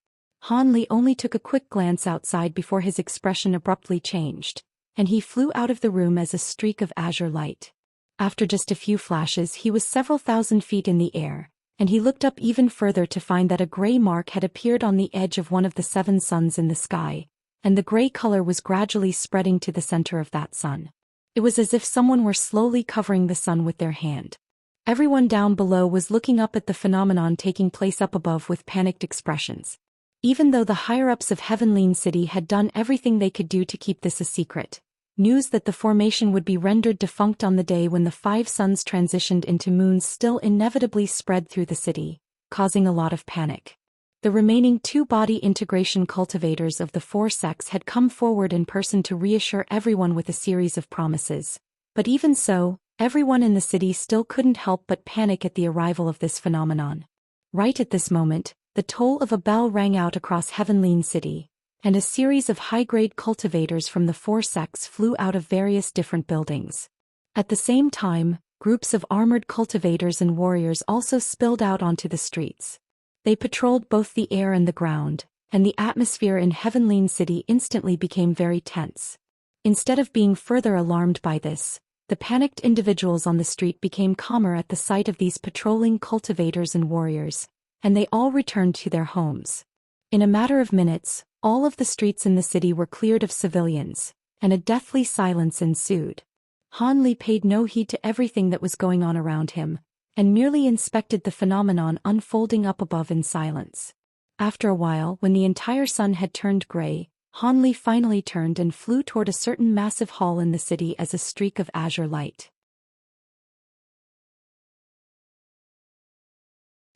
Speaker 1: Han Li only took a quick glance outside before his expression abruptly changed, and he flew out of the room as a streak of azure light. After just a few flashes, he was several thousand feet in the air, and he looked up even further to find that a gray mark had appeared on the edge of one of the 7 suns in the sky, and the gray color was gradually spreading to the center of that sun. It was as if someone were slowly covering the sun with their hand. Everyone down below was looking up at the phenomenon taking place up above with panicked expressions. Even though the higher-ups of Heavenly City had done everything they could do to keep this a secret, news that the formation would be rendered defunct on the day when the 5 suns transitioned into moons still inevitably spread through the city, causing a lot of panic. The remaining 2 body integration cultivators of the 4 sects had come forward in person to reassure everyone with a series of promises. But even so, everyone in the city still couldn't help but panic at the arrival of this phenomenon. Right at this moment, the toll of a bell rang out across Heavenly City, and a series of high-grade cultivators from the 4 sects flew out of various different buildings. At the same time, groups of armored cultivators and warriors also spilled out onto the streets. They patrolled both the air and the ground, and the atmosphere in Heavenly City instantly became very tense. Instead of being further alarmed by this, the panicked individuals on the street became calmer at the sight of these patrolling cultivators and warriors, and they all returned to their homes. In a matter of minutes, all of the streets in the city were cleared of civilians, and a deathly silence ensued. Han Li paid no heed to everything that was going on around him, and merely inspected the phenomenon unfolding up above in silence. After a while, when the entire sun had turned gray, Han Li finally turned and flew toward a certain massive hall in the city as a streak of azure light.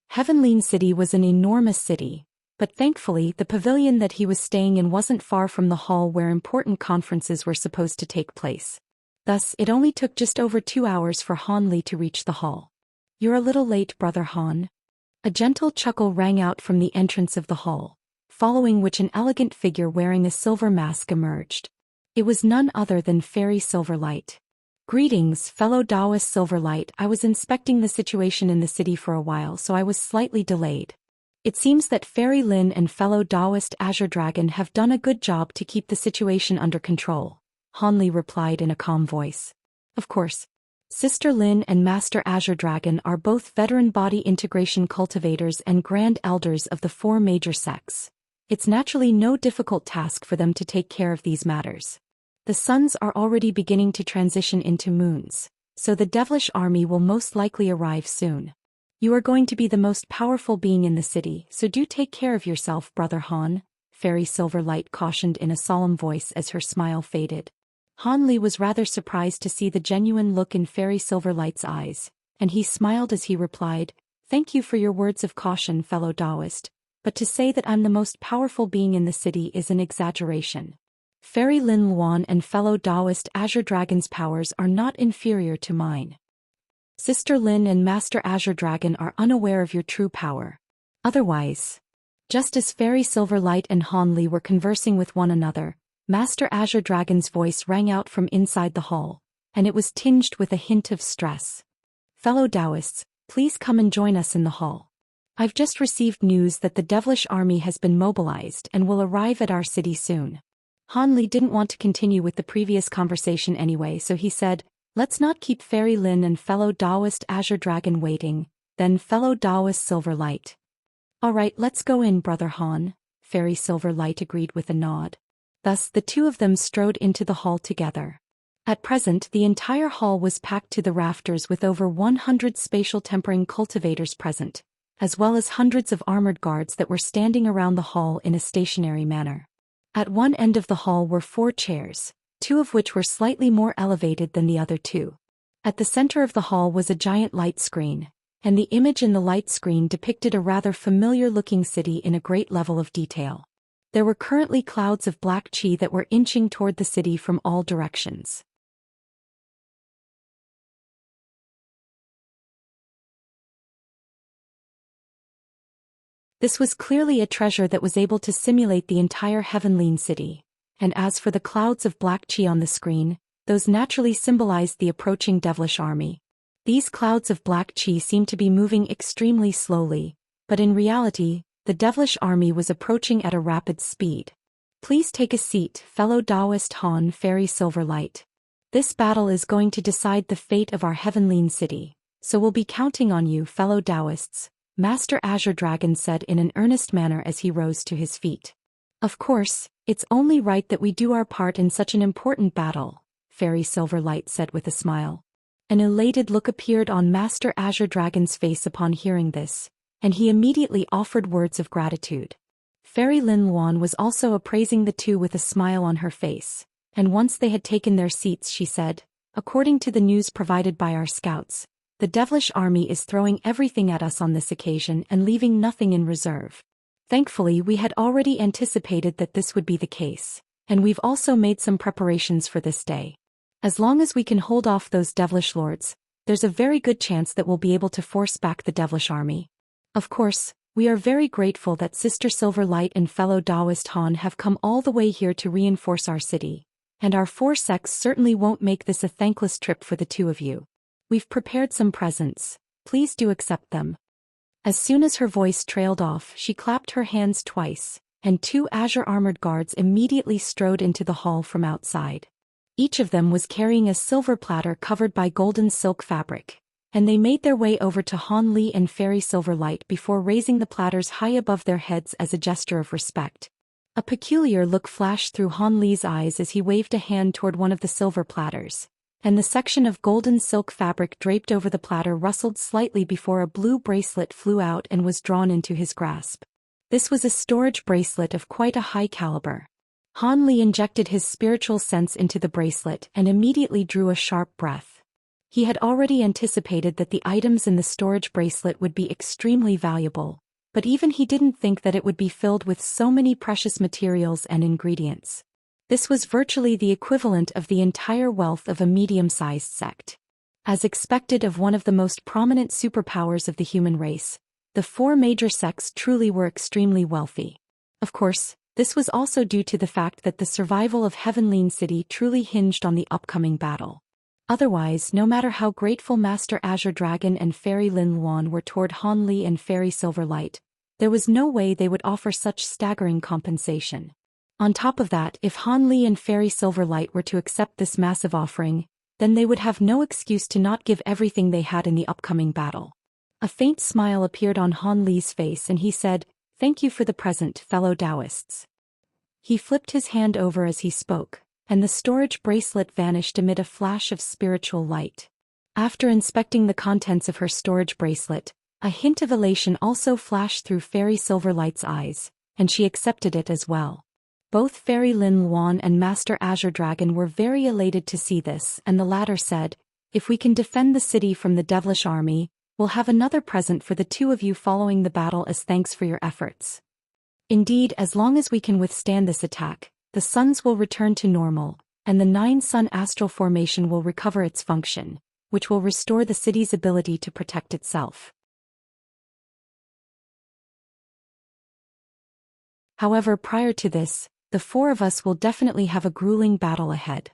Speaker 1: Heavenly City was an enormous city, but thankfully the pavilion that he was staying in wasn't far from the hall where important conferences were supposed to take place. Thus, it only took just over 2 hours for Han Li to reach the hall. "You're a little late, Brother Han." A gentle chuckle rang out from the entrance of the hall, following which an elegant figure wearing a silver mask emerged. It was none other than Fairy Silverlight. "Greetings, fellow Taoist Silverlight. I was inspecting the situation in the city for a while, so I was slightly delayed. It seems that Fairy Lin and fellow Taoist Azure Dragon have done a good job to keep the situation under control," Han Li replied in a calm voice. "Of course. Sister Lin and Master Azure Dragon are both veteran body integration cultivators and grand elders of the 4 major sects. It's naturally no difficult task for them to take care of these matters. The suns are already beginning to transition into moons, so the devilish army will most likely arrive soon. You are going to be the most powerful being in the city, so do take care of yourself, Brother Han," Fairy Silverlight cautioned in a solemn voice as her smile faded. Han Li was rather surprised to see the genuine look in Fairy Silverlight's eyes, and he smiled as he replied, "Thank you for your words of caution, fellow Taoist, but to say that I'm the most powerful being in the city is an exaggeration. Fairy Lin Luan and fellow Taoist Azure Dragon's powers are not inferior to mine. Sister Lin and Master Azure Dragon are unaware of your true power. Otherwise..." Just as Fairy Silverlight and Han Li were conversing with one another, Master Azure Dragon's voice rang out from inside the hall, and it was tinged with a hint of stress. "Fellow Taoists, please come and join us in the hall. I've just received news that the devilish army has been mobilized and will arrive at our city soon. Han Li didn't want to continue with the previous conversation anyway, so he said, "Let's not keep Fairy Lin and fellow Taoist Azure Dragon waiting, then fellow Taoist Silverlight." "Alright, let's go in, Brother Han," Fairy Silverlight agreed with a nod. Thus the two of them strode into the hall together. At present the entire hall was packed to the rafters with over 100 spatial tempering cultivators present, as well as hundreds of armored guards that were standing around the hall in a stationary manner. At one end of the hall were 4 chairs, 2 of which were slightly more elevated than the other 2. At the center of the hall was a giant light screen, and the image in the light screen depicted a rather familiar-looking city in a great level of detail. There were currently clouds of black chi that were inching toward the city from all directions. This was clearly a treasure that was able to simulate the entire Heavenly City, and as for the clouds of black chi on the screen, those naturally symbolized the approaching devilish army. These clouds of black chi seemed to be moving extremely slowly, but in reality, the devilish army was approaching at a rapid speed. "Please take a seat, fellow Taoist Han Fairy Silverlight. This battle is going to decide the fate of our Heavenly City, so we'll be counting on you, fellow Taoists," Master Azure Dragon said in an earnest manner as he rose to his feet. "Of course, it's only right that we do our part in such an important battle," Fairy Silverlight said with a smile. An elated look appeared on Master Azure Dragon's face upon hearing this, and he immediately offered words of gratitude. Fairy Lin Luan was also appraising the two with a smile on her face, and once they had taken their seats she said, "According to the news provided by our scouts, the devilish army is throwing everything at us on this occasion and leaving nothing in reserve. Thankfully we had already anticipated that this would be the case, and we've also made some preparations for this day. As long as we can hold off those devilish lords, there's a very good chance that we'll be able to force back the devilish army. Of course, we are very grateful that Sister Silverlight and fellow Taoist Han have come all the way here to reinforce our city, and our 4 sects certainly won't make this a thankless trip for the 2 of you. We've prepared some presents, please do accept them." As soon as her voice trailed off, she clapped her hands twice, and 2 azure armored guards immediately strode into the hall from outside. Each of them was carrying a silver platter covered by golden silk fabric, and they made their way over to Han Li and Fairy Silverlight before raising the platters high above their heads as a gesture of respect. A peculiar look flashed through Han Li's eyes as he waved a hand toward one of the silver platters, and the section of golden silk fabric draped over the platter rustled slightly before a blue bracelet flew out and was drawn into his grasp. This was a storage bracelet of quite a high caliber. Han Li injected his spiritual sense into the bracelet and immediately drew a sharp breath. He had already anticipated that the items in the storage bracelet would be extremely valuable, but even he didn't think that it would be filled with so many precious materials and ingredients. This was virtually the equivalent of the entire wealth of a medium-sized sect. As expected of one of the most prominent superpowers of the human race, the 4 major sects truly were extremely wealthy. Of course, this was also due to the fact that the survival of Heavenly City truly hinged on the upcoming battle. Otherwise, no matter how grateful Master Azure Dragon and Fairy Lin Luan were toward Han Li and Fairy Silverlight, there was no way they would offer such staggering compensation. On top of that, if Han Li and Fairy Silverlight were to accept this massive offering, then they would have no excuse to not give everything they had in the upcoming battle. A faint smile appeared on Han Li's face and he said, "Thank you for the present, fellow Taoists." He flipped his hand over as he spoke, and the storage bracelet vanished amid a flash of spiritual light. After inspecting the contents of her storage bracelet, a hint of elation also flashed through Fairy Silverlight's eyes, and she accepted it as well. Both Fairy Lin Luan and Master Azure Dragon were very elated to see this, and the latter said, "If we can defend the city from the devilish army, we'll have another present for the 2 of you following the battle as thanks for your efforts. Indeed, as long as we can withstand this attack, the suns will return to normal, and the 9-sun astral formation will recover its function, which will restore the city's ability to protect itself. However, prior to this, the 4 of us will definitely have a grueling battle ahead.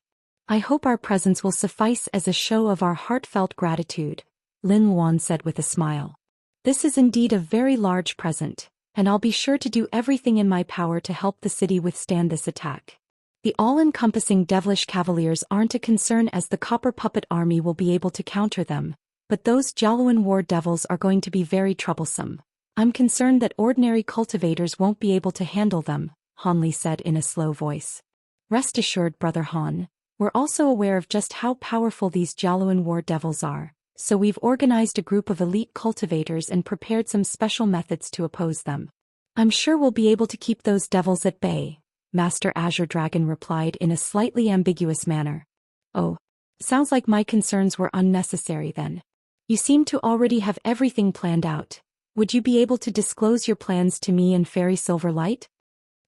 Speaker 1: I hope our presence will suffice as a show of our heartfelt gratitude," Lin Luan said with a smile. "This is indeed a very large present, and I'll be sure to do everything in my power to help the city withstand this attack." The all-encompassing devilish cavaliers aren't a concern as the copper puppet army will be able to counter them, but those Jaluan war devils are going to be very troublesome. I'm concerned that ordinary cultivators won't be able to handle them, Han Li said in a slow voice. Rest assured, Brother Han, we're also aware of just how powerful these Jaluan war devils are, so we've organized a group of elite cultivators and prepared some special methods to oppose them. I'm sure we'll be able to keep those devils at bay, Master Azure Dragon replied in a slightly ambiguous manner. Oh, sounds like my concerns were unnecessary then. You seem to already have everything planned out. Would you be able to disclose your plans to me and Fairy Silverlight?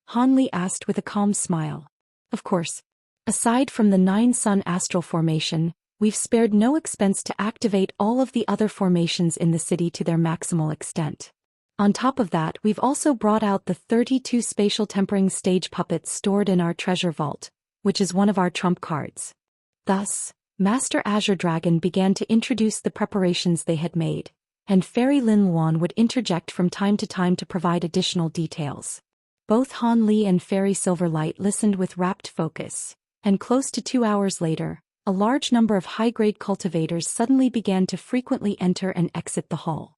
Speaker 1: Han Li asked with a calm smile. Of course. Aside from the 9-sun astral formation, we've spared no expense to activate all of the other formations in the city to their maximal extent. On top of that, we've also brought out the 32 spatial tempering stage puppets stored in our treasure vault, which is one of our trump cards. Thus, Master Azure Dragon began to introduce the preparations they had made, and Fairy Lin Luan would interject from time to time to provide additional details. Both Han Li and Fairy Silverlight listened with rapt focus, and close to 2 hours later, a large number of high-grade cultivators suddenly began to frequently enter and exit the hall.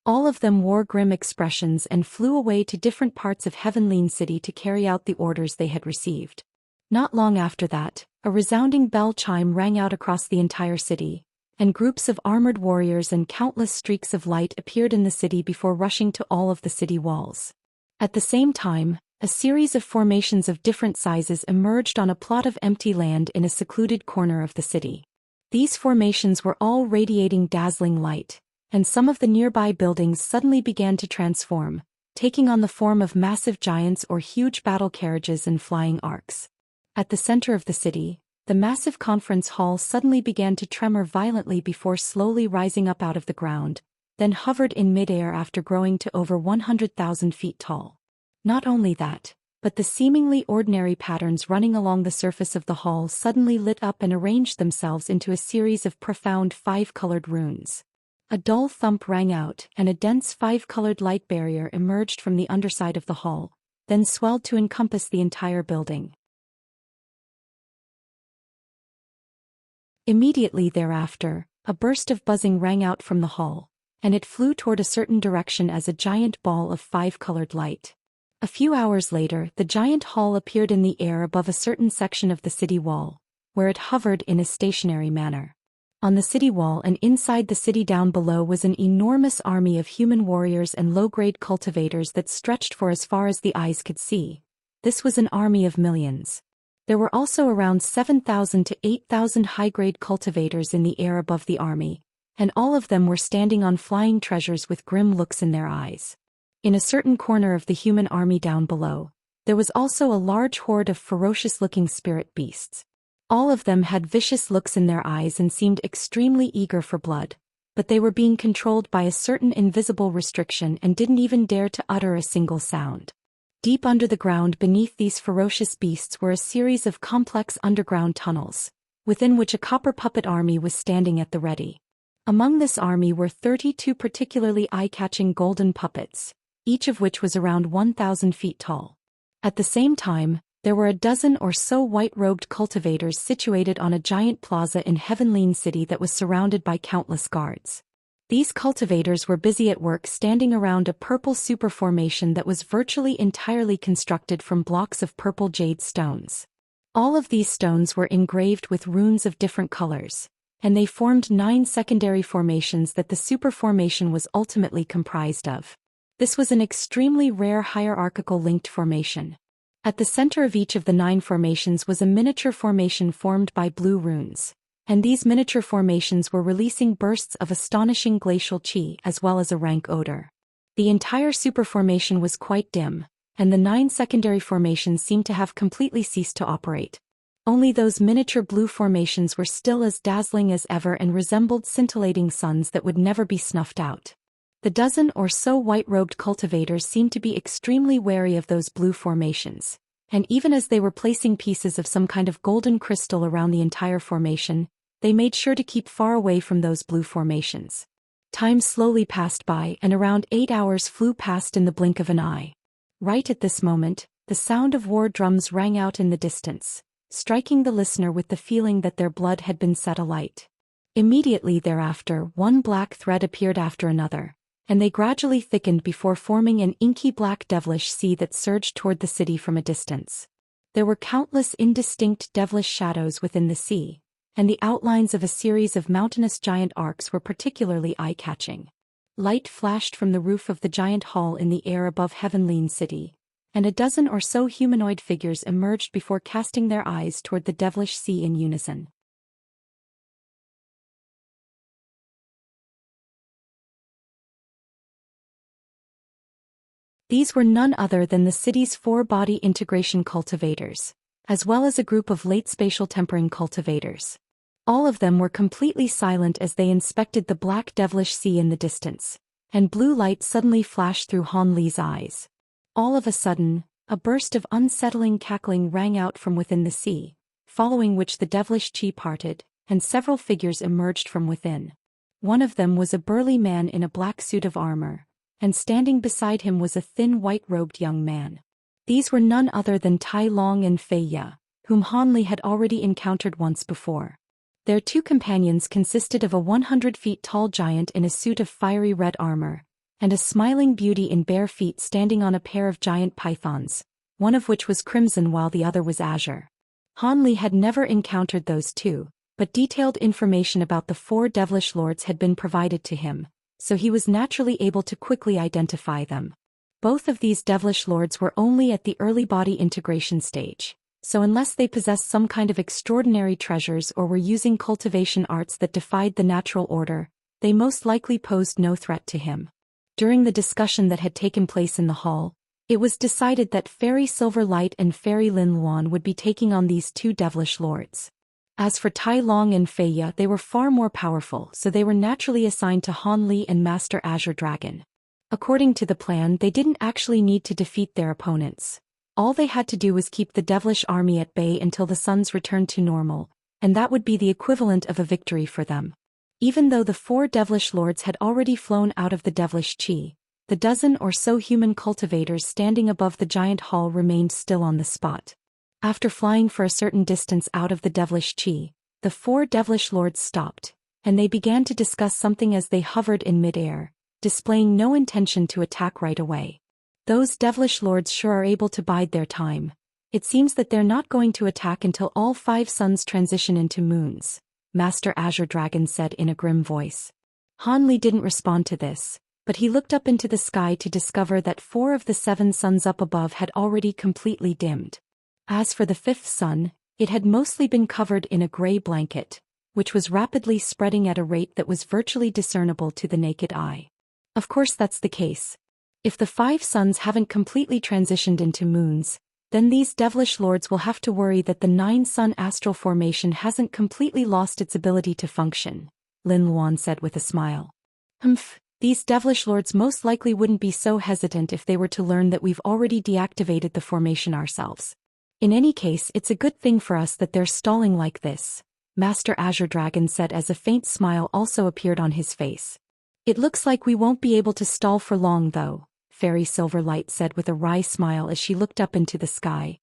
Speaker 1: All of them wore grim expressions and flew away to different parts of Heavenleen City to carry out the orders they had received. Not long after that, a resounding bell chime rang out across the entire city, and groups of armored warriors and countless streaks of light appeared in the city before rushing to all of the city walls. At the same time, a series of formations of different sizes emerged on a plot of empty land in a secluded corner of the city. These formations were all radiating dazzling light, and some of the nearby buildings suddenly began to transform, taking on the form of massive giants or huge battle carriages and flying arcs. At the center of the city, the massive conference hall suddenly began to tremor violently before slowly rising up out of the ground, then hovered in midair after growing to over 100,000 feet tall. Not only that, but the seemingly ordinary patterns running along the surface of the hall suddenly lit up and arranged themselves into a series of profound 5-colored runes. A dull thump rang out, and a dense 5-colored light barrier emerged from the underside of the hall, then swelled to encompass the entire building. Immediately thereafter, a burst of buzzing rang out from the hall, and it flew toward a certain direction as a giant ball of 5-colored light. A few hours later, the giant hall appeared in the air above a certain section of the city wall, where it hovered in a stationary manner. On the city wall and inside the city down below was an enormous army of human warriors and low-grade cultivators that stretched for as far as the eyes could see. This was an army of millions. There were also around 7,000 to 8,000 high-grade cultivators in the air above the army, and all of them were standing on flying treasures with grim looks in their eyes. In a certain corner of the human army down below, there was also a large horde of ferocious-looking spirit beasts. All of them had vicious looks in their eyes and seemed extremely eager for blood, but they were being controlled by a certain invisible restriction and didn't even dare to utter a single sound. Deep under the ground beneath these ferocious beasts were a series of complex underground tunnels, within which a copper puppet army was standing at the ready. Among this army were 32 particularly eye-catching golden puppets, each of which was around 1,000 feet tall. At the same time, there were a dozen or so white-robed cultivators situated on a giant plaza in Heavenleen City that was surrounded by countless guards. These cultivators were busy at work standing around a purple superformation that was virtually entirely constructed from blocks of purple jade stones. All of these stones were engraved with runes of different colors, and they formed 9 secondary formations that the superformation was ultimately comprised of. This was an extremely rare hierarchical linked formation. At the center of each of the 9 formations was a miniature formation formed by blue runes, and these miniature formations were releasing bursts of astonishing glacial chi as well as a rank odor. The entire superformation was quite dim, and the 9 secondary formations seemed to have completely ceased to operate. Only those miniature blue formations were still as dazzling as ever and resembled scintillating suns that would never be snuffed out. The dozen or so white-robed cultivators seemed to be extremely wary of those blue formations, and even as they were placing pieces of some kind of golden crystal around the entire formation, they made sure to keep far away from those blue formations. Time slowly passed by and around 8 hours flew past in the blink of an eye. Right at this moment, the sound of war drums rang out in the distance, striking the listener with the feeling that their blood had been set alight. Immediately thereafter, one black thread appeared after another, and they gradually thickened before forming an inky black devilish sea that surged toward the city from a distance. There were countless indistinct devilish shadows within the sea, and the outlines of a series of mountainous giant arcs were particularly eye-catching. Light flashed from the roof of the giant hall in the air above Heavenly City, and a dozen or so humanoid figures emerged before casting their eyes toward the devilish sea in unison. These were none other than the city's 4-body integration cultivators, as well as a group of late spatial tempering cultivators. All of them were completely silent as they inspected the black devilish sea in the distance, and blue light suddenly flashed through Han Li's eyes. All of a sudden, a burst of unsettling cackling rang out from within the sea, following which the devilish chi parted, and several figures emerged from within. One of them was a burly man in a black suit of armor, and standing beside him was a thin white-robed young man. These were none other than Tai Long and Fei Ya, whom Han Li had already encountered once before. Their two companions consisted of a 100-feet-tall giant in a suit of fiery red armor, and a smiling beauty in bare feet standing on a pair of giant pythons, one of which was crimson while the other was azure. Han Li had never encountered those two, but detailed information about the 4 devilish lords had been provided to him, so he was naturally able to quickly identify them. Both of these devilish lords were only at the early body integration stage, so unless they possessed some kind of extraordinary treasures or were using cultivation arts that defied the natural order, they most likely posed no threat to him. During the discussion that had taken place in the hall, it was decided that Fairy Silver Light and Fairy Lin Luan would be taking on these 2 devilish lords. As for Tai Long and Fei Ya, they were far more powerful, so they were naturally assigned to Han Li and Master Azure Dragon. According to the plan, they didn't actually need to defeat their opponents. All they had to do was keep the devilish army at bay until the suns returned to normal, and that would be the equivalent of a victory for them. Even though the 4 devilish lords had already flown out of the devilish chi, the dozen or so human cultivators standing above the giant hall remained still on the spot. After flying for a certain distance out of the devilish chi, the 4 devilish lords stopped, and they began to discuss something as they hovered in mid-air, displaying no intention to attack right away. Those devilish lords sure are able to bide their time. It seems that they're not going to attack until all 5 suns transition into moons, Master Azure Dragon said in a grim voice. Han Li didn't respond to this, but he looked up into the sky to discover that 4 of the 7 suns up above had already completely dimmed. As for the 5th sun, it had mostly been covered in a gray blanket, which was rapidly spreading at a rate that was virtually discernible to the naked eye. Of course that's the case. If the 5 suns haven't completely transitioned into moons, then these devilish lords will have to worry that the 9-sun astral formation hasn't completely lost its ability to function, Lin Luan said with a smile. These devilish lords most likely wouldn't be so hesitant if they were to learn that we've already deactivated the formation ourselves. In any case, it's a good thing for us that they're stalling like this, Master Azure Dragon said as a faint smile also appeared on his face. It looks like we won't be able to stall for long though, Fairy Silver Light said with a wry smile as she looked up into the sky.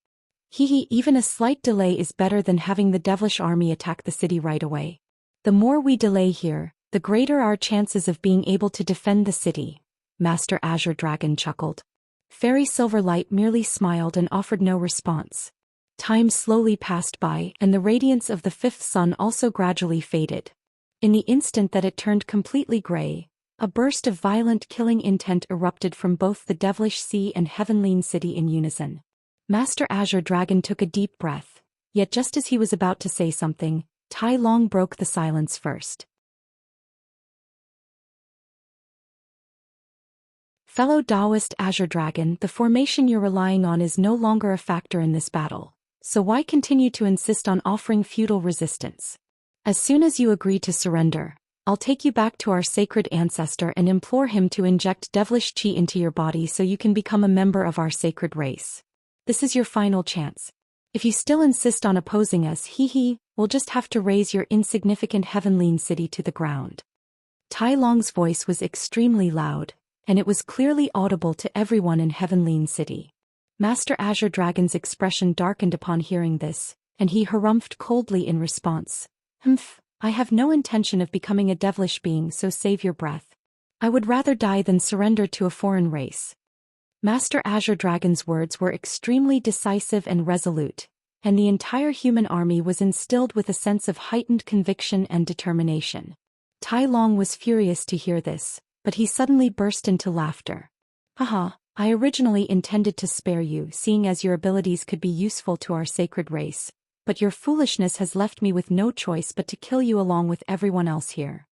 Speaker 1: Even a slight delay is better than having the devilish army attack the city right away. The more we delay here, the greater our chances of being able to defend the city, Master Azure Dragon chuckled. Fairy Silver Light merely smiled and offered no response. Time slowly passed by, and the radiance of the 5th sun also gradually faded. In the instant that it turned completely gray, a burst of violent killing intent erupted from both the devilish sea and Heavenly City in unison. Master Azure Dragon took a deep breath, yet just as he was about to say something, Tai Long broke the silence first. Fellow Taoist Azure Dragon, the formation you're relying on is no longer a factor in this battle, so why continue to insist on offering feudal resistance? As soon as you agree to surrender, I'll take you back to our sacred ancestor and implore him to inject devilish chi into your body so you can become a member of our sacred race. This is your final chance. If you still insist on opposing us, we'll just have to raise your insignificant Heavenly City to the ground. Tai Long's voice was extremely loud, and it was clearly audible to everyone in Heavenly City. Master Azure Dragon's expression darkened upon hearing this, and he harumphed coldly in response. Humph, I have no intention of becoming a devilish being, so save your breath. I would rather die than surrender to a foreign race. Master Azure Dragon's words were extremely decisive and resolute, and the entire human army was instilled with a sense of heightened conviction and determination. Tai Long was furious to hear this, but he suddenly burst into laughter. Haha, I originally intended to spare you, seeing as your abilities could be useful to our sacred race, but your foolishness has left me with no choice but to kill you along with everyone else here.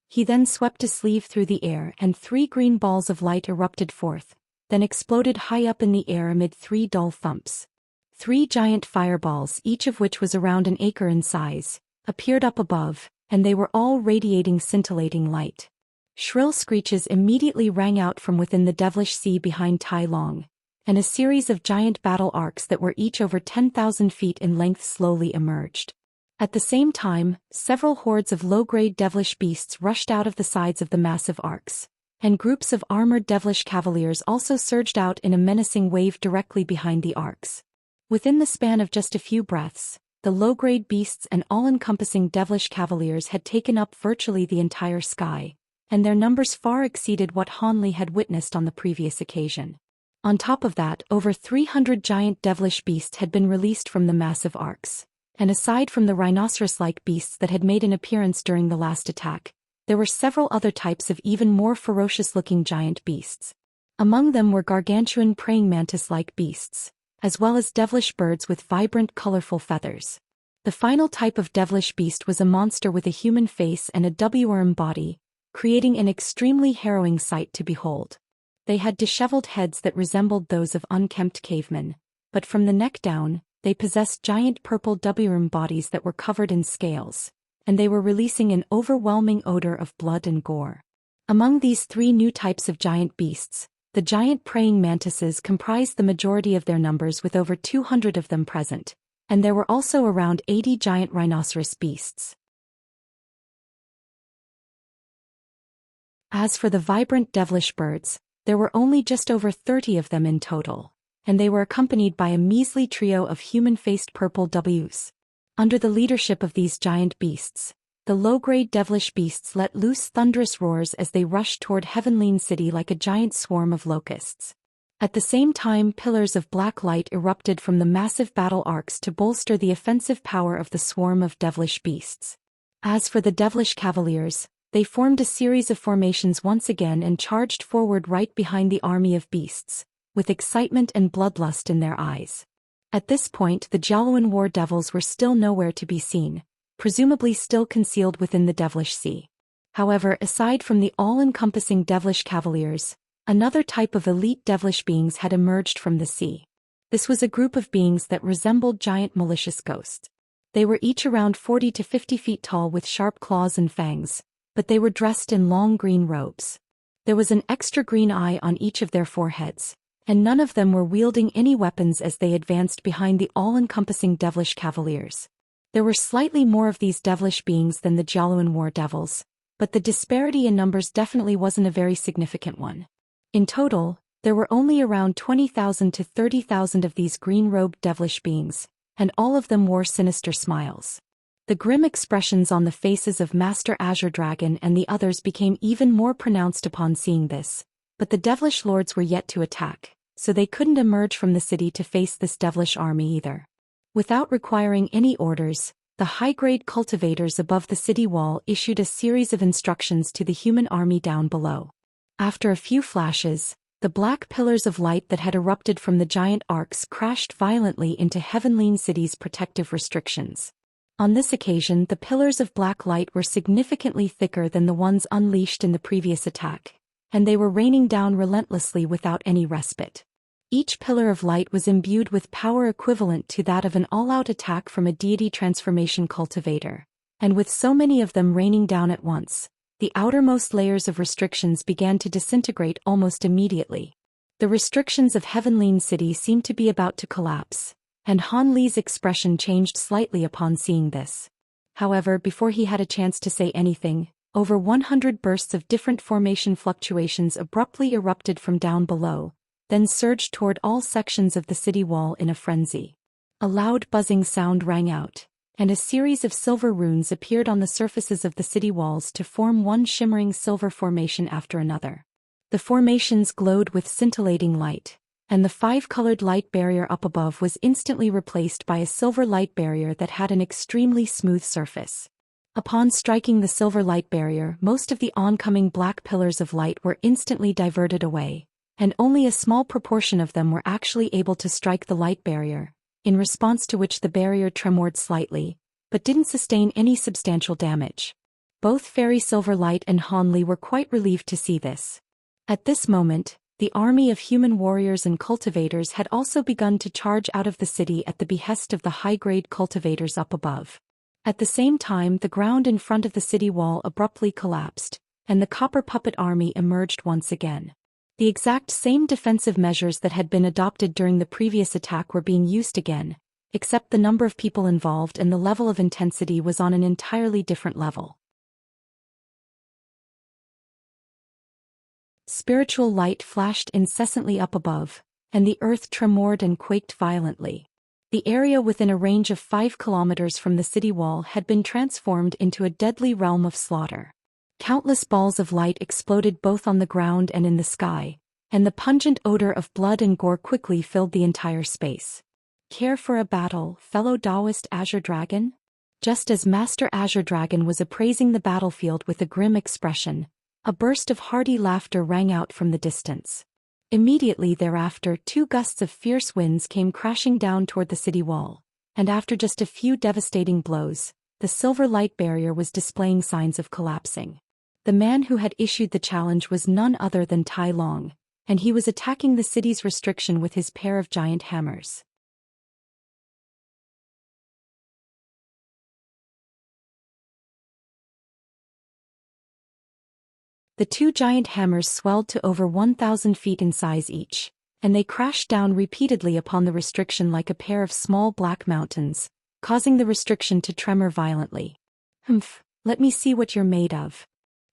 Speaker 1: He then swept a sleeve through the air and 3 green balls of light erupted forth, then exploded high up in the air amid 3 dull thumps. 3 giant fireballs, each of which was around an acre in size, appeared up above, and they were all radiating scintillating light. Shrill screeches immediately rang out from within the devilish sea behind Tai Long, and a series of giant battle arcs that were each over 10,000 feet in length slowly emerged. At the same time, several hordes of low-grade devilish beasts rushed out of the sides of the massive arcs, and groups of armored devilish cavaliers also surged out in a menacing wave directly behind the arcs. Within the span of just a few breaths, the low-grade beasts and all-encompassing devilish cavaliers had taken up virtually the entire sky, and their numbers far exceeded what Han Li had witnessed on the previous occasion. On top of that, over 300 giant devilish beasts had been released from the massive arcs, and aside from the rhinoceros-like beasts that had made an appearance during the last attack, there were several other types of even more ferocious-looking giant beasts. Among them were gargantuan praying mantis-like beasts, as well as devilish birds with vibrant, colorful feathers. The final type of devilish beast was a monster with a human face and a W-worm body, creating an extremely harrowing sight to behold. They had disheveled heads that resembled those of unkempt cavemen, but from the neck down, they possessed giant purple W-worm bodies that were covered in scales, and they were releasing an overwhelming odor of blood and gore. Among these 3 new types of giant beasts, the giant praying mantises comprised the majority of their numbers with over 200 of them present, and there were also around 80 giant rhinoceros beasts. As for the vibrant devilish birds, there were only just over 30 of them in total, and they were accompanied by a measly trio of human-faced purple Ws. Under the leadership of these giant beasts, the low-grade devilish beasts let loose thunderous roars as they rushed toward Heavenly City like a giant swarm of locusts. At the same time, pillars of black light erupted from the massive battle arcs to bolster the offensive power of the swarm of devilish beasts. As for the devilish cavaliers, they formed a series of formations once again and charged forward right behind the army of beasts, with excitement and bloodlust in their eyes. At this point, the Jialuan war devils were still nowhere to be seen, presumably still concealed within the devilish sea. However, aside from the all-encompassing devilish cavaliers, another type of elite devilish beings had emerged from the sea. This was a group of beings that resembled giant malicious ghosts. They were each around 40 to 50 feet tall with sharp claws and fangs, but they were dressed in long green robes. There was an extra green eye on each of their foreheads, and none of them were wielding any weapons as they advanced behind the all-encompassing devilish cavaliers. There were slightly more of these devilish beings than the Jialuan war devils, but the disparity in numbers definitely wasn't a very significant one. In total, there were only around 20,000 to 30,000 of these green-robed devilish beings, and all of them wore sinister smiles. The grim expressions on the faces of Master Azure Dragon and the others became even more pronounced upon seeing this, but the devilish lords were yet to attack, so they couldn't emerge from the city to face this devilish army either. Without requiring any orders, the high-grade cultivators above the city wall issued a series of instructions to the human army down below. After a few flashes, the black pillars of light that had erupted from the giant arcs crashed violently into Heavenly City's protective restrictions. On this occasion, the pillars of black light were significantly thicker than the ones unleashed in the previous attack, and they were raining down relentlessly without any respite. Each pillar of light was imbued with power equivalent to that of an all-out attack from a deity transformation cultivator, and with so many of them raining down at once, the outermost layers of restrictions began to disintegrate almost immediately. The restrictions of Heavenly City seemed to be about to collapse, and Han Li's expression changed slightly upon seeing this. However, before he had a chance to say anything, over 100 bursts of different formation fluctuations abruptly erupted from down below, then surged toward all sections of the city wall in a frenzy. A loud buzzing sound rang out, and a series of silver runes appeared on the surfaces of the city walls to form one shimmering silver formation after another. The formations glowed with scintillating light, and the five-colored light barrier up above was instantly replaced by a silver light barrier that had an extremely smooth surface. Upon striking the silver light barrier, most of the oncoming black pillars of light were instantly diverted away, and only a small proportion of them were actually able to strike the light barrier, in response to which the barrier tremored slightly, but didn't sustain any substantial damage. Both Fairy Silverlight and Hanli were quite relieved to see this. At this moment, the army of human warriors and cultivators had also begun to charge out of the city at the behest of the high-grade cultivators up above. At the same time, the ground in front of the city wall abruptly collapsed, and the Copper Puppet army emerged once again. The exact same defensive measures that had been adopted during the previous attack were being used again, except the number of people involved and the level of intensity was on an entirely different level. Spiritual light flashed incessantly up above, and the earth tremored and quaked violently. The area within a range of 5 kilometers from the city wall had been transformed into a deadly realm of slaughter. Countless balls of light exploded both on the ground and in the sky, and the pungent odor of blood and gore quickly filled the entire space. Care for a battle, fellow Taoist Azure Dragon? Just as Master Azure Dragon was appraising the battlefield with a grim expression, a burst of hearty laughter rang out from the distance. Immediately thereafter, 2 gusts of fierce winds came crashing down toward the city wall, and after just a few devastating blows, the silver light barrier was displaying signs of collapsing. The man who had issued the challenge was none other than Tai Long, and he was attacking the city's restriction with his pair of giant hammers. The 2 giant hammers swelled to over 1,000 feet in size each, and they crashed down repeatedly upon the restriction like a pair of small black mountains, causing the restriction to tremor violently. "Humph, let me see what you're made of."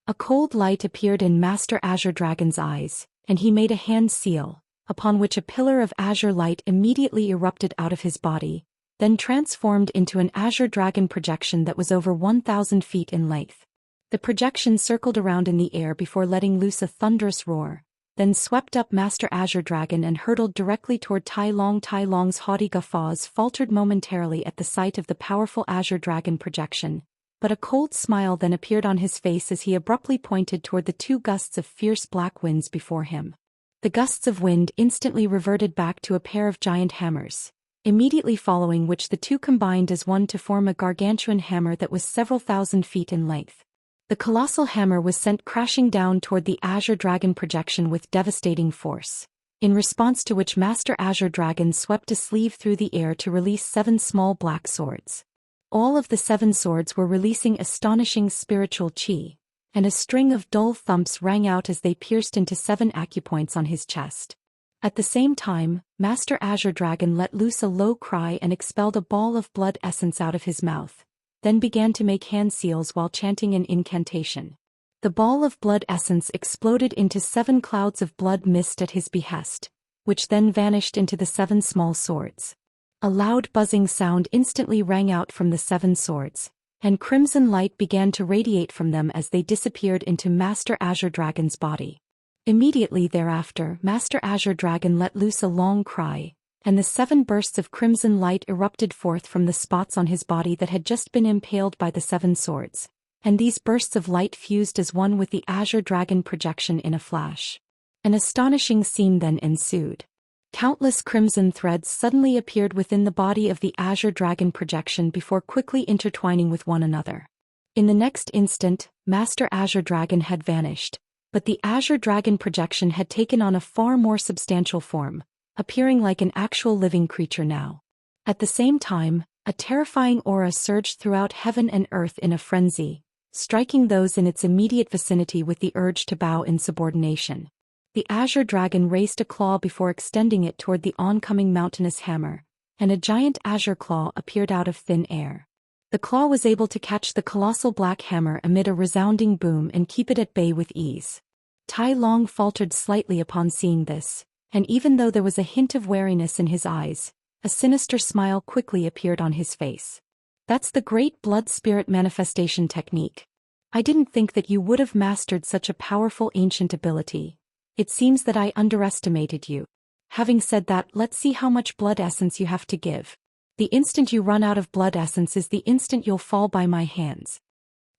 Speaker 1: A cold light appeared in Master Azure Dragon's eyes, and he made a hand seal, upon which a pillar of azure light immediately erupted out of his body, then transformed into an azure dragon projection that was over 1,000 feet in length. The projection circled around in the air before letting loose a thunderous roar, then swept up Master Azure Dragon and hurtled directly toward Tai Long. Tai Long's haughty guffaws faltered momentarily at the sight of the powerful Azure Dragon projection, but a cold smile then appeared on his face as he abruptly pointed toward the 2 gusts of fierce black winds before him. The gusts of wind instantly reverted back to a pair of giant hammers, immediately following which the 2 combined as one to form a gargantuan hammer that was several thousand feet in length. The colossal hammer was sent crashing down toward the Azure Dragon projection with devastating force, in response to which Master Azure Dragon swept a sleeve through the air to release 7 small black swords. All of the 7 swords were releasing astonishing spiritual chi, and a string of dull thumps rang out as they pierced into 7 acupoints on his chest. At the same time, Master Azure Dragon let loose a low cry and expelled a ball of blood essence out of his mouth, then began to make hand seals while chanting an incantation. The ball of blood essence exploded into 7 clouds of blood mist at his behest, which then vanished into the 7 small swords. A loud buzzing sound instantly rang out from the 7 swords, and crimson light began to radiate from them as they disappeared into Master Azure Dragon's body. Immediately thereafter, Master Azure Dragon let loose a long cry, and the 7 bursts of crimson light erupted forth from the spots on his body that had just been impaled by the 7 swords, and these bursts of light fused as one with the Azure Dragon projection in a flash. An astonishing scene then ensued. Countless crimson threads suddenly appeared within the body of the Azure Dragon projection before quickly intertwining with one another. In the next instant, Master Azure Dragon had vanished, but the Azure Dragon projection had taken on a far more substantial form, appearing like an actual living creature now. At the same time, a terrifying aura surged throughout heaven and earth in a frenzy, striking those in its immediate vicinity with the urge to bow in subordination. The Azure Dragon raised a claw before extending it toward the oncoming mountainous hammer, and a giant azure claw appeared out of thin air. The claw was able to catch the colossal black hammer amid a resounding boom and keep it at bay with ease. Tai Long faltered slightly upon seeing this, and even though there was a hint of wariness in his eyes, A sinister smile quickly appeared on his face. That's the great blood spirit manifestation technique. I didn't think that you would have mastered such a powerful ancient ability. It seems that I underestimated you. Having said that, let's see how much blood essence you have to give. The instant you run out of blood essence is the instant you'll fall by my hands.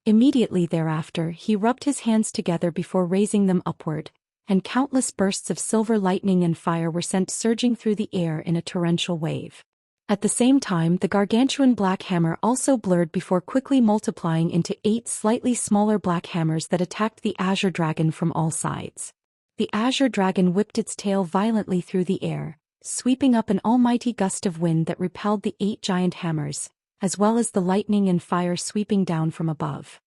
Speaker 1: Immediately thereafter, he rubbed his hands together before raising them upward, and countless bursts of silver lightning and fire were sent surging through the air in a torrential wave. At the same time, the gargantuan black hammer also blurred before quickly multiplying into 8 slightly smaller black hammers that attacked the azure dragon from all sides. The azure dragon whipped its tail violently through the air, sweeping up an almighty gust of wind that repelled the 8 giant hammers, as well as the lightning and fire sweeping down from above.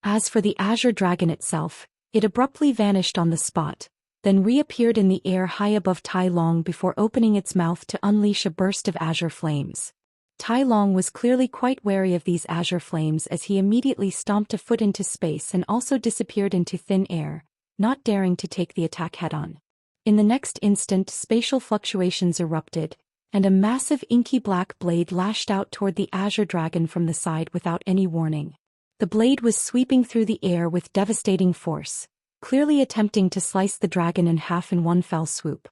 Speaker 1: As for the azure dragon itself, it abruptly vanished on the spot, then reappeared in the air high above Tai Long before opening its mouth to unleash a burst of azure flames. Tai Long was clearly quite wary of these azure flames as he immediately stomped a foot into space and also disappeared into thin air, not daring to take the attack head-on. In the next instant, spatial fluctuations erupted, and a massive inky black blade lashed out toward the azure dragon from the side without any warning. The blade was sweeping through the air with devastating force, clearly attempting to slice the dragon in half in one fell swoop.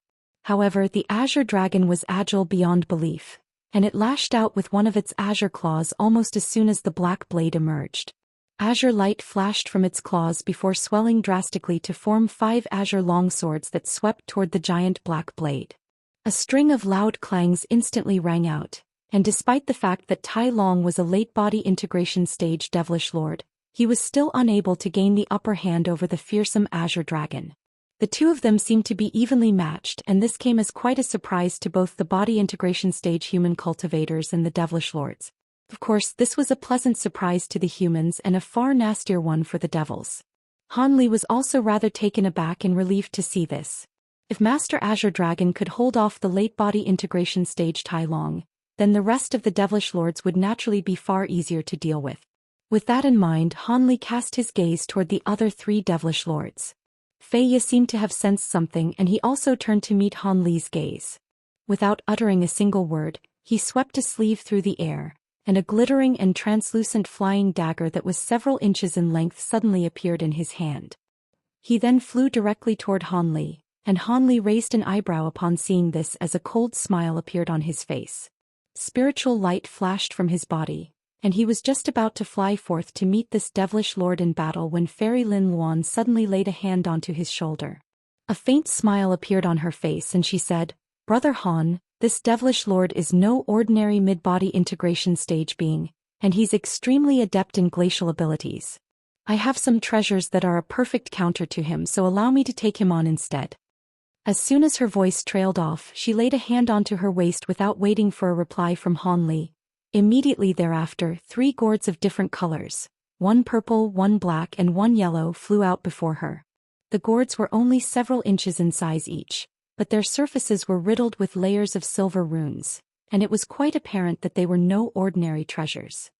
Speaker 1: However, the azure dragon was agile beyond belief, and it lashed out with one of its azure claws almost as soon as the black blade emerged. Azure light flashed from its claws before swelling drastically to form 5 azure longswords that swept toward the giant black blade. A string of loud clangs instantly rang out, and despite the fact that Tai Long was a late body integration stage devilish lord, he was still unable to gain the upper hand over the fearsome azure dragon. The two of them seemed to be evenly matched, and this came as quite a surprise to both the body integration stage human cultivators and the devilish lords. Of course, this was a pleasant surprise to the humans and a far nastier one for the devils. Han Li was also rather taken aback and relieved to see this. If Master Azure Dragon could hold off the late body integration stage Tai Long, then the rest of the devilish lords would naturally be far easier to deal with. With that in mind, Han Li cast his gaze toward the other 3 devilish lords. Fei Ye seemed to have sensed something, and he also turned to meet Han Li's gaze. Without uttering a single word, he swept a sleeve through the air, and a glittering and translucent flying dagger that was several inches in length suddenly appeared in his hand. He then flew directly toward Han Li, and Han Li raised an eyebrow upon seeing this as a cold smile appeared on his face. Spiritual light flashed from his body, and he was just about to fly forth to meet this devilish lord in battle when Fairy Lin Luan suddenly laid a hand onto his shoulder. A faint smile appeared on her face and she said, "Brother Han, this devilish lord is no ordinary mid-body integration stage being, and he's extremely adept in glacial abilities. I have some treasures that are a perfect counter to him, so allow me to take him on instead." As soon as her voice trailed off, she laid a hand onto her waist without waiting for a reply from Han Li. Immediately thereafter, 3 gourds of different colors, 1 purple, 1 black and 1 yellow, flew out before her. The gourds were only several inches in size each, but their surfaces were riddled with layers of silver runes, and it was quite apparent that they were no ordinary treasures.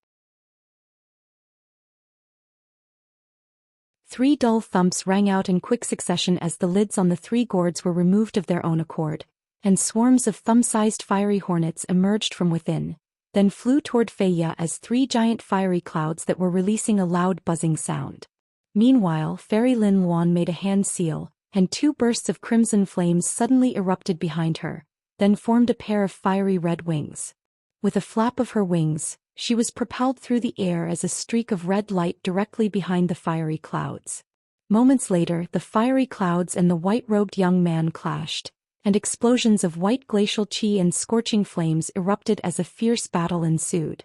Speaker 1: 3 dull thumps rang out in quick succession as the lids on the 3 gourds were removed of their own accord, and swarms of thumb-sized fiery hornets emerged from within, then flew toward Fei Ye as 3 giant fiery clouds that were releasing a loud buzzing sound. Meanwhile, Fairy Lin Luan made a hand seal, and 2 bursts of crimson flames suddenly erupted behind her, then formed a pair of fiery red wings. With a flap of her wings, she was propelled through the air as a streak of red light directly behind the fiery clouds. Moments later, the fiery clouds and the white-robed young man clashed, and explosions of white glacial chi and scorching flames erupted as a fierce battle ensued.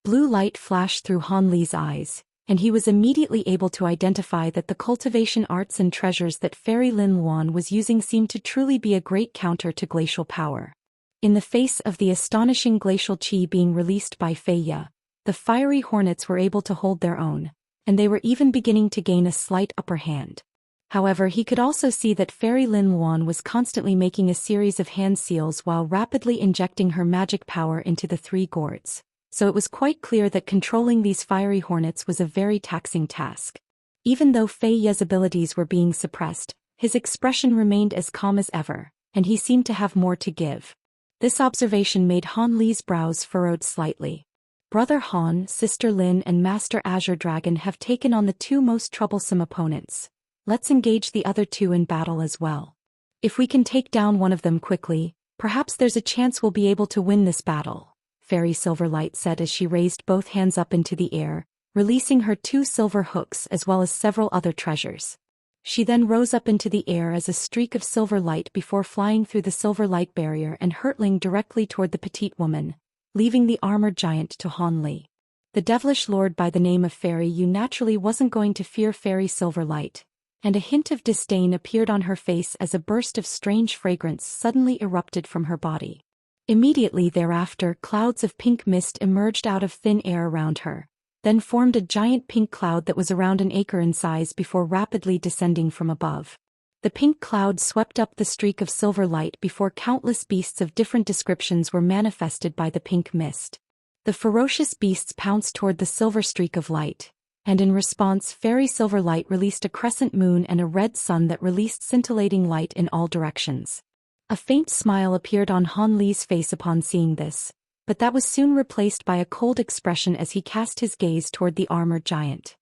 Speaker 1: Blue light flashed through Han Li's eyes, and he was immediately able to identify that the cultivation arts and treasures that Fairy Lin Luan was using seemed to truly be a great counter to glacial power. In the face of the astonishing glacial chi being released by Fei Ye, the fiery hornets were able to hold their own, and they were even beginning to gain a slight upper hand. However, he could also see that Fairy Lin Luan was constantly making a series of hand seals while rapidly injecting her magic power into the 3 gourds, so it was quite clear that controlling these fiery hornets was a very taxing task. Even though Fei Ye's abilities were being suppressed, His expression remained as calm as ever, and he seemed to have more to give. This observation made Han Li's brows furrowed slightly. Brother Han, Sister Lin and Master Azure Dragon have taken on the two most troublesome opponents. Let's engage the other two in battle as well. If we can take down one of them quickly, perhaps there's a chance we'll be able to win this battle, Fairy Silverlight said as she raised both hands up into the air, releasing her 2 silver hooks as well as several other treasures. She then rose up into the air as a streak of silver light before flying through the silver light barrier and hurtling directly toward the petite woman, leaving the armored giant to Han Li. The devilish lord by the name of Fairy Yu naturally wasn't going to fear Fairy Silverlight, and a hint of disdain appeared on her face as a burst of strange fragrance suddenly erupted from her body. Immediately thereafter, clouds of pink mist emerged out of thin air around her, then formed a giant pink cloud that was around an acre in size before rapidly descending from above. The pink cloud swept up the streak of silver light before countless beasts of different descriptions were manifested by the pink mist. The ferocious beasts pounced toward the silver streak of light, and in response Fairy Silverlight released a crescent moon and a red sun that released scintillating light in all directions. A faint smile appeared on Han Li's face upon seeing this, but that was soon replaced by a cold expression as he cast his gaze toward the armored giant.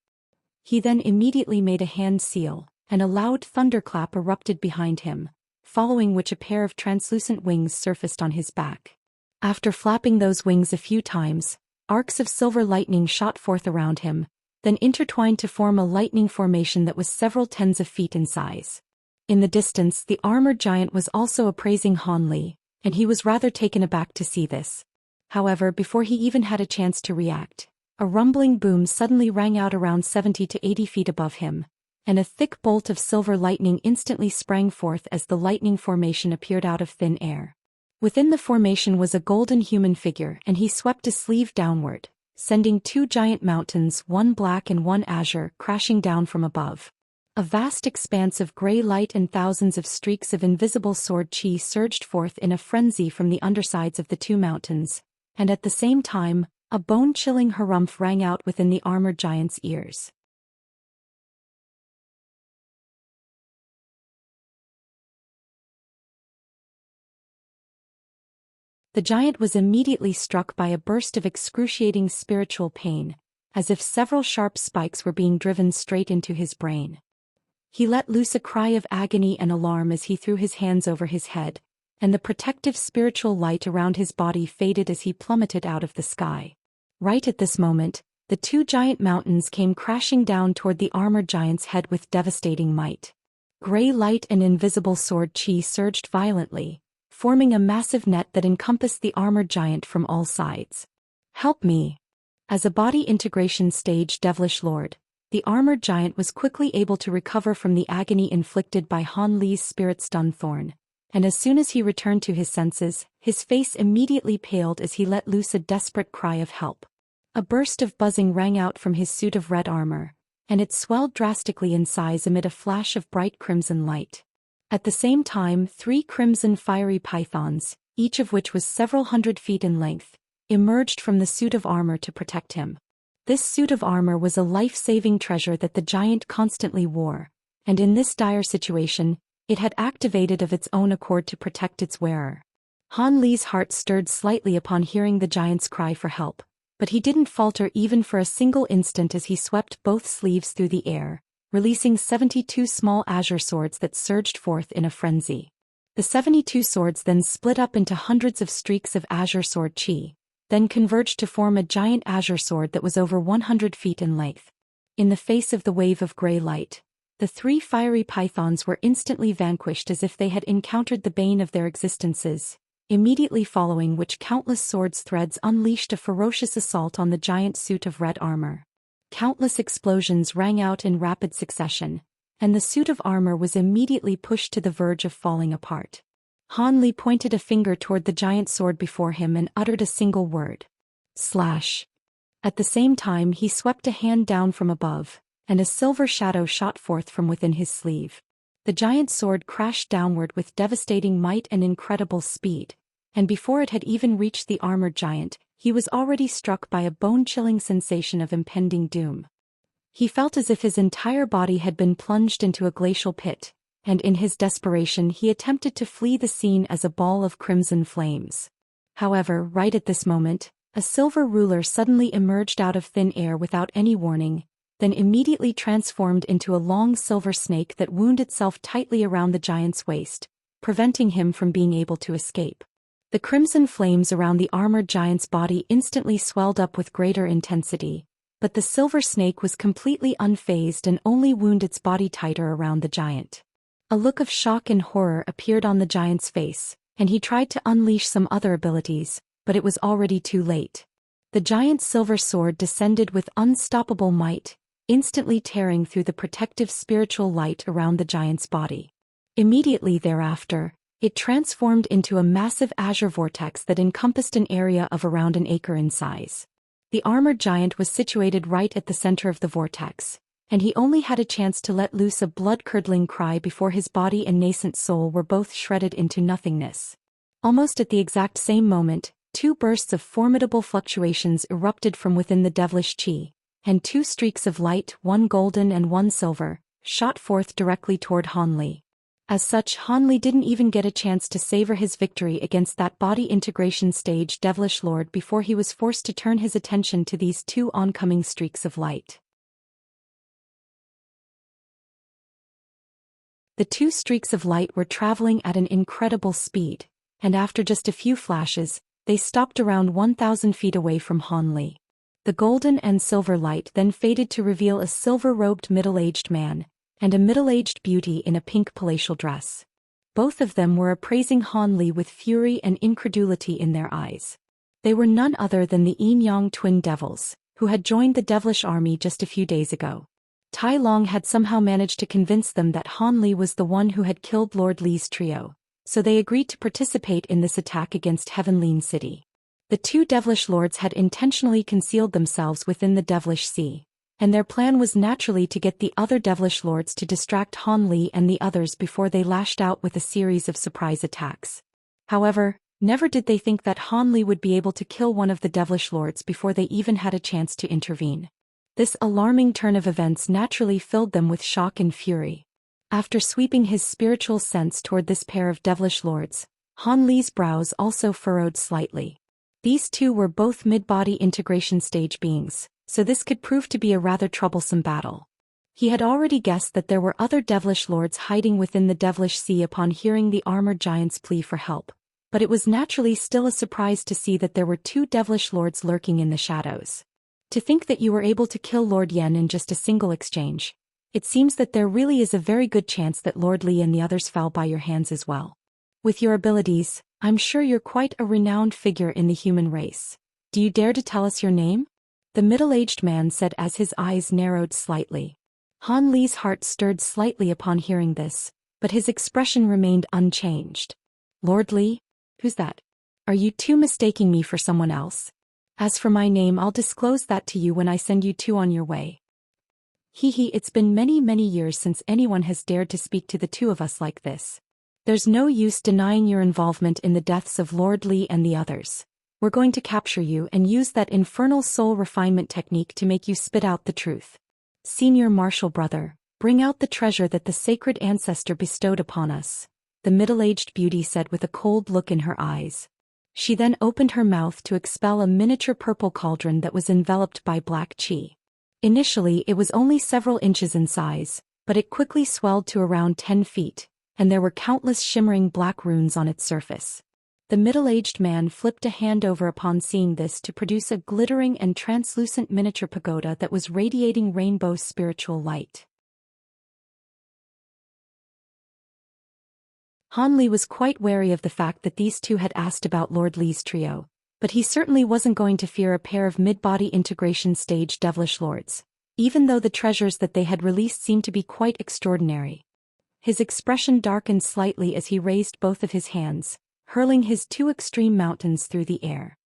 Speaker 1: He then immediately made a hand seal, and a loud thunderclap erupted behind him, following which a pair of translucent wings surfaced on his back. After flapping those wings a few times, arcs of silver lightning shot forth around him, then intertwined to form a lightning formation that was several tens of feet in size. In the distance, the armored giant was also appraising Han Li, and he was rather taken aback to see this. However, before he even had a chance to react, a rumbling boom suddenly rang out around 70 to 80 feet above him, and a thick bolt of silver lightning instantly sprang forth as the lightning formation appeared out of thin air. Within the formation was a golden human figure, and he swept a sleeve downward, sending 2 giant mountains, one black and one azure, crashing down from above. A vast expanse of gray light and thousands of streaks of invisible sword chi surged forth in a frenzy from the undersides of the 2 mountains, and at the same time, a bone-chilling harumph rang out within the armored giant's ears. The giant was immediately struck by a burst of excruciating spiritual pain, as if several sharp spikes were being driven straight into his brain. He let loose a cry of agony and alarm as he threw his hands over his head, and the protective spiritual light around his body faded as he plummeted out of the sky. Right at this moment, the 2 giant mountains came crashing down toward the armored giant's head with devastating might. Gray light and invisible sword chi surged violently, forming a massive net that encompassed the armored giant from all sides. Help me! As a body integration stage devilish lord, the armored giant was quickly able to recover from the agony inflicted by Han Li's spirit-stun thorn, and as soon as he returned to his senses, his face immediately paled as he let loose a desperate cry of help. A burst of buzzing rang out from his suit of red armor, and it swelled drastically in size amid a flash of bright crimson light. At the same time, 3 crimson fiery pythons, each of which was several hundred feet in length, emerged from the suit of armor to protect him. This suit of armor was a life-saving treasure that the giant constantly wore, and in this dire situation, it had activated of its own accord to protect its wearer. Han Li's heart stirred slightly upon hearing the giant's cry for help, but he didn't falter even for a single instant as he swept both sleeves through the air, releasing 72 small azure swords that surged forth in a frenzy. The 72 swords then split up into hundreds of streaks of azure sword chi, then converged to form a giant azure sword that was over 100 feet in length. In the face of the wave of gray light, the 3 fiery pythons were instantly vanquished as if they had encountered the bane of their existences, immediately following which countless swords threads unleashed a ferocious assault on the giant suit of red armor. Countless explosions rang out in rapid succession, and the suit of armor was immediately pushed to the verge of falling apart. Han Li pointed a finger toward the giant sword before him and uttered a single word. Slash. At the same time he swept a hand down from above, and a silver shadow shot forth from within his sleeve. The giant sword crashed downward with devastating might and incredible speed, and before it had even reached the armored giant, he was already struck by a bone-chilling sensation of impending doom. He felt as if his entire body had been plunged into a glacial pit, and in his desperation he attempted to flee the scene as a ball of crimson flames. However, right at this moment, a silver ruler suddenly emerged out of thin air without any warning, then immediately transformed into a long silver snake that wound itself tightly around the giant's waist, preventing him from being able to escape. The crimson flames around the armored giant's body instantly swelled up with greater intensity, but the silver snake was completely unfazed and only wound its body tighter around the giant. A look of shock and horror appeared on the giant's face, and he tried to unleash some other abilities, but it was already too late. The giant's silver sword descended with unstoppable might, instantly tearing through the protective spiritual light around the giant's body. Immediately thereafter, it transformed into a massive azure vortex that encompassed an area of around an acre in size. The armored giant was situated right at the center of the vortex, and he only had a chance to let loose a blood-curdling cry before his body and nascent soul were both shredded into nothingness. Almost at the exact same moment, two bursts of formidable fluctuations erupted from within the devilish chi, and two streaks of light, one golden and one silver, shot forth directly toward Han Li. As such, Han Li didn't even get a chance to savor his victory against that body integration stage devilish lord before he was forced to turn his attention to these two oncoming streaks of light. The two streaks of light were traveling at an incredible speed, and after just a few flashes, they stopped around 1,000 feet away from Han Li. The golden and silver light then faded to reveal a silver-robed middle-aged man, and a middle-aged beauty in a pink palatial dress. Both of them were appraising Han Li with fury and incredulity in their eyes. They were none other than the Yin-Yang twin devils, who had joined the devilish army just a few days ago. Tai Long had somehow managed to convince them that Han Li was the one who had killed Lord Li's trio, so they agreed to participate in this attack against Heavenlin City. The two devilish lords had intentionally concealed themselves within the devilish sea, and their plan was naturally to get the other devilish lords to distract Han Li and the others before they lashed out with a series of surprise attacks. However, never did they think that Han Li would be able to kill one of the devilish lords before they even had a chance to intervene. This alarming turn of events naturally filled them with shock and fury. After sweeping his spiritual sense toward this pair of devilish lords, Han Li's brows also furrowed slightly. These two were both mid-body integration stage beings, so this could prove to be a rather troublesome battle. He had already guessed that there were other devilish lords hiding within the devilish sea upon hearing the armored giant's plea for help, but it was naturally still a surprise to see that there were two devilish lords lurking in the shadows. To think that you were able to kill Lord Yen in just a single exchange, it seems that there really is a very good chance that Lord Li and the others fell by your hands as well. With your abilities, I'm sure you're quite a renowned figure in the human race. Do you dare to tell us your name? The middle-aged man said as his eyes narrowed slightly. Han Li's heart stirred slightly upon hearing this, but his expression remained unchanged. Lord Li? Who's that? Are you two mistaking me for someone else? As for my name, I'll disclose that to you when I send you two on your way. It's been many years since anyone has dared to speak to the two of us like this. There's no use denying your involvement in the deaths of Lord Li and the others. We're going to capture you and use that infernal soul refinement technique to make you spit out the truth. Senior Marshal Brother, bring out the treasure that the sacred ancestor bestowed upon us, the middle-aged beauty said with a cold look in her eyes. She then opened her mouth to expel a miniature purple cauldron that was enveloped by black chi. Initially it was only several inches in size, but it quickly swelled to around 10 feet, and there were countless shimmering black runes on its surface. The middle-aged man flipped a hand over upon seeing this to produce a glittering and translucent miniature pagoda that was radiating rainbow spiritual light. Han Li was quite wary of the fact that these two had asked about Lord Li's trio, but he certainly wasn't going to fear a pair of mid-body integration stage devilish lords, even though the treasures that they had released seemed to be quite extraordinary. His expression darkened slightly as he raised both of his hands, hurling his two extreme mountains through the air.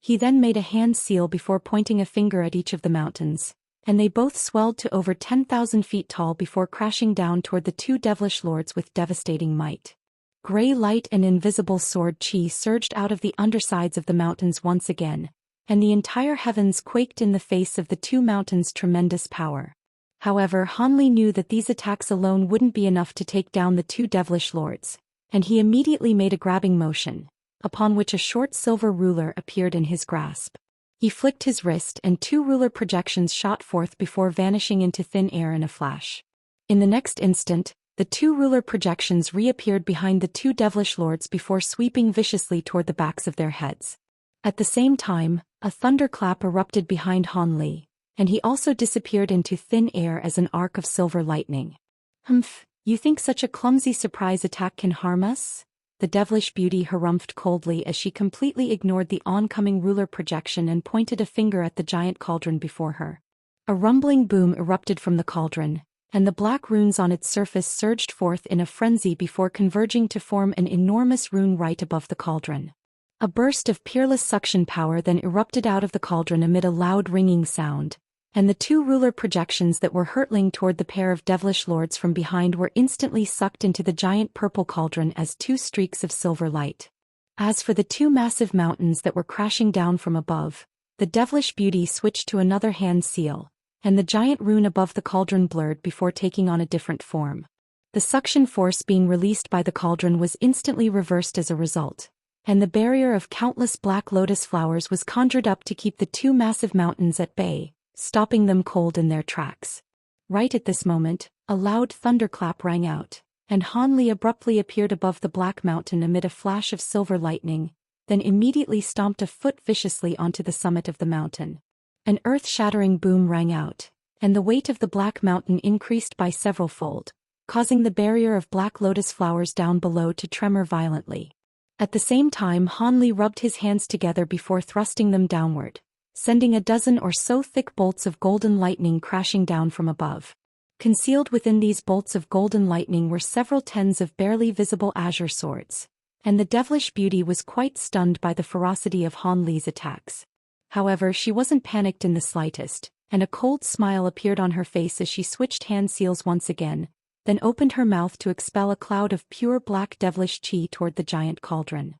Speaker 1: He then made a hand seal before pointing a finger at each of the mountains, and they both swelled to over 10,000 feet tall before crashing down toward the two devilish lords with devastating might. Gray light and invisible sword chi surged out of the undersides of the mountains once again, and the entire heavens quaked in the face of the two mountains' tremendous power. However, Han Li knew that these attacks alone wouldn't be enough to take down the two devilish lords, and he immediately made a grabbing motion, upon which a short silver ruler appeared in his grasp. He flicked his wrist and two ruler projections shot forth before vanishing into thin air in a flash. In the next instant, the two ruler projections reappeared behind the two devilish lords before sweeping viciously toward the backs of their heads. At the same time, a thunderclap erupted behind Han Li, and he also disappeared into thin air as an arc of silver lightning. "Humph, you think such a clumsy surprise attack can harm us?" The devilish beauty harumphed coldly as she completely ignored the oncoming ruler projection and pointed a finger at the giant cauldron before her. A rumbling boom erupted from the cauldron, and the black runes on its surface surged forth in a frenzy before converging to form an enormous rune right above the cauldron. A burst of peerless suction power then erupted out of the cauldron amid a loud ringing sound, and the two ruler projections that were hurtling toward the pair of devilish lords from behind were instantly sucked into the giant purple cauldron as two streaks of silver light. As for the two massive mountains that were crashing down from above, the devilish beauty switched to another hand seal, and the giant rune above the cauldron blurred before taking on a different form. The suction force being released by the cauldron was instantly reversed as a result, and the barrier of countless black lotus flowers was conjured up to keep the two massive mountains at bay, stopping them cold in their tracks. Right at this moment, a loud thunderclap rang out, and Han Li abruptly appeared above the black mountain amid a flash of silver lightning, then immediately stomped a foot viciously onto the summit of the mountain. An earth-shattering boom rang out, and the weight of the black mountain increased by several-fold, causing the barrier of black lotus flowers down below to tremor violently. At the same time, Han Li rubbed his hands together before thrusting them downward, sending a dozen or so thick bolts of golden lightning crashing down from above. Concealed within these bolts of golden lightning were several tens of barely visible azure swords, and the devilish beauty was quite stunned by the ferocity of Han Li's attacks. However, she wasn't panicked in the slightest, and a cold smile appeared on her face as she switched hand seals once again, then opened her mouth to expel a cloud of pure black devilish chi toward the giant cauldron.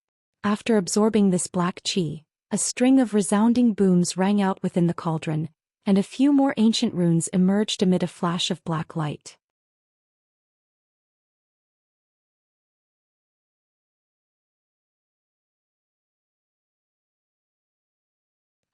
Speaker 1: After absorbing this black chi, a string of resounding booms rang out within the cauldron, and a few more ancient runes emerged amid a flash of black light.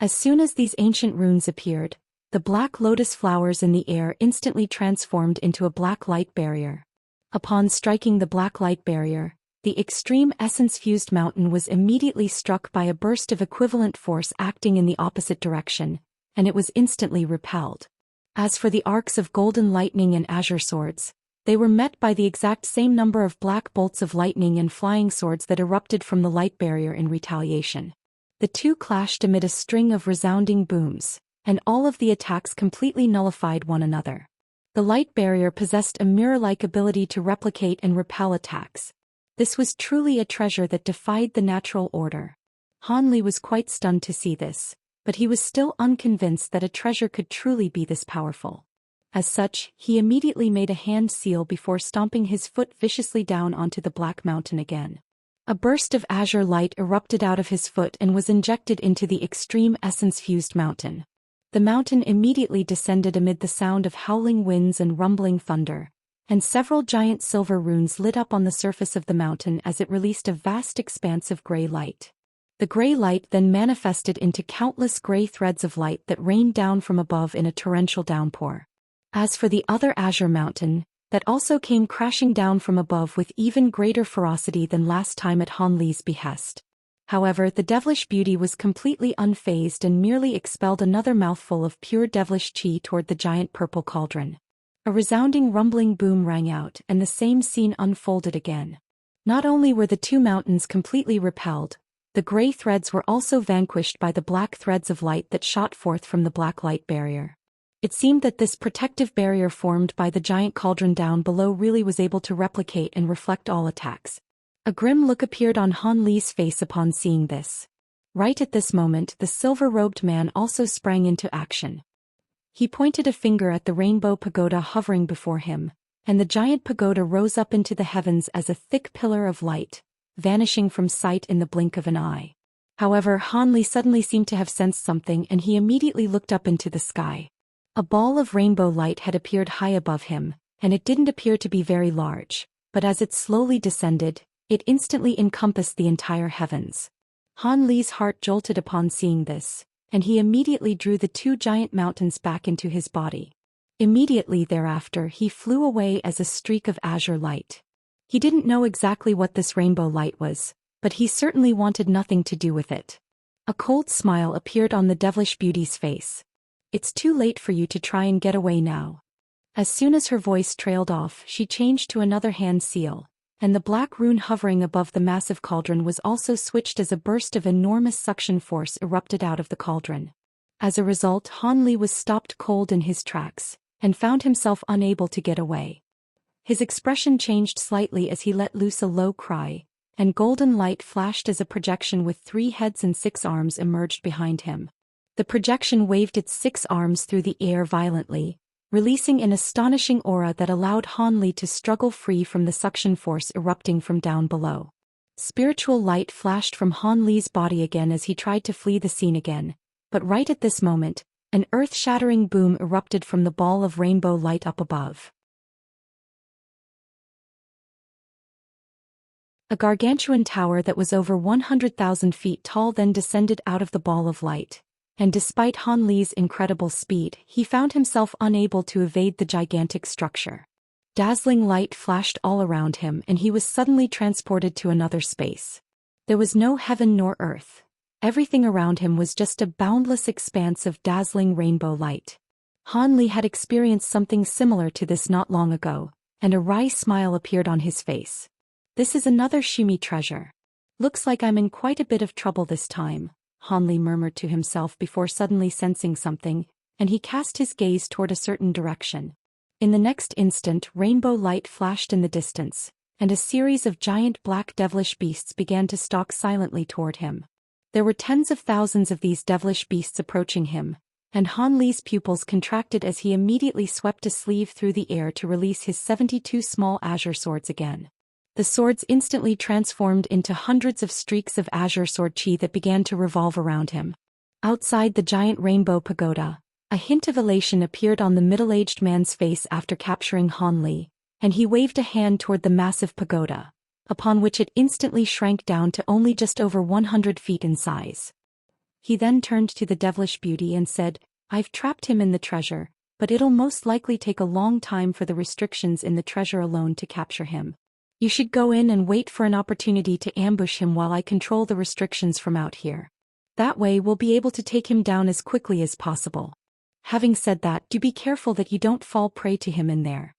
Speaker 1: As soon as these ancient runes appeared, the black lotus flowers in the air instantly transformed into a black light barrier. Upon striking the black light barrier, the extreme essence-fused mountain was immediately struck by a burst of equivalent force acting in the opposite direction, and it was instantly repelled. As for the arcs of golden lightning and azure swords, they were met by the exact same number of black bolts of lightning and flying swords that erupted from the light barrier in retaliation. The two clashed amid a string of resounding booms, and all of the attacks completely nullified one another. The light barrier possessed a mirror-like ability to replicate and repel attacks. This was truly a treasure that defied the natural order. Han Li was quite stunned to see this, but he was still unconvinced that a treasure could truly be this powerful. As such, he immediately made a hand seal before stomping his foot viciously down onto the black mountain again. A burst of azure light erupted out of his foot and was injected into the extreme essence-fused mountain. The mountain immediately descended amid the sound of howling winds and rumbling thunder, and several giant silver runes lit up on the surface of the mountain as it released a vast expanse of gray light. The gray light then manifested into countless gray threads of light that rained down from above in a torrential downpour. As for the other azure mountain, that also came crashing down from above with even greater ferocity than last time at Han Li's behest. However, the devilish beauty was completely unfazed and merely expelled another mouthful of pure devilish chi toward the giant purple cauldron. A resounding rumbling boom rang out, and the same scene unfolded again. Not only were the two mountains completely repelled, the gray threads were also vanquished by the black threads of light that shot forth from the black light barrier. It seemed that this protective barrier formed by the giant cauldron down below really was able to replicate and reflect all attacks. A grim look appeared on Han Li's face upon seeing this. Right at this moment, the silver-robed man also sprang into action. He pointed a finger at the rainbow pagoda hovering before him, and the giant pagoda rose up into the heavens as a thick pillar of light, vanishing from sight in the blink of an eye. However, Han Li suddenly seemed to have sensed something and he immediately looked up into the sky. A ball of rainbow light had appeared high above him, and it didn't appear to be very large, but as it slowly descended, it instantly encompassed the entire heavens. Han Li's heart jolted upon seeing this, and he immediately drew the two giant mountains back into his body. Immediately thereafter he flew away as a streak of azure light. He didn't know exactly what this rainbow light was, but he certainly wanted nothing to do with it. A cold smile appeared on the devilish beauty's face. "It's too late for you to try and get away now." As soon as her voice trailed off, she changed to another hand seal, and the black rune hovering above the massive cauldron was also switched as a burst of enormous suction force erupted out of the cauldron. As a result, Han Li was stopped cold in his tracks, and found himself unable to get away. His expression changed slightly as he let loose a low cry, and golden light flashed as a projection with 3 heads and 6 arms emerged behind him. The projection waved its 6 arms through the air violently, releasing an astonishing aura that allowed Han Li to struggle free from the suction force erupting from down below. Spiritual light flashed from Han Li's body again as he tried to flee the scene again, but right at this moment, an earth-shattering boom erupted from the ball of rainbow light up above. A gargantuan tower that was over 100,000 feet tall then descended out of the ball of light, and despite Han Li's incredible speed, he found himself unable to evade the gigantic structure. Dazzling light flashed all around him and he was suddenly transported to another space. There was no heaven nor earth. Everything around him was just a boundless expanse of dazzling rainbow light. Han Li had experienced something similar to this not long ago, and a wry smile appeared on his face. "This is another shimmy treasure. Looks like I'm in quite a bit of trouble this time," Han Li murmured to himself before suddenly sensing something, and he cast his gaze toward a certain direction. In the next instant, rainbow light flashed in the distance, and a series of giant black devilish beasts began to stalk silently toward him. There were tens of thousands of these devilish beasts approaching him, and Han Li's pupils contracted as he immediately swept a sleeve through the air to release his 72 small azure swords again. The swords instantly transformed into hundreds of streaks of azure sword chi that began to revolve around him. Outside the giant rainbow pagoda, a hint of elation appeared on the middle-aged man's face after capturing Han Li, and he waved a hand toward the massive pagoda, upon which it instantly shrank down to only just over 100 feet in size. He then turned to the devilish beauty and said, "I've trapped him in the treasure, but it'll most likely take a long time for the restrictions in the treasure alone to capture him. You should go in and wait for an opportunity to ambush him while I control the restrictions from out here. That way we'll be able to take him down as quickly as possible. Having said that, do be careful that you don't fall prey to him in there.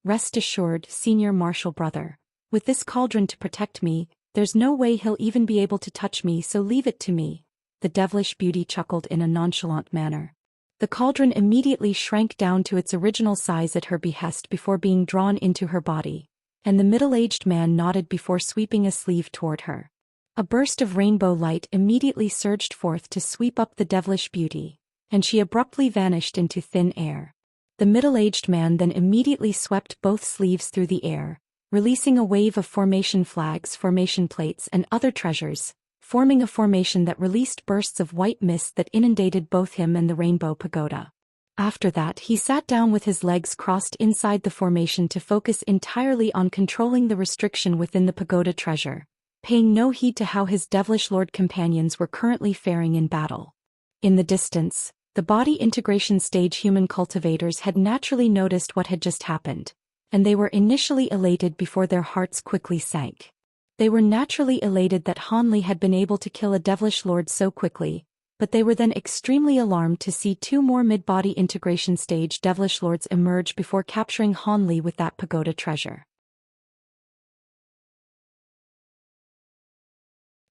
Speaker 1: Rest assured, Senior Marshal Brother, with this cauldron to protect me, there's no way he'll even be able to touch me, so leave it to me," the devilish beauty chuckled in a nonchalant manner. The cauldron immediately shrank down to its original size at her behest before being drawn into her body, and the middle-aged man nodded before sweeping a sleeve toward her. A burst of rainbow light immediately surged forth to sweep up the devilish beauty, and she abruptly vanished into thin air. The middle-aged man then immediately swept both sleeves through the air, releasing a wave of formation flags, formation plates, and other treasures, forming a formation that released bursts of white mist that inundated both him and the rainbow pagoda. After that, he sat down with his legs crossed inside the formation to focus entirely on controlling the restriction within the pagoda treasure, paying no heed to how his devilish lord companions were currently faring in battle. In the distance, the body integration stage human cultivators had naturally noticed what had just happened, and they were initially elated before their hearts quickly sank. They were naturally elated that Han Li had been able to kill a devilish lord so quickly, but they were then extremely alarmed to see 2 more mid-body integration stage devilish lords emerge before capturing Han Li with that pagoda treasure.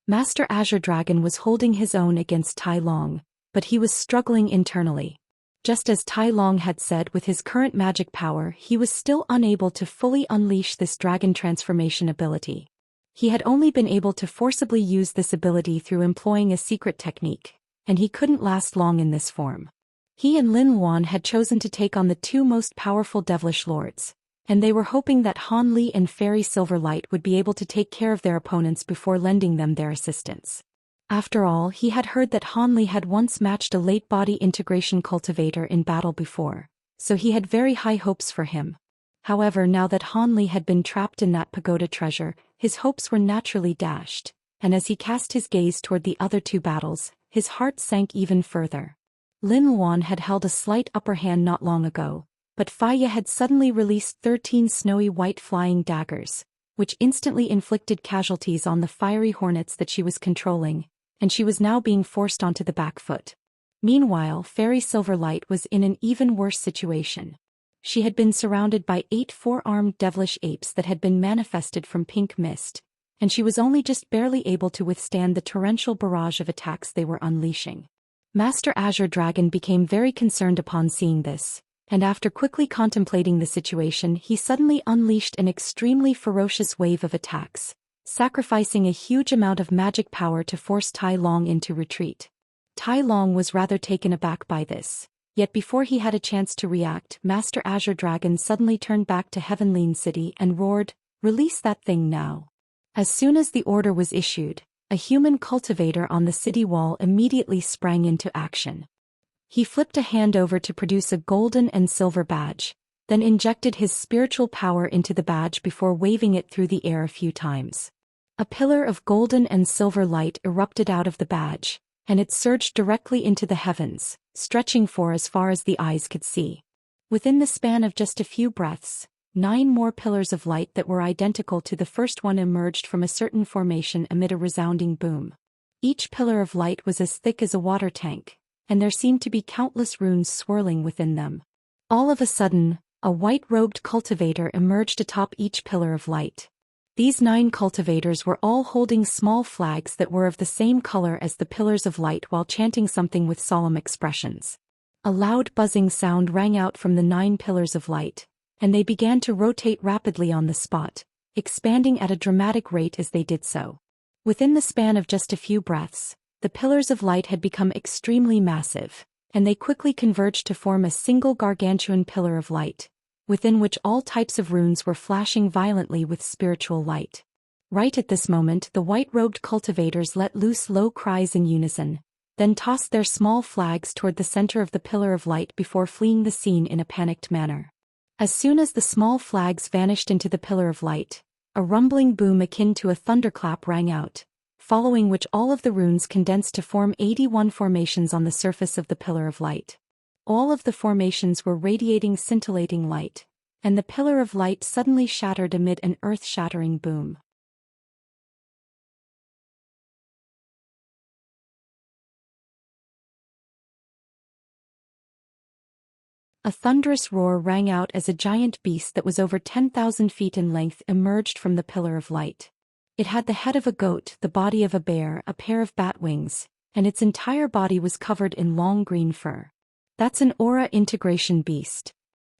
Speaker 1: Master Azure Dragon was holding his own against Tai Long, but he was struggling internally. Just as Tai Long had said, with his current magic power, he was still unable to fully unleash this dragon transformation ability. He had only been able to forcibly use this ability through employing a secret technique, and he couldn't last long in this form. He and Lin Wan had chosen to take on the 2 most powerful devilish lords, and they were hoping that Han Li and Fairy Silverlight would be able to take care of their opponents before lending them their assistance. After all, he had heard that Hanli had once matched a late-body integration cultivator in battle before, so he had very high hopes for him. However, now that Hanli had been trapped in that pagoda treasure, his hopes were naturally dashed, and as he cast his gaze toward the other two battles, his heart sank even further. Lin Luan had held a slight upper hand not long ago, but Faya had suddenly released 13 snowy white flying daggers, which instantly inflicted casualties on the fiery hornets that she was controlling, and she was now being forced onto the back foot. Meanwhile, Fairy Silverlight was in an even worse situation. She had been surrounded by 8 four-armed devilish apes that had been manifested from pink mist, and she was only just barely able to withstand the torrential barrage of attacks they were unleashing. Master Azure Dragon became very concerned upon seeing this, and after quickly contemplating the situation, he suddenly unleashed an extremely ferocious wave of attacks, sacrificing a huge amount of magic power to force Tai Long into retreat. Tai Long was rather taken aback by this, yet before he had a chance to react, Master Azure Dragon suddenly turned back to Heavenleen City and roared, "Release that thing now." As soon as the order was issued, a human cultivator on the city wall immediately sprang into action. He flipped a hand over to produce a golden and silver badge, then injected his spiritual power into the badge before waving it through the air a few times. A pillar of golden and silver light erupted out of the badge, and it surged directly into the heavens, stretching for as far as the eyes could see. Within the span of just a few breaths, 9 more pillars of light that were identical to the first one emerged from a certain formation amid a resounding boom. Each pillar of light was as thick as a water tank, and there seemed to be countless runes swirling within them. All of a sudden, a white-robed cultivator emerged atop each pillar of light. These 9 cultivators were all holding small flags that were of the same color as the pillars of light while chanting something with solemn expressions. A loud buzzing sound rang out from the 9 pillars of light, and they began to rotate rapidly on the spot, expanding at a dramatic rate as they did so. Within the span of just a few breaths, the pillars of light had become extremely massive, and they quickly converged to form a single gargantuan pillar of light, within which all types of runes were flashing violently with spiritual light. Right at this moment, the white-robed cultivators let loose low cries in unison, then tossed their small flags toward the center of the pillar of light before fleeing the scene in a panicked manner. As soon as the small flags vanished into the pillar of light, a rumbling boom akin to a thunderclap rang out, following which all of the runes condensed to form 81 formations on the surface of the pillar of light. All of the formations were radiating scintillating light, and the pillar of light suddenly shattered amid an earth-shattering boom. A thunderous roar rang out as a giant beast that was over 10,000 feet in length emerged from the pillar of light. It had the head of a goat, the body of a bear, a pair of bat wings, and its entire body was covered in long green fur. That's an aura integration beast.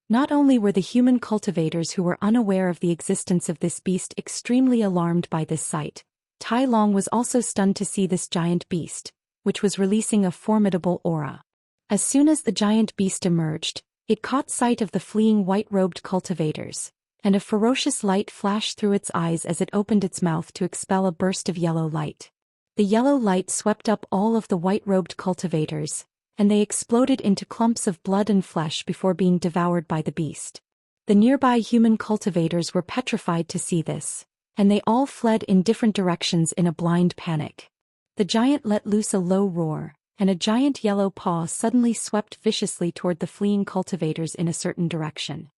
Speaker 1: Not only were the human cultivators who were unaware of the existence of this beast extremely alarmed by this sight, Tai Long was also stunned to see this giant beast, which was releasing a formidable aura. As soon as the giant beast emerged, it caught sight of the fleeing white-robed cultivators, and a ferocious light flashed through its eyes as it opened its mouth to expel a burst of yellow light. The yellow light swept up all of the white-robed cultivators, and they exploded into clumps of blood and flesh before being devoured by the beast. The nearby human cultivators were petrified to see this, and they all fled in different directions in a blind panic. The giant let loose a low roar, and a giant yellow paw suddenly swept viciously toward the fleeing cultivators in a certain direction.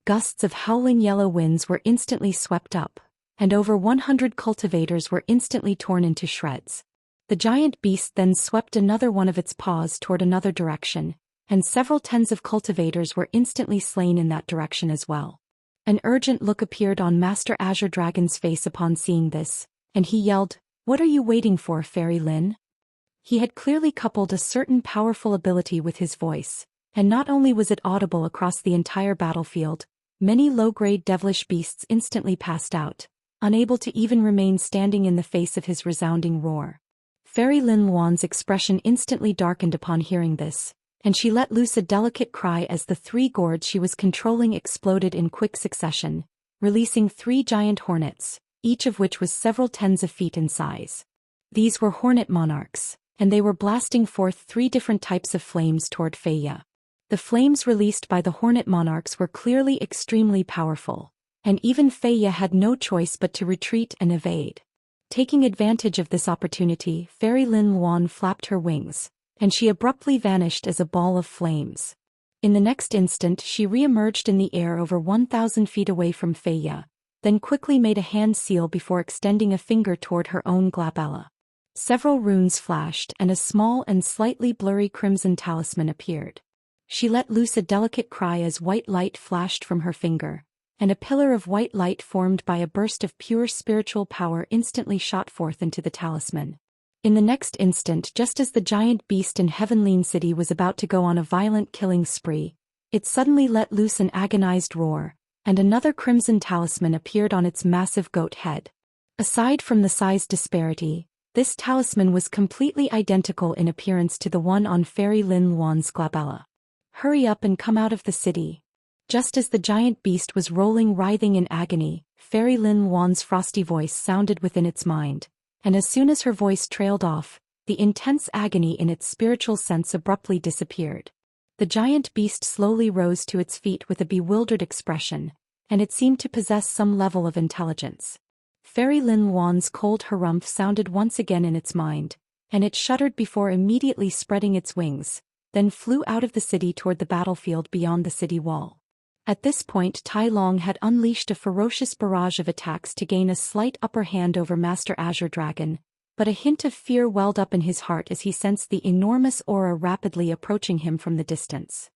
Speaker 1: Gusts of howling yellow winds were instantly swept up, and over 100 cultivators were instantly torn into shreds. The giant beast then swept another one of its paws toward another direction, and several tens of cultivators were instantly slain in that direction as well. An urgent look appeared on Master Azure Dragon's face upon seeing this, and he yelled, "What are you waiting for, Fairy Lin?" He had clearly coupled a certain powerful ability with his voice, and not only was it audible across the entire battlefield, many low-grade devilish beasts instantly passed out, unable to even remain standing in the face of his resounding roar. Fairy Lin Luan's expression instantly darkened upon hearing this, and she let loose a delicate cry as the 3 gourds she was controlling exploded in quick succession, releasing 3 giant hornets, each of which was several tens of feet in size. These were hornet monarchs, and they were blasting forth 3 different types of flames toward Feiya. The flames released by the hornet monarchs were clearly extremely powerful, and even Feiya had no choice but to retreat and evade. Taking advantage of this opportunity, Fairy Lin Luan flapped her wings, and she abruptly vanished as a ball of flames. In the next instant she re-emerged in the air over 1,000 feet away from Feiya, then quickly made a hand seal before extending a finger toward her own glabella. Several runes flashed and a small and slightly blurry crimson talisman appeared. She let loose a delicate cry as white light flashed from her finger, and a pillar of white light formed by a burst of pure spiritual power instantly shot forth into the talisman. In the next instant, just as the giant beast in Heavenly City was about to go on a violent killing spree, it suddenly let loose an agonized roar, and another crimson talisman appeared on its massive goat head. Aside from the size disparity, this talisman was completely identical in appearance to the one on Fairy Lin Luan's glabella. "Hurry up and come out of the city." Just as the giant beast was rolling writhing in agony, Fairy Lin Luan's frosty voice sounded within its mind, and as soon as her voice trailed off, the intense agony in its spiritual sense abruptly disappeared. The giant beast slowly rose to its feet with a bewildered expression, and it seemed to possess some level of intelligence. Fairy Lin Luan's cold harumph sounded once again in its mind, and it shuddered before immediately spreading its wings, then flew out of the city toward the battlefield beyond the city wall. At this point Tai Long had unleashed a ferocious barrage of attacks to gain a slight upper hand over Master Azure Dragon, but a hint of fear welled up in his heart as he sensed the enormous aura rapidly approaching him from the distance.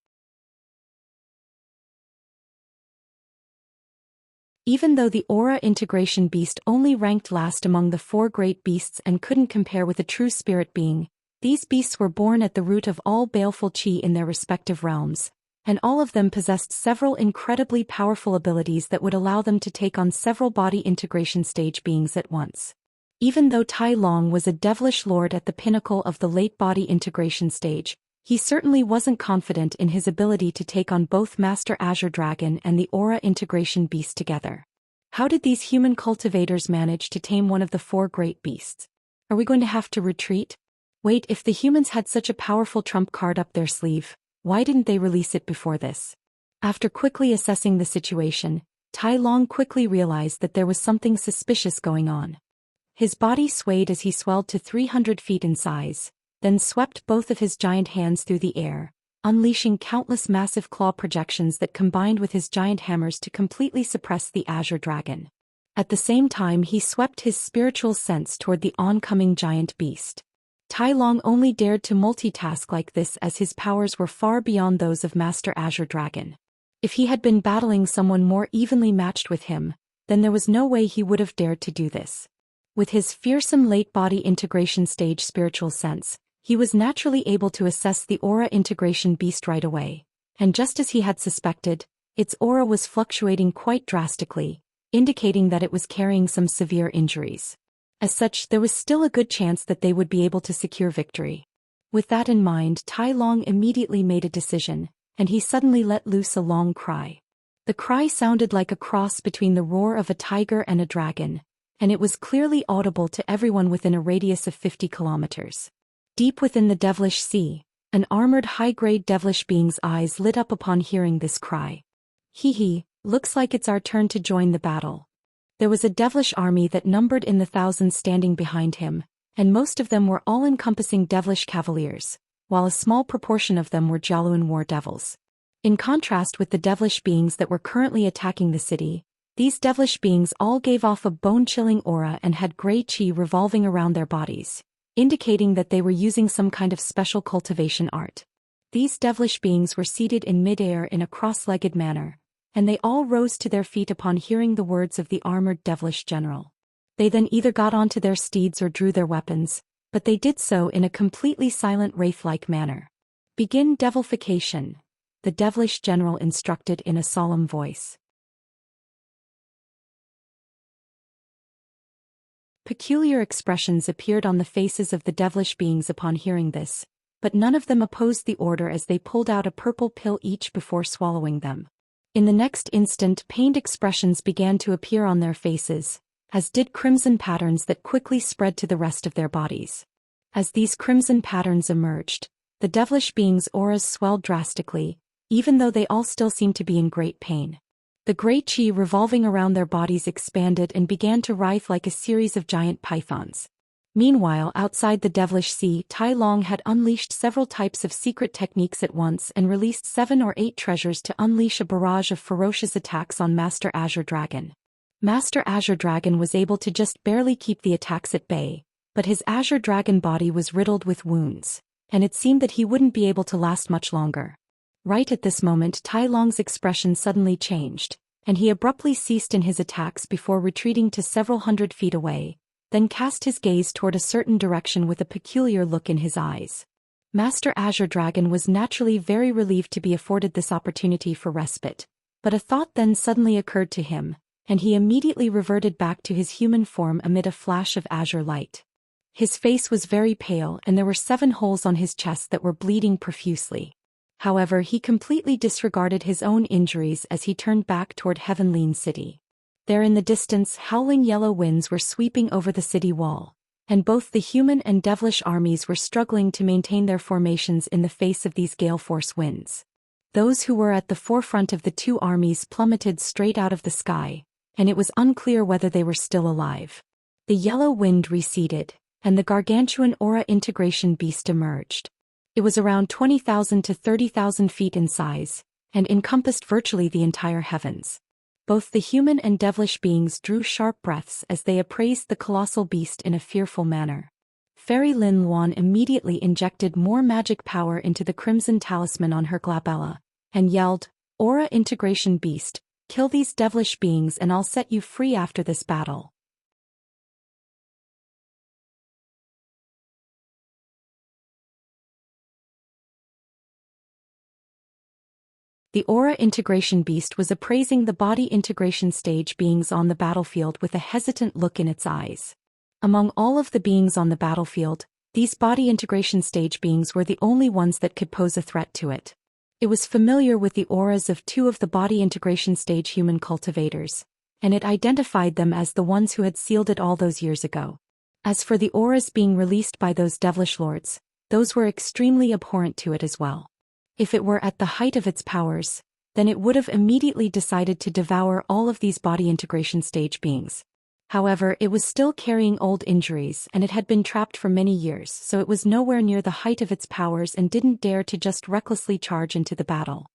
Speaker 1: Even though the Aura Integration Beast only ranked last among the 4 great beasts and couldn't compare with a true spirit being, these beasts were born at the root of all baleful qi in their respective realms, and all of them possessed several incredibly powerful abilities that would allow them to take on several body integration stage beings at once. Even though Tai Long was a devilish lord at the pinnacle of the late body integration stage, he certainly wasn't confident in his ability to take on both Master Azure Dragon and the Aura Integration Beast together. How did these human cultivators manage to tame one of the 4 great beasts? Are we going to have to retreat? Wait, if the humans had such a powerful trump card up their sleeve, why didn't they release it before this? After quickly assessing the situation, Tai Long quickly realized that there was something suspicious going on. His body swayed as he swelled to 300 feet in size, then swept both of his giant hands through the air, unleashing countless massive claw projections that combined with his giant hammers to completely suppress the Azure Dragon. At the same time he swept his spiritual sense toward the oncoming giant beast. Tai Long only dared to multitask like this as his powers were far beyond those of Master Azure Dragon. If he had been battling someone more evenly matched with him, then there was no way he would have dared to do this. With his fearsome late body integration stage spiritual sense, he was naturally able to assess the Aura Integration Beast right away, and just as he had suspected, its aura was fluctuating quite drastically, indicating that it was carrying some severe injuries. As such, there was still a good chance that they would be able to secure victory. With that in mind, Tai Long immediately made a decision, and he suddenly let loose a long cry. The cry sounded like a cross between the roar of a tiger and a dragon, and it was clearly audible to everyone within a radius of 50 kilometers. Deep within the devilish sea, an armored high-grade devilish being's eyes lit up upon hearing this cry. "Hee, looks like it's our turn to join the battle." There was a devilish army that numbered in the thousands standing behind him, and most of them were all-encompassing devilish cavaliers, while a small proportion of them were Jaluan war devils. In contrast with the devilish beings that were currently attacking the city, these devilish beings all gave off a bone-chilling aura and had gray qi revolving around their bodies, indicating that they were using some kind of special cultivation art. These devilish beings were seated in mid-air in a cross-legged manner, and they all rose to their feet upon hearing the words of the armored devilish general. They then either got onto their steeds or drew their weapons, but they did so in a completely silent wraith-like manner. "Begin devilification," the devilish general instructed in a solemn voice. Peculiar expressions appeared on the faces of the devilish beings upon hearing this, but none of them opposed the order as they pulled out a purple pill each before swallowing them. In the next instant, pained expressions began to appear on their faces, as did crimson patterns that quickly spread to the rest of their bodies. As these crimson patterns emerged, the devilish beings' auras swelled drastically, even though they all still seemed to be in great pain. The gray chi revolving around their bodies expanded and began to writhe like a series of giant pythons. Meanwhile, outside the devilish sea, Tai Long had unleashed several types of secret techniques at once and released 7 or 8 treasures to unleash a barrage of ferocious attacks on Master Azure Dragon. Master Azure Dragon was able to just barely keep the attacks at bay, but his Azure Dragon body was riddled with wounds, and it seemed that he wouldn't be able to last much longer. Right at this moment, Tai Long's expression suddenly changed, and he abruptly ceased in his attacks before retreating to several hundred feet away, then cast his gaze toward a certain direction with a peculiar look in his eyes. Master Azure Dragon was naturally very relieved to be afforded this opportunity for respite, but a thought then suddenly occurred to him, and he immediately reverted back to his human form amid a flash of azure light. His face was very pale and there were 7 holes on his chest that were bleeding profusely. However, he completely disregarded his own injuries as he turned back toward Heavenleen City. There in the distance, howling yellow winds were sweeping over the city wall, and both the human and devilish armies were struggling to maintain their formations in the face of these gale force winds. Those who were at the forefront of the 2 armies plummeted straight out of the sky, and it was unclear whether they were still alive. The yellow wind receded, and the gargantuan aura integration beast emerged. It was around 20,000 to 30,000 feet in size, and encompassed virtually the entire heavens. Both the human and devilish beings drew sharp breaths as they appraised the colossal beast in a fearful manner. Fairy Lin Luan immediately injected more magic power into the crimson talisman on her glabella, and yelled, "Aura integration beast, kill these devilish beings and I'll set you free after this battle." The Aura Integration Beast was appraising the body integration stage beings on the battlefield with a hesitant look in its eyes. Among all of the beings on the battlefield, these body integration stage beings were the only ones that could pose a threat to it. It was familiar with the auras of 2 of the body integration stage human cultivators, and it identified them as the ones who had sealed it all those years ago. As for the auras being released by those devilish lords, those were extremely abhorrent to it as well. If it were at the height of its powers, then it would have immediately decided to devour all of these body integration stage beings. However, it was still carrying old injuries and it had been trapped for many years, so it was nowhere near the height of its powers and didn't dare to just recklessly charge into the battle.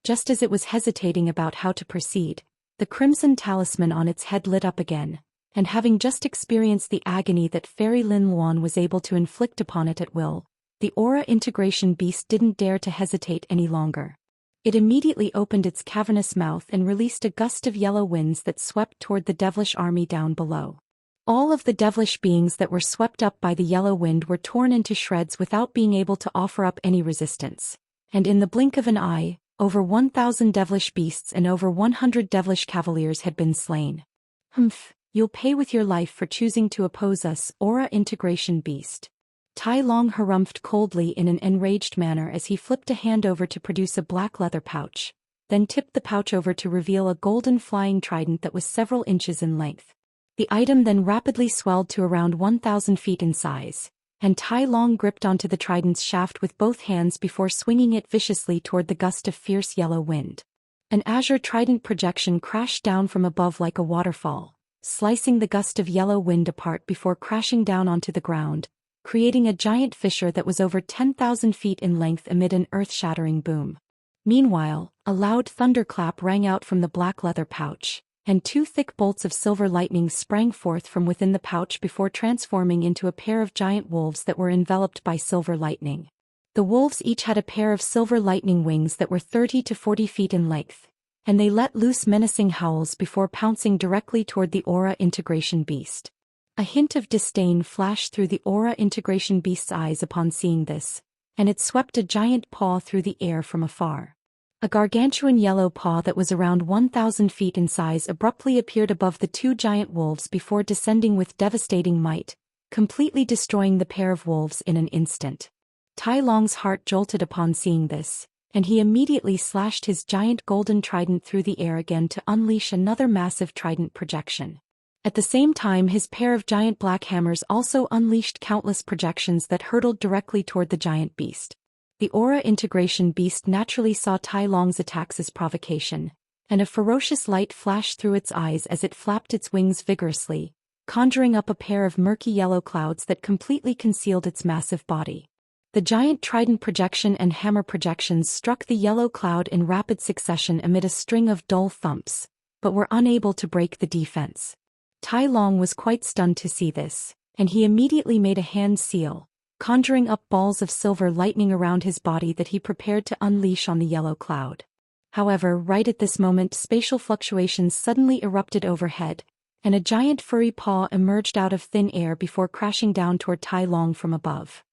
Speaker 1: Just as it was hesitating about how to proceed, the crimson talisman on its head lit up again, and having just experienced the agony that Fairy Lin Luan was able to inflict upon it at will, the Aura Integration Beast didn't dare to hesitate any longer. It immediately opened its cavernous mouth and released a gust of yellow winds that swept toward the devilish army down below. All of the devilish beings that were swept up by the yellow wind were torn into shreds without being able to offer up any resistance, and in the blink of an eye, over 1,000 devilish beasts and over 100 devilish cavaliers had been slain. "Humph, you'll pay with your life for choosing to oppose us, Aura Integration Beast." Tai Long harumphed coldly in an enraged manner as he flipped a hand over to produce a black leather pouch, then tipped the pouch over to reveal a golden flying trident that was several inches in length. The item then rapidly swelled to around 1,000 feet in size, and Tai Long gripped onto the trident's shaft with both hands before swinging it viciously toward the gust of fierce yellow wind. An azure trident projection crashed down from above like a waterfall, slicing the gust of yellow wind apart before crashing down onto the ground, creating a giant fissure that was over 10,000 feet in length amid an earth-shattering boom. Meanwhile, a loud thunderclap rang out from the black leather pouch, and 2 thick bolts of silver lightning sprang forth from within the pouch before transforming into a pair of giant wolves that were enveloped by silver lightning. The wolves each had a pair of silver lightning wings that were 30 to 40 feet in length, and they let loose menacing howls before pouncing directly toward the Aura Integration Beast. A hint of disdain flashed through the Aura Integration Beast's eyes upon seeing this, and it swept a giant paw through the air from afar. A gargantuan yellow paw that was around 1,000 feet in size abruptly appeared above the 2 giant wolves before descending with devastating might, completely destroying the pair of wolves in an instant. Tai Long's heart jolted upon seeing this, and he immediately slashed his giant golden trident through the air again to unleash another massive trident projection. At the same time, his pair of giant black hammers also unleashed countless projections that hurtled directly toward the giant beast. The aura integration beast naturally saw Tai Long's attacks as provocation, and a ferocious light flashed through its eyes as it flapped its wings vigorously, conjuring up a pair of murky yellow clouds that completely concealed its massive body. The giant trident projection and hammer projections struck the yellow cloud in rapid succession amid a string of dull thumps, but were unable to break the defense. Tai Long was quite stunned to see this, and he immediately made a hand seal, conjuring up balls of silver lightning around his body that he prepared to unleash on the yellow cloud. However, right at this moment, spatial fluctuations suddenly erupted overhead, and a giant furry paw emerged out of thin air before crashing down toward Tai Long from above.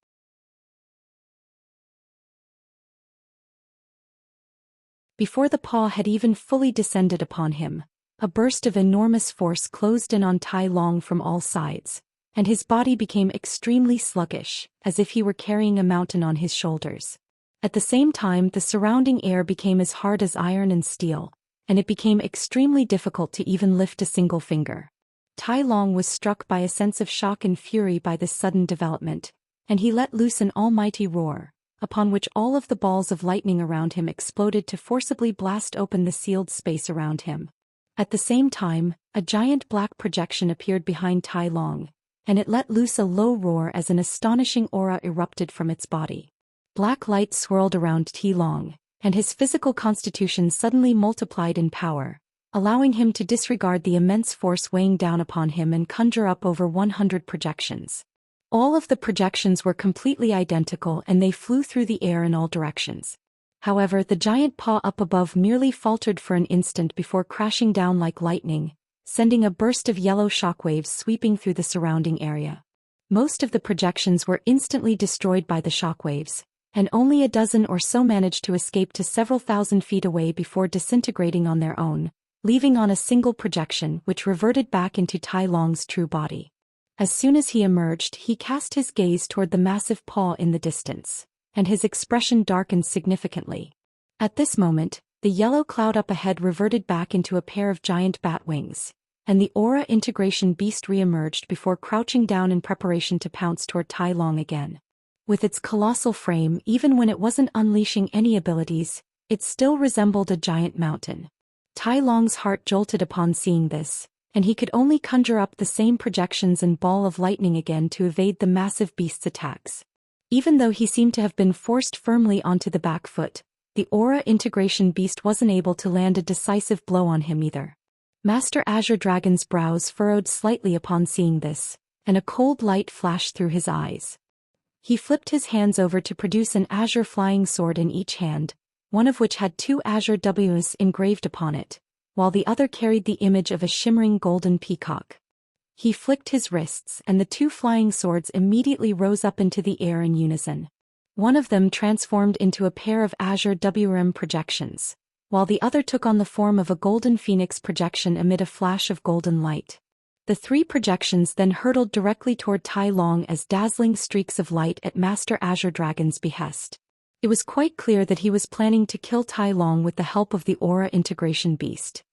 Speaker 1: Before the paw had even fully descended upon him, a burst of enormous force closed in on Tai Long from all sides, and his body became extremely sluggish, as if he were carrying a mountain on his shoulders. At the same time, the surrounding air became as hard as iron and steel, and it became extremely difficult to even lift a single finger. Tai Long was struck by a sense of shock and fury by this sudden development, and he let loose an almighty roar, upon which all of the balls of lightning around him exploded to forcibly blast open the sealed space around him. At the same time, a giant black projection appeared behind Tai Long, and it let loose a low roar as an astonishing aura erupted from its body. Black light swirled around Tai Long, and his physical constitution suddenly multiplied in power, allowing him to disregard the immense force weighing down upon him and conjure up over 100 projections. All of the projections were completely identical and they flew through the air in all directions. However, the giant paw up above merely faltered for an instant before crashing down like lightning, sending a burst of yellow shockwaves sweeping through the surrounding area. Most of the projections were instantly destroyed by the shockwaves, and only a dozen or so managed to escape to several thousand feet away before disintegrating on their own, leaving on a single projection which reverted back into Tai Long's true body. As soon as he emerged, he cast his gaze toward the massive paw in the distance, and his expression darkened significantly. At this moment, the yellow cloud up ahead reverted back into a pair of giant bat wings, and the aura integration beast re-emerged before crouching down in preparation to pounce toward Tai Long again. With its colossal frame, even when it wasn't unleashing any abilities, it still resembled a giant mountain. Tai Long's heart jolted upon seeing this, and he could only conjure up the same projections and ball of lightning again to evade the massive beast's attacks. Even though he seemed to have been forced firmly onto the back foot, the aura integration beast wasn't able to land a decisive blow on him either. Master Azure Dragon's brows furrowed slightly upon seeing this, and a cold light flashed through his eyes. He flipped his hands over to produce an azure flying sword in each hand, one of which had 2 azure Ws engraved upon it, while the other carried the image of a shimmering golden peacock. He flicked his wrists and the 2 flying swords immediately rose up into the air in unison. One of them transformed into a pair of azure WRM projections, while the other took on the form of a golden phoenix projection amid a flash of golden light. The 3 projections then hurtled directly toward Tai Long as dazzling streaks of light at Master Azure Dragon's behest. It was quite clear that he was planning to kill Tai Long with the help of the aura integration beast.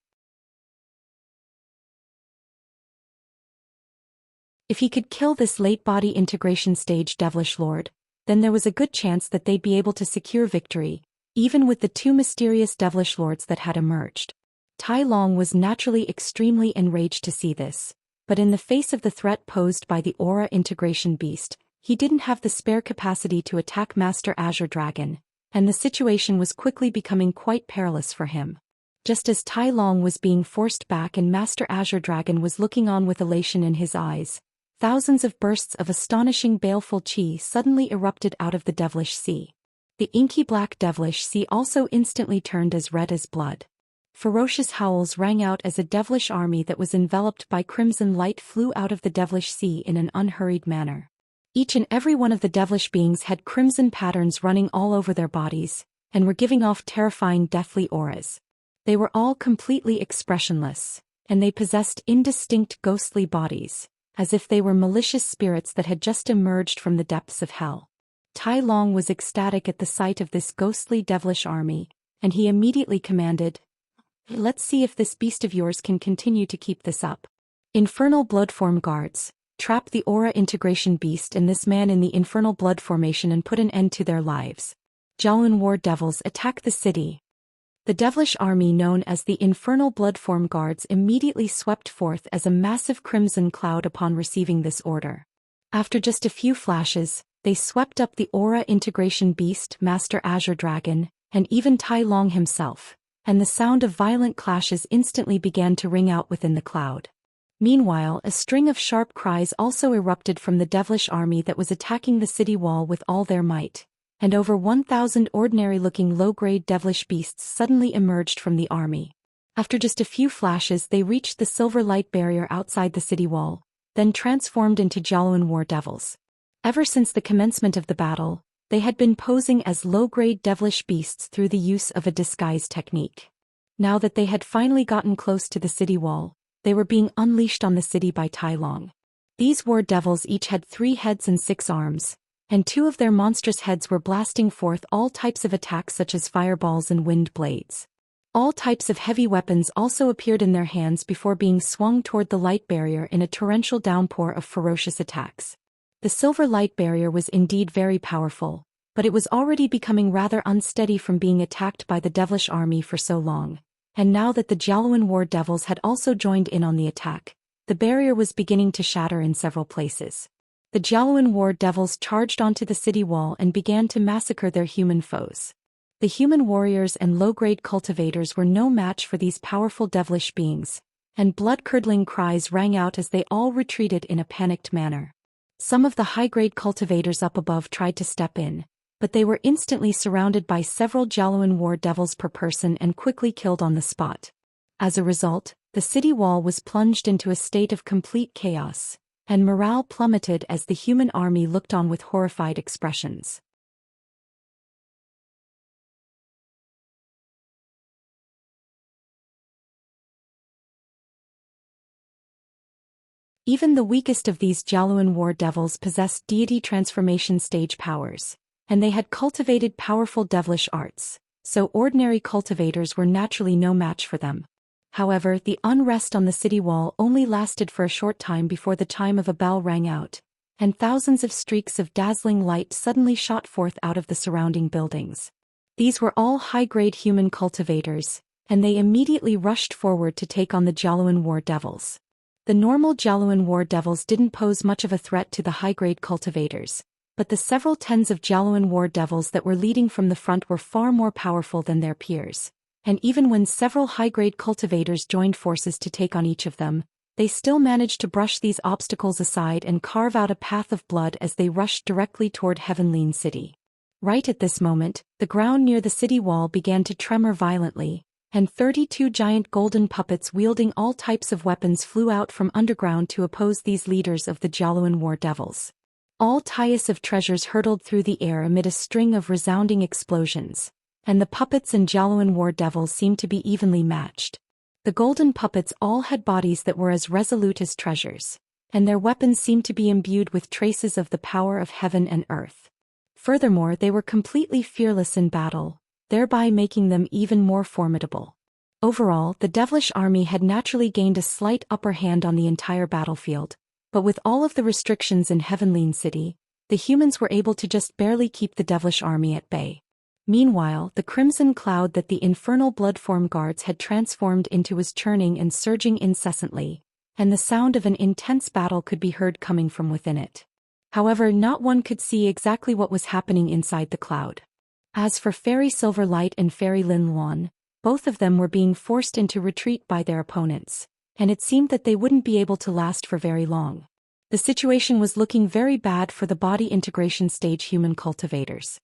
Speaker 1: If he could kill this late body integration stage devilish lord, then there was a good chance that they'd be able to secure victory, even with the 2 mysterious devilish lords that had emerged. Tai Long was naturally extremely enraged to see this, but in the face of the threat posed by the aura integration beast, he didn't have the spare capacity to attack Master Azure Dragon, and the situation was quickly becoming quite perilous for him. Just as Tai Long was being forced back and Master Azure Dragon was looking on with elation in his eyes, thousands of bursts of astonishing baleful chi suddenly erupted out of the devilish sea. The inky black devilish sea also instantly turned as red as blood. Ferocious howls rang out as a devilish army that was enveloped by crimson light flew out of the devilish sea in an unhurried manner. Each and every one of the devilish beings had crimson patterns running all over their bodies, and were giving off terrifying deathly auras. They were all completely expressionless, and they possessed indistinct ghostly bodies, as if they were malicious spirits that had just emerged from the depths of hell. Tai Long was ecstatic at the sight of this ghostly devilish army, and he immediately commanded, "Let's see if this beast of yours can continue to keep this up." Infernal Bloodform Guards. Trap the Aura Integration Beast and this man in the Infernal Blood Formation and put an end to their lives. Jiaolan War Devils attack the city. The devilish army known as the Infernal Bloodform Guards immediately swept forth as a massive crimson cloud upon receiving this order. After just a few flashes, they swept up the Aura Integration Beast, Master Azure Dragon, and even Tai Long himself, and the sound of violent clashes instantly began to ring out within the cloud. Meanwhile, a string of sharp cries also erupted from the devilish army that was attacking the city wall with all their might, and over 1,000 ordinary-looking low-grade devilish beasts suddenly emerged from the army. After just a few flashes they reached the silver light barrier outside the city wall, then transformed into Jiaolan War Devils. Ever since the commencement of the battle, they had been posing as low-grade devilish beasts through the use of a disguise technique. Now that they had finally gotten close to the city wall, they were being unleashed on the city by Tai Long. These war devils each had 3 heads and 6 arms, and 2 of their monstrous heads were blasting forth all types of attacks such as fireballs and wind blades. All types of heavy weapons also appeared in their hands before being swung toward the light barrier in a torrential downpour of ferocious attacks. The silver light barrier was indeed very powerful, but it was already becoming rather unsteady from being attacked by the devilish army for so long, and now that the Jiaolan War Devils had also joined in on the attack, the barrier was beginning to shatter in several places. The Jiaolan War Devils charged onto the city wall and began to massacre their human foes. The human warriors and low-grade cultivators were no match for these powerful devilish beings, and blood-curdling cries rang out as they all retreated in a panicked manner. Some of the high-grade cultivators up above tried to step in, but they were instantly surrounded by several Jiaolan War Devils per person and quickly killed on the spot. As a result, the city wall was plunged into a state of complete chaos, and morale plummeted as the human army looked on with horrified expressions. Even the weakest of these Jiaolan War Devils possessed deity transformation stage powers, and they had cultivated powerful devilish arts, so ordinary cultivators were naturally no match for them. However, the unrest on the city wall only lasted for a short time before the chime of a bell rang out, and thousands of streaks of dazzling light suddenly shot forth out of the surrounding buildings. These were all high-grade human cultivators, and they immediately rushed forward to take on the Jiaolan War Devils. The normal Jiaolan War Devils didn't pose much of a threat to the high-grade cultivators, but the several tens of Jiaolan War Devils that were leading from the front were far more powerful than their peers, and even when several high-grade cultivators joined forces to take on each of them, they still managed to brush these obstacles aside and carve out a path of blood as they rushed directly toward Heavenline City. Right at this moment, the ground near the city wall began to tremor violently, and 32 giant golden puppets wielding all types of weapons flew out from underground to oppose these leaders of the Jiaolan War Devils. All types of treasures hurtled through the air amid a string of resounding explosions, and the puppets and Jiaolan War Devils seemed to be evenly matched. The golden puppets all had bodies that were as resolute as treasures, and their weapons seemed to be imbued with traces of the power of heaven and earth. Furthermore, they were completely fearless in battle, thereby making them even more formidable. Overall, the devilish army had naturally gained a slight upper hand on the entire battlefield, but with all of the restrictions in Heavenline City, the humans were able to just barely keep the devilish army at bay. Meanwhile, the crimson cloud that the infernal bloodform guards had transformed into was churning and surging incessantly, and the sound of an intense battle could be heard coming from within it. However, not one could see exactly what was happening inside the cloud. As for Fairy Silverlight and Fairy Lin Luan, both of them were being forced into retreat by their opponents, and it seemed that they wouldn't be able to last for very long. The situation was looking very bad for the body integration stage human cultivators.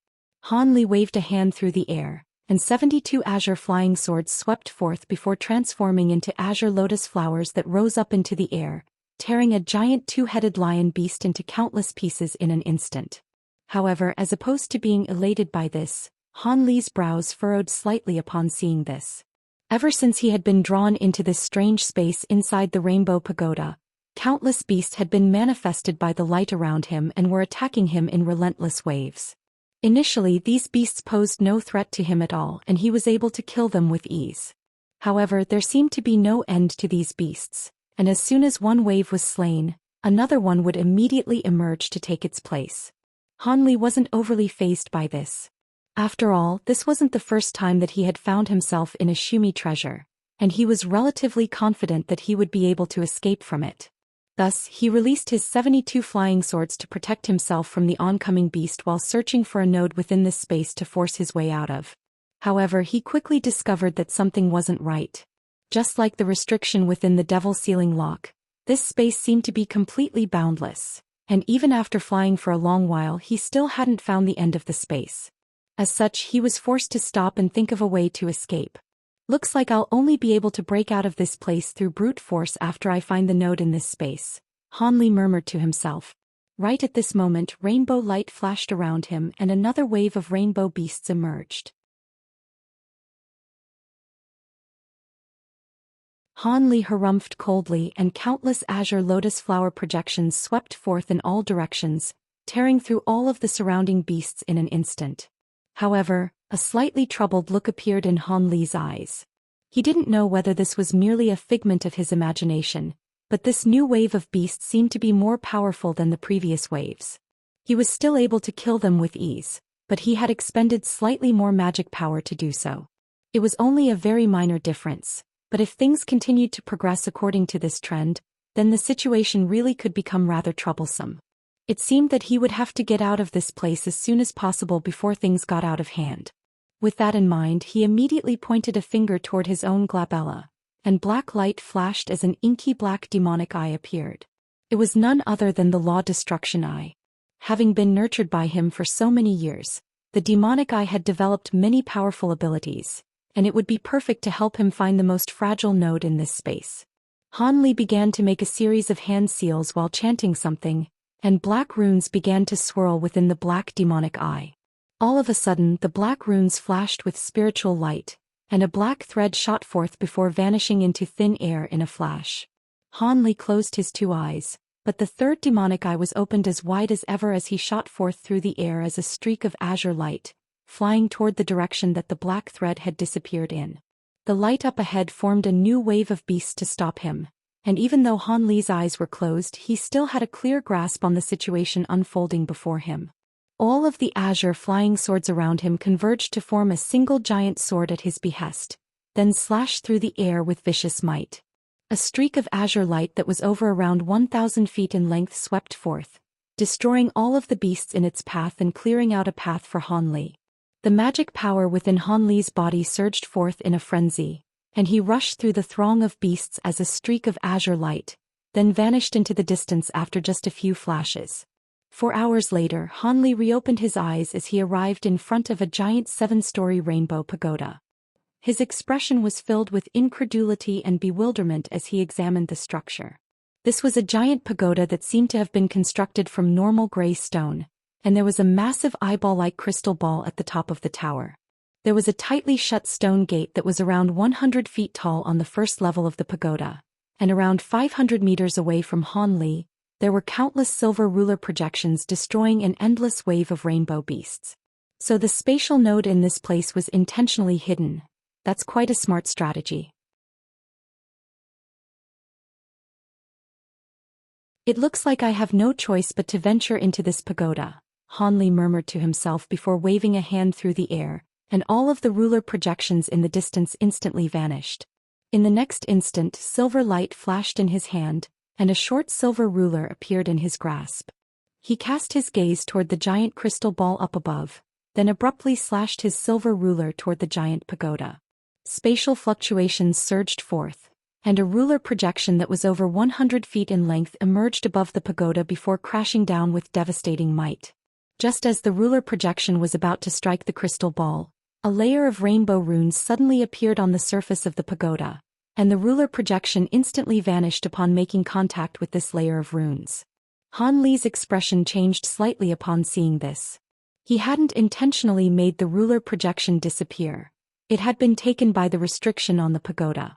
Speaker 1: Han Li waved a hand through the air, and 72 azure flying swords swept forth before transforming into azure lotus flowers that rose up into the air, tearing a giant 2-headed lion beast into countless pieces in an instant. However, as opposed to being elated by this, Han Li's brows furrowed slightly upon seeing this. Ever since he had been drawn into this strange space inside the Rainbow Pagoda, countless beasts had been manifested by the light around him and were attacking him in relentless waves. Initially, these beasts posed no threat to him at all, and he was able to kill them with ease. However, there seemed to be no end to these beasts, And as soon as one wave was slain, another one would immediately emerge to take its place. Han Li wasn't overly fazed by this. After all, this wasn't the first time that he had found himself in a Shumi treasure, and he was relatively confident that he would be able to escape from it. Thus, he released his 72 flying swords to protect himself from the oncoming beast while searching for a node within this space to force his way out of. However, he quickly discovered that something wasn't right. Just like the restriction within the Devil Ceiling lock, this space seemed to be completely boundless, and even after flying for a long while he still hadn't found the end of the space. As such, he was forced to stop and think of a way to escape. Looks like I'll only be able to break out of this place through brute force after I find the node in this space, Han Li murmured to himself. Right at this moment, rainbow light flashed around him and another wave of rainbow beasts emerged. Han Li harumphed coldly and countless azure lotus flower projections swept forth in all directions, tearing through all of the surrounding beasts in an instant. However, a slightly troubled look appeared in Han Li's eyes. He didn't know whether this was merely a figment of his imagination, but this new wave of beasts seemed to be more powerful than the previous waves. He was still able to kill them with ease, but he had expended slightly more magic power to do so. It was only a very minor difference, but if things continued to progress according to this trend, then the situation really could become rather troublesome. It seemed that he would have to get out of this place as soon as possible before things got out of hand. With that in mind, he immediately pointed a finger toward his own glabella, and black light flashed as an inky black demonic eye appeared. It was none other than the Law Destruction Eye. Having been nurtured by him for so many years, the demonic eye had developed many powerful abilities, and it would be perfect to help him find the most fragile node in this space. Han Li began to make a series of hand seals while chanting something, and black runes began to swirl within the black demonic eye. All of a sudden, the black runes flashed with spiritual light, and a black thread shot forth before vanishing into thin air in a flash. Han Li closed his two eyes, but the third demonic eye was opened as wide as ever as he shot forth through the air as a streak of azure light, flying toward the direction that the black thread had disappeared in. The light up ahead formed a new wave of beasts to stop him, and even though Han Li's eyes were closed, he still had a clear grasp on the situation unfolding before him. All of the azure flying swords around him converged to form a single giant sword at his behest, then slashed through the air with vicious might. A streak of azure light that was over around 1,000 feet in length swept forth, destroying all of the beasts in its path and clearing out a path for Han Li. The magic power within Han Li's body surged forth in a frenzy, and he rushed through the throng of beasts as a streak of azure light, then vanished into the distance after just a few flashes. 4 hours later, Han Li reopened his eyes as he arrived in front of a giant 7-story rainbow pagoda. His expression was filled with incredulity and bewilderment as he examined the structure. This was a giant pagoda that seemed to have been constructed from normal gray stone, and there was a massive eyeball-like crystal ball at the top of the tower. There was a tightly shut stone gate that was around 100 feet tall on the first level of the pagoda, and around 500 meters away from Han Li, there were countless silver ruler projections destroying an endless wave of rainbow beasts. So the spatial node in this place was intentionally hidden. That's quite a smart strategy. It looks like I have no choice but to venture into this pagoda, Han Li murmured to himself before waving a hand through the air, and all of the ruler projections in the distance instantly vanished. In the next instant, silver light flashed in his hand, and a short silver ruler appeared in his grasp. He cast his gaze toward the giant crystal ball up above, then abruptly slashed his silver ruler toward the giant pagoda. Spatial fluctuations surged forth, and a ruler projection that was over 100 feet in length emerged above the pagoda before crashing down with devastating might. Just as the ruler projection was about to strike the crystal ball, a layer of rainbow runes suddenly appeared on the surface of the pagoda, and the ruler projection instantly vanished upon making contact with this layer of runes. Han Li's expression changed slightly upon seeing this. He hadn't intentionally made the ruler projection disappear. It had been taken by the restriction on the pagoda.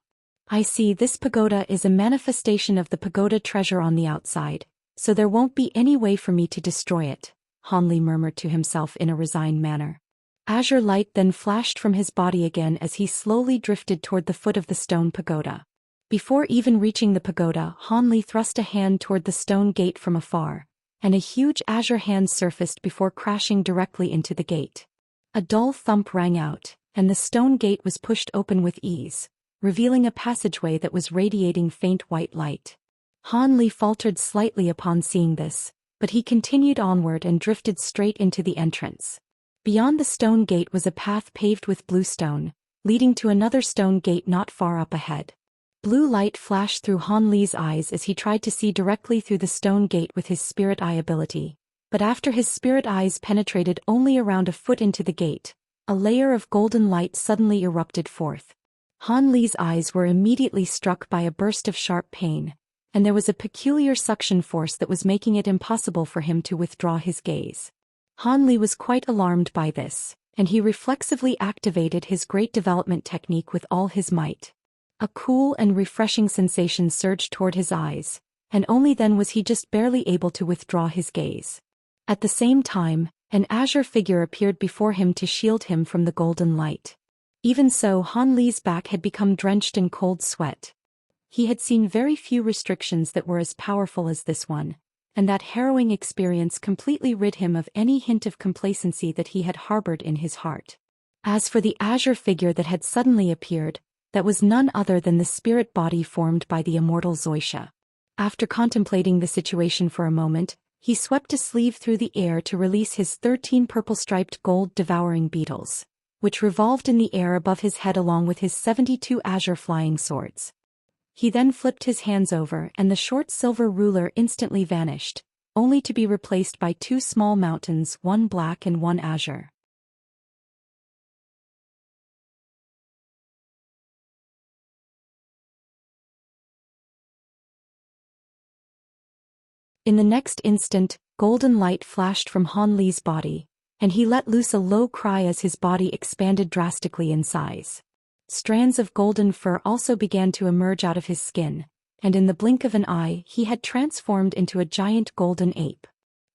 Speaker 1: I see, this pagoda is a manifestation of the pagoda treasure on the outside, so there won't be any way for me to destroy it, Han Li murmured to himself in a resigned manner. Azure light then flashed from his body again as he slowly drifted toward the foot of the stone pagoda. Before even reaching the pagoda, Han Li thrust a hand toward the stone gate from afar, and a huge azure hand surfaced before crashing directly into the gate. A dull thump rang out, and the stone gate was pushed open with ease, revealing a passageway that was radiating faint white light. Han Li faltered slightly upon seeing this, but he continued onward and drifted straight into the entrance. Beyond the stone gate was a path paved with blue stone, leading to another stone gate not far up ahead. Blue light flashed through Han Li's eyes as he tried to see directly through the stone gate with his spirit eye ability, but after his spirit eyes penetrated only around a foot into the gate, a layer of golden light suddenly erupted forth. Han Li's eyes were immediately struck by a burst of sharp pain, and there was a peculiar suction force that was making it impossible for him to withdraw his gaze. Han Li was quite alarmed by this, and he reflexively activated his great development technique with all his might. A cool and refreshing sensation surged toward his eyes, and only then was he just barely able to withdraw his gaze. At the same time, an azure figure appeared before him to shield him from the golden light. Even so, Han Li's back had become drenched in cold sweat. He had seen very few restrictions that were as powerful as this one, and that harrowing experience completely rid him of any hint of complacency that he had harbored in his heart. As for the azure figure that had suddenly appeared, that was none other than the spirit body formed by the immortal Zhou Xian. After contemplating the situation for a moment, he swept a sleeve through the air to release his 13 purple-striped gold-devouring beetles, which revolved in the air above his head along with his 72 azure flying swords. He then flipped his hands over and the short silver ruler instantly vanished, only to be replaced by 2 small mountains, one black and one azure. In the next instant, golden light flashed from Han Li's body, and he let loose a low cry as his body expanded drastically in size. Strands of golden fur also began to emerge out of his skin, and in the blink of an eye he had transformed into a giant golden ape.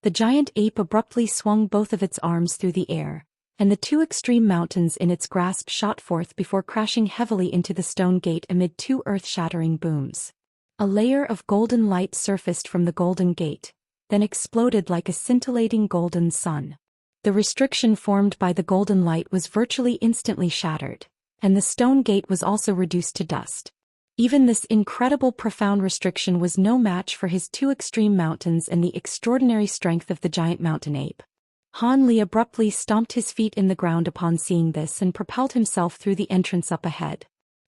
Speaker 1: The giant ape abruptly swung both of its arms through the air, and the 2 extreme mountains in its grasp shot forth before crashing heavily into the stone gate amid 2 earth-shattering booms. A layer of golden light surfaced from the golden gate, then exploded like a scintillating golden sun. The restriction formed by the golden light was virtually instantly shattered, and the stone gate was also reduced to dust. Even this incredible profound restriction was no match for his 2 extreme mountains and the extraordinary strength of the giant mountain ape. Han Li abruptly stomped his feet in the ground upon seeing this and propelled himself through the entrance up ahead.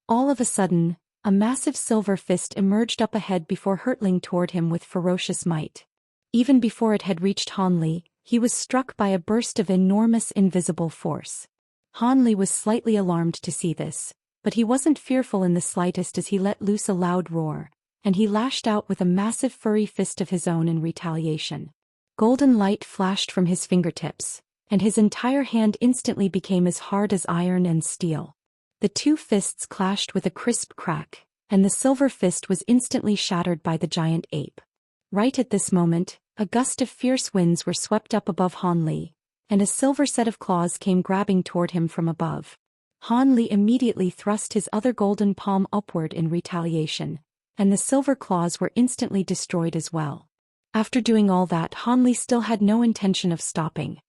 Speaker 1: All of a sudden, a massive silver fist emerged up ahead before hurtling toward him with ferocious might. Even before it had reached Han Li, he was struck by a burst of enormous invisible force. Han Li was slightly alarmed to see this, but he wasn't fearful in the slightest as he let loose a loud roar, and he lashed out with a massive furry fist of his own in retaliation. Golden light flashed from his fingertips, and his entire hand instantly became as hard as iron and steel. The 2 fists clashed with a crisp crack, and the silver fist was instantly shattered by the giant ape. Right at this moment, a gust of fierce winds were swept up above Han Li, and a silver set of claws came grabbing toward him from above. Han Li immediately thrust his other golden palm upward in retaliation, and the silver claws were instantly destroyed as well. After doing all that, Han Li still had no intention of stopping.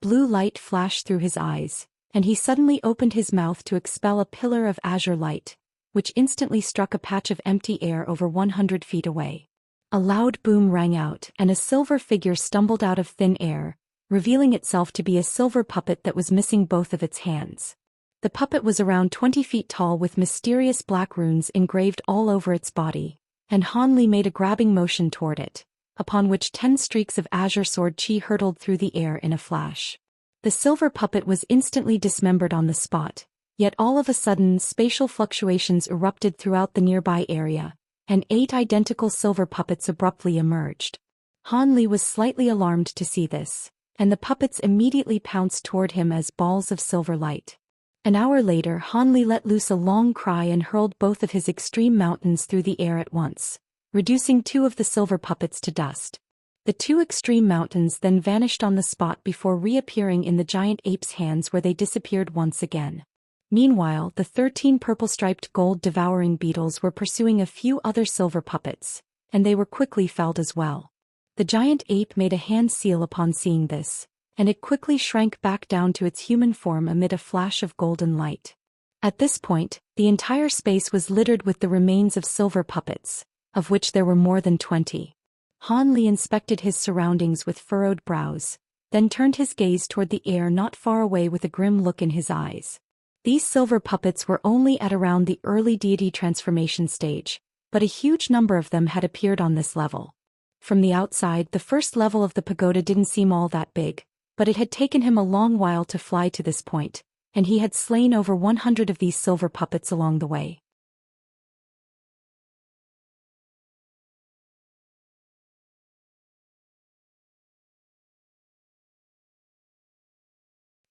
Speaker 1: Blue light flashed through his eyes, and he suddenly opened his mouth to expel a pillar of azure light, which instantly struck a patch of empty air over 100 feet away. A loud boom rang out, and a silver figure stumbled out of thin air, revealing itself to be a silver puppet that was missing both of its hands. The puppet was around 20 feet tall with mysterious black runes engraved all over its body, and Han Li made a grabbing motion toward it, upon which 10 streaks of azure sword chi hurtled through the air in a flash. The silver puppet was instantly dismembered on the spot, yet all of a sudden spatial fluctuations erupted throughout the nearby area, and 8 identical silver puppets abruptly emerged. Han Li was slightly alarmed to see this, and the puppets immediately pounced toward him as balls of silver light. An hour later, Han Li let loose a long cry and hurled both of his extreme mountains through the air at once, reducing 2 of the silver puppets to dust. The 2 extreme mountains then vanished on the spot before reappearing in the giant ape's hands, where they disappeared once again. Meanwhile, the 13 purple-striped gold devouring beetles were pursuing a few other silver puppets, and they were quickly felled as well. The giant ape made a hand seal upon seeing this, and it quickly shrank back down to its human form amid a flash of golden light. At this point, the entire space was littered with the remains of silver puppets, of which there were more than 20. Han Li inspected his surroundings with furrowed brows, then turned his gaze toward the air not far away with a grim look in his eyes. These silver puppets were only at around the early deity transformation stage, but a huge number of them had appeared on this level. From the outside, the first level of the pagoda didn't seem all that big, but it had taken him a long while to fly to this point, and he had slain over 100 of these silver puppets along the way.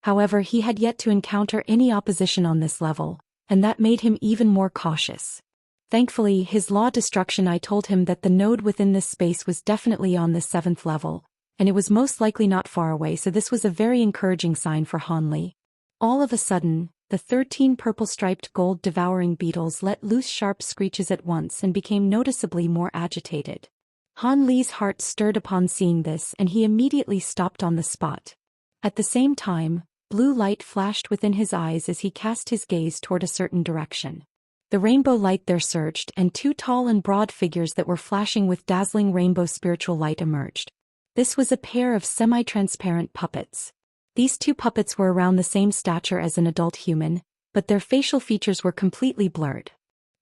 Speaker 1: However, he had yet to encounter any opposition on this level, and that made him even more cautious. Thankfully, his law destruction I told him that the node within this space was definitely on the 7th level, and it was most likely not far away, so this was a very encouraging sign for Han Li. All of a sudden, the 13 purple-striped gold devouring beetles let loose sharp screeches at once and became noticeably more agitated. Han Li's heart stirred upon seeing this, and he immediately stopped on the spot. At the same time, blue light flashed within his eyes as he cast his gaze toward a certain direction. The rainbow light there surged, and two tall and broad figures that were flashing with dazzling rainbow spiritual light emerged. This was a pair of semi-transparent puppets. These two puppets were around the same stature as an adult human, but their facial features were completely blurred.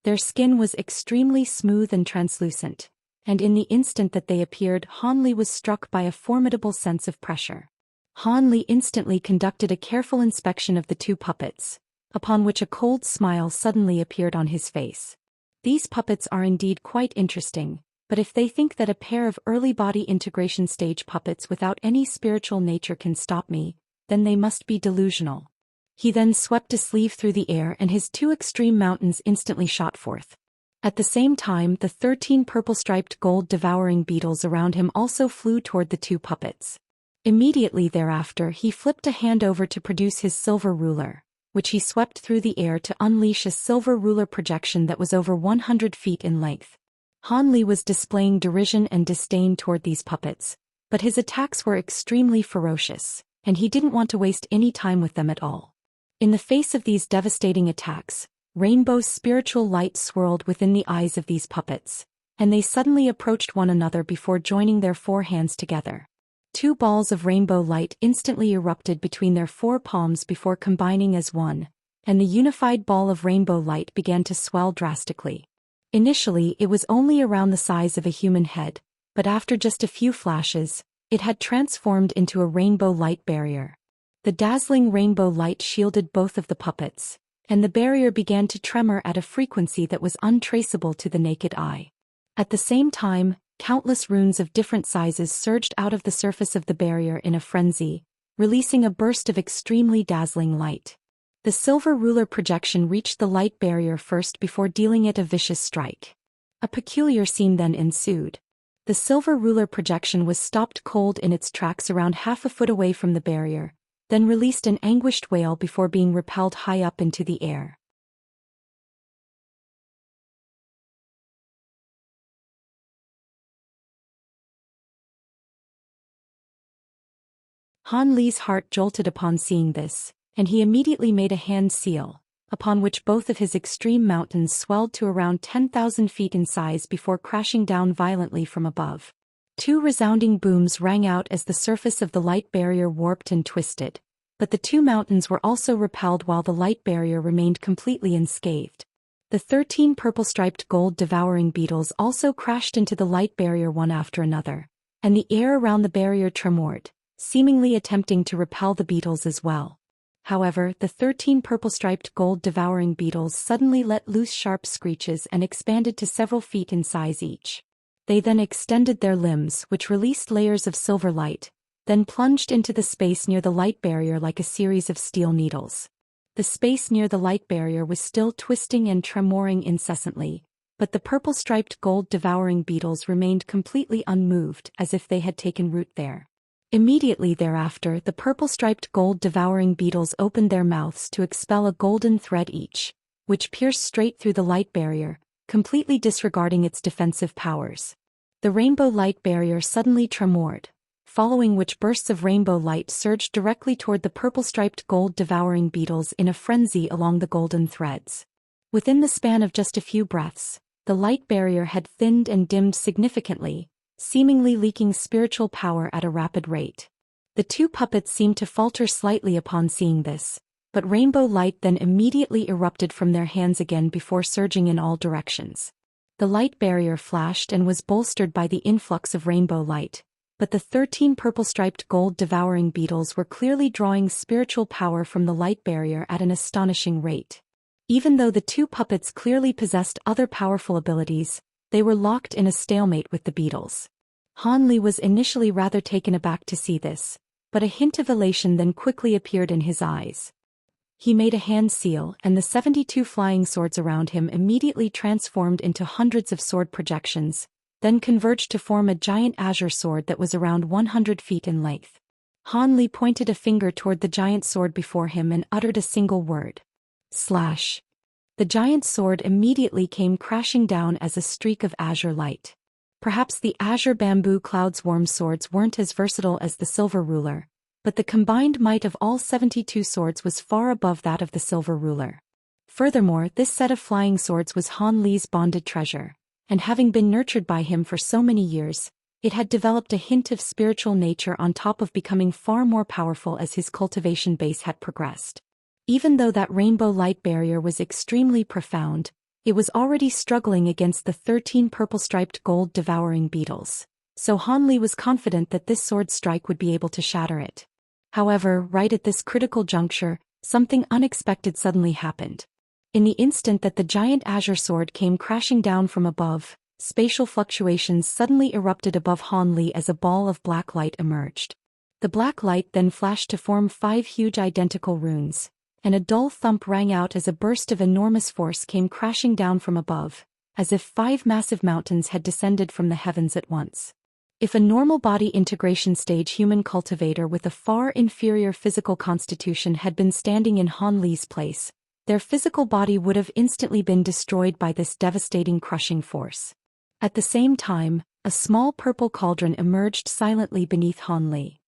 Speaker 1: Their skin was extremely smooth and translucent, and in the instant that they appeared, Han Li was struck by a formidable sense of pressure. Han Li instantly conducted a careful inspection of the two puppets, upon which a cold smile suddenly appeared on his face. These puppets are indeed quite interesting, but if they think that a pair of early body integration stage puppets without any spiritual nature can stop me, then they must be delusional. He then swept a sleeve through the air and his two extreme mountains instantly shot forth. At the same time, the 13 purple-striped gold devouring beetles around him also flew toward the two puppets. Immediately thereafter, he flipped a hand over to produce his silver ruler, which he swept through the air to unleash a silver ruler projection that was over 100 feet in length. Han Li was displaying derision and disdain toward these puppets, but his attacks were extremely ferocious, and he didn't want to waste any time with them at all. In the face of these devastating attacks, rainbow spiritual light swirled within the eyes of these puppets, and they suddenly approached one another before joining their four hands together. Two balls of rainbow light instantly erupted between their four palms before combining as one, and the unified ball of rainbow light began to swell drastically. Initially, it was only around the size of a human head, but after just a few flashes, it had transformed into a rainbow light barrier. The dazzling rainbow light shielded both of the puppets, and the barrier began to tremor at a frequency that was untraceable to the naked eye. At the same time, countless runes of different sizes surged out of the surface of the barrier in a frenzy, releasing a burst of extremely dazzling light. The silver ruler projection reached the light barrier first before dealing it a vicious strike. A peculiar scene then ensued. The silver ruler projection was stopped cold in its tracks around half a foot away from the barrier, then released an anguished wail before being repelled high up into the air. Han Li's heart jolted upon seeing this, and he immediately made a hand seal, upon which both of his extreme mountains swelled to around 10,000 feet in size before crashing down violently from above. Two resounding booms rang out as the surface of the light barrier warped and twisted, but the two mountains were also repelled while the light barrier remained completely unscathed. The 13 purple-striped gold devouring beetles also crashed into the light barrier one after another, and the air around the barrier tremored, seemingly attempting to repel the beetles as well. However, the 13 purple-striped gold devouring beetles suddenly let loose sharp screeches and expanded to several feet in size each. They then extended their limbs, which released layers of silver light, then plunged into the space near the light barrier like a series of steel needles. The space near the light barrier was still twisting and tremoring incessantly, but the purple-striped gold devouring beetles remained completely unmoved as if they had taken root there. Immediately thereafter, the purple-striped gold-devouring beetles opened their mouths to expel a golden thread each, which pierced straight through the light barrier, completely disregarding its defensive powers. The rainbow light barrier suddenly tremored, following which bursts of rainbow light surged directly toward the purple-striped gold-devouring beetles in a frenzy along the golden threads. Within the span of just a few breaths, the light barrier had thinned and dimmed significantly, seemingly leaking spiritual power at a rapid rate. The two puppets seemed to falter slightly upon seeing this, but rainbow light then immediately erupted from their hands again before surging in all directions. The light barrier flashed and was bolstered by the influx of rainbow light, but the 13 purple-striped gold-devouring beetles were clearly drawing spiritual power from the light barrier at an astonishing rate. Even though the two puppets clearly possessed other powerful abilities, they were locked in a stalemate with the beetles. Han Li was initially rather taken aback to see this, but a hint of elation then quickly appeared in his eyes. He made a hand seal, and the 72 flying swords around him immediately transformed into hundreds of sword projections, then converged to form a giant azure sword that was around 100 feet in length. Han Li pointed a finger toward the giant sword before him and uttered a single word. Slash. The giant sword immediately came crashing down as a streak of azure light. Perhaps the azure bamboo cloud swarm swords weren't as versatile as the silver ruler, but the combined might of all 72 swords was far above that of the silver ruler. Furthermore, this set of flying swords was Han Li's bonded treasure, and having been nurtured by him for so many years, it had developed a hint of spiritual nature on top of becoming far more powerful as his cultivation base had progressed. Even though that rainbow light barrier was extremely profound, it was already struggling against the 13 purple-striped gold-devouring beetles, so Han Li was confident that this sword strike would be able to shatter it. However, right at this critical juncture, something unexpected suddenly happened. In the instant that the giant azure sword came crashing down from above, spatial fluctuations suddenly erupted above Han Li as a ball of black light emerged. The black light then flashed to form 5 huge identical runes, and a dull thump rang out as a burst of enormous force came crashing down from above, as if 5 massive mountains had descended from the heavens at once. If a normal body integration stage human cultivator with a far inferior physical constitution had been standing in Han Li's place, their physical body would have instantly been destroyed by this devastating crushing force. At the same time, a small purple cauldron emerged silently beneath Han Li.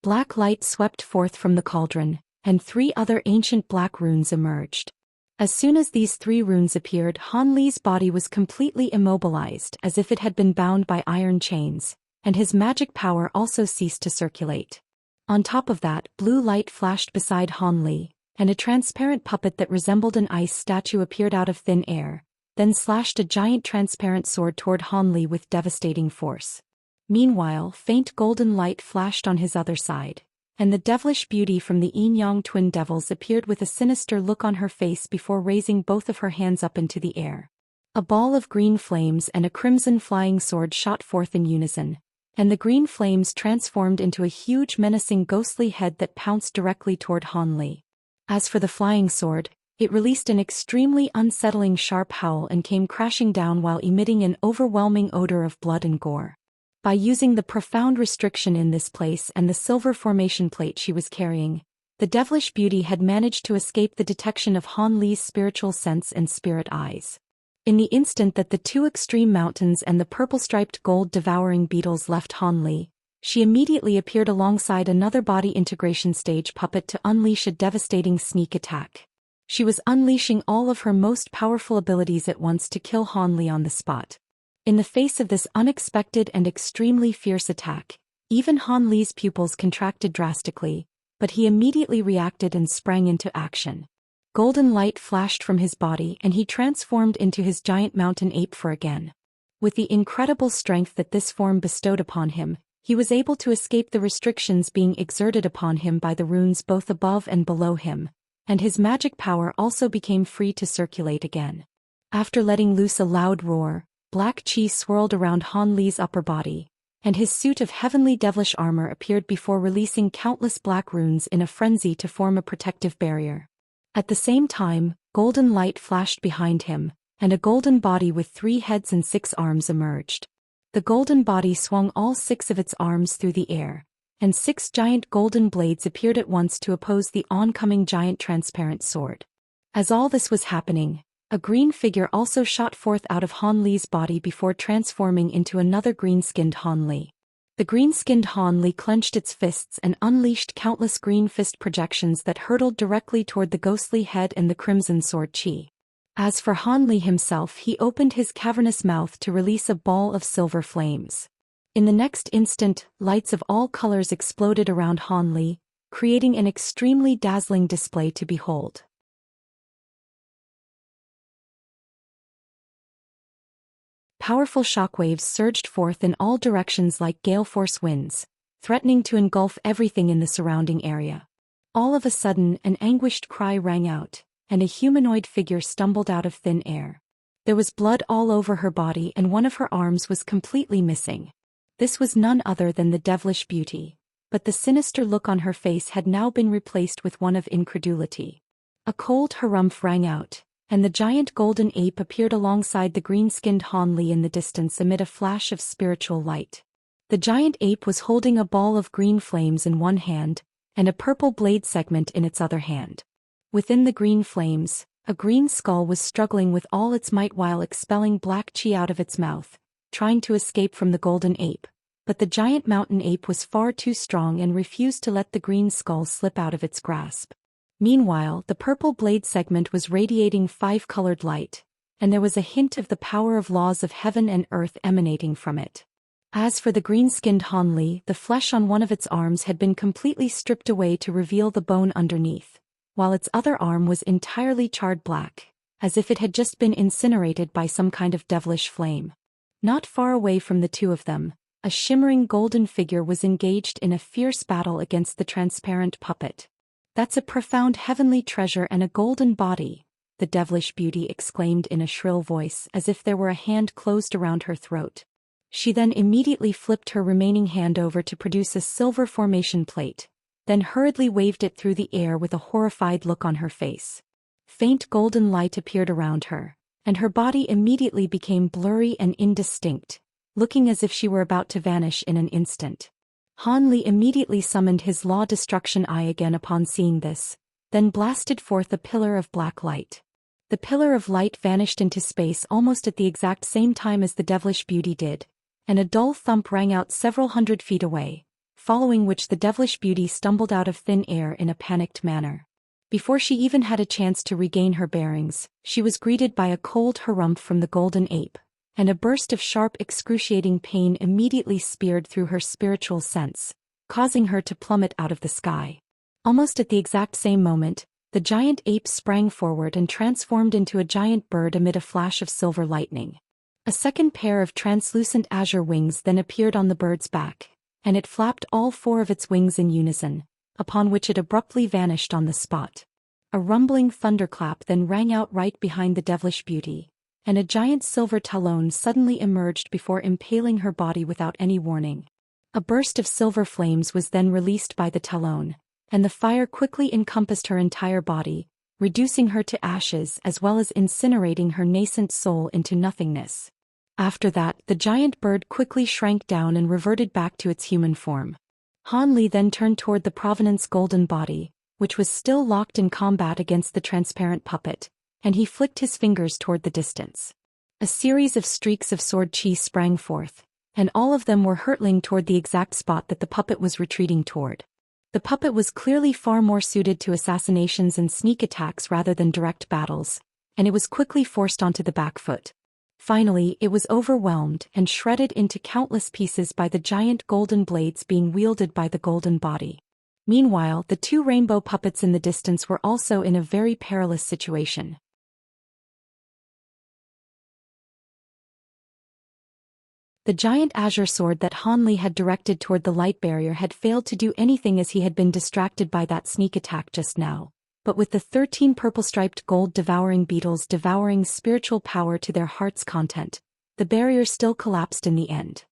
Speaker 1: Black light swept forth from the cauldron, and 3 other ancient black runes emerged. As soon as these 3 runes appeared, Han Li's body was completely immobilized as if it had been bound by iron chains, and his magic power also ceased to circulate. On top of that, blue light flashed beside Han Li, and a transparent puppet that resembled an ice statue appeared out of thin air, then slashed a giant transparent sword toward Han Li with devastating force. Meanwhile, faint golden light flashed on his other side, and the devilish beauty from the yin-yang twin devils appeared with a sinister look on her face before raising both of her hands up into the air. A ball of green flames and a crimson flying sword shot forth in unison, and the green flames transformed into a huge menacing ghostly head that pounced directly toward Han Li. As for the flying sword, it released an extremely unsettling sharp howl and came crashing down while emitting an overwhelming odor of blood and gore. By using the profound restriction in this place and the silver formation plate she was carrying, the devilish beauty had managed to escape the detection of Han Li's spiritual sense and spirit eyes. In the instant that the 2 extreme mountains and the purple-striped gold-devouring beetles left Han Li, she immediately appeared alongside another body integration stage puppet to unleash a devastating sneak attack. She was unleashing all of her most powerful abilities at once to kill Han Li on the spot. In the face of this unexpected and extremely fierce attack, even Han Li's pupils contracted drastically, but he immediately reacted and sprang into action. Golden light flashed from his body and he transformed into his giant mountain ape for again. With the incredible strength that this form bestowed upon him, he was able to escape the restrictions being exerted upon him by the runes both above and below him, and his magic power also became free to circulate again. After letting loose a loud roar, black chi swirled around Han Li's upper body, and his suit of heavenly devilish armor appeared before releasing countless black runes in a frenzy to form a protective barrier. At the same time, golden light flashed behind him, and a golden body with 3 heads and 6 arms emerged. The golden body swung all 6 of its arms through the air, and 6 giant golden blades appeared at once to oppose the oncoming giant transparent sword. As all this was happening, a green figure also shot forth out of Han Li's body before transforming into another green-skinned Han Li. The green-skinned Han Li clenched its fists and unleashed countless green fist projections that hurtled directly toward the ghostly head and the crimson sword Qi. As for Han Li himself, he opened his cavernous mouth to release a ball of silver flames. In the next instant, lights of all colors exploded around Han Li, creating an extremely dazzling display to behold. Powerful shockwaves surged forth in all directions like gale-force winds, threatening to engulf everything in the surrounding area. All of a sudden, an anguished cry rang out, and a humanoid figure stumbled out of thin air. There was blood all over her body and one of her arms was completely missing. This was none other than the devilish beauty, but the sinister look on her face had now been replaced with one of incredulity. A cold harumph rang out, and the giant golden ape appeared alongside the green-skinned Han Li in the distance amid a flash of spiritual light. The giant ape was holding a ball of green flames in one hand, and a purple blade segment in its other hand. Within the green flames, a green skull was struggling with all its might while expelling black qi out of its mouth, trying to escape from the golden ape, but the giant mountain ape was far too strong and refused to let the green skull slip out of its grasp. Meanwhile, the purple blade segment was radiating 5-colored light, and there was a hint of the power of laws of heaven and earth emanating from it. As for the green-skinned Han Li, the flesh on one of its arms had been completely stripped away to reveal the bone underneath, while its other arm was entirely charred black, as if it had just been incinerated by some kind of devilish flame. Not far away from the two of them, a shimmering golden figure was engaged in a fierce battle against the transparent puppet. "That's a profound heavenly treasure and a golden body," the devilish beauty exclaimed in a shrill voice as if there were a hand closed around her throat. She then immediately flipped her remaining hand over to produce a silver formation plate, then hurriedly waved it through the air with a horrified look on her face. Faint golden light appeared around her, and her body immediately became blurry and indistinct, looking as if she were about to vanish in an instant. Han Li immediately summoned his law destruction eye again upon seeing this, then blasted forth a pillar of black light. The pillar of light vanished into space almost at the exact same time as the devilish beauty did, and a dull thump rang out several hundred feet away, following which the devilish beauty stumbled out of thin air in a panicked manner. Before she even had a chance to regain her bearings, she was greeted by a cold harumph from the golden ape, and a burst of sharp excruciating pain immediately speared through her spiritual sense, causing her to plummet out of the sky. Almost at the exact same moment, the giant ape sprang forward and transformed into a giant bird amid a flash of silver lightning. A second pair of translucent azure wings then appeared on the bird's back, and it flapped all 4 of its wings in unison, upon which it abruptly vanished on the spot. A rumbling thunderclap then rang out right behind the devilish beauty, and a giant silver talon suddenly emerged before impaling her body without any warning. A burst of silver flames was then released by the talon, and the fire quickly encompassed her entire body, reducing her to ashes as well as incinerating her nascent soul into nothingness. After that, the giant bird quickly shrank down and reverted back to its human form. Han Li then turned toward the Provenance golden body, which was still locked in combat against the transparent puppet, and he flicked his fingers toward the distance. A series of streaks of sword qi sprang forth, and all of them were hurtling toward the exact spot that the puppet was retreating toward. The puppet was clearly far more suited to assassinations and sneak attacks rather than direct battles, and it was quickly forced onto the back foot. Finally, it was overwhelmed and shredded into countless pieces by the giant golden blades being wielded by the golden body. Meanwhile, the 2 rainbow puppets in the distance were also in a very perilous situation. The giant azure sword that Han Li had directed toward the light barrier had failed to do anything as he had been distracted by that sneak attack just now. But with the 13 purple-striped gold-devouring beetles devouring spiritual power to their heart's content, the barrier still collapsed in the end.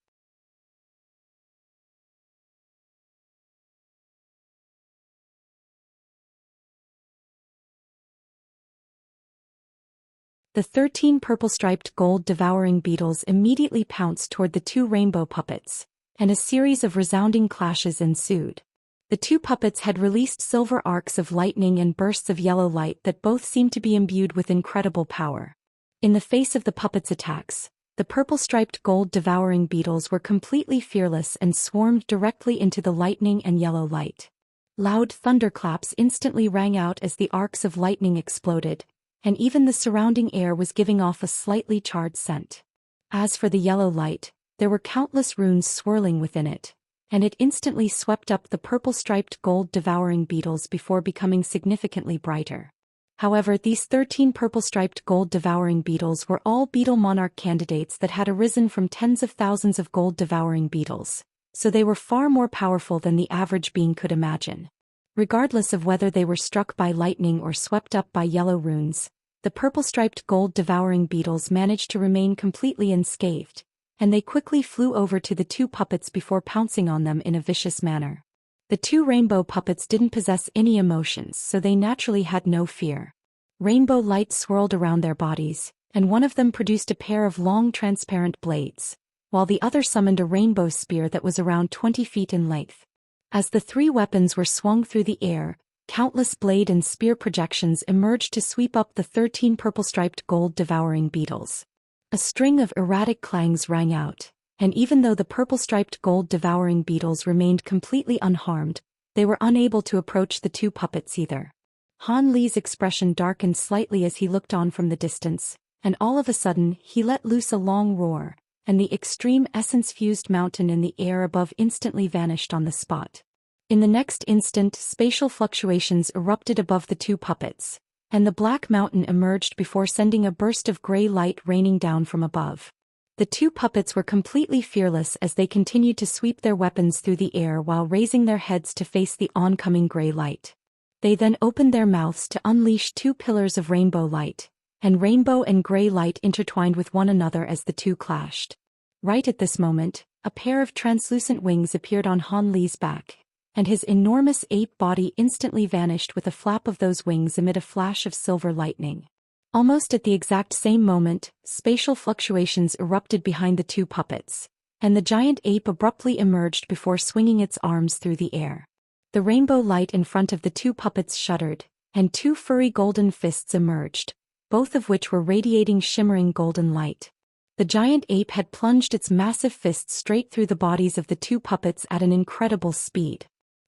Speaker 1: The 13 purple-striped gold devouring beetles immediately pounced toward the two rainbow puppets, and a series of resounding clashes ensued. The two puppets had released silver arcs of lightning and bursts of yellow light that both seemed to be imbued with incredible power. In the face of the puppets' attacks, the purple-striped gold devouring beetles were completely fearless and swarmed directly into the lightning and yellow light. Loud thunderclaps instantly rang out as the arcs of lightning exploded, and even the surrounding air was giving off a slightly charred scent. As for the yellow light, there were countless runes swirling within it, and it instantly swept up the purple-striped gold devouring beetles before becoming significantly brighter. However, these 13 purple-striped gold devouring beetles were all beetle monarch candidates that had arisen from tens of thousands of gold devouring beetles, so they were far more powerful than the average being could imagine. Regardless of whether they were struck by lightning or swept up by yellow runes, the purple-striped gold devouring beetles managed to remain completely unscathed, and they quickly flew over to the two puppets before pouncing on them in a vicious manner. The two rainbow puppets didn't possess any emotions, so they naturally had no fear. Rainbow light swirled around their bodies, and one of them produced a pair of long transparent blades, while the other summoned a rainbow spear that was around 20 feet in length. As the three weapons were swung through the air, countless blade and spear projections emerged to sweep up the 13 purple-striped gold devouring beetles. A string of erratic clangs rang out, and even though the purple-striped gold devouring beetles remained completely unharmed, they were unable to approach the two puppets either. Han Li's expression darkened slightly as he looked on from the distance, and all of a sudden he let loose a long roar, and the extreme essence-fused mountain in the air above instantly vanished on the spot. In the next instant, spatial fluctuations erupted above the two puppets, and the black mountain emerged before sending a burst of gray light raining down from above. The two puppets were completely fearless as they continued to sweep their weapons through the air while raising their heads to face the oncoming gray light. They then opened their mouths to unleash two pillars of rainbow light, and rainbow and gray light intertwined with one another as the two clashed. Right at this moment, a pair of translucent wings appeared on Han Li's back, and his enormous ape body instantly vanished with a flap of those wings amid a flash of silver lightning. Almost at the exact same moment, spatial fluctuations erupted behind the two puppets, and the giant ape abruptly emerged before swinging its arms through the air. The rainbow light in front of the two puppets shuddered, and two furry golden fists emerged, both of which were radiating shimmering golden light. The giant ape had plunged its massive fists straight through the bodies of the two puppets at an incredible speed.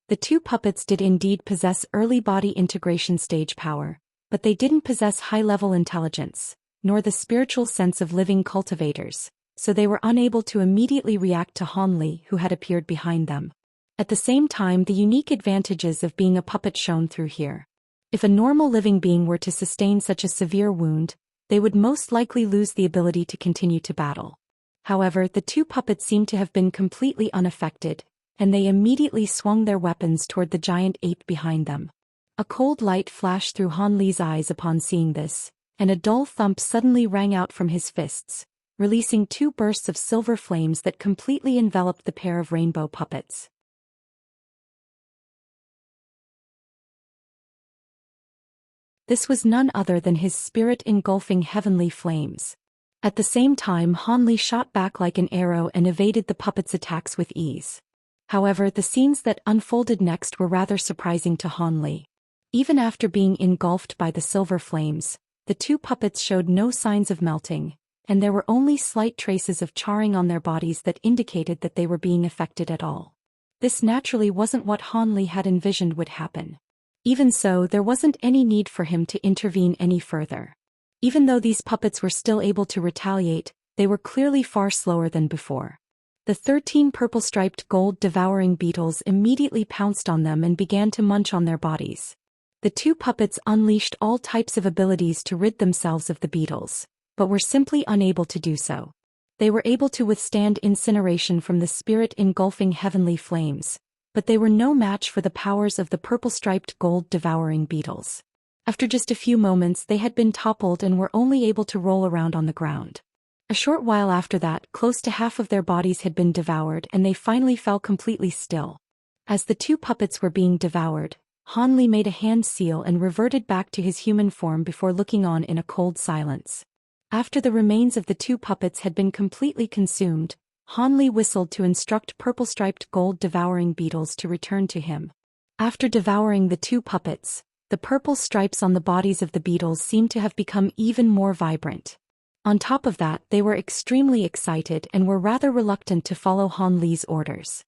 Speaker 1: The two puppets did indeed possess early body integration stage power, but they didn't possess high-level intelligence, nor the spiritual sense of living cultivators, so they were unable to immediately react to Han Li, who had appeared behind them. At the same time, the unique advantages of being a puppet shone through here. If a normal living being were to sustain such a severe wound, they would most likely lose the ability to continue to battle. However, the two puppets seemed to have been completely unaffected, and they immediately swung their weapons toward the giant ape behind them. A cold light flashed through Han Li's eyes upon seeing this, and a dull thump suddenly rang out from his fists, releasing two bursts of silver flames that completely enveloped the pair of rainbow puppets. This was none other than his spirit engulfing heavenly flames. At the same time, Han Li shot back like an arrow and evaded the puppets' attacks with ease. However, the scenes that unfolded next were rather surprising to Han Li. Even after being engulfed by the silver flames, the two puppets showed no signs of melting, and there were only slight traces of charring on their bodies that indicated that they were being affected at all. This naturally wasn't what Han Li had envisioned would happen. Even so, there wasn't any need for him to intervene any further. Even though these puppets were still able to retaliate, they were clearly far slower than before. The 13 purple-striped gold devouring beetles immediately pounced on them and began to munch on their bodies. The two puppets unleashed all types of abilities to rid themselves of the beetles, but were simply unable to do so. They were able to withstand incineration from the spirit engulfing heavenly flames, but they were no match for the powers of the purple-striped gold devouring beetles. After just a few moments, they had been toppled and were only able to roll around on the ground. A short while after that, close to half of their bodies had been devoured and they finally fell completely still. As the two puppets were being devoured, Han Li made a hand seal and reverted back to his human form before looking on in a cold silence. After the remains of the two puppets had been completely consumed, Han Li whistled to instruct purple-striped gold-devouring beetles to return to him. After devouring the two puppets, the purple stripes on the bodies of the beetles seemed to have become even more vibrant. On top of that, they were extremely excited and were rather reluctant to follow Han Li's orders.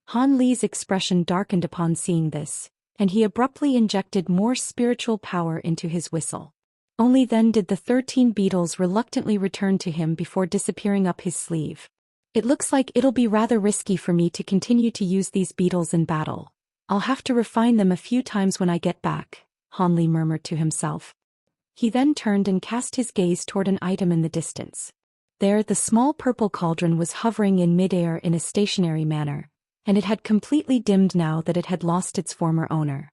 Speaker 1: Han Li's expression darkened upon seeing this, and he abruptly injected more spiritual power into his whistle. Only then did the 13 beetles reluctantly return to him before disappearing up his sleeve. It looks like it'll be rather risky for me to continue to use these beetles in battle. I'll have to refine them a few times when I get back, Han Li murmured to himself. He then turned and cast his gaze toward an item in the distance. There, the small purple cauldron was hovering in midair in a stationary manner, and it had completely dimmed now that it had lost its former owner.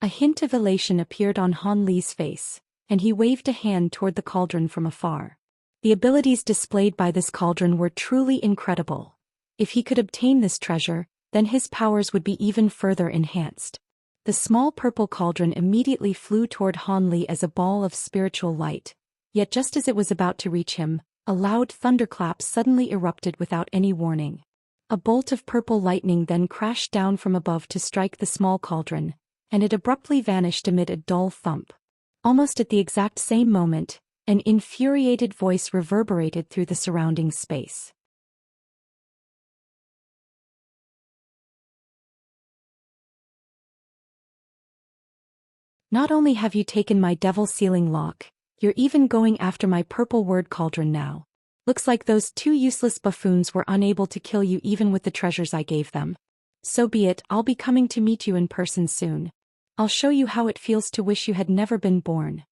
Speaker 1: A hint of elation appeared on Han Li's face, and he waved a hand toward the cauldron from afar. The abilities displayed by this cauldron were truly incredible. If he could obtain this treasure, then his powers would be even further enhanced. The small purple cauldron immediately flew toward Han Li as a ball of spiritual light, yet just as it was about to reach him, a loud thunderclap suddenly erupted without any warning. A bolt of purple lightning then crashed down from above to strike the small cauldron, and it abruptly vanished amid a dull thump. Almost at the exact same moment, an infuriated voice reverberated through the surrounding space. Not only have you taken my devil sealing lock, you're even going after my purple word cauldron now. Looks like those two useless buffoons were unable to kill you even with the treasures I gave them. So be it, I'll be coming to meet you in person soon. I'll show you how it feels to wish you had never been born.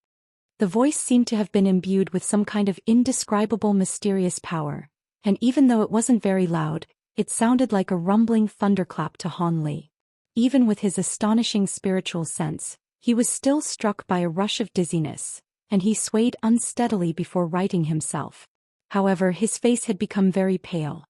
Speaker 1: The voice seemed to have been imbued with some kind of indescribable mysterious power, and even though it wasn't very loud, it sounded like a rumbling thunderclap to Han Li. Even with his astonishing spiritual sense, he was still struck by a rush of dizziness, and he swayed unsteadily before righting himself. However, his face had become very pale.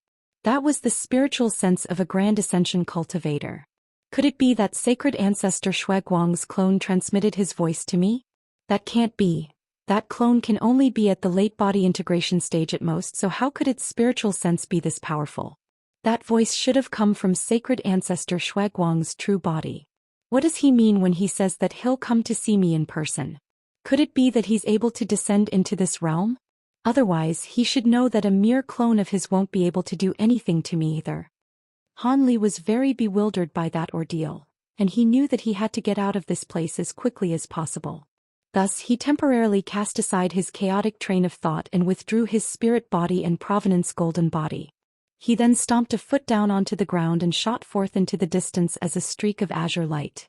Speaker 1: That was the spiritual sense of a grand ascension cultivator. Could it be that sacred ancestor Shui Guang's clone transmitted his voice to me? That can't be. That clone can only be at the late body integration stage at most, so how could its spiritual sense be this powerful? That voice should have come from sacred ancestor Shui Guang's true body. What does he mean when he says that he'll come to see me in person? Could it be that he's able to descend into this realm? Otherwise, he should know that a mere clone of his won't be able to do anything to me either. Han Li was very bewildered by that ordeal, and he knew that he had to get out of this place as quickly as possible. Thus, he temporarily cast aside his chaotic train of thought and withdrew his spirit body and provenance golden body. He then stomped a foot down onto the ground and shot forth into the distance as a streak of azure light.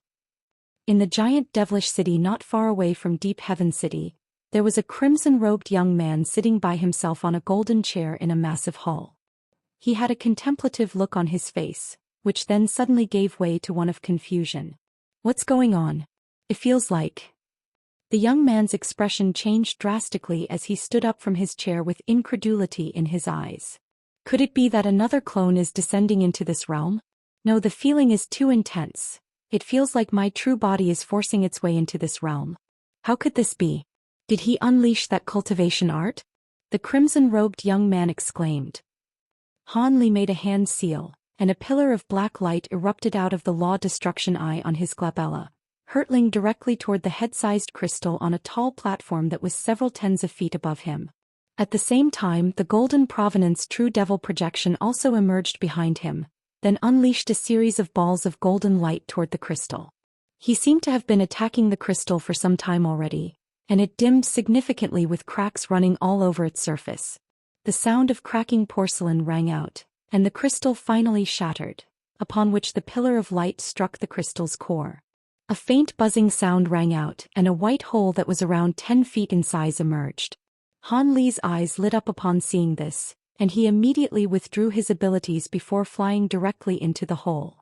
Speaker 1: In the giant devilish city not far away from Deep Heaven City, there was a crimson-robed young man sitting by himself on a golden chair in a massive hall. He had a contemplative look on his face, which then suddenly gave way to one of confusion. What's going on? It feels like... The young man's expression changed drastically as he stood up from his chair with incredulity in his eyes. Could it be that another clone is descending into this realm? No, the feeling is too intense. It feels like my true body is forcing its way into this realm. How could this be? Did he unleash that cultivation art? The crimson-robed young man exclaimed. Han Li made a hand seal, and a pillar of black light erupted out of the law destruction eye on his glabella, hurtling directly toward the head-sized crystal on a tall platform that was several tens of feet above him. At the same time, the golden provenance true devil projection also emerged behind him, then unleashed a series of balls of golden light toward the crystal. He seemed to have been attacking the crystal for some time already, and it dimmed significantly with cracks running all over its surface. The sound of cracking porcelain rang out, and the crystal finally shattered, upon which the pillar of light struck the crystal's core. A faint buzzing sound rang out, and a white hole that was around 10 feet in size emerged. Han Li's eyes lit up upon seeing this, and he immediately withdrew his abilities before flying directly into the hole.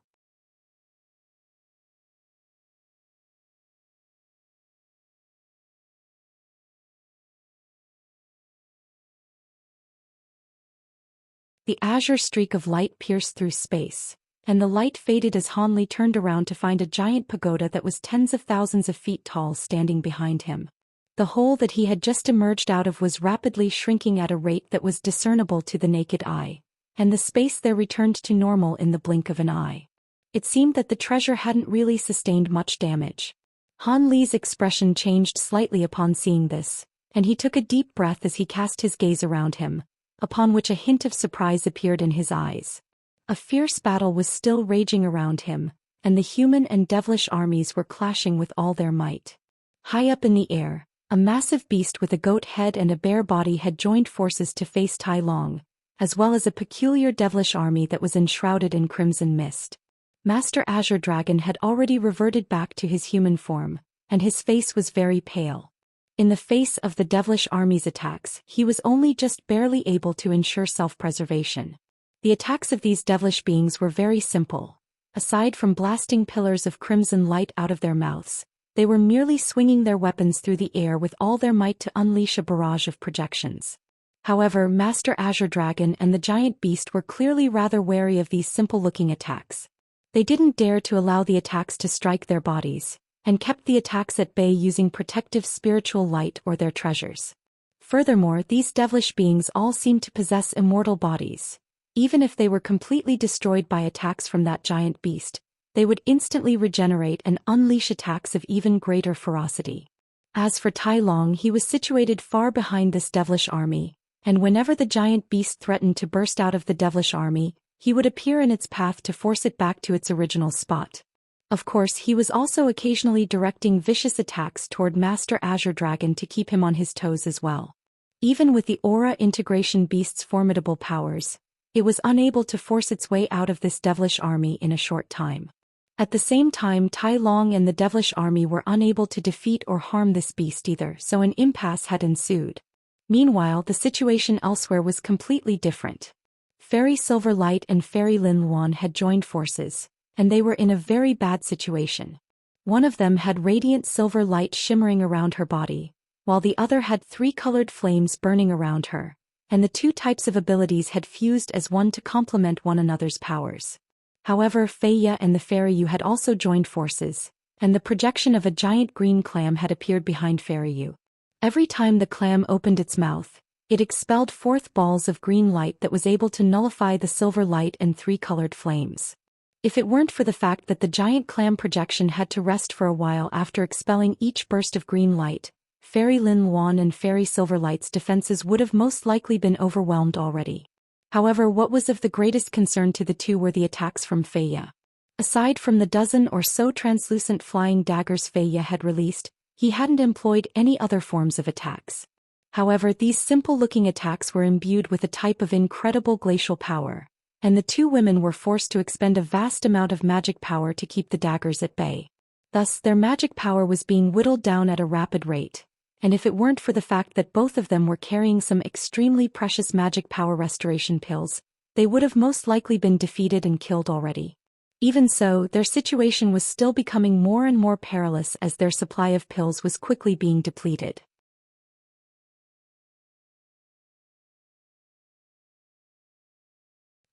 Speaker 1: The azure streak of light pierced through space, and the light faded as Han Li turned around to find a giant pagoda that was tens of thousands of feet tall standing behind him. The hole that he had just emerged out of was rapidly shrinking at a rate that was discernible to the naked eye, and the space there returned to normal in the blink of an eye. It seemed that the treasure hadn't really sustained much damage. Han Li's expression changed slightly upon seeing this, and he took a deep breath as he cast his gaze around him, upon which a hint of surprise appeared in his eyes. A fierce battle was still raging around him, and the human and devilish armies were clashing with all their might. High up in the air, a massive beast with a goat head and a bear body had joined forces to face Tai Long, as well as a peculiar devilish army that was enshrouded in crimson mist. Master Azure Dragon had already reverted back to his human form, and his face was very pale. In the face of the devilish army's attacks, he was only just barely able to ensure self-preservation. The attacks of these devilish beings were very simple. Aside from blasting pillars of crimson light out of their mouths, they were merely swinging their weapons through the air with all their might to unleash a barrage of projections. However, Master Azure Dragon and the giant beast were clearly rather wary of these simple-looking attacks. They didn't dare to allow the attacks to strike their bodies, and kept the attacks at bay using protective spiritual light or their treasures. Furthermore, these devilish beings all seemed to possess immortal bodies. Even if they were completely destroyed by attacks from that giant beast, they would instantly regenerate and unleash attacks of even greater ferocity. As for Tai Long, he was situated far behind this devilish army, and whenever the giant beast threatened to burst out of the devilish army, he would appear in its path to force it back to its original spot. Of course, he was also occasionally directing vicious attacks toward Master Azure Dragon to keep him on his toes as well. Even with the Aura Integration Beast's formidable powers, it was unable to force its way out of this devilish army in a short time. At the same time, Tai Long and the devilish army were unable to defeat or harm this beast either, so an impasse had ensued. Meanwhile, the situation elsewhere was completely different. Fairy Silver Light and Fairy Lin Luan had joined forces, and they were in a very bad situation. One of them had radiant silver light shimmering around her body, while the other had 3 colored flames burning around her, and the 2 types of abilities had fused as one to complement one another's powers. However, Feiya and the Fairy Yu had also joined forces, and the projection of a giant green clam had appeared behind Fairy Yu. Every time the clam opened its mouth, it expelled forth balls of green light that was able to nullify the silver light and 3 colored flames. If it weren't for the fact that the giant clam projection had to rest for a while after expelling each burst of green light, Fairy Lin Luan and Fairy Silverlight's defenses would have most likely been overwhelmed already. However, what was of the greatest concern to the two were the attacks from Feiya. Aside from the dozen or so translucent flying daggers Feiya had released, he hadn't employed any other forms of attacks. However, these simple-looking attacks were imbued with a type of incredible glacial power, and the 2 women were forced to expend a vast amount of magic power to keep the daggers at bay. Thus, their magic power was being whittled down at a rapid rate, and if it weren't for the fact that both of them were carrying some extremely precious magic power restoration pills, they would have most likely been defeated and killed already. Even so, their situation was still becoming more and more perilous as their supply of pills was quickly being depleted.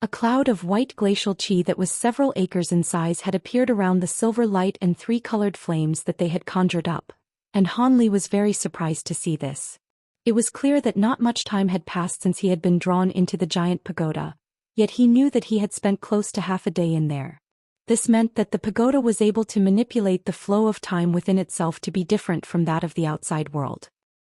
Speaker 1: A cloud of white glacial chi that was several acres in size had appeared around the silver light and 3 colored flames that they had conjured up, and Han Li was very surprised to see this. It was clear that not much time had passed since he had been drawn into the giant pagoda, yet he knew that he had spent close to half a day in there. This meant that the pagoda was able to manipulate the flow of time within itself to be different from that of the outside world.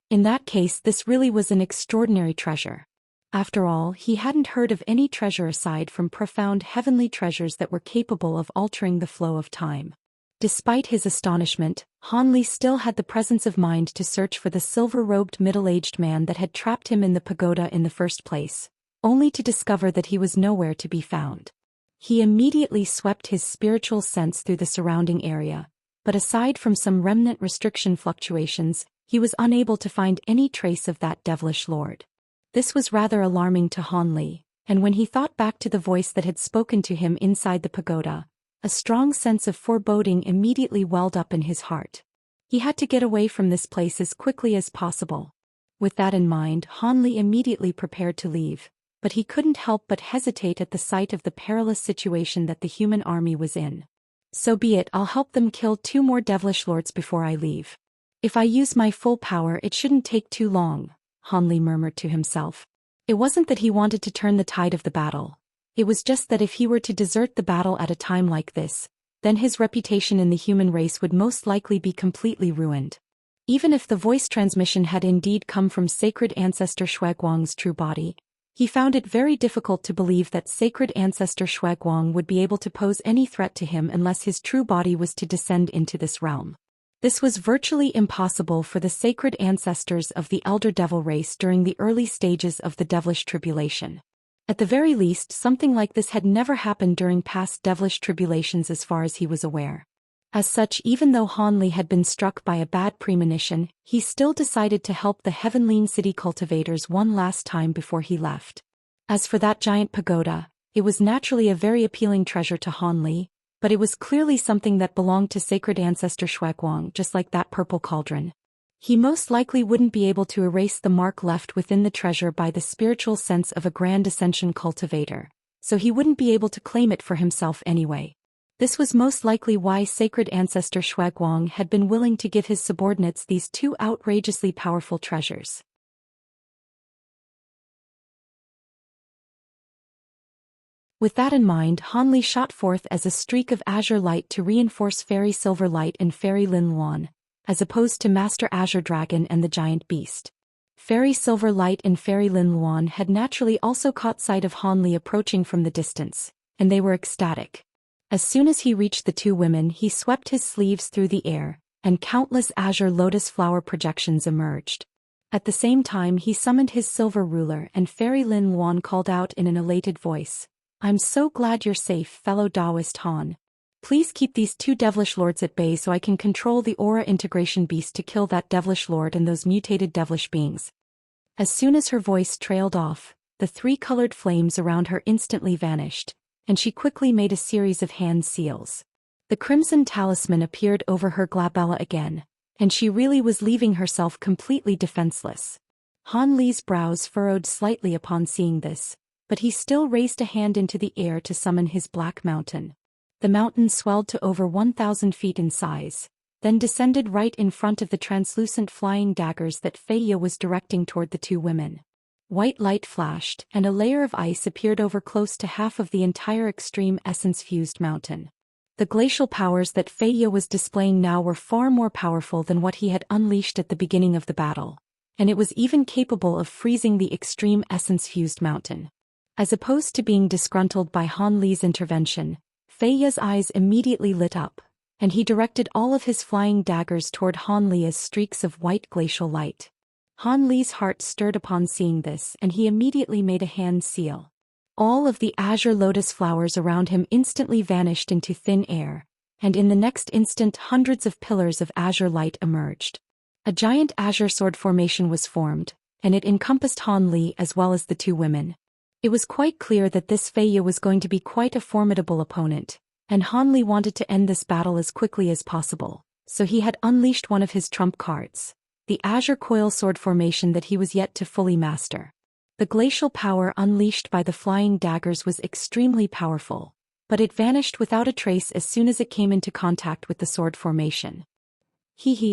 Speaker 1: In that case, this really was an extraordinary treasure. After all, he hadn't heard of any treasure aside from profound heavenly treasures that were capable of altering the flow of time. Despite his astonishment, Han Li still had the presence of mind to search for the silver-robed middle-aged man that had trapped him in the pagoda in the first place, only to discover that he was nowhere to be found. He immediately swept his spiritual sense through the surrounding area, but aside from some remnant restriction fluctuations, he was unable to find any trace of that devilish lord. This was rather alarming to Han Li, and when he thought back to the voice that had spoken to him inside the pagoda, a strong sense of foreboding immediately welled up in his heart. He had to get away from this place as quickly as possible. With that in mind, Han Li immediately prepared to leave, but he couldn't help but hesitate at the sight of the perilous situation that the human army was in. So be it, I'll help them kill 2 more devilish lords before I leave. If I use my full power, it shouldn't take too long, Han Li murmured to himself. It wasn't that he wanted to turn the tide of the battle. It was just that if he were to desert the battle at a time like this, then his reputation in the human race would most likely be completely ruined. Even if the voice transmission had indeed come from sacred ancestor Shuaguang's true body, he found it very difficult to believe that sacred ancestor Shuaguang would be able to pose any threat to him unless his true body was to descend into this realm. This was virtually impossible for the sacred ancestors of the elder devil race during the early stages of the devilish tribulation. At the very least, something like this had never happened during past devilish tribulations as far as he was aware. As such, even though Han Li had been struck by a bad premonition, he still decided to help the Heavenly City cultivators one last time before he left. As for that giant pagoda, it was naturally a very appealing treasure to Han Li, but it was clearly something that belonged to sacred ancestor Shuaguang, just like that purple cauldron. He most likely wouldn't be able to erase the mark left within the treasure by the spiritual sense of a grand ascension cultivator, so he wouldn't be able to claim it for himself anyway. This was most likely why sacred ancestor Shuaguang had been willing to give his subordinates these two outrageously powerful treasures. With that in mind, Han Li shot forth as a streak of azure light to reinforce Fairy Silver Light and Fairy Lin Luan, as opposed to Master Azure Dragon and the Giant Beast. Fairy Silver Light and Fairy Lin Luan had naturally also caught sight of Han Li approaching from the distance, and they were ecstatic. As soon as he reached the two women, he swept his sleeves through the air, and countless azure lotus flower projections emerged. At the same time, he summoned his silver ruler, and Fairy Lin Luan called out in an elated voice, "I'm so glad you're safe, fellow Taoist Han. Please keep these two devilish lords at bay so I can control the aura integration beast to kill that devilish lord and those mutated devilish beings." As soon as her voice trailed off, the three colored flames around her instantly vanished, and she quickly made a series of hand seals. The crimson talisman appeared over her glabella again, and she really was leaving herself completely defenseless. Han Li's brows furrowed slightly upon seeing this, but he still raised a hand into the air to summon his black mountain. The mountain swelled to over 1,000 feet in size, then descended right in front of the translucent flying daggers that Fei Ye was directing toward the two women. White light flashed, and a layer of ice appeared over close to half of the entire extreme essence-fused mountain. The glacial powers that Fei Ye was displaying now were far more powerful than what he had unleashed at the beginning of the battle, and it was even capable of freezing the extreme essence-fused mountain. As opposed to being disgruntled by Han Li's intervention, Fei Ye's eyes immediately lit up, and he directed all of his flying daggers toward Han Li as streaks of white glacial light. Han Li's heart stirred upon seeing this, and he immediately made a hand seal. All of the azure lotus flowers around him instantly vanished into thin air, and in the next instant hundreds of pillars of azure light emerged. A giant azure sword formation was formed, and it encompassed Han Li as well as the two women. It was quite clear that this Fei Ye was going to be quite a formidable opponent, and Han Li wanted to end this battle as quickly as possible, so he had unleashed one of his trump cards, the azure coil sword formation that he was yet to fully master. The glacial power unleashed by the flying daggers was extremely powerful, but it vanished without a trace as soon as it came into contact with the sword formation.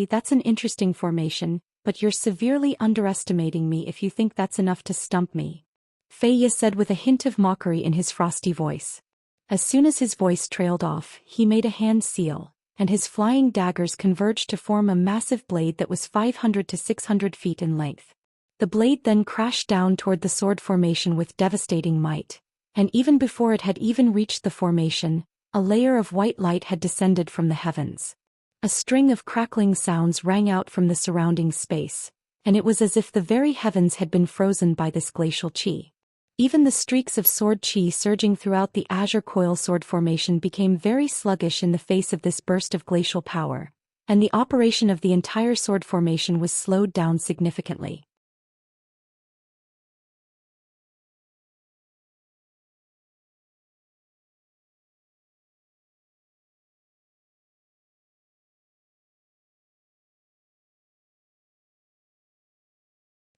Speaker 1: That's an interesting formation, but you're severely underestimating me if you think that's enough to stump me," Fei Ye said with a hint of mockery in his frosty voice. As soon as his voice trailed off, he made a hand seal, and his flying daggers converged to form a massive blade that was 500 to 600 feet in length. The blade then crashed down toward the sword formation with devastating might, and even before it had even reached the formation, a layer of white light had descended from the heavens. A string of crackling sounds rang out from the surrounding space, and it was as if the very heavens had been frozen by this glacial chi. Even the streaks of sword chi surging throughout the azure coil sword formation became very sluggish in the face of this burst of glacial power, and the operation of the entire sword formation was slowed down significantly.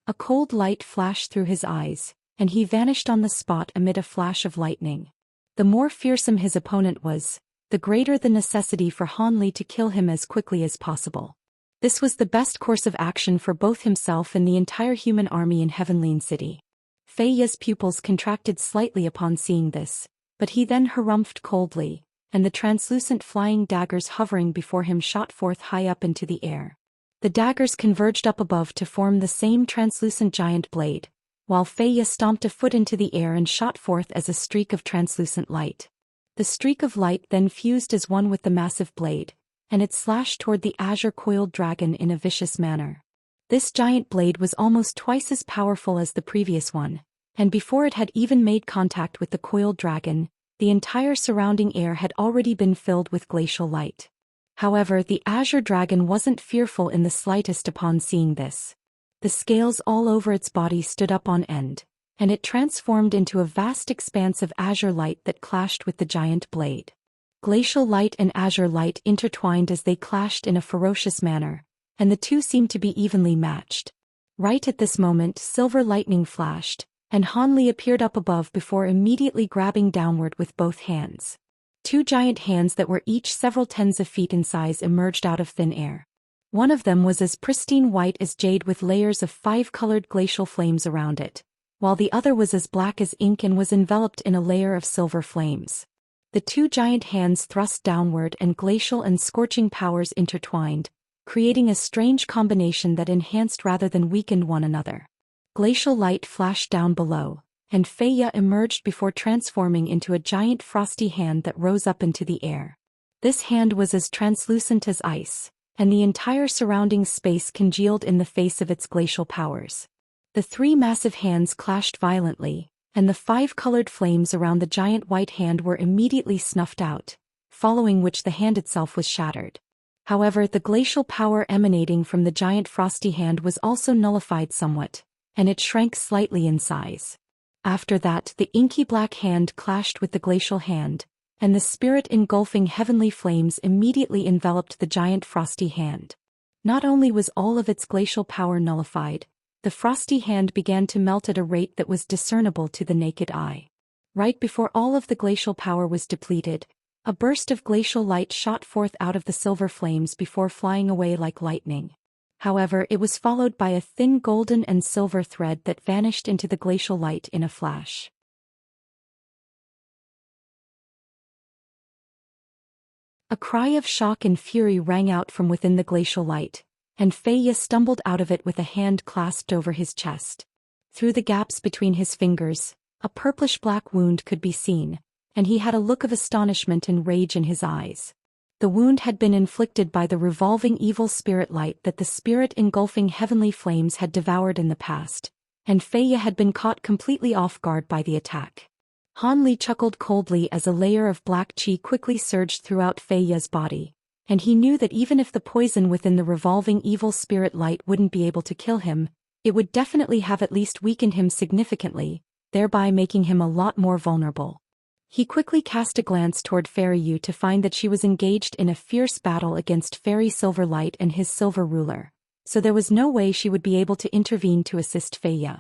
Speaker 1: A cold light flashed through his eyes, and he vanished on the spot amid a flash of lightning. The more fearsome his opponent was, the greater the necessity for Han Li to kill him as quickly as possible. This was the best course of action for both himself and the entire human army in Heavenly City. Fei Ye's pupils contracted slightly upon seeing this, but he then harumphed coldly, and the translucent flying daggers hovering before him shot forth high up into the air. The daggers converged up above to form the same translucent giant blade, while Fei Ye stomped a foot into the air and shot forth as a streak of translucent light. The streak of light then fused as one with the massive blade, and it slashed toward the azure-coiled dragon in a vicious manner. This giant blade was almost twice as powerful as the previous one, and before it had even made contact with the coiled dragon, the entire surrounding air had already been filled with glacial light. However, the azure dragon wasn't fearful in the slightest upon seeing this. The scales all over its body stood up on end, and it transformed into a vast expanse of azure light that clashed with the giant blade. Glacial light and azure light intertwined as they clashed in a ferocious manner, and the two seemed to be evenly matched. Right at this moment, silver lightning flashed, and Han Li appeared up above before immediately grabbing downward with both hands. Two giant hands that were each several tens of feet in size emerged out of thin air. One of them was as pristine white as jade with layers of 5-colored glacial flames around it, while the other was as black as ink and was enveloped in a layer of silver flames. The two giant hands thrust downward and glacial and scorching powers intertwined, creating a strange combination that enhanced rather than weakened one another. Glacial light flashed down below, and Fei Ye emerged before transforming into a giant frosty hand that rose up into the air. This hand was as translucent as ice, and the entire surrounding space congealed in the face of its glacial powers. The three massive hands clashed violently, and the 5-colored flames around the giant white hand were immediately snuffed out, following which the hand itself was shattered. However, the glacial power emanating from the giant frosty hand was also nullified somewhat, and it shrank slightly in size. After that, the inky black hand clashed with the glacial hand, and the spirit engulfing heavenly flames immediately enveloped the giant frosty hand. Not only was all of its glacial power nullified, the frosty hand began to melt at a rate that was discernible to the naked eye. Right before all of the glacial power was depleted, a burst of glacial light shot forth out of the silver flames before flying away like lightning. However, it was followed by a thin golden and silver thread that vanished into the glacial light in a flash. A cry of shock and fury rang out from within the glacial light, and Fei Ye stumbled out of it with a hand clasped over his chest. Through the gaps between his fingers, a purplish-black wound could be seen, and he had a look of astonishment and rage in his eyes. The wound had been inflicted by the revolving evil spirit light that the spirit engulfing heavenly flames had devoured in the past, and Fei Ye had been caught completely off guard by the attack. Han Li chuckled coldly as a layer of black qi quickly surged throughout Fei Ye's body, and he knew that even if the poison within the revolving evil spirit light wouldn't be able to kill him, it would definitely have at least weakened him significantly, thereby making him a lot more vulnerable. He quickly cast a glance toward Fairy Yu to find that she was engaged in a fierce battle against Fairy Silver Light and his silver ruler, so there was no way she would be able to intervene to assist Fei Ye.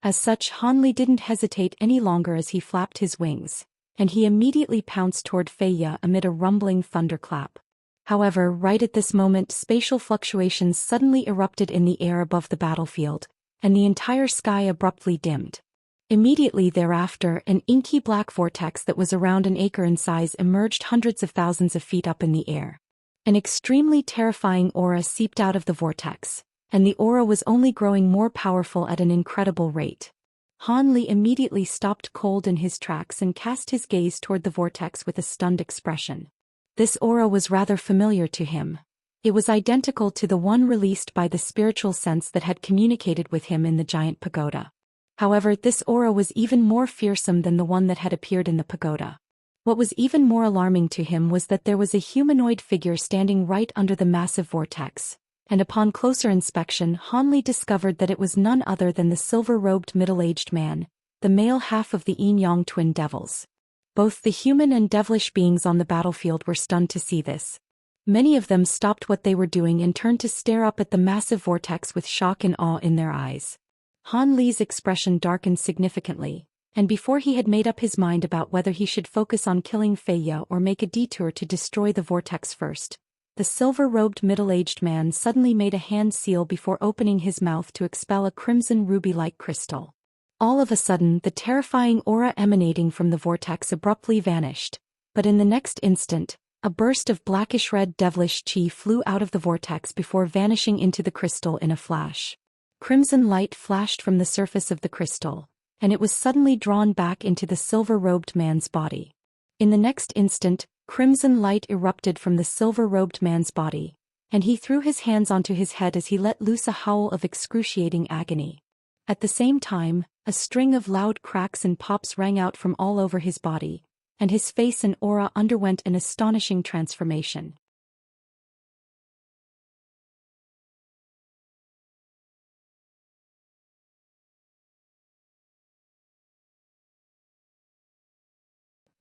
Speaker 1: As such, Han Li didn't hesitate any longer as he flapped his wings, and he immediately pounced toward Fei Ye amid a rumbling thunderclap. However, right at this moment, spatial fluctuations suddenly erupted in the air above the battlefield, and the entire sky abruptly dimmed. Immediately thereafter, an inky black vortex that was around an acre in size emerged hundreds of thousands of feet up in the air. An extremely terrifying aura seeped out of the vortex, and the aura was only growing more powerful at an incredible rate. Han Li immediately stopped cold in his tracks and cast his gaze toward the vortex with a stunned expression. This aura was rather familiar to him. It was identical to the one released by the spiritual sense that had communicated with him in the giant pagoda. However, this aura was even more fearsome than the one that had appeared in the pagoda. What was even more alarming to him was that there was a humanoid figure standing right under the massive vortex, and upon closer inspection Han Li discovered that it was none other than the silver-robed middle-aged man, the male half of the Yin-Yang twin devils. Both the human and devilish beings on the battlefield were stunned to see this. Many of them stopped what they were doing and turned to stare up at the massive vortex with shock and awe in their eyes. Han Li's expression darkened significantly, and before he had made up his mind about whether he should focus on killing Fei Ye or make a detour to destroy the vortex first, the silver-robed middle-aged man suddenly made a hand seal before opening his mouth to expel a crimson ruby-like crystal. All of a sudden, the terrifying aura emanating from the vortex abruptly vanished, but in the next instant, a burst of blackish-red devilish chi flew out of the vortex before vanishing into the crystal in a flash. Crimson light flashed from the surface of the crystal, and it was suddenly drawn back into the silver-robed man's body. In the next instant, crimson light erupted from the silver-robed man's body, and he threw his hands onto his head as he let loose a howl of excruciating agony. At the same time, a string of loud cracks and pops rang out from all over his body, and his face and aura underwent an astonishing transformation.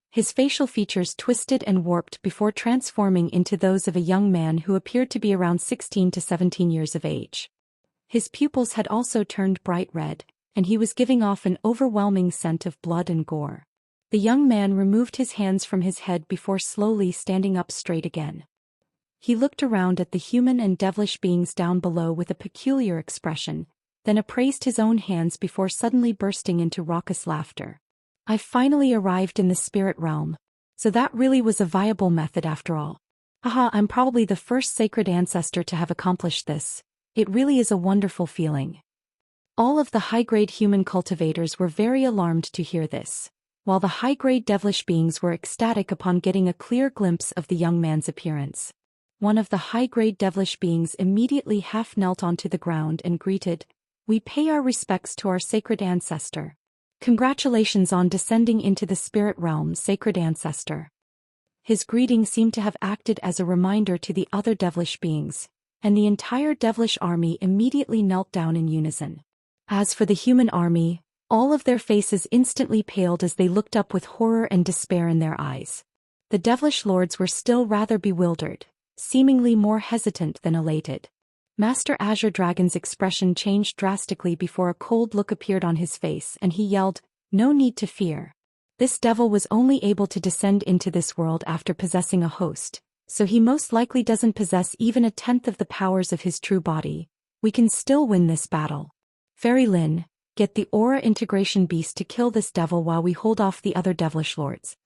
Speaker 1: His facial features twisted and warped before transforming into those of a young man who appeared to be around 16 to 17 years of age. His pupils had also turned bright red, and he was giving off an overwhelming scent of blood and gore. The young man removed his hands from his head before slowly standing up straight again. He looked around at the human and devilish beings down below with a peculiar expression, then appraised his own hands before suddenly bursting into raucous laughter. I finally arrived in the spirit realm. So that really was a viable method after all. Haha, I'm probably the first sacred ancestor to have accomplished this. It really is a wonderful feeling. All of the high-grade human cultivators were very alarmed to hear this, while the high-grade devilish beings were ecstatic upon getting a clear glimpse of the young man's appearance. One of the high-grade devilish beings immediately half-knelt onto the ground and greeted, "We pay our respects to our sacred ancestor. Congratulations on descending into the spirit realm, sacred ancestor." His greeting seemed to have acted as a reminder to the other devilish beings, and the entire devilish army immediately knelt down in unison. As for the human army, all of their faces instantly paled as they looked up with horror and despair in their eyes. The devilish lords were still rather bewildered, seemingly more hesitant than elated. Master Azure Dragon's expression changed drastically before a cold look appeared on his face and he yelled, "No need to fear. This devil was only able to descend into this world after possessing a host, so he most likely doesn't possess even a tenth of the powers of his true body. We can still win this battle. Fairy Lin, get the aura integration beast to kill this devil while we hold off the other devilish lords."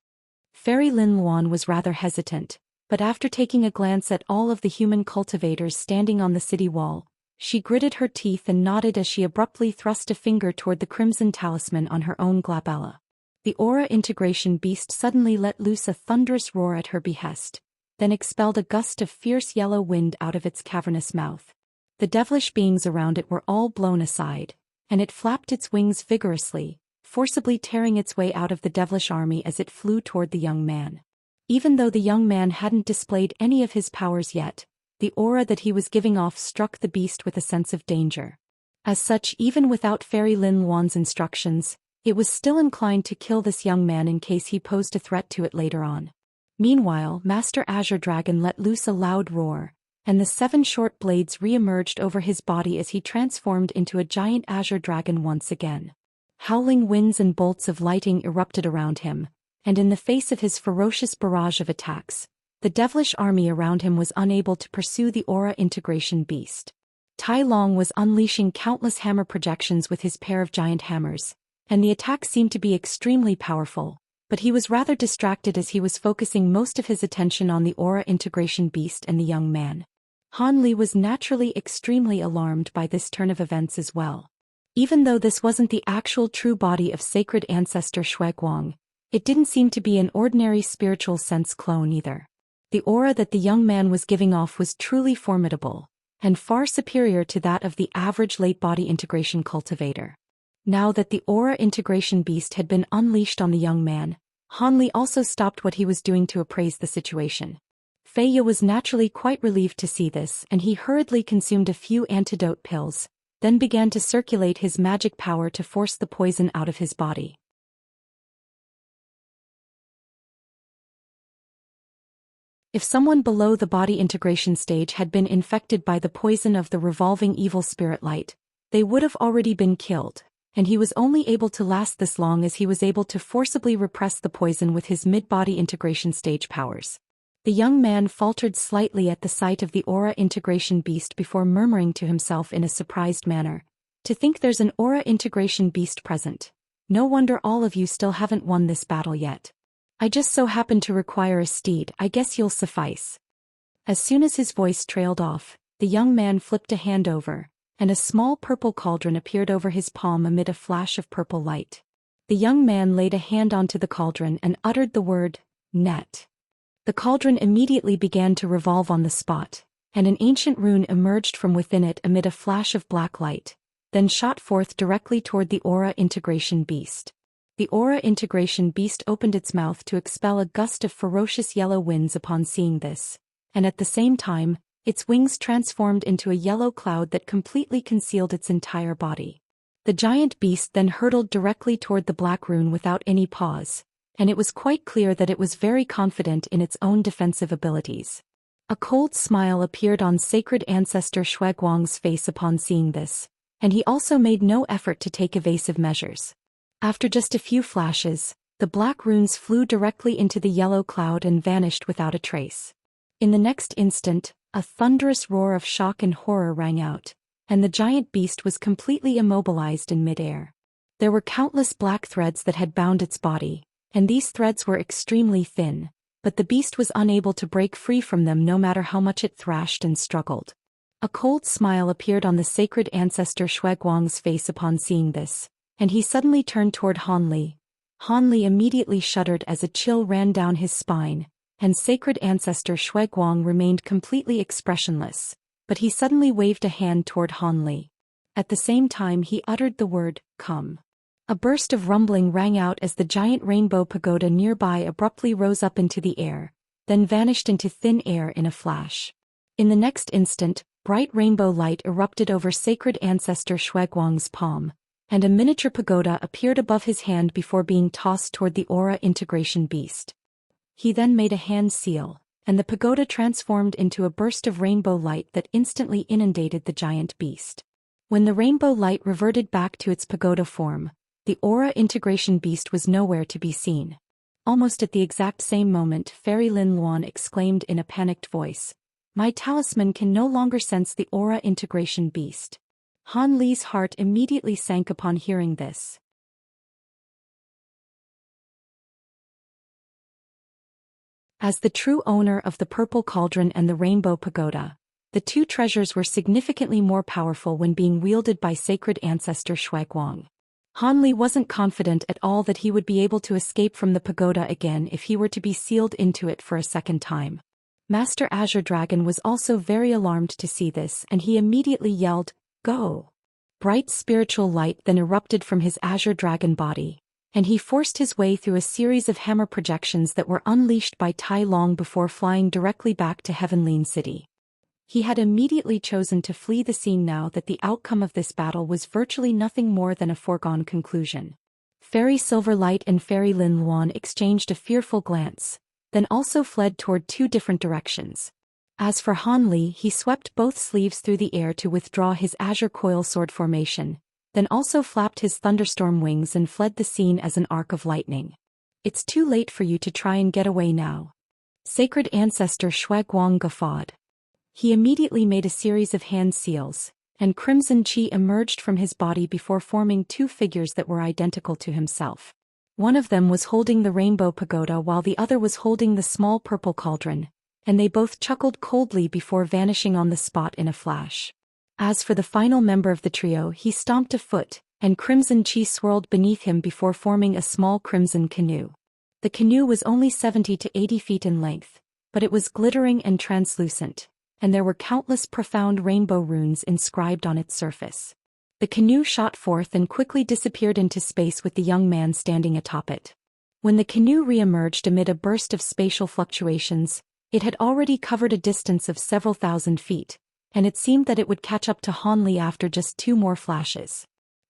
Speaker 1: Fairy Lin Luan was rather hesitant, but after taking a glance at all of the human cultivators standing on the city wall, she gritted her teeth and nodded as she abruptly thrust a finger toward the crimson talisman on her own glabella. The aura integration beast suddenly let loose a thunderous roar at her behest, then expelled a gust of fierce yellow wind out of its cavernous mouth. The devilish beings around it were all blown aside, and it flapped its wings vigorously, forcibly tearing its way out of the devilish army as it flew toward the young man. Even though the young man hadn't displayed any of his powers yet, the aura that he was giving off struck the beast with a sense of danger. As such, even without Fairy Lin Luan's instructions, it was still inclined to kill this young man in case he posed a threat to it later on. Meanwhile, Master Azure Dragon let loose a loud roar, and the 7 short blades re-emerged over his body as he transformed into a giant azure dragon once again. Howling winds and bolts of lightning erupted around him, and in the face of his ferocious barrage of attacks, the devilish army around him was unable to pursue the aura integration beast. Tai Long was unleashing countless hammer projections with his pair of giant hammers, and the attack seemed to be extremely powerful, but he was rather distracted as he was focusing most of his attention on the aura integration beast and the young man. Han Li was naturally extremely alarmed by this turn of events as well. Even though this wasn't the actual true body of sacred ancestor Shuiguang, it didn't seem to be an ordinary spiritual sense clone either. The aura that the young man was giving off was truly formidable, and far superior to that of the average late body integration cultivator. Now that the aura integration beast had been unleashed on the young man, Han Li also stopped what he was doing to appraise the situation. Fei Ye was naturally quite relieved to see this, and he hurriedly consumed a few antidote pills, then began to circulate his magic power to force the poison out of his body. If someone below the body integration stage had been infected by the poison of the revolving evil spirit light, they would have already been killed, and he was only able to last this long as he was able to forcibly repress the poison with his mid-body integration stage powers. The young man faltered slightly at the sight of the aura integration beast before murmuring to himself in a surprised manner, "To think there's an aura integration beast present. No wonder all of you still haven't won this battle yet. I just so happen to require a steed, I guess you'll suffice." As soon as his voice trailed off, the young man flipped a hand over, and a small purple cauldron appeared over his palm amid a flash of purple light. The young man laid a hand onto the cauldron and uttered the word, "Net." The cauldron immediately began to revolve on the spot, and an ancient rune emerged from within it amid a flash of black light, then shot forth directly toward the aura integration beast. The aura integration beast opened its mouth to expel a gust of ferocious yellow winds upon seeing this, and at the same time, its wings transformed into a yellow cloud that completely concealed its entire body. The giant beast then hurtled directly toward the black rune without any pause, and it was quite clear that it was very confident in its own defensive abilities. A cold smile appeared on sacred ancestor Shuiguang's face upon seeing this, and he also made no effort to take evasive measures. After just a few flashes, the black runes flew directly into the yellow cloud and vanished without a trace. In the next instant, a thunderous roar of shock and horror rang out, and the giant beast was completely immobilized in midair. There were countless black threads that had bound its body, and these threads were extremely thin, but the beast was unable to break free from them no matter how much it thrashed and struggled. A cold smile appeared on the sacred ancestor Shuiguang's face upon seeing this, and he suddenly turned toward Han Li. Han Li immediately shuddered as a chill ran down his spine, and sacred ancestor Shuiguang remained completely expressionless, but he suddenly waved a hand toward Han Li. At the same time he uttered the word, "Come." A burst of rumbling rang out as the giant rainbow pagoda nearby abruptly rose up into the air, then vanished into thin air in a flash. In the next instant, bright rainbow light erupted over sacred ancestor Shuiguang's palm, and a miniature pagoda appeared above his hand before being tossed toward the aura integration beast. He then made a hand seal, and the pagoda transformed into a burst of rainbow light that instantly inundated the giant beast. When the rainbow light reverted back to its pagoda form, the aura integration beast was nowhere to be seen. Almost at the exact same moment, Fairy Lin Luan exclaimed in a panicked voice, "My talisman can no longer sense the aura integration beast." Han Li's heart immediately sank upon hearing this. As the true owner of the purple cauldron and the rainbow pagoda, the two treasures were significantly more powerful when being wielded by sacred ancestor Shuiguang. Han Li wasn't confident at all that he would be able to escape from the pagoda again if he were to be sealed into it for a second time. Master Azure Dragon was also very alarmed to see this, and he immediately yelled, "Go!" Bright spiritual light then erupted from his Azure Dragon body, and he forced his way through a series of hammer projections that were unleashed by Tai Long before flying directly back to Heavenly City. He had immediately chosen to flee the scene now that the outcome of this battle was virtually nothing more than a foregone conclusion. Fairy Silverlight and Fairy Lin Luan exchanged a fearful glance, then also fled toward two different directions. As for Han Li, he swept both sleeves through the air to withdraw his Azure Coil Sword formation, then also flapped his thunderstorm wings and fled the scene as an arc of lightning. "It's too late for you to try and get away now." Sacred ancestor Shuiguang guffawed. He immediately made a series of hand seals, and crimson chi emerged from his body before forming two figures that were identical to himself. One of them was holding the rainbow pagoda while the other was holding the small purple cauldron, and they both chuckled coldly before vanishing on the spot in a flash. As for the final member of the trio, he stomped a foot, and crimson chi swirled beneath him before forming a small crimson canoe. The canoe was only 70 to 80 feet in length, but it was glittering and translucent, and there were countless profound rainbow runes inscribed on its surface. The canoe shot forth and quickly disappeared into space with the young man standing atop it. When the canoe re-emerged amid a burst of spatial fluctuations, it had already covered a distance of several thousand feet, and it seemed that it would catch up to Han Li after just two more flashes.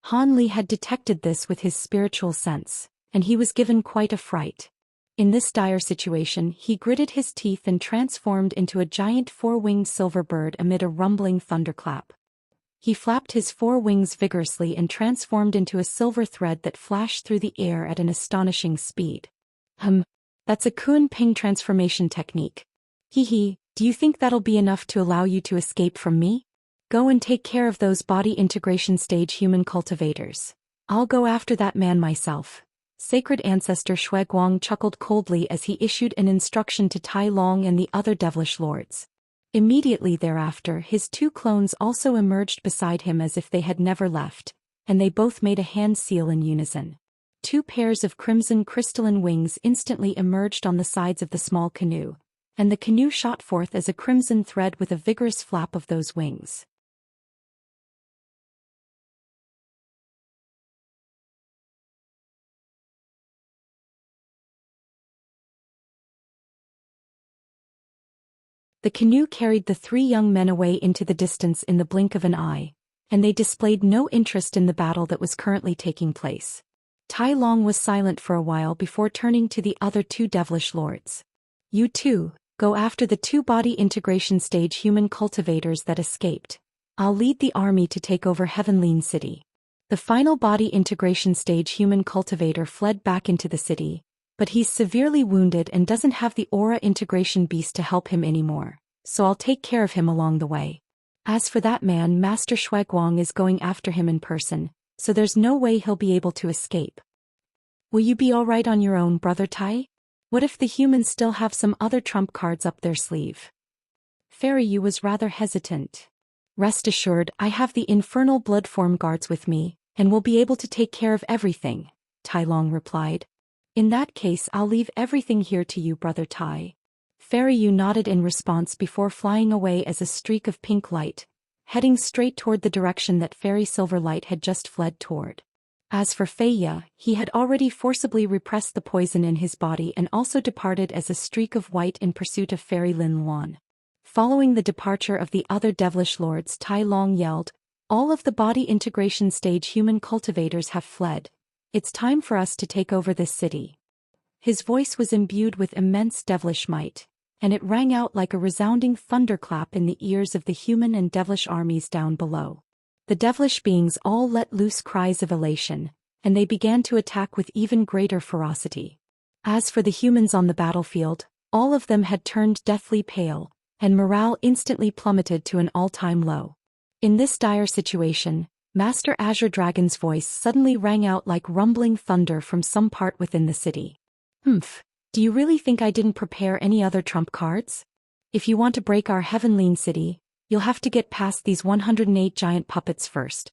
Speaker 1: Han Li had detected this with his spiritual sense, and he was given quite a fright. In this dire situation, he gritted his teeth and transformed into a giant four-winged silver bird amid a rumbling thunderclap. He flapped his four wings vigorously and transformed into a silver thread that flashed through the air at an astonishing speed. That's a Kun Ping transformation technique. Hee hee, do you think that'll be enough to allow you to escape from me? Go and take care of those body integration stage human cultivators. I'll go after that man myself. Sacred Ancestor Shui Guang chuckled coldly as he issued an instruction to Tai Long and the other devilish lords. Immediately thereafter his two clones also emerged beside him as if they had never left, and they both made a hand seal in unison. Two pairs of crimson crystalline wings instantly emerged on the sides of the small canoe, and the canoe shot forth as a crimson thread with a vigorous flap of those wings. The canoe carried the three young men away into the distance in the blink of an eye, and they displayed no interest in the battle that was currently taking place. Tai Long was silent for a while before turning to the other two devilish lords. You two, go after the two body integration stage human cultivators that escaped. I'll lead the army to take over Heavenleen City. The final body integration stage human cultivator fled back into the city, but he's severely wounded and doesn't have the aura integration beast to help him anymore, so I'll take care of him along the way. As for that man, Master Shui Guang is going after him in person, so there's no way he'll be able to escape. Will you be alright on your own, Brother Tai? What if the humans still have some other trump cards up their sleeve? Fairy Yu was rather hesitant. Rest assured, I have the infernal blood form guards with me, and will be able to take care of everything, Tai Long replied. In that case I'll leave everything here to you, Brother Tai. Fairy Yu nodded in response before flying away as a streak of pink light, heading straight toward the direction that Fairy Silver Light had just fled toward. As for Feiya, he had already forcibly repressed the poison in his body and also departed as a streak of white in pursuit of Fairy Lin Luan. Following the departure of the other devilish lords, Tai Long yelled, "All of the body integration stage human cultivators have fled. It's time for us to take over this city." His voice was imbued with immense devilish might, and it rang out like a resounding thunderclap in the ears of the human and devilish armies down below. The devilish beings all let loose cries of elation, and they began to attack with even greater ferocity. As for the humans on the battlefield, all of them had turned deathly pale, and morale instantly plummeted to an all-time low. In this dire situation, Master Azure Dragon's voice suddenly rang out like rumbling thunder from some part within the city. Do you really think I didn't prepare any other trump cards? If you want to break our Heavenleen City, you'll have to get past these 108 giant puppets first.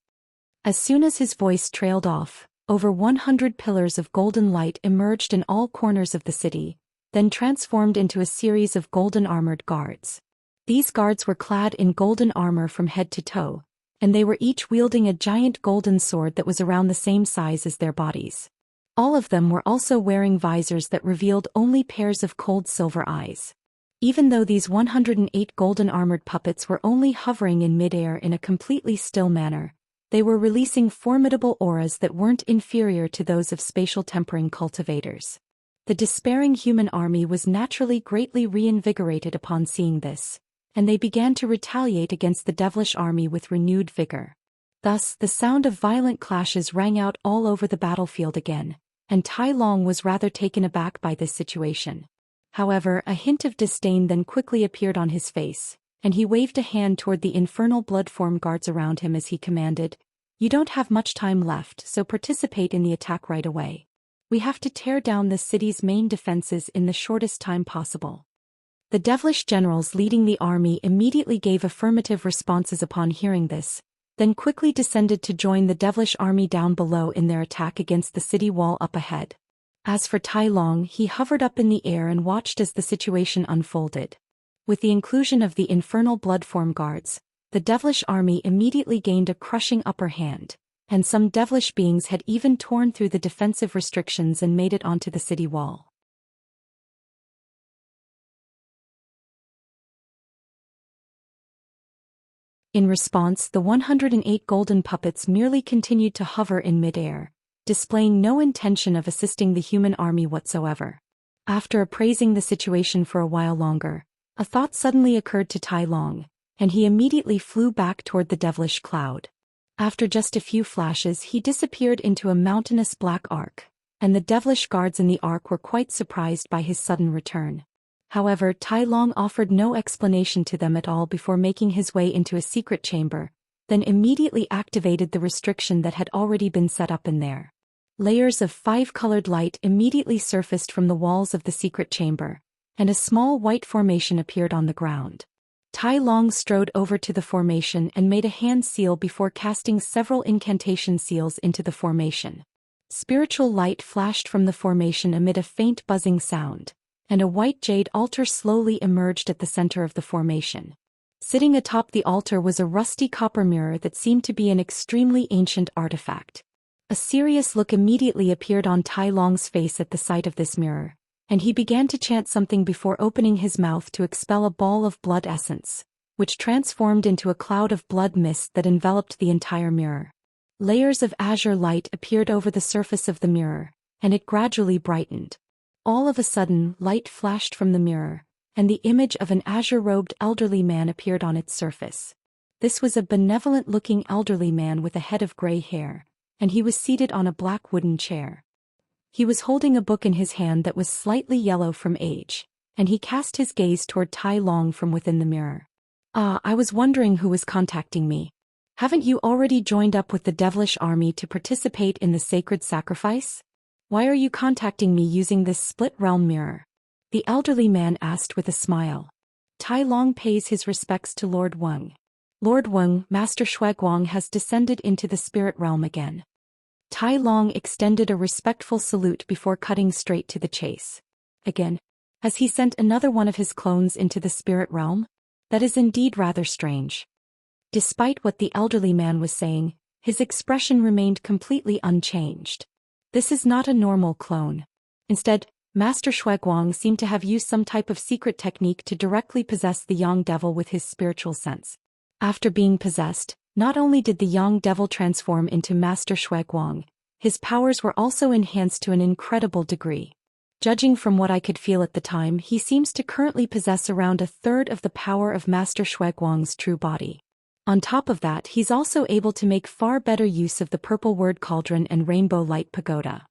Speaker 1: As soon as his voice trailed off, over 100 pillars of golden light emerged in all corners of the city, then transformed into a series of golden armored guards. These guards were clad in golden armor from head to toe, and they were each wielding a giant golden sword that was around the same size as their bodies. All of them were also wearing visors that revealed only pairs of cold silver eyes. Even though these 108 golden armored puppets were only hovering in midair in a completely still manner, they were releasing formidable auras that weren't inferior to those of spatial tempering cultivators. The despairing human army was naturally greatly reinvigorated upon seeing this, and they began to retaliate against the devilish army with renewed vigor. Thus, the sound of violent clashes rang out all over the battlefield again, and Tai Long was rather taken aback by this situation. However, a hint of disdain then quickly appeared on his face, and he waved a hand toward the infernal bloodform guards around him as he commanded, "You don't have much time left, so participate in the attack right away. We have to tear down the city's main defenses in the shortest time possible." The devilish generals leading the army immediately gave affirmative responses upon hearing this, then quickly descended to join the devilish army down below in their attack against the city wall up ahead. As for Tai Long, he hovered up in the air and watched as the situation unfolded. With the inclusion of the infernal bloodform guards, the devilish army immediately gained a crushing upper hand, and some devilish beings had even torn through the defensive restrictions and made it onto the city wall. In response, the 108 golden puppets merely continued to hover in midair, displaying no intention of assisting the human army whatsoever. After appraising the situation for a while longer, a thought suddenly occurred to Tai Long, and he immediately flew back toward the devilish cloud. After just a few flashes, he disappeared into a mountainous black arc, and the devilish guards in the arc were quite surprised by his sudden return. However, Tai Long offered no explanation to them at all before making his way into a secret chamber, then immediately activated the restriction that had already been set up in there. Layers of 5-colored light immediately surfaced from the walls of the secret chamber, and a small white formation appeared on the ground. Tai Long strode over to the formation and made a hand seal before casting several incantation seals into the formation. Spiritual light flashed from the formation amid a faint buzzing sound, and a white jade altar slowly emerged at the center of the formation. Sitting atop the altar was a rusty copper mirror that seemed to be an extremely ancient artifact. A serious look immediately appeared on Tai Long's face at the sight of this mirror, and he began to chant something before opening his mouth to expel a ball of blood essence, which transformed into a cloud of blood mist that enveloped the entire mirror. Layers of azure light appeared over the surface of the mirror, and it gradually brightened. All of a sudden, light flashed from the mirror, and the image of an azure-robed elderly man appeared on its surface. This was a benevolent-looking elderly man with a head of gray hair, and he was seated on a black wooden chair. He was holding a book in his hand that was slightly yellow from age, and he cast his gaze toward Tai Long from within the mirror. "Ah, I was wondering who was contacting me. Haven't you already joined up with the devilish army to participate in the sacred sacrifice? Why are you contacting me using this split-realm mirror?" the elderly man asked with a smile. Tai Long pays his respects to Lord Weng. "Lord Weng, Master Shuaguang has descended into the spirit realm again." Tai Long extended a respectful salute before cutting straight to the chase. "Again? Has he sent another one of his clones into the spirit realm? That is indeed rather strange." Despite what the elderly man was saying, his expression remained completely unchanged. "This is not a normal clone. Instead, Master Shuaguang seemed to have used some type of secret technique to directly possess the young devil with his spiritual sense. After being possessed, not only did the young devil transform into Master Shuaguang, his powers were also enhanced to an incredible degree. Judging from what I could feel at the time, he seems to currently possess around a third of the power of Master Shuaguang's true body. On top of that, he's also able to make far better use of the purple word cauldron and rainbow light pagoda.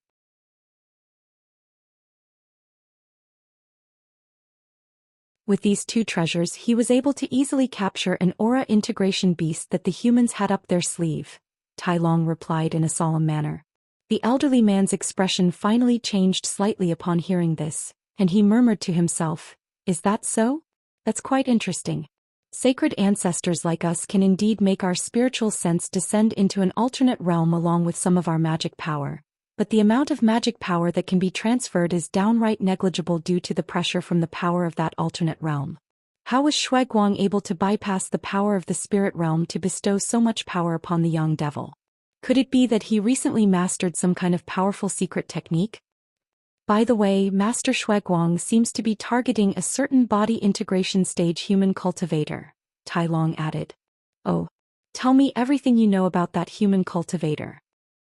Speaker 1: With these two treasures, he was able to easily capture an aura integration beast that the humans had up their sleeve, Tai Long replied in a solemn manner. The elderly man's expression finally changed slightly upon hearing this, and he murmured to himself, "Is that so? That's quite interesting. Sacred ancestors like us can indeed make our spiritual sense descend into an alternate realm along with some of our magic power. But the amount of magic power that can be transferred is downright negligible due to the pressure from the power of that alternate realm. How was Shuaguang able to bypass the power of the spirit realm to bestow so much power upon the young devil? Could it be that he recently mastered some kind of powerful secret technique? By the way, Master Shuaguang seems to be targeting a certain body integration stage human cultivator," Tai Long added. "Oh, tell me everything you know about that human cultivator."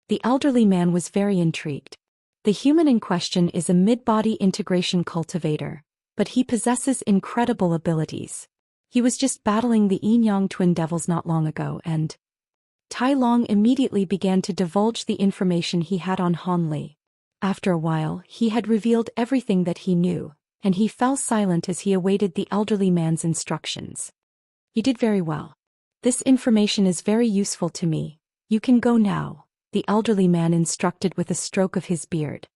Speaker 1: The elderly man was very intrigued. The human in question is a mid-body integration cultivator, but he possesses incredible abilities. He was just battling the yin-yang twin devils not long ago and... Tai Long immediately began to divulge the information he had on Han Li. After a while, he had revealed everything that he knew, and he fell silent as he awaited the elderly man's instructions. "You did very well. This information is very useful to me. You can go now," the elderly man instructed with a stroke of his beard.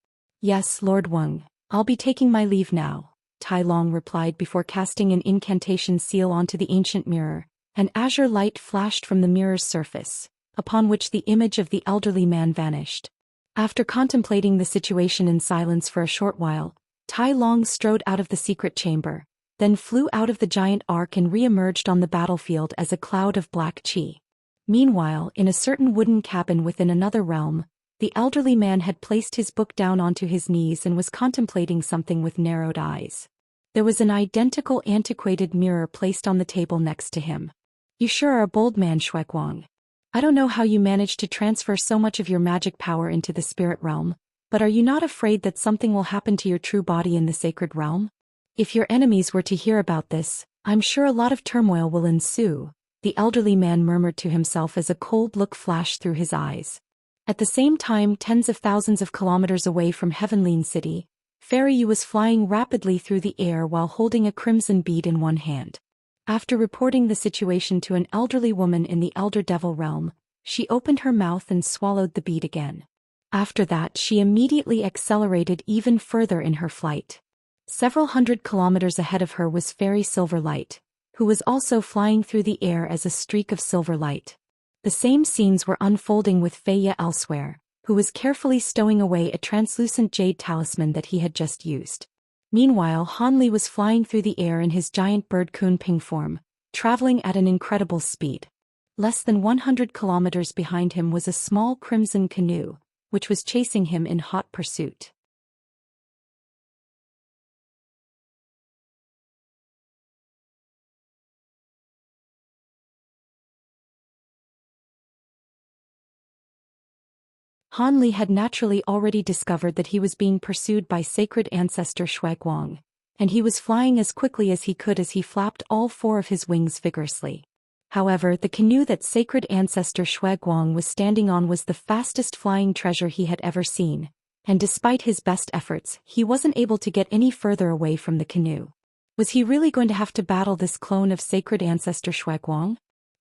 Speaker 1: "Yes, Lord Weng, I'll be taking my leave now," Tai Long replied before casting an incantation seal onto the ancient mirror. An azure light flashed from the mirror's surface, upon which the image of the elderly man vanished. After contemplating the situation in silence for a short while, Tai Long strode out of the secret chamber, then flew out of the giant ark and re-emerged on the battlefield as a cloud of black chi. Meanwhile, in a certain wooden cabin within another realm, the elderly man had placed his book down onto his knees and was contemplating something with narrowed eyes. There was an identical antiquated mirror placed on the table next to him. "You sure are a bold man, Shuaguang. I don't know how you managed to transfer so much of your magic power into the spirit realm, but are you not afraid that something will happen to your true body in the sacred realm? If your enemies were to hear about this, I'm sure a lot of turmoil will ensue," the elderly man murmured to himself as a cold look flashed through his eyes. At the same time, tens of thousands of kilometers away from Heavenly City, Fairy Yu was flying rapidly through the air while holding a crimson bead in one hand. After reporting the situation to an elderly woman in the Elder Devil realm, she opened her mouth and swallowed the bead again. After that, she immediately accelerated even further in her flight. Several hundred kilometers ahead of her was Fairy Silver Light, who was also flying through the air as a streak of silver light. The same scenes were unfolding with Feiya elsewhere, who was carefully stowing away a translucent jade talisman that he had just used. Meanwhile, Hanli was flying through the air in his giant bird Kunping form, traveling at an incredible speed. Less than 100 kilometers behind him was a small crimson canoe, which was chasing him in hot pursuit. Hanli had naturally already discovered that he was being pursued by sacred ancestor Shuaiguang, and he was flying as quickly as he could as he flapped all four of his wings vigorously. However, the canoe that sacred ancestor Shuaiguang was standing on was the fastest flying treasure he had ever seen, and despite his best efforts, he wasn't able to get any further away from the canoe. Was he really going to have to battle this clone of sacred ancestor Shuaiguang?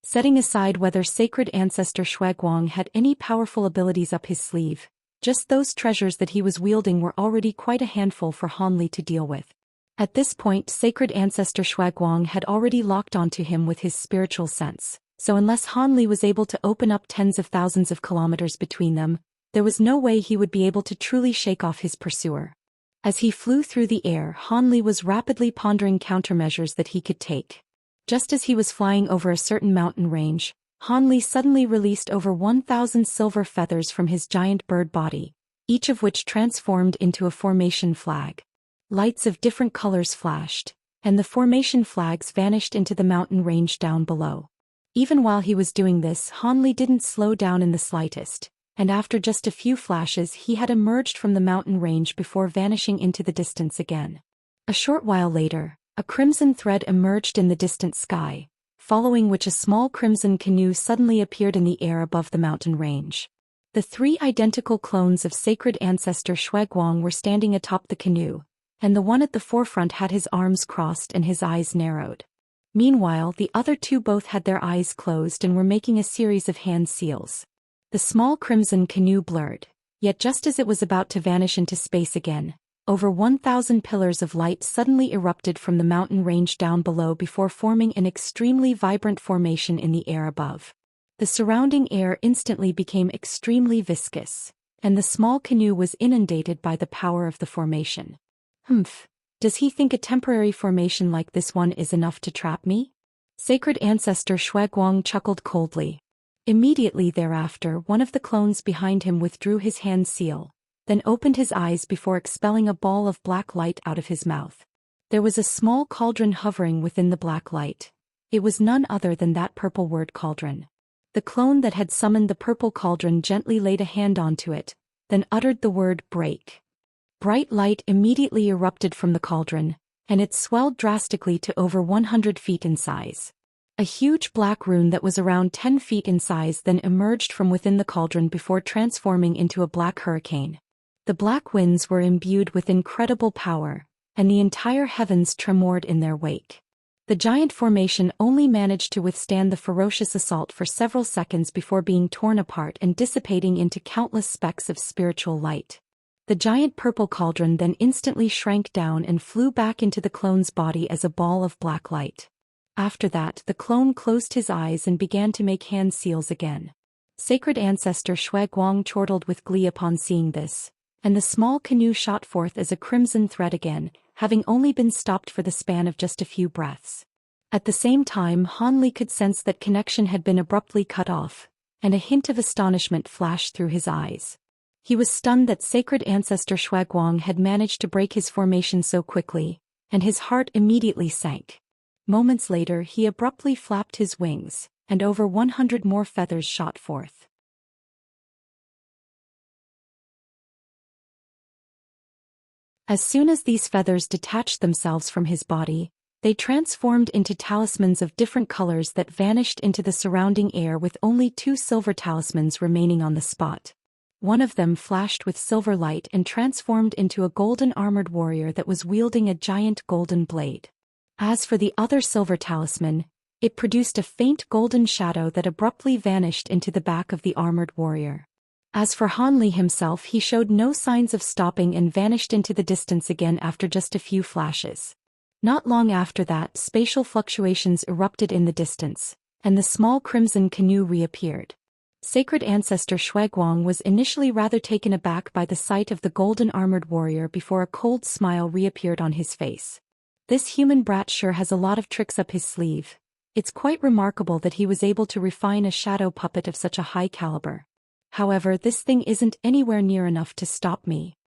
Speaker 1: Setting aside whether sacred ancestor Shuaiguang had any powerful abilities up his sleeve, just those treasures that he was wielding were already quite a handful for Hanli to deal with. At this point, sacred ancestor Shuaiguang had already locked onto him with his spiritual sense, so unless Hanli was able to open up tens of thousands of kilometers between them, there was no way he would be able to truly shake off his pursuer. As he flew through the air, Hanli was rapidly pondering countermeasures that he could take. Just as he was flying over a certain mountain range, Hanli suddenly released over 1,000 silver feathers from his giant bird body, each of which transformed into a formation flag. Lights of different colors flashed, and the formation flags vanished into the mountain range down below. Even while he was doing this, Hanli didn't slow down in the slightest, and after just a few flashes he had emerged from the mountain range before vanishing into the distance again. A short while later, a crimson thread emerged in the distant sky, following which a small crimson canoe suddenly appeared in the air above the mountain range. The three identical clones of sacred ancestor Shuaiguang were standing atop the canoe, and the one at the forefront had his arms crossed and his eyes narrowed. Meanwhile, the other two both had their eyes closed and were making a series of hand seals. The small crimson canoe blurred, yet just as it was about to vanish into space again, over 1,000 pillars of light suddenly erupted from the mountain range down below before forming an extremely vibrant formation in the air above. The surrounding air instantly became extremely viscous, and the small canoe was inundated by the power of the formation. Does he think a temporary formation like this one is enough to trap me? Sacred ancestor Shuaiguang chuckled coldly. Immediately thereafter, one of the clones behind him withdrew his hand seal, then opened his eyes before expelling a ball of black light out of his mouth. There was a small cauldron hovering within the black light. It was none other than that purple word cauldron. The clone that had summoned the purple cauldron gently laid a hand onto it, then uttered the word break. Bright light immediately erupted from the cauldron, and it swelled drastically to over 100 feet in size. A huge black rune that was around 10 feet in size then emerged from within the cauldron before transforming into a black hurricane. The black winds were imbued with incredible power, and the entire heavens tremored in their wake. The giant formation only managed to withstand the ferocious assault for several seconds before being torn apart and dissipating into countless specks of spiritual light. The giant purple cauldron then instantly shrank down and flew back into the clone's body as a ball of black light. After that, the clone closed his eyes and began to make hand seals again. Sacred ancestor Shuaiguang chortled with glee upon seeing this, and the small canoe shot forth as a crimson thread again, having only been stopped for the span of just a few breaths. At the same time, Hanli could sense that connection had been abruptly cut off, and a hint of astonishment flashed through his eyes. He was stunned that sacred ancestor Shuaiguang had managed to break his formation so quickly, and his heart immediately sank. Moments later, he abruptly flapped his wings, and over 100 more feathers shot forth. As soon as these feathers detached themselves from his body, they transformed into talismans of different colors that vanished into the surrounding air with only 2 silver talismans remaining on the spot. One of them flashed with silver light and transformed into a golden armored warrior that was wielding a giant golden blade. As for the other silver talisman, it produced a faint golden shadow that abruptly vanished into the back of the armored warrior. As for Han Li himself, he showed no signs of stopping and vanished into the distance again after just a few flashes. Not long after that, spatial fluctuations erupted in the distance, and the small crimson canoe reappeared. Sacred Ancestor Shuiguang was initially rather taken aback by the sight of the golden armored warrior before a cold smile reappeared on his face. This human brat sure has a lot of tricks up his sleeve. It's quite remarkable that he was able to refine a shadow puppet of such a high caliber. However, this thing isn't anywhere near enough to stop me.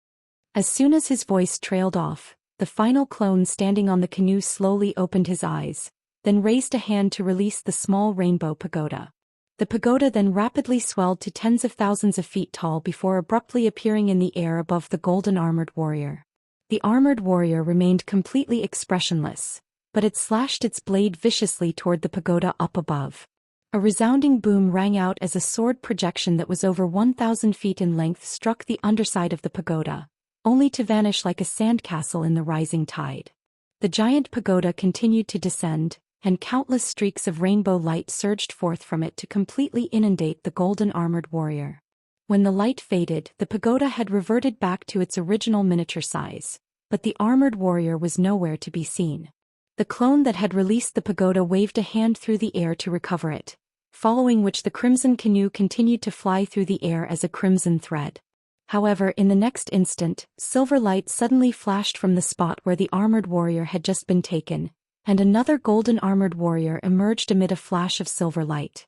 Speaker 1: As soon as his voice trailed off, the final clone standing on the canoe slowly opened his eyes, then raised a hand to release the small rainbow pagoda. The pagoda then rapidly swelled to tens of thousands of feet tall before abruptly appearing in the air above the golden armored warrior. The armored warrior remained completely expressionless, but it slashed its blade viciously toward the pagoda up above. A resounding boom rang out as a sword projection that was over 1,000 feet in length struck the underside of the pagoda, only to vanish like a sandcastle in the rising tide. The giant pagoda continued to descend, and countless streaks of rainbow light surged forth from it to completely inundate the golden armored warrior. When the light faded, the pagoda had reverted back to its original miniature size, but the armored warrior was nowhere to be seen. The clone that had released the pagoda waved a hand through the air to recover it, following which the crimson canoe continued to fly through the air as a crimson thread. However, in the next instant, silver light suddenly flashed from the spot where the armored warrior had just been taken, and another golden armored warrior emerged amid a flash of silver light.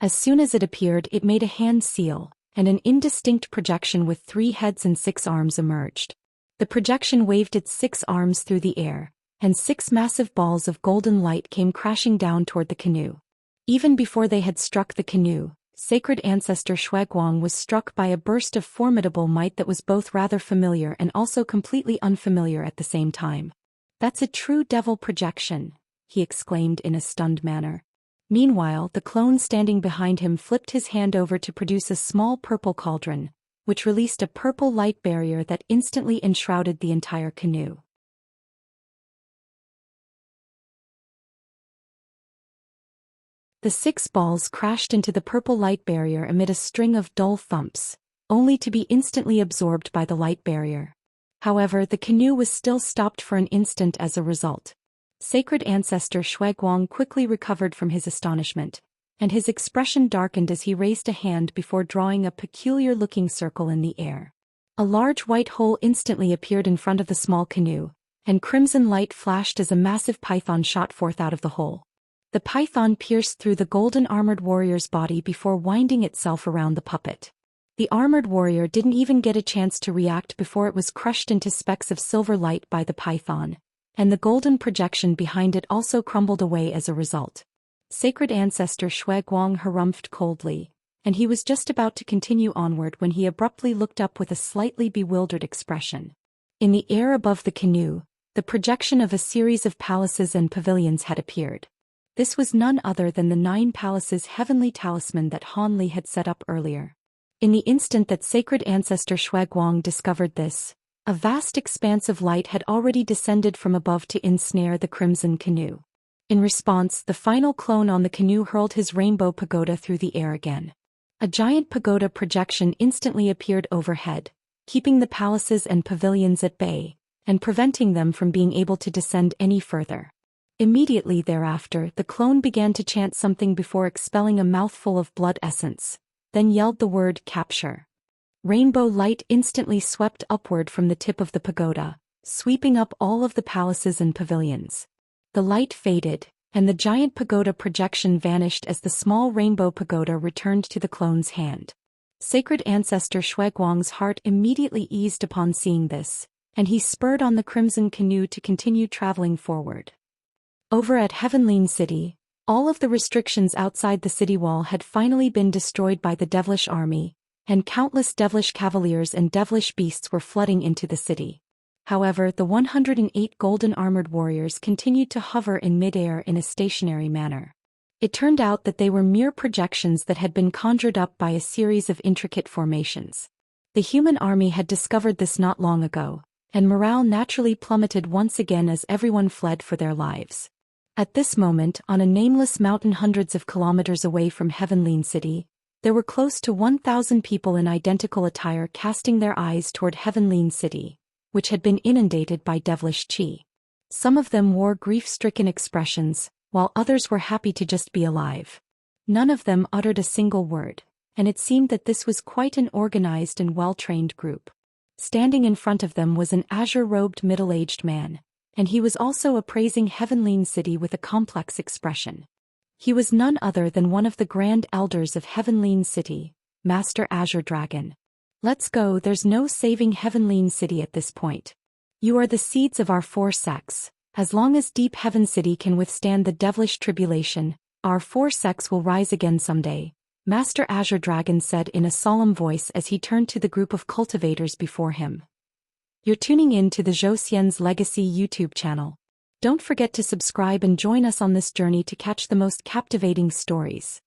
Speaker 1: As soon as it appeared, it made a hand seal, and an indistinct projection with 3 heads and 6 arms emerged. The projection waved its 6 arms through the air, and 6 massive balls of golden light came crashing down toward the canoe. Even before they had struck the canoe, Sacred Ancestor Shuiguang was struck by a burst of formidable might that was both rather familiar and also completely unfamiliar at the same time. "That's a true devil projection," he exclaimed in a stunned manner. Meanwhile, the clone standing behind him flipped his hand over to produce a small purple cauldron, which released a purple light barrier that instantly enshrouded the entire canoe. The 6 balls crashed into the purple light barrier amid a string of dull thumps, only to be instantly absorbed by the light barrier. However, the canoe was still stopped for an instant as a result. Sacred Ancestor Shuiguang quickly recovered from his astonishment, and his expression darkened as he raised a hand before drawing a peculiar-looking circle in the air. A large white hole instantly appeared in front of the small canoe, and crimson light flashed as a massive python shot forth out of the hole. The python pierced through the golden armored warrior's body before winding itself around the puppet. The armored warrior didn't even get a chance to react before it was crushed into specks of silver light by the python, and the golden projection behind it also crumbled away as a result. Sacred Ancestor Shuiguang harumphed coldly, and he was just about to continue onward when he abruptly looked up with a slightly bewildered expression. In the air above the canoe, the projection of a series of palaces and pavilions had appeared. This was none other than the 9 palaces heavenly talisman that Han Li had set up earlier. In the instant that Sacred Ancestor Shuiguang discovered this, a vast expanse of light had already descended from above to ensnare the crimson canoe. In response, the final clone on the canoe hurled his rainbow pagoda through the air again. A giant pagoda projection instantly appeared overhead, keeping the palaces and pavilions at bay, and preventing them from being able to descend any further. Immediately thereafter, the clone began to chant something before expelling a mouthful of blood essence, then yelled the word "capture." Rainbow light instantly swept upward from the tip of the pagoda, sweeping up all of the palaces and pavilions. The light faded, and the giant pagoda projection vanished as the small rainbow pagoda returned to the clone's hand. Sacred Ancestor Shuiguang's heart immediately eased upon seeing this, and he spurred on the crimson canoe to continue traveling forward. Over at Heavenline City, all of the restrictions outside the city wall had finally been destroyed by the devilish army, and countless devilish cavaliers and devilish beasts were flooding into the city. However, the 108 golden armored warriors continued to hover in midair in a stationary manner. It turned out that they were mere projections that had been conjured up by a series of intricate formations. The human army had discovered this not long ago, and morale naturally plummeted once again as everyone fled for their lives. At this moment, on a nameless mountain hundreds of kilometers away from Heavenly City, there were close to 1,000 people in identical attire casting their eyes toward Heavenly City, which had been inundated by devilish qi. Some of them wore grief-stricken expressions, while others were happy to just be alive. None of them uttered a single word, and it seemed that this was quite an organized and well-trained group. Standing in front of them was an azure-robed middle-aged man, and he was also appraising Heavenly City with a complex expression. He was none other than one of the grand elders of Heavenly City, Master Azure Dragon. Let's go, there's no saving Heavenly City at this point. You are the seeds of our 4 sects. As long as Deep Heaven City can withstand the devilish tribulation, our 4 sects will rise again someday, Master Azure Dragon said in a solemn voice as he turned to the group of cultivators before him. You're tuning in to the Zhou Xian's Legacy YouTube channel. Don't forget to subscribe and join us on this journey to catch the most captivating stories.